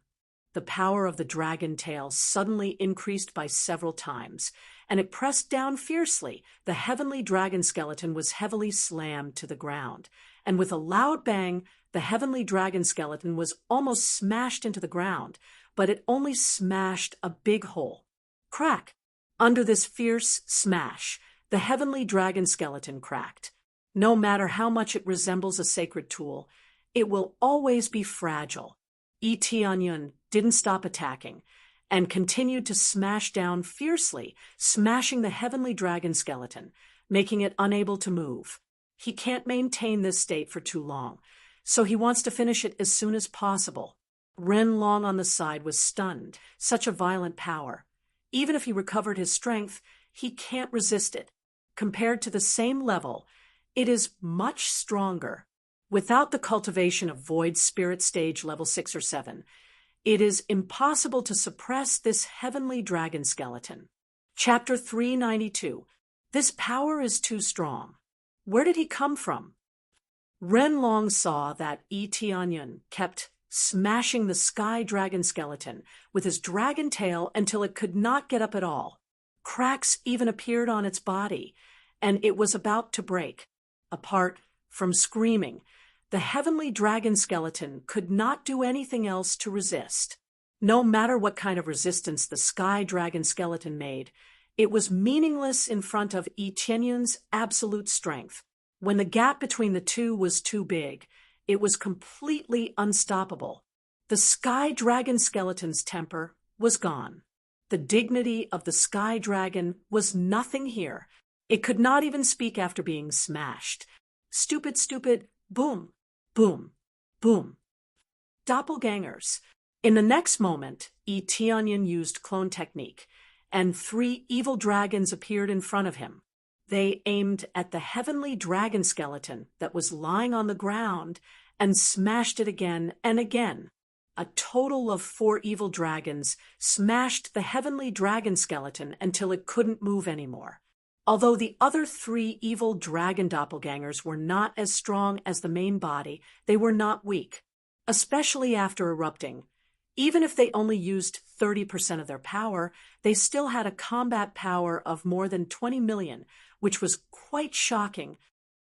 The power of the dragon tail suddenly increased by several times, and it pressed down fiercely. The heavenly dragon skeleton was heavily slammed to the ground, and with a loud bang, the heavenly dragon skeleton was almost smashed into the ground, but it only smashed a big hole. Crack! Under this fierce smash, the heavenly dragon skeleton cracked. No matter how much it resembles a sacred tool, it will always be fragile. Etianyun didn't stop attacking and continued to smash down fiercely, smashing the heavenly dragon skeleton, making it unable to move. He can't maintain this state for too long, so he wants to finish it as soon as possible. Renlong on the side was stunned. Such a violent power. Even if he recovered his strength, he can't resist it. Compared to the same level, it is much stronger. Without the cultivation of Void Spirit Stage level 6 or 7, it is impossible to suppress this heavenly dragon skeleton. Chapter 392. This power is too strong. Where did he come from? Renlong saw that Etianyun kept smashing the sky dragon skeleton with his dragon tail until it could not get up at all. Cracks even appeared on its body, and it was about to break. Apart from screaming, the heavenly dragon skeleton could not do anything else to resist. No matter what kind of resistance the sky dragon skeleton made, it was meaningless in front of Etianyun's absolute strength. When the gap between the two was too big, it was completely unstoppable. The sky dragon skeleton's temper was gone. The dignity of the sky dragon was nothing here. It could not even speak after being smashed. Stupid, stupid, boom, boom, boom. Doppelgangers. In the next moment, Etianyun used clone technique, and 3 evil dragons appeared in front of him. They aimed at the heavenly dragon skeleton that was lying on the ground and smashed it again and again. A total of 4 evil dragons smashed the heavenly dragon skeleton until it couldn't move anymore. Although the other 3 evil dragon doppelgangers were not as strong as the main body, they were not weak, especially after erupting. Even if they only used 30% of their power, they still had a combat power of more than 20 million, which was quite shocking.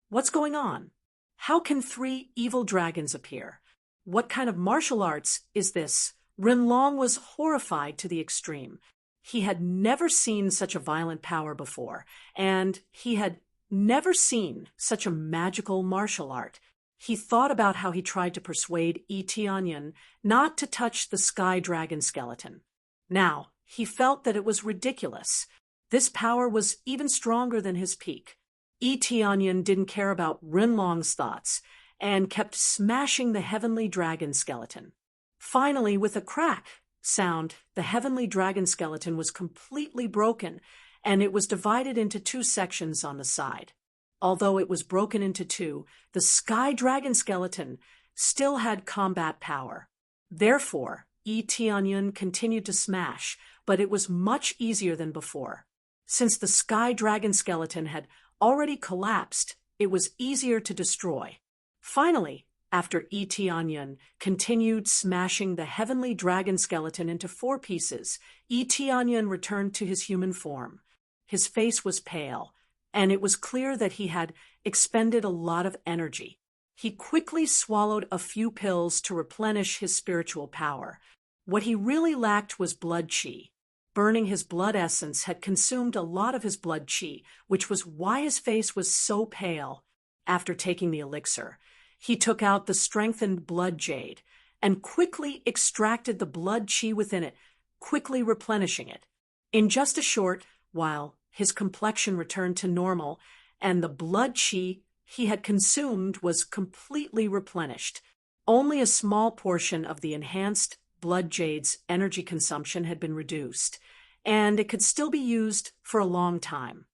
What's going on? How can 3 evil dragons appear? What kind of martial arts is this? Renlong was horrified to the extreme. He had never seen such a violent power before, and he had never seen such a magical martial art. He thought about how he tried to persuade Etianyun not to touch the sky dragon skeleton. Now, he felt that it was ridiculous. This power was even stronger than his peak. Etianyun didn't care about Renlong's thoughts and kept smashing the heavenly dragon skeleton. Finally, with a crack sound, the heavenly dragon skeleton was completely broken, and it was divided into 2 sections on the side. Although it was broken into 2, the sky dragon skeleton still had combat power. Therefore, Etianyun continued to smash, but it was much easier than before. Since the sky dragon skeleton had already collapsed, it was easier to destroy. Finally, after Etianyun continued smashing the heavenly dragon skeleton into 4 pieces, Etianyun returned to his human form. His face was pale, and it was clear that he had expended a lot of energy. He quickly swallowed a few pills to replenish his spiritual power. What he really lacked was blood chi. Burning his blood essence had consumed a lot of his blood chi, which was why his face was so pale. After taking the elixir, he took out the strengthened blood jade and quickly extracted the blood chi within it, quickly replenishing it. In just a short while, his complexion returned to normal, and the blood chi he had consumed was completely replenished. Only a small portion of the enhanced blood jade's energy consumption had been reduced, and it could still be used for a long time.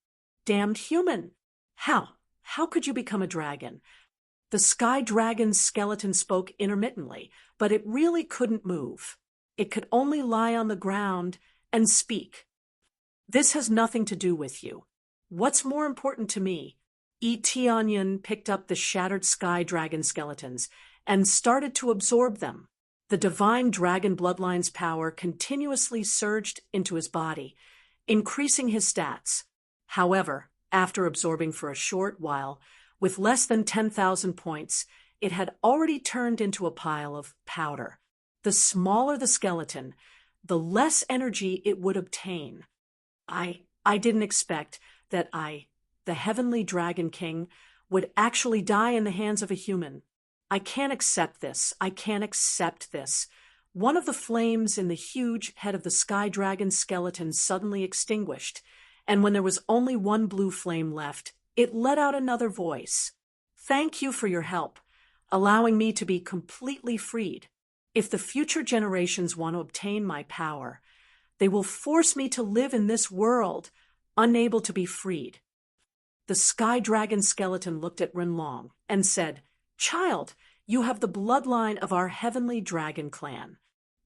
Damned human! How? How could you become a dragon? The sky dragon's skeleton spoke intermittently, but it really couldn't move. It could only lie on the ground and speak. This has nothing to do with you. What's more important to me? Eteonyon picked up the shattered sky dragon skeletons and started to absorb them. The divine dragon bloodline's power continuously surged into his body, increasing his stats. However, after absorbing for a short while, with less than 10,000 points, it had already turned into a pile of powder. The smaller the skeleton, the less energy it would obtain. I didn't expect that the heavenly dragon king, would actually die in the hands of a human. I can't accept this. I can't accept this. One of the flames in the huge head of the sky dragon skeleton suddenly extinguished, and when there was only one blue flame left, it let out another voice. Thank you for your help, allowing me to be completely freed. If the future generations want to obtain my power, they will force me to live in this world, unable to be freed. The sky dragon skeleton looked at Renlong and said, Child, you have the bloodline of our heavenly dragon clan.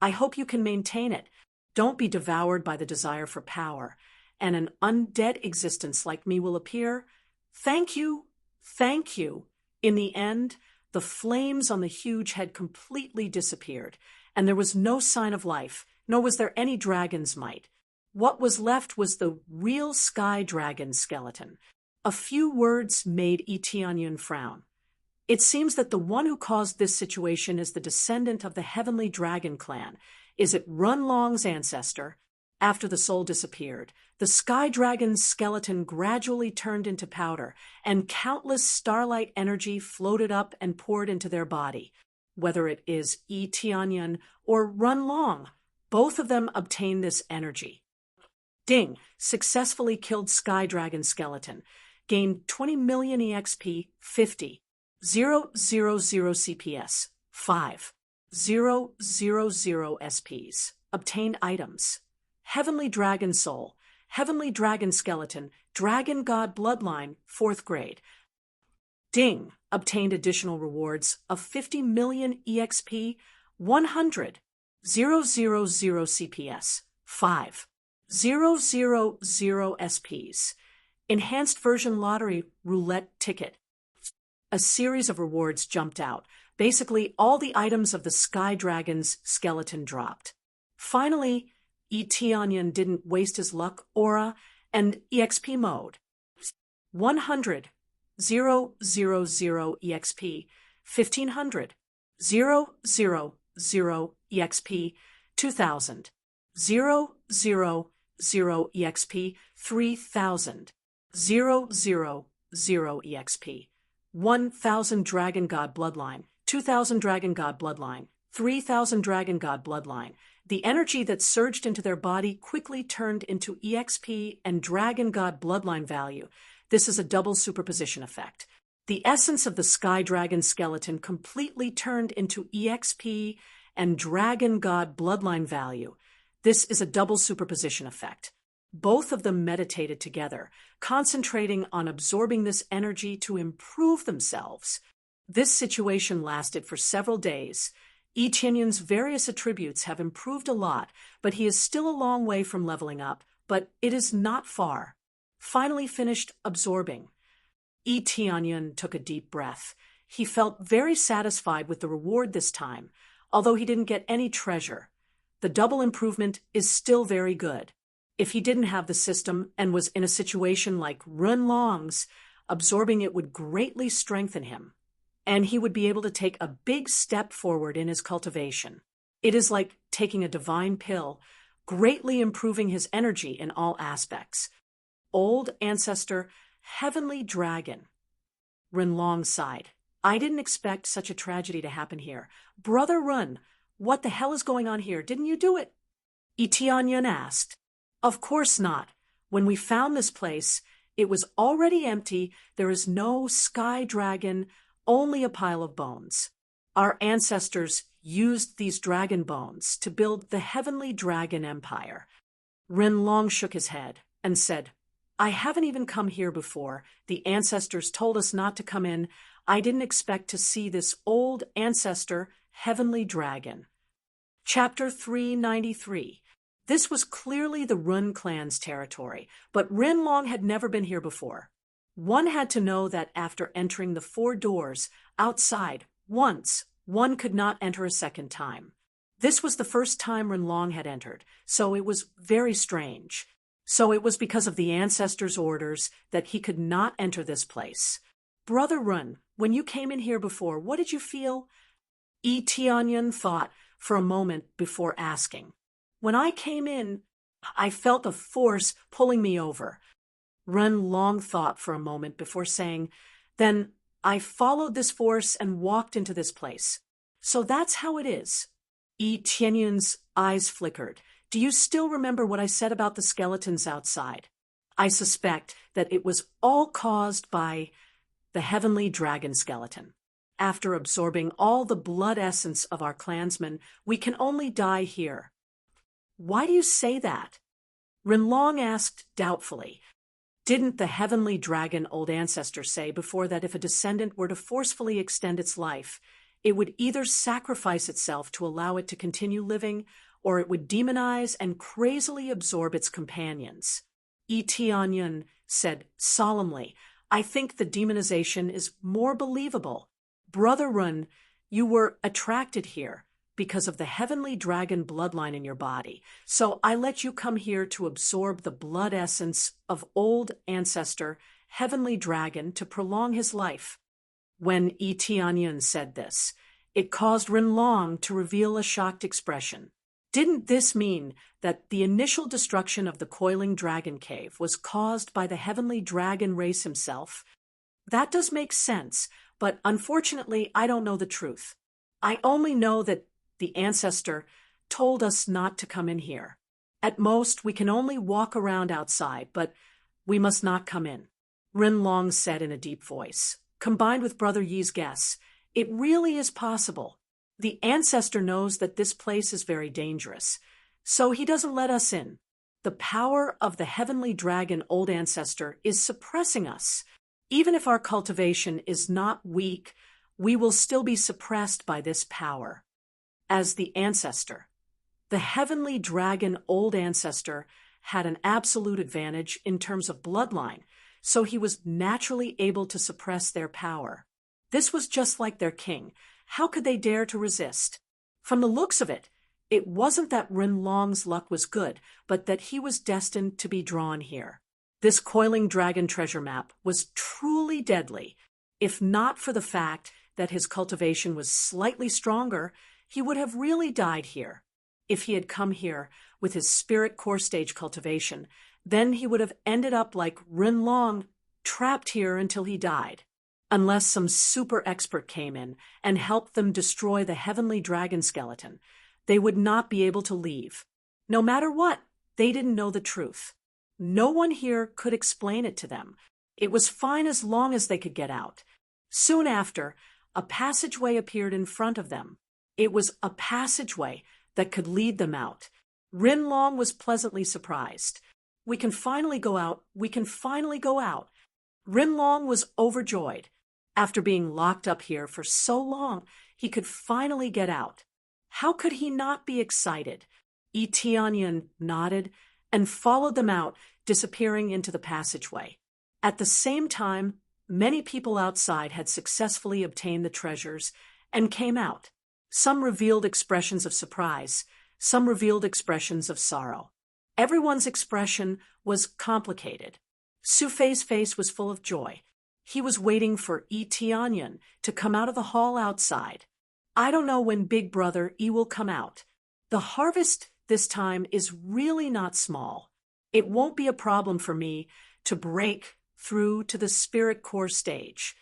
I hope you can maintain it. Don't be devoured by the desire for power, and an undead existence like me will appear. Thank you. Thank you. In the end, the flames on the huge head completely disappeared, and there was no sign of life, nor was there any dragon's might. What was left was the real sky dragon skeleton. A few words made Eteonyon frown. It seems that the one who caused this situation is the descendant of the heavenly dragon clan. Is it Runlong's ancestor? After the soul disappeared, the sky dragon's skeleton gradually turned into powder, and countless starlight energy floated up and poured into their body. Whether it is Eteonyon or Runlong, both of them obtain this energy. Ding! Successfully killed sky dragon skeleton. Gained 20 million EXP, 50. 000 CPS, 5. 000 SPs. Obtained items. Heavenly Dragon Soul, Heavenly Dragon Skeleton, Dragon God Bloodline, 4th grade. Ding! Obtained additional rewards of 50 million EXP, 100. 000 CPS, 5. 000 SPs. Enhanced version lottery roulette ticket. A series of rewards jumped out. Basically, all the items of the Sky Dragon's skeleton dropped. Finally, Eteonyon didn't waste his luck, aura, and EXP mode. 100. 000 EXP. 1500. 000 EXP. 2000. 000 EXP. 3000. 000 EXP. 1000 Dragon God Bloodline, 2000 Dragon God Bloodline, 3000 Dragon God Bloodline. The energy that surged into their body quickly turned into EXP and Dragon God Bloodline value. This is a double superposition effect. The essence of the Sky Dragon skeleton completely turned into EXP and Dragon God Bloodline value. This is a double superposition effect. Both of them meditated together, concentrating on absorbing this energy to improve themselves. This situation lasted for several days. Eteonyon's various attributes have improved a lot, but he is still a long way from leveling up, but it is not far. Finally finished absorbing. Eteonyon took a deep breath. He felt very satisfied with the reward this time, although he didn't get any treasure. The double improvement is still very good. If he didn't have the system and was in a situation like Runlong's, absorbing it would greatly strengthen him, and he would be able to take a big step forward in his cultivation. It is like taking a divine pill, greatly improving his energy in all aspects. Old ancestor, heavenly dragon. Runlong sighed. I didn't expect such a tragedy to happen here. Brother Run, what the hell is going on here? Didn't you do it? Eteonyon asked. Of course not. When we found this place, it was already empty. There is no sky dragon, only a pile of bones. Our ancestors used these dragon bones to build the heavenly dragon empire. Renlong shook his head and said, I haven't even come here before. The ancestors told us not to come in. I didn't expect to see this old ancestor, heavenly dragon. Chapter 393. This was clearly the Run clan's territory, but Rinlong had never been here before. One had to know that after entering the 4 doors outside once, one could not enter a second time. This was the first time Rinlong had entered, so it was very strange. So it was because of the ancestors' orders that he could not enter this place. Brother Run, when you came in here before, what did you feel? Tianyun thought for a moment before asking. When I came in, I felt a force pulling me over. Run long thought for a moment before saying, then I followed this force and walked into this place. So that's how it is. Tianyun's eyes flickered. Do you still remember what I said about the skeletons outside? I suspect that it was all caused by the heavenly dragon skeleton. After absorbing all the blood essence of our clansmen, we can only die here. Why do you say that? Rinlong asked doubtfully. Didn't the heavenly dragon old ancestor say before that if a descendant were to forcefully extend its life, it would either sacrifice itself to allow it to continue living, or it would demonize and crazily absorb its companions? Tianyun said solemnly, I think the demonization is more believable. Brother Run, you were attracted here because of the heavenly dragon bloodline in your body, so I let you come here to absorb the blood essence of old ancestor, heavenly dragon, to prolong his life. When Tianyun said this, it caused Rinlong to reveal a shocked expression. Didn't this mean that the initial destruction of the coiling dragon cave was caused by the heavenly dragon race himself? That does make sense, but unfortunately I don't know the truth. I only know that the ancestor told us not to come in here. At most, we can only walk around outside, but we must not come in. Rinlong said in a deep voice. Combined with Brother Yi's guess, it really is possible. The ancestor knows that this place is very dangerous, so he doesn't let us in. The power of the heavenly dragon old ancestor is suppressing us. Even if our cultivation is not weak, we will still be suppressed by this power. As the ancestor, the heavenly dragon old ancestor had an absolute advantage in terms of bloodline, so he was naturally able to suppress their power. This was just like their king. How could they dare to resist? From the looks of it, it wasn't that Rinlong's luck was good, but that he was destined to be drawn here. This coiling dragon treasure map was truly deadly. If not for the fact that his cultivation was slightly stronger, he would have really died here. If he had come here with his spirit core stage cultivation, then he would have ended up like Rinlong, trapped here until he died. Unless some super expert came in and helped them destroy the heavenly dragon skeleton, they would not be able to leave. No matter what, they didn't know the truth. No one here could explain it to them. It was fine as long as they could get out. Soon after, a passageway appeared in front of them. It was a passageway that could lead them out. Rinlong was pleasantly surprised. We can finally go out. We can finally go out. Rinlong was overjoyed. After being locked up here for so long, he could finally get out. How could he not be excited? Tianyun nodded and followed them out, disappearing into the passageway. At the same time, many people outside had successfully obtained the treasures and came out. Some revealed expressions of surprise, some revealed expressions of sorrow. Everyone's expression was complicated. Sufei's face was full of joy. He was waiting for Tianyun to come out of the hall outside. I don't know when Big Brother E will come out. The harvest this time is really not small. It won't be a problem for me to break through to the spirit core stage.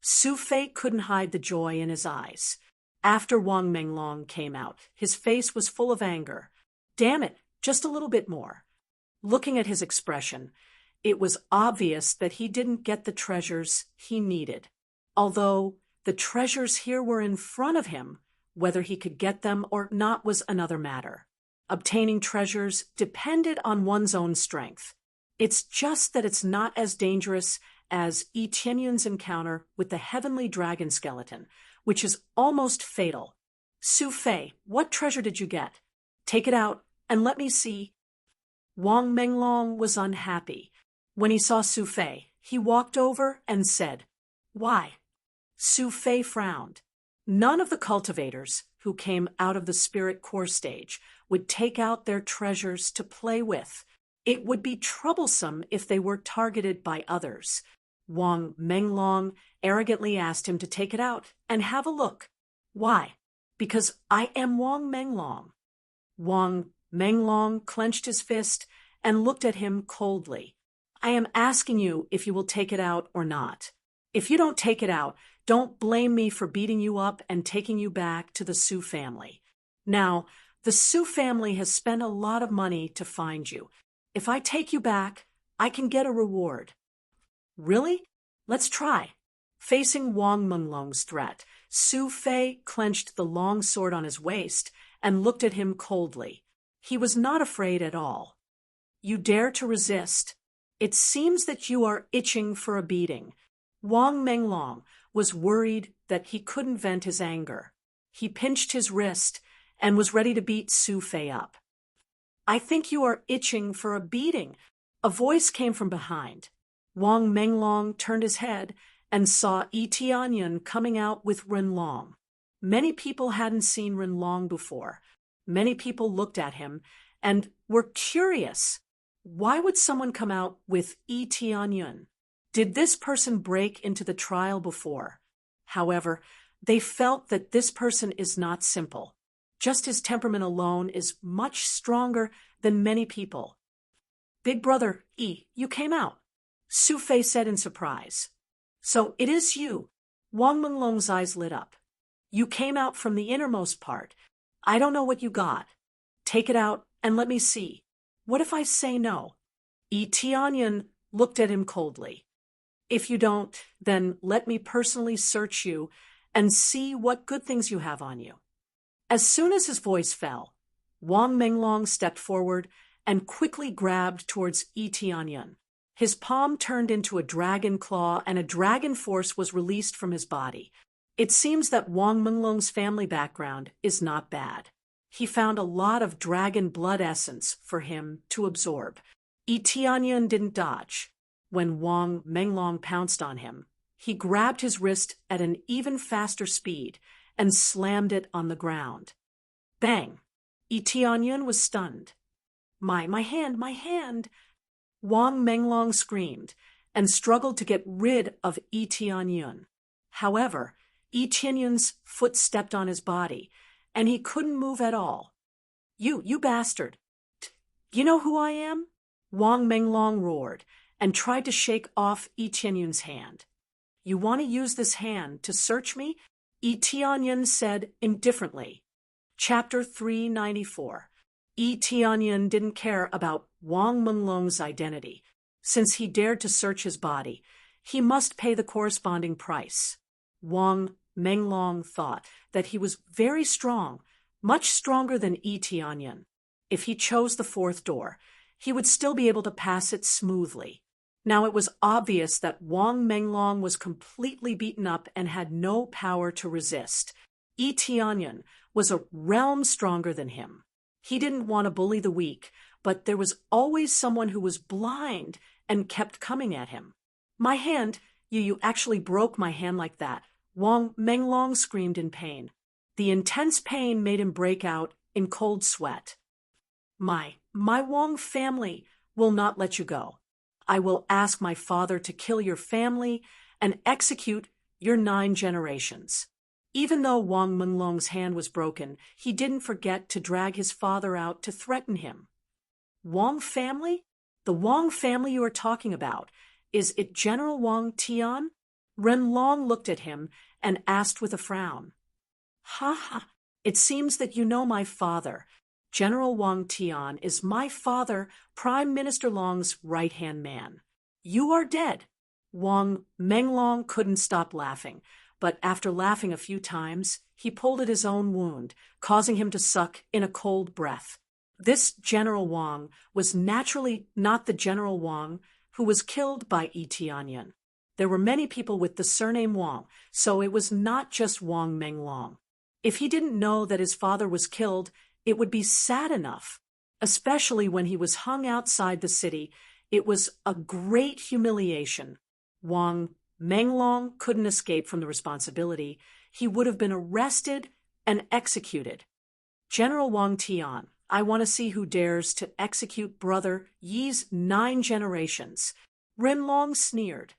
Sufei couldn't hide the joy in his eyes. After Wang Menglong came out, his face was full of anger. Damn it, just a little bit more. Looking at his expression, it was obvious that he didn't get the treasures he needed. Although the treasures here were in front of him, whether he could get them or not was another matter. Obtaining treasures depended on one's own strength. It's just that it's not as dangerous as Yi Tianyun's encounter with the heavenly dragon skeleton, which is almost fatal. Su Fei, what treasure did you get? Take it out and let me see. Wang Menglong was unhappy. When he saw Su Fei, he walked over and said, "Why?" Su Fei frowned. None of the cultivators who came out of the spirit core stage would take out their treasures to play with. It would be troublesome if they were targeted by others. Wang Menglong arrogantly asked him to take it out and have a look. "Why?" "Because I am Wang Menglong." Wang Menglong clenched his fist and looked at him coldly. "I am asking you if you will take it out or not. If you don't take it out, don't blame me for beating you up and taking you back to the Su family. Now, the Su family has spent a lot of money to find you. If I take you back, I can get a reward." "Really? Let's try." Facing Wang Menglong's threat, Su Fei clenched the long sword on his waist and looked at him coldly. He was not afraid at all. "You dare to resist? It seems that you are itching for a beating." Wang Menglong was worried that he couldn't vent his anger. He pinched his wrist and was ready to beat Su Fei up. "I think you are itching for a beating." A voice came from behind. Wang Menglong turned his head and saw Yi Tianyun coming out with Renlong. Many people hadn't seen Renlong before. Many people looked at him and were curious. Why would someone come out with Yi Tianyun? Did this person break into the trial before? However, they felt that this person is not simple. Just his temperament alone is much stronger than many people. "Big brother, Yi, you came out," Su Fei said in surprise. "So it is you." Wang Menglong's eyes lit up. "You came out from the innermost part. I don't know what you got. Take it out and let me see. What if I say no?" Yi Tianyun looked at him coldly. "If you don't, then let me personally search you and see what good things you have on you." As soon as his voice fell, Wang Menglong stepped forward and quickly grabbed towards Yi Tianyun. His palm turned into a dragon claw and a dragon force was released from his body. It seems that Wang Menglong's family background is not bad. He found a lot of dragon blood essence for him to absorb. Yi Tianyun didn't dodge. When Wang Menglong pounced on him, he grabbed his wrist at an even faster speed and slammed it on the ground. Bang! Yi Tianyun was stunned. My hand, my hand!" Wang Menglong screamed and struggled to get rid of Yi Tianyun. However, Yi Tianyun's foot stepped on his body, and he couldn't move at all. You bastard! You know who I am?" Wang Menglong roared and tried to shake off Yi Tianyun's hand. "You want to use this hand to search me?" Yi Tianyun said indifferently. Chapter 394. Yi Tianyun didn't care about Wang Menglong's identity. Since he dared to search his body, he must pay the corresponding price. Wang Menglong thought that he was very strong, much stronger than Yi Tianyun. If he chose the fourth door, he would still be able to pass it smoothly. Now it was obvious that Wang Menglong was completely beaten up and had no power to resist. Yi Tianyun was a realm stronger than him. He didn't want to bully the weak, but there was always someone who was blind and kept coming at him. "My hand, you actually broke my hand like that," Wang Menglong screamed in pain. The intense pain made him break out in cold sweat. My Wang family will not let you go. I will ask my father to kill your family and execute your 9 generations." Even though Wang Menglong's hand was broken, he didn't forget to drag his father out to threaten him. "Wang family? The Wang family you are talking about. Is it General Wang Tian?" Renlong looked at him and asked with a frown. "Ha ha, it seems that you know my father. General Wang Tian is my father, Prime Minister Long's right-hand man. You are dead." Wang Menglong couldn't stop laughing, but after laughing a few times, he pulled at his own wound, causing him to suck in a cold breath. This General Wang was naturally not the General Wang who was killed by Yi Tianyan. There were many people with the surname Wang, so it was not just Wang Menglong. If he didn't know that his father was killed, it would be sad enough. Especially when he was hung outside the city, it was a great humiliation. Wang Menglong couldn't escape from the responsibility. He would have been arrested and executed. General Wang Tian, I want to see who dares to execute brother Yi's 9 generations. Renlong sneered.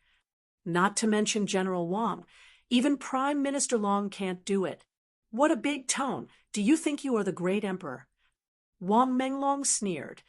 Not to mention General Wang. Even Prime Minister Long can't do it. What a big tone. Do you think you are the great emperor? Wang Menglong sneered.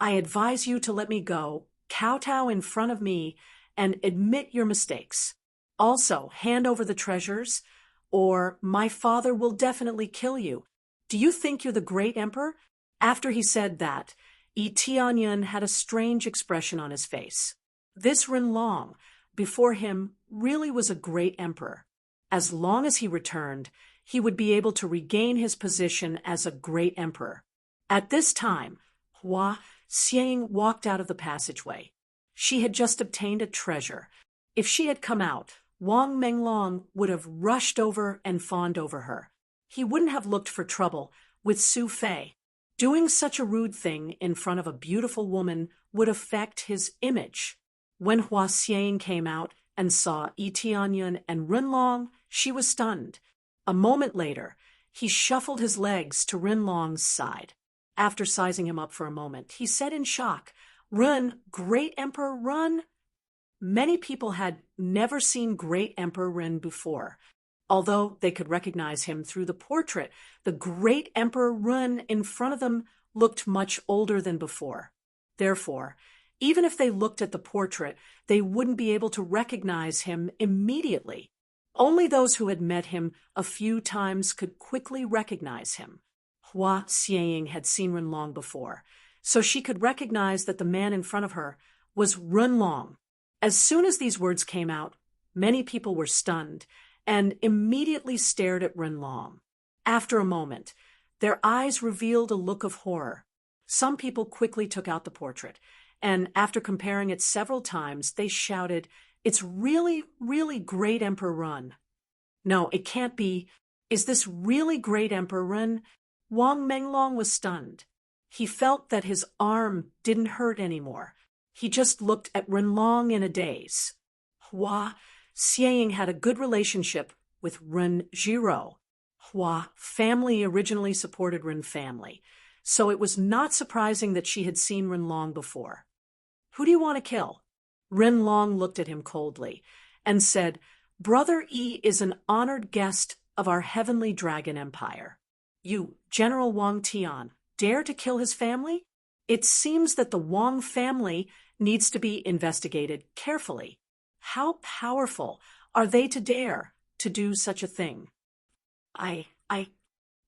I advise you to let me go, kowtow in front of me, and admit your mistakes. Also, hand over the treasures, or my father will definitely kill you. Do you think you're the great emperor? After he said that, Yi Tianyan had a strange expression on his face. This Renlong, before him, really was a great emperor. As long as he returned, he would be able to regain his position as a great emperor. At this time, Hua Xiang walked out of the passageway. She had just obtained a treasure. If she had come out, Wang Menglong would have rushed over and fawned over her. He wouldn't have looked for trouble with Su Fei. Doing such a rude thing in front of a beautiful woman would affect his image. When Hua Xiang came out and saw Yi Tianyan and Renlong, she was stunned. A moment later, he shuffled his legs to Renlong's side. After sizing him up for a moment, he said in shock, Ren, Great Emperor Ren? Many people had never seen Great Emperor Ren before. Although they could recognize him through the portrait, the Great Emperor Ren in front of them looked much older than before. Therefore, even if they looked at the portrait, they wouldn't be able to recognize him immediately. Only those who had met him a few times could quickly recognize him. Hua Xiang had seen Renlong before, so she could recognize that the man in front of her was Renlong. As soon as these words came out, many people were stunned and immediately stared at Renlong. After a moment, their eyes revealed a look of horror. Some people quickly took out the portrait, and after comparing it several times, they shouted, It's really, really Great Emperor Ren. No, it can't be. Is this really Great Emperor Ren? Wang Menglong was stunned. He felt that his arm didn't hurt anymore. He just looked at Renlong in a daze. Hua Xiang had a good relationship with Ren Zhiro. Hua family originally supported Ren family, so it was not surprising that she had seen Renlong before. Who do you want to kill? Renlong looked at him coldly and said, Brother Yi is an honored guest of our heavenly dragon empire. You, General Wang Tian, dare to kill his family? It seems that the Wang family needs to be investigated carefully. How powerful are they to dare to do such a thing? Wang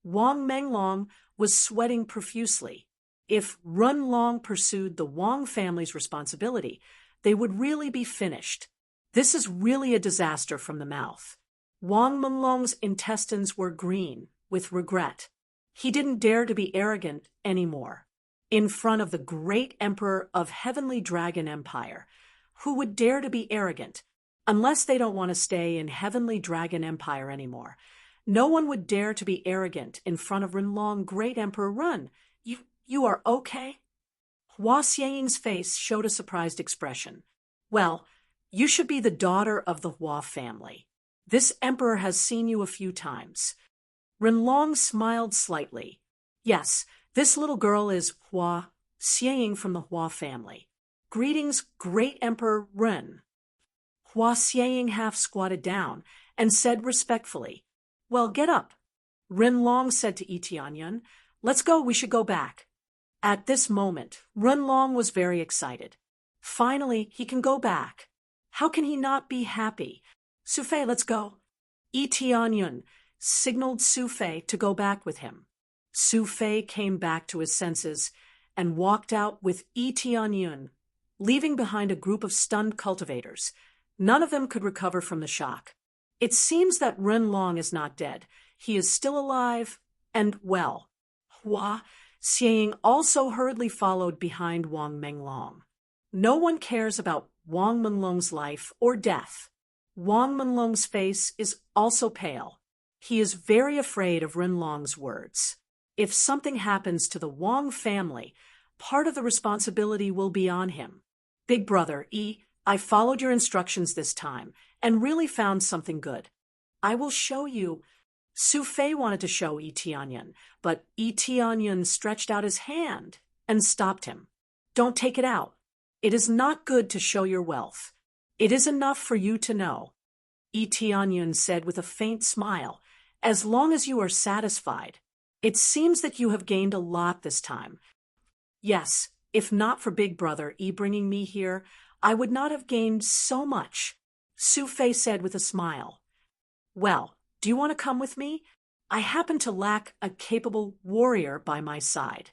Menglong was sweating profusely. If Renlong pursued the Wang family's responsibility, they would really be finished. This is really a disaster from the mouth. Wang Menglong's intestines were green with regret. He didn't dare to be arrogant anymore. In front of the great emperor of Heavenly Dragon Empire, who would dare to be arrogant? Unless they don't want to stay in Heavenly Dragon Empire anymore. No one would dare to be arrogant in front of Renlong Great Emperor Ren. You are okay? Hua Xiang's face showed a surprised expression. Well, you should be the daughter of the Hua family. This emperor has seen you a few times. Renlong smiled slightly. Yes, this little girl is Hua Xiang from the Hua family. Greetings, Great Emperor Ren. Hua Xiang half squatted down and said respectfully, Well, get up. Renlong said to Yi Tianyan, Let's go, we should go back. At this moment, Renlong was very excited. Finally, he can go back. How can he not be happy? Su Fei, let's go. Yi Tianyan signaled Su Fei to go back with him. Su Fei came back to his senses and walked out with Yi Tianyan, leaving behind a group of stunned cultivators. None of them could recover from the shock. It seems that Renlong is not dead. He is still alive and well. Hua Xiang also hurriedly followed behind Wang Menglong. No one cares about Wang Menlong's life or death. Wang Menlong's face is also pale. He is very afraid of Renlong's words. If something happens to the Wang family, part of the responsibility will be on him. Big brother, I followed your instructions this time and really found something good. I will show you. Su Fei wanted to show Tianyan, but Tianyan stretched out his hand and stopped him. Don't take it out. It is not good to show your wealth. It is enough for you to know. Tianyan said with a faint smile, as long as you are satisfied. It seems that you have gained a lot this time. Yes, if not for Big Brother bringing me here, I would not have gained so much, Su Fei said with a smile. Well, do you want to come with me? I happen to lack a capable warrior by my side.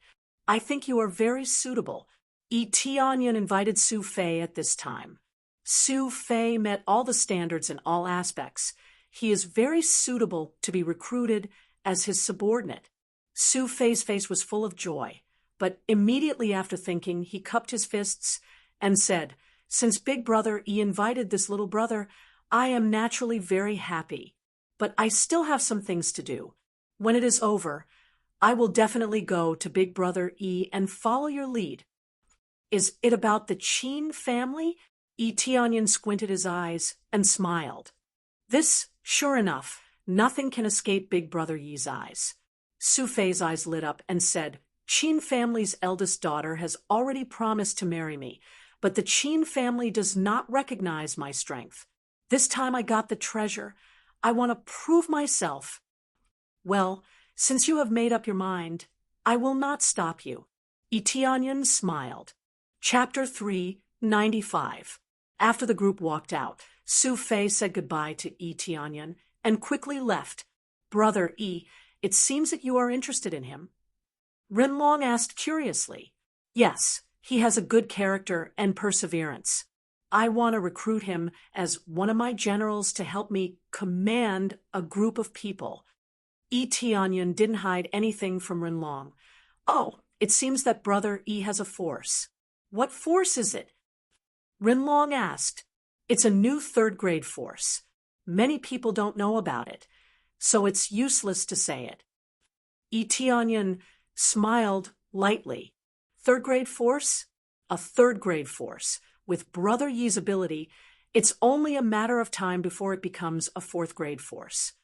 I think you are very suitable. Tianyan invited Su Fei at this time. Su Fei met all the standards in all aspects. He is very suitable to be recruited as his subordinate. Su Fei's face was full of joy, but immediately after thinking, he cupped his fists and said, since Big Brother invited this little brother, I am naturally very happy. But I still have some things to do. When it is over, I will definitely go to Big Brother and follow your lead. Is it about the Qin family? Tianyan squinted his eyes and smiled. This, sure enough, nothing can escape Big Brother Yi's eyes. Su Fei's eyes lit up and said, Qin family's eldest daughter has already promised to marry me, but the Qin family does not recognize my strength. This time I got the treasure. I want to prove myself. Well, since you have made up your mind, I will not stop you. Tianyan smiled. Chapter 395. After the group walked out, Su Fei said goodbye to Tianyan and quickly left. Brother it seems that you are interested in him. Renlong asked curiously. Yes, he has a good character and perseverance. I want to recruit him as one of my generals to help me command a group of people. Tianyan didn't hide anything from Renlong. Oh, it seems that Brother has a force. What force is it? Renlong asked. It's a new third-grade force. Many people don't know about it, so it's useless to say it. Tianyan smiled lightly. Third-grade force? A third-grade force. With Brother Yi's ability, it's only a matter of time before it becomes a fourth-grade force.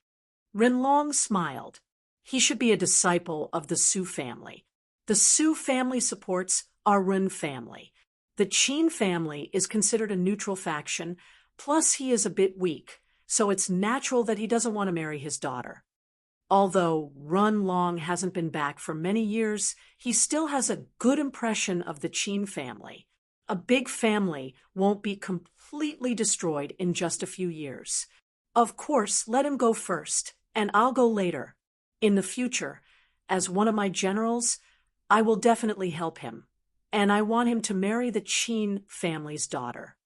Renlong smiled. He should be a disciple of the Su family. The Su family supports our Ren family. The Qin family is considered a neutral faction, plus he is a bit weak, so it's natural that he doesn't want to marry his daughter. Although Renlong hasn't been back for many years, he still has a good impression of the Qin family. A big family won't be completely destroyed in just a few years. Of course, let him go first, and I'll go later. In the future, as one of my generals, I will definitely help him, and I want him to marry the Qin family's daughter.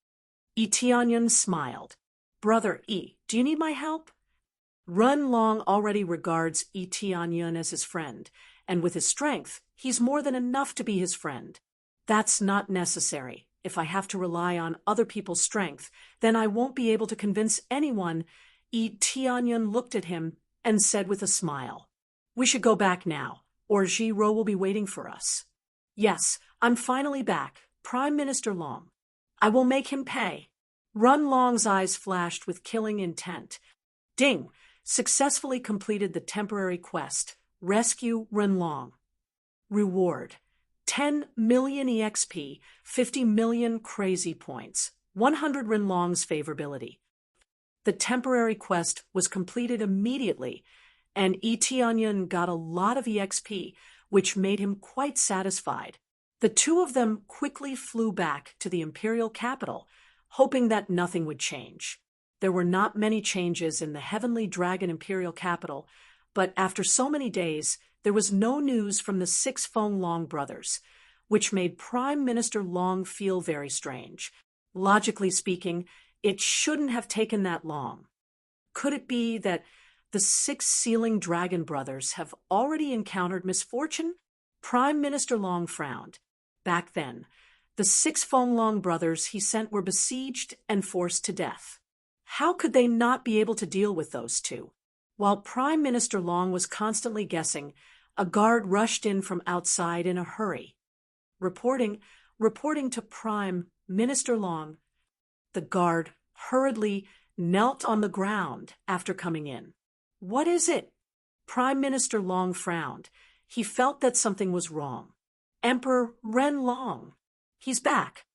Tianyan smiled. Brother do you need my help? Renlong already regards Tianyan as his friend, and with his strength, he's more than enough to be his friend. That's not necessary. If I have to rely on other people's strength, then I won't be able to convince anyone. Tianyan looked at him and said with a smile, We should go back now, or Zhiro will be waiting for us. Yes, I'm finally back, Prime Minister Long. I will make him pay. Renlong's eyes flashed with killing intent. Ding! Successfully completed the temporary quest. Rescue Renlong. Reward. 10 million EXP, 50 million crazy points, 100 Renlong's favorability. The temporary quest was completed immediately, and Tianyan got a lot of EXP, which made him quite satisfied. The two of them quickly flew back to the imperial capital, hoping that nothing would change. There were not many changes in the Heavenly Dragon imperial capital, but after so many days, there was no news from the 6 Feng Long brothers, which made Prime Minister Long feel very strange. Logically speaking, it shouldn't have taken that long. Could it be that the 6 Sealing Dragon brothers have already encountered misfortune? Prime Minister Long frowned. Back then, the 6 Fenglong brothers he sent were besieged and forced to death. How could they not be able to deal with those two? While Prime Minister Long was constantly guessing, a guard rushed in from outside in a hurry. Reporting to Prime Minister Long, the guard hurriedly knelt on the ground after coming in. "What is it?" Prime Minister Long frowned. He felt that something was wrong. "Emperor Ren Long. He's back."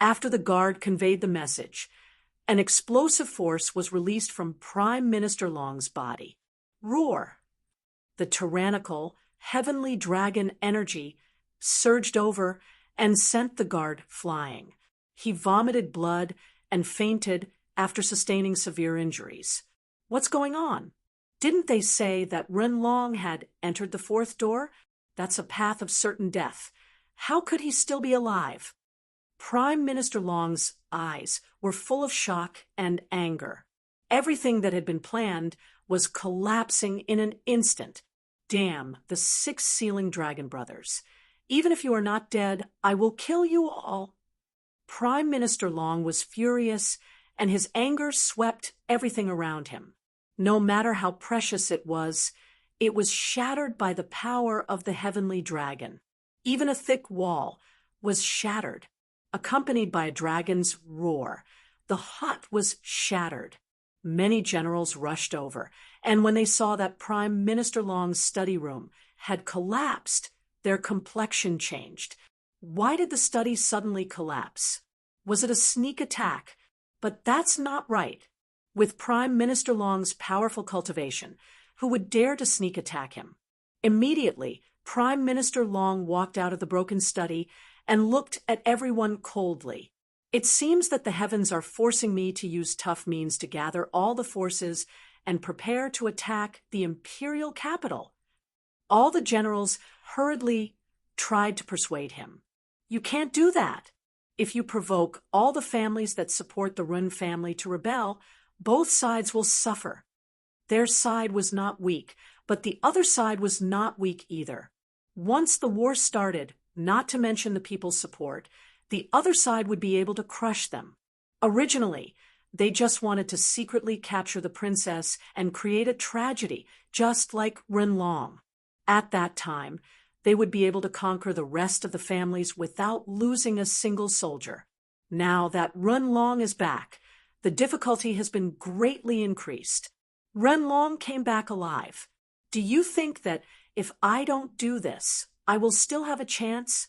After the guard conveyed the message, an explosive force was released from Prime Minister Long's body. Roar! The tyrannical, heavenly dragon energy surged over and sent the guard flying. He vomited blood and fainted after sustaining severe injuries. What's going on? Didn't they say that Ren Long had entered the 4th door? That's a path of certain death. How could he still be alive? Prime Minister Long's eyes were full of shock and anger. Everything that had been planned was collapsing in an instant. Damn the 6 Sealing Dragon brothers. Even if you are not dead, I will kill you all. Prime Minister Long was furious, and his anger swept everything around him. No matter how precious it was shattered by the power of the heavenly dragon. Even a thick wall was shattered, accompanied by a dragon's roar. The hut was shattered. Many generals rushed over, and when they saw that Prime Minister Long's study room had collapsed, their complexion changed. Why did the study suddenly collapse? Was it a sneak attack? But that's not right. With Prime Minister Long's powerful cultivation, who would dare to sneak attack him? Immediately, Prime Minister Long walked out of the broken study and looked at everyone coldly. "It seems that the heavens are forcing me to use tough means to gather all the forces and prepare to attack the imperial capital." All the generals hurriedly tried to persuade him. "You can't do that. If you provoke all the families that support the Run family to rebel, both sides will suffer." Their side was not weak, but the other side was not weak either. Once the war started, not to mention the people's support, the other side would be able to crush them. Originally, they just wanted to secretly capture the princess and create a tragedy, just like Ren Long. At that time, they would be able to conquer the rest of the families without losing a single soldier. Now that Ren Long is back, the difficulty has been greatly increased. Ren Long came back alive. Do you think that if I don't do this, I will still have a chance?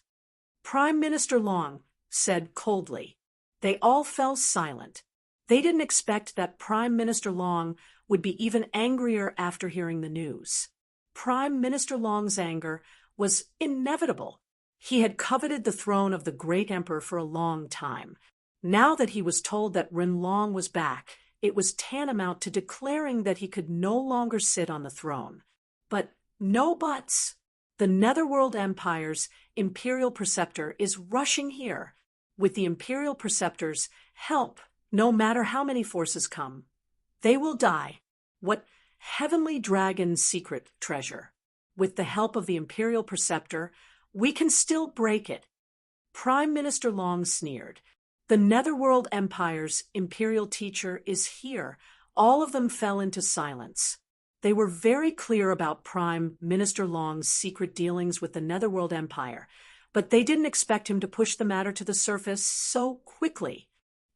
Prime Minister Long said coldly. They all fell silent. They didn't expect that Prime Minister Long would be even angrier after hearing the news. Prime Minister Long's anger was inevitable. He had coveted the throne of the great emperor for a long time. Now that he was told that Ren Long was back, it was tantamount to declaring that he could no longer sit on the throne. But no buts. The Netherworld Empire's Imperial Preceptor is rushing here. With the Imperial Preceptor's help, no matter how many forces come, they will die. What heavenly dragon's secret treasure? With the help of the Imperial Preceptor, we can still break it. Prime Minister Long sneered. The Netherworld Empire's Imperial Teacher is here. All of them fell into silence. They were very clear about Prime Minister Long's secret dealings with the Netherworld Empire, but they didn't expect him to push the matter to the surface so quickly.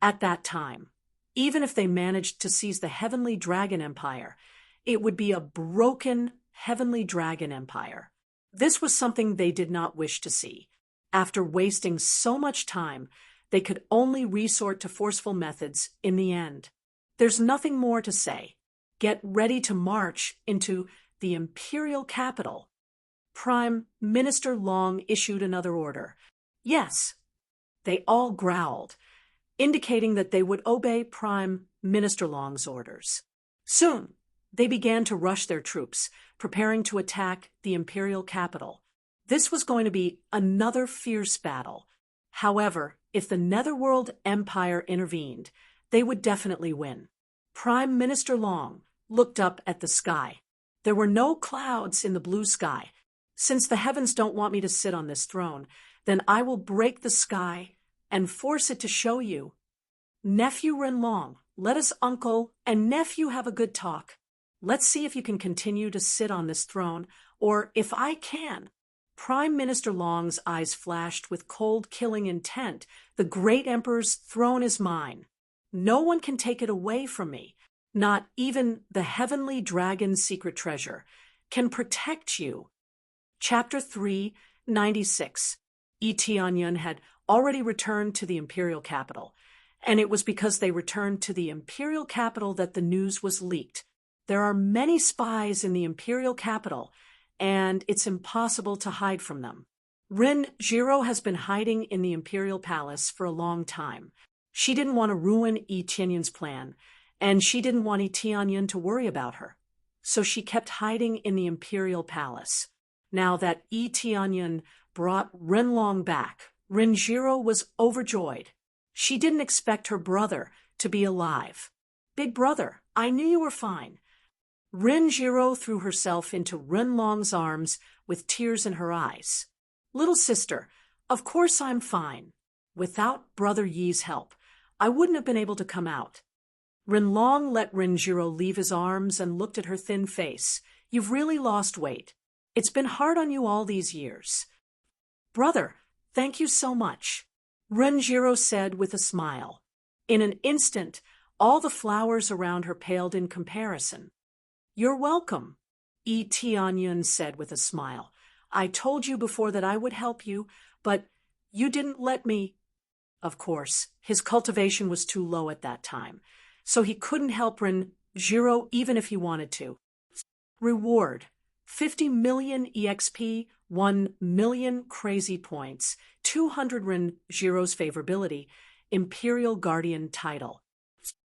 At that time, even if they managed to seize the Heavenly Dragon Empire, it would be a broken Heavenly Dragon Empire. This was something they did not wish to see. After wasting so much time, they could only resort to forceful methods in the end. There's nothing more to say. Get ready to march into the imperial capital. Prime Minister Long issued another order. Yes, they all growled, indicating that they would obey Prime Minister Long's orders. Soon, they began to rush their troops, preparing to attack the imperial capital. This was going to be another fierce battle. However, if the Netherworld Empire intervened, they would definitely win. Prime Minister Long looked up at the sky. There were no clouds in the blue sky. Since the heavens don't want me to sit on this throne, then I will break the sky and force it to show you. Nephew Renlong, let us uncle and nephew have a good talk. Let's see if you can continue to sit on this throne, or if I can. Prime Minister Long's eyes flashed with cold, killing intent. The great emperor's throne is mine. No one can take it away from me. Not even the heavenly dragon's secret treasure can protect you. Chapter 396. Tianyun had already returned to the imperial capital, and it was because they returned to the imperial capital that the news was leaked. There are many spies in the imperial capital, and it's impossible to hide from them. Rin Jiro has been hiding in the imperial palace for a long time. She didn't want to ruin Tianyun's plan, and she didn't want Tianyun to worry about her. So she kept hiding in the imperial palace. Now that Tianyun brought Renlong back, Rin Jiro was overjoyed. She didn't expect her brother to be alive. Big brother, I knew you were fine. Rin Jiro threw herself into Renlong's arms with tears in her eyes. Little sister, of course I'm fine. Without Brother Yi's help, I wouldn't have been able to come out. Renlong let Rin Jiro leave his arms and looked at her thin face. You've really lost weight. It's been hard on you all these years. Brother, thank you so much, Rin Jiro said with a smile. In an instant, all the flowers around her paled in comparison. You're welcome, Tianyun said with a smile. I told you before that I would help you, but you didn't let me. Of course, his cultivation was too low at that time, so he couldn't help Rin Jiro even if he wanted to. Reward: 50 million EXP, 1 million crazy points, 200 Rin Jiro's favorability, Imperial Guardian title.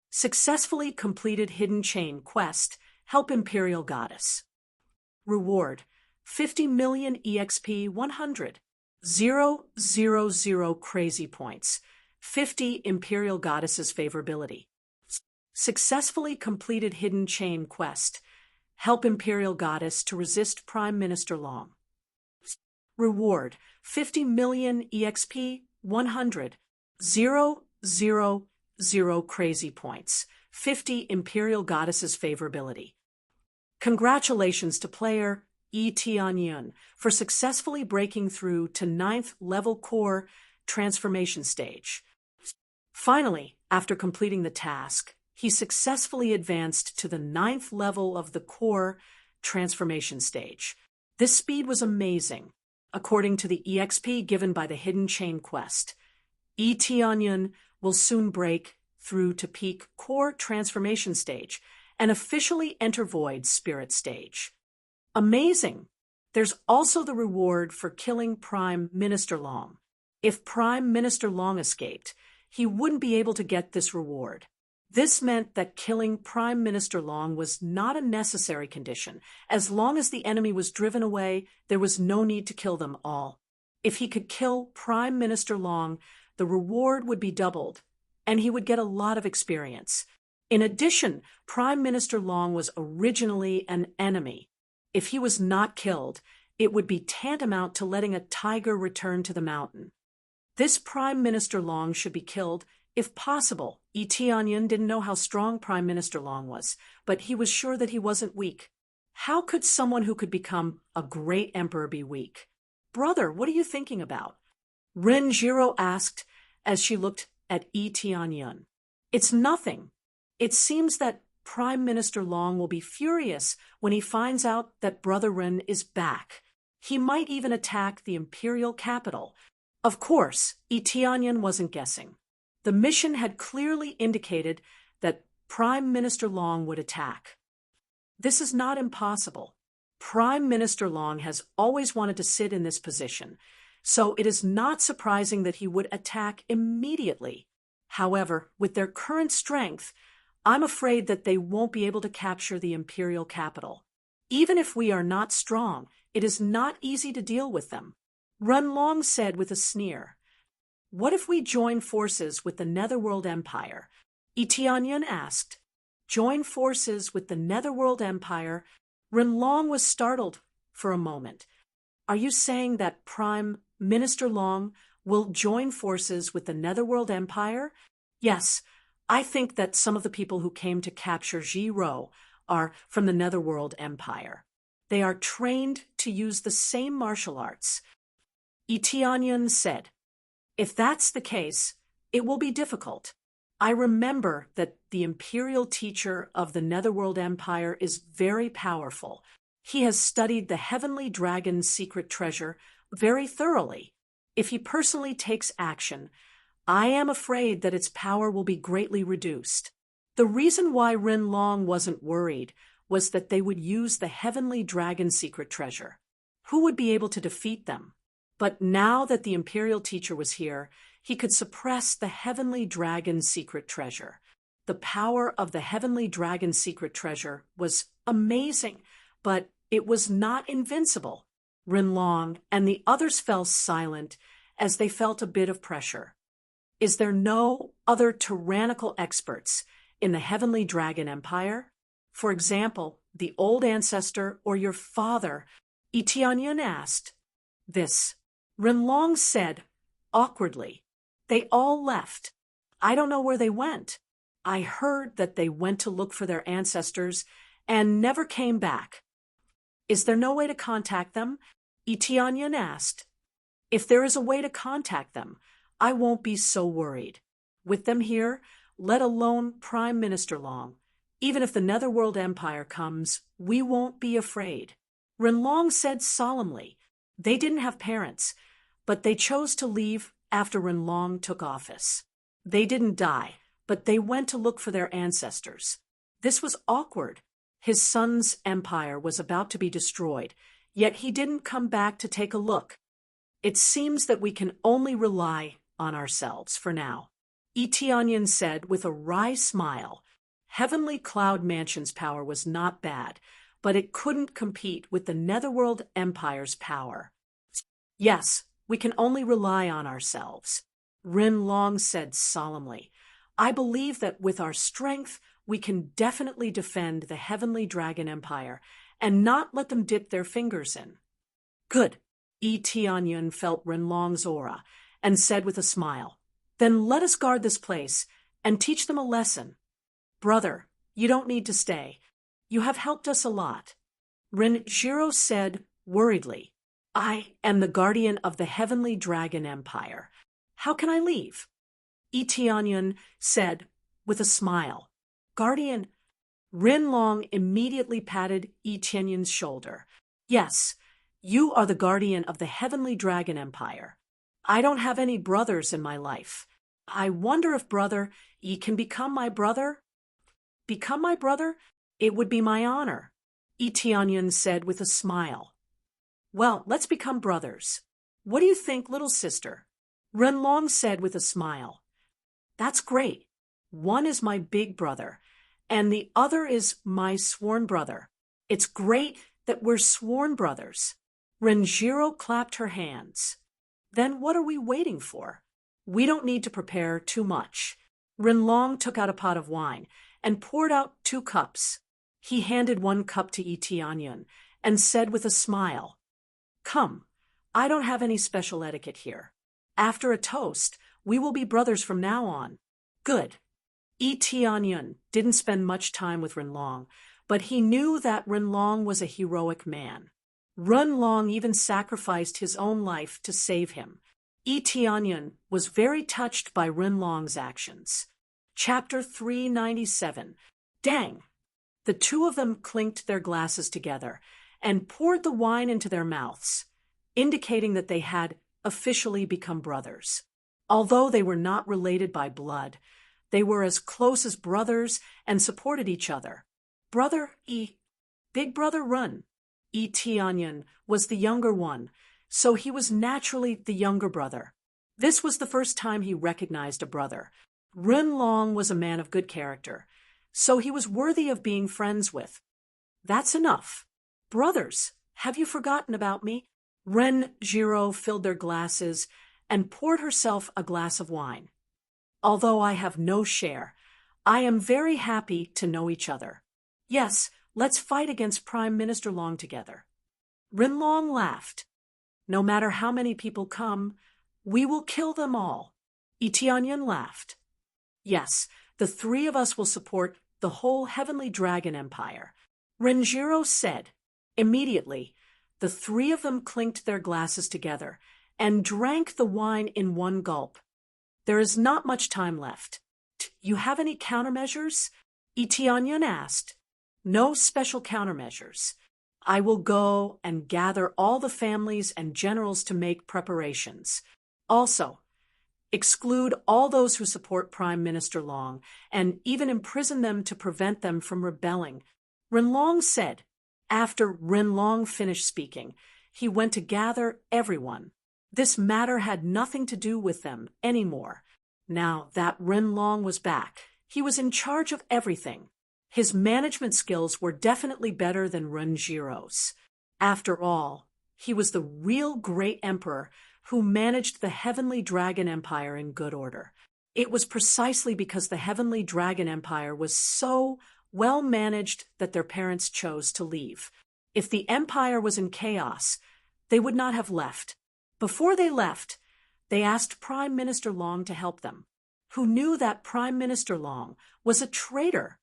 Successfully completed Hidden Chain quest, help Imperial Goddess. Reward: 50 million EXP, 100. 000 crazy points, 50 Imperial Goddess's favorability. Successfully completed Hidden Chain quest, help Imperial Goddess to resist Prime Minister Long. Reward: 50 million EXP, 100. 000 crazy points, 50 Imperial Goddess's favorability. Congratulations to player Tianyun for successfully breaking through to 9th level core transformation stage. Finally, after completing the task, he successfully advanced to the 9th level of the core transformation stage. This speed was amazing, according to the EXP given by the Hidden Chain quest. Tianyun will soon break through to peak core transformation stage and officially enter Void Spirit stage. Amazing! There's also the reward for killing Prime Minister Long. If Prime Minister Long escaped, he wouldn't be able to get this reward. This meant that killing Prime Minister Long was not a necessary condition. As long as the enemy was driven away, there was no need to kill them all. If he could kill Prime Minister Long, the reward would be doubled, and he would get a lot of experience. In addition, Prime Minister Long was originally an enemy. If he was not killed, it would be tantamount to letting a tiger return to the mountain. This Prime Minister Long should be killed, if possible. Tianyun didn't know how strong Prime Minister Long was, but he was sure that he wasn't weak. How could someone who could become a great emperor be weak? Brother, what are you thinking about? Rin Jiro asked as she looked at Tianyun. It's nothing. It seems that Prime Minister Long will be furious when he finds out that Brother Rin is back. He might even attack the imperial capital. Of course, Tianyun wasn't guessing. The mission had clearly indicated that Prime Minister Long would attack. This is not impossible. Prime Minister Long has always wanted to sit in this position, so it is not surprising that he would attack immediately. However, with their current strength, I'm afraid that they won't be able to capture the imperial capital. Even if we are not strong, it is not easy to deal with them. Renlong said with a sneer. What if we join forces with the Netherworld Empire? Tianyun asked. Join forces with the Netherworld Empire? Renlong was startled for a moment. Are you saying that Prime Minister Long will join forces with the Netherworld Empire? Yes, I think that some of the people who came to capture Zhiro are from the Netherworld Empire. They are trained to use the same martial arts. Tianyun said, "If that's the case, it will be difficult. I remember that the imperial teacher of the Netherworld Empire is very powerful. He has studied the Heavenly Dragon's secret treasure very thoroughly. If he personally takes action, I am afraid that its power will be greatly reduced." The reason why Rin Long wasn't worried was that they would use the Heavenly Dragon's secret treasure. Who would be able to defeat them? But now that the imperial teacher was here, he could suppress the Heavenly Dragon's secret treasure. The power of the Heavenly Dragon's secret treasure was amazing, but it was not invincible. Rin Long and the others fell silent as they felt a bit of pressure. Is there no other tyrannical experts in the Heavenly Dragon Empire? For example, the old ancestor or your father? Tianyun asked. This, Rin Long said, awkwardly. They all left. I don't know where they went. I heard that they went to look for their ancestors and never came back. Is there no way to contact them? Tianyun asked. If there is a way to contact them, I won't be so worried. With them here, let alone Prime Minister Long, even if the Netherworld Empire comes, we won't be afraid. Rin Long said solemnly. They didn't have parents, but they chose to leave after Rin Long took office. They didn't die, but they went to look for their ancestors. This was awkward. His son's empire was about to be destroyed, yet he didn't come back to take a look. It seems that we can only rely on ourselves for now. Tianyun said with a wry smile. Heavenly Cloud Mansion's power was not bad, but it couldn't compete with the Netherworld Empire's power. Yes, we can only rely on ourselves. Rin Long said solemnly. I believe that with our strength, we can definitely defend the Heavenly Dragon Empire and not let them dip their fingers in. Good. Tianyun felt Rin Long's aura and said with a smile, Then let us guard this place and teach them a lesson. Brother, you don't need to stay. You have helped us a lot. Renjiro said worriedly, I am the guardian of the Heavenly Dragon Empire. How can I leave? Tianyun said with a smile, Guardian. Rin Long immediately patted Tianyun's shoulder. Yes, you are the guardian of the Heavenly Dragon Empire. I don't have any brothers in my life. I wonder if brother, ye can become my brother? Become my brother? It would be my honor, Tianyun said with a smile. Well, let's become brothers. What do you think, little sister? Rin Long said with a smile. That's great. One is my big brother, and the other is my sworn brother. It's great that we're sworn brothers. Renjiro clapped her hands. Then what are we waiting for? We don't need to prepare too much. Rin Long took out a pot of wine and poured out 2 cups. He handed 1 cup to Tianyun and said with a smile, Come, I don't have any special etiquette here. After a toast, we will be brothers from now on. Good. Tianyun didn't spend much time with Rin Long, but he knew that Rin Long was a heroic man. Rin Long even sacrificed his own life to save him. Tianyun was very touched by Rin Long's actions. Chapter 397. Dang! The 2 of them clinked their glasses together and poured the wine into their mouths, indicating that they had officially become brothers. Although they were not related by blood, they were as close as brothers and supported each other. Big brother Run. Tianyun was the younger one, so he was naturally the younger brother. This was the first time he recognized a brother. Rin Long was a man of good character, so he was worthy of being friends with. That's enough. Brothers, have you forgotten about me? Renjiro filled their glasses and poured herself a glass of wine. Although I have no share, I am very happy to know each other. Yes, let's fight against Prime Minister Long together. Rin Long laughed. No matter how many people come, we will kill them all. Itianyan laughed. Yes, the three of us will support the whole Heavenly Dragon Empire, Renjiro said. Immediately, the three of them clinked their glasses together and drank the wine in one gulp. There is not much time left. You have any countermeasures? Itianyan asked. No special countermeasures. I will go and gather all the families and generals to make preparations. Also, exclude all those who support Prime Minister Long, and even imprison them to prevent them from rebelling. Renlong said. After Renlong finished speaking, he went to gather everyone. This matter had nothing to do with them anymore. Now that Renlong was back, he was in charge of everything. His management skills were definitely better than Renjiro's. After all, he was the real great emperor who managed the Heavenly Dragon Empire in good order. It was precisely because the Heavenly Dragon Empire was so well managed that their parents chose to leave. If the empire was in chaos, they would not have left. Before they left, they asked Prime Minister Long to help them, who knew that Prime Minister Long was a traitor.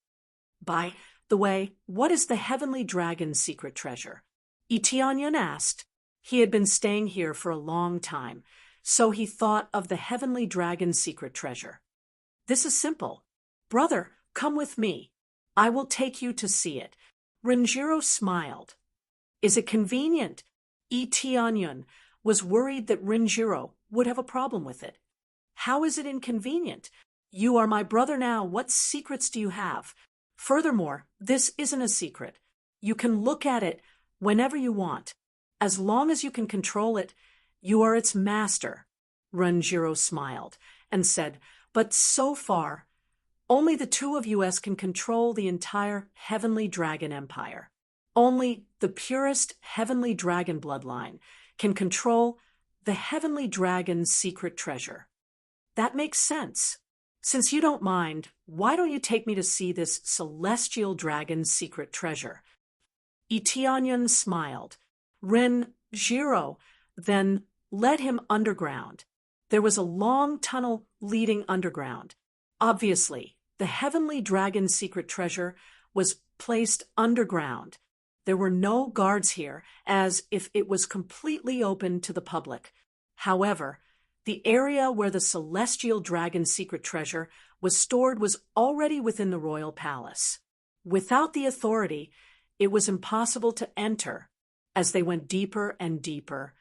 By the way, what is the Heavenly Dragon's secret treasure? Itianyan asked. He had been staying here for a long time, so he thought of the Heavenly Dragon's secret treasure. This is simple. Brother, come with me. I will take you to see it. Renjiro smiled. Is it convenient? Itianyan was worried that Renjiro would have a problem with it. How is it inconvenient? You are my brother now. What secrets do you have? Furthermore, this isn't a secret. You can look at it whenever you want. As long as you can control it, you are its master. Renjiro smiled and said, but so far, only the two of us can control the entire Heavenly Dragon Empire. Only the purest Heavenly Dragon bloodline can control the Heavenly Dragon's secret treasure. That makes sense. Since you don't mind, why don't you take me to see this celestial dragon's secret treasure? Itianyan smiled. Renjiro then led him underground. There was a long tunnel leading underground. Obviously, the Heavenly Dragon's secret treasure was placed underground. There were no guards here, as if it was completely open to the public. However, the area where the celestial dragon's secret treasure was stored was already within the royal palace. Without the authority, it was impossible to enter. As they went deeper and deeper,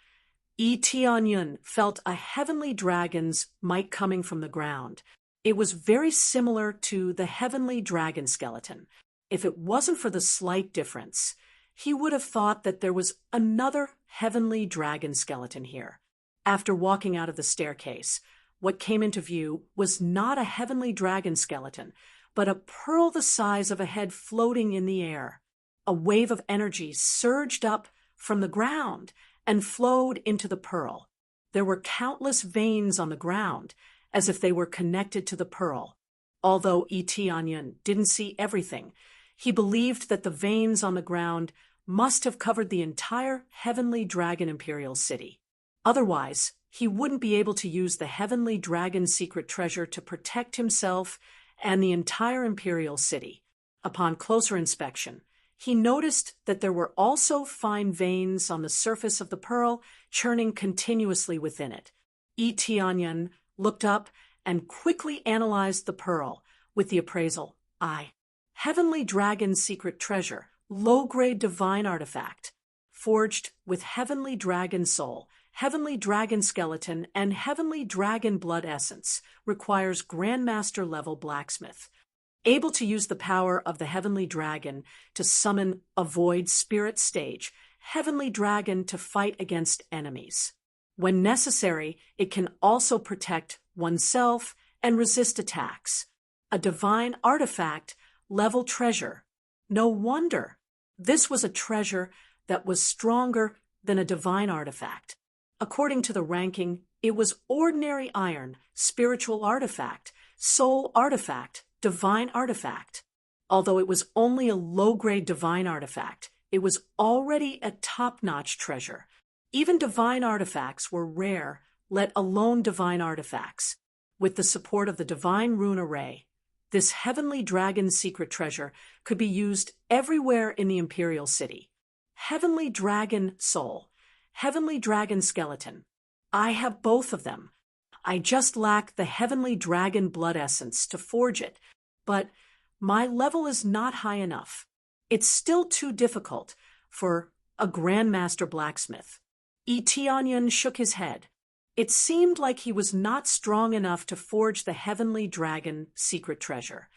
Itianyan felt a heavenly dragon's might coming from the ground. It was very similar to the heavenly dragon skeleton. If it wasn't for the slight difference, he would have thought that there was another heavenly dragon skeleton here. After walking out of the staircase, what came into view was not a heavenly dragon skeleton, but a pearl the size of a head floating in the air. A wave of energy surged up from the ground and flowed into the pearl. There were countless veins on the ground, as if they were connected to the pearl. Although Itianyan didn't see everything, he believed that the veins on the ground must have covered the entire Heavenly Dragon Imperial City. Otherwise, he wouldn't be able to use the Heavenly Dragon's secret treasure to protect himself and the entire Imperial City. Upon closer inspection, he noticed that there were also fine veins on the surface of the pearl churning continuously within it. Itianyan looked up and quickly analyzed the pearl with the appraisal, Heavenly Dragon's secret treasure, low-grade divine artifact, forged with Heavenly Dragon soul, Heavenly Dragon skeleton, and Heavenly Dragon blood essence, requires Grandmaster-level blacksmith. Able to use the power of the Heavenly Dragon to summon a void spirit stage, Heavenly Dragon to fight against enemies. When necessary, it can also protect oneself and resist attacks. A divine artifact, level treasure. No wonder. This was a treasure that was stronger than a divine artifact. According to the ranking, it was ordinary iron, spiritual artifact, soul artifact, divine artifact. Although it was only a low-grade divine artifact, it was already a top-notch treasure. Even divine artifacts were rare, let alone divine artifacts. With the support of the divine rune array, this heavenly dragon secret treasure could be used everywhere in the imperial city. Heavenly dragon soul, heavenly dragon skeleton. I have both of them. I just lack the heavenly dragon blood essence to forge it, but my level is not high enough. It's still too difficult for a grandmaster blacksmith. Eteonyon shook his head. It seemed like he was not strong enough to forge the heavenly dragon secret treasure.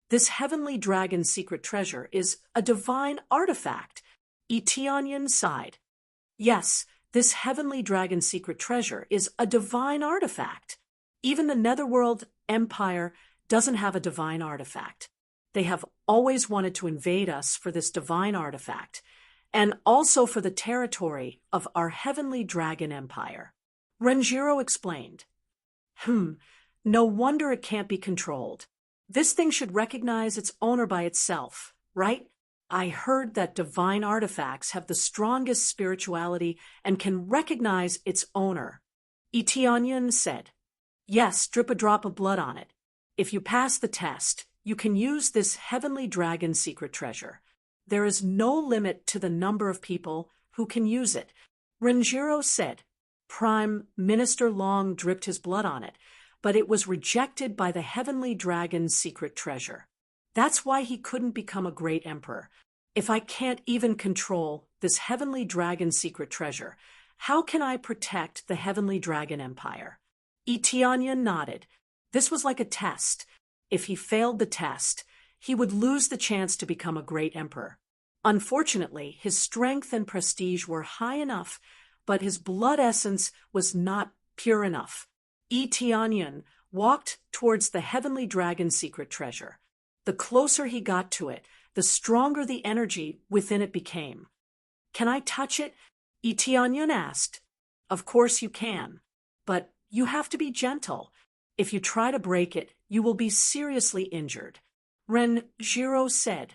This heavenly dragon secret treasure is a divine artifact. Eteonyon sighed. Yes, this heavenly dragon secret treasure is a divine artifact. Even the Netherworld Empire doesn't have a divine artifact. They have always wanted to invade us for this divine artifact, and also for the territory of our heavenly dragon empire. Renjiro explained. No wonder it can't be controlled. This thing should recognize its owner by itself, right? I heard that divine artifacts have the strongest spirituality and can recognize its owner. Eteonyon said. Yes, drip a drop of blood on it. If you pass the test, you can use this heavenly dragon secret treasure. There is no limit to the number of people who can use it. Renjiro said. Prime Minister Long dripped his blood on it, but it was rejected by the heavenly dragon's secret treasure. That's why he couldn't become a great emperor. If I can't even control this heavenly dragon secret treasure, how can I protect the heavenly dragon empire? Eteonyon nodded. This was like a test. If he failed the test, he would lose the chance to become a great emperor. Unfortunately, his strength and prestige were high enough, but his blood essence was not pure enough. Eteonyon walked towards the heavenly dragon secret treasure. The closer he got to it, the stronger the energy within it became. Can I touch it? Eteonyon asked. Of course you can, but you have to be gentle. If you try to break it, you will be seriously injured. Renjiro said.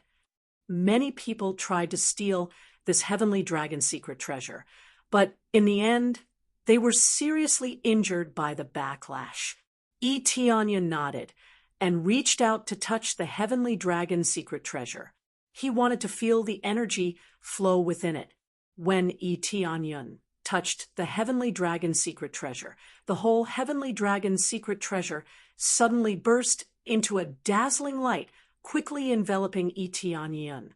Many people tried to steal this heavenly dragon secret treasure, but in the end, they were seriously injured by the backlash. Eteonyon nodded and reached out to touch the heavenly dragon secret treasure. He wanted to feel the energy flow within it. When Eteonyon touched the heavenly dragon secret treasure, the whole heavenly dragon secret treasure suddenly burst into a dazzling light, quickly enveloping Eteonyon.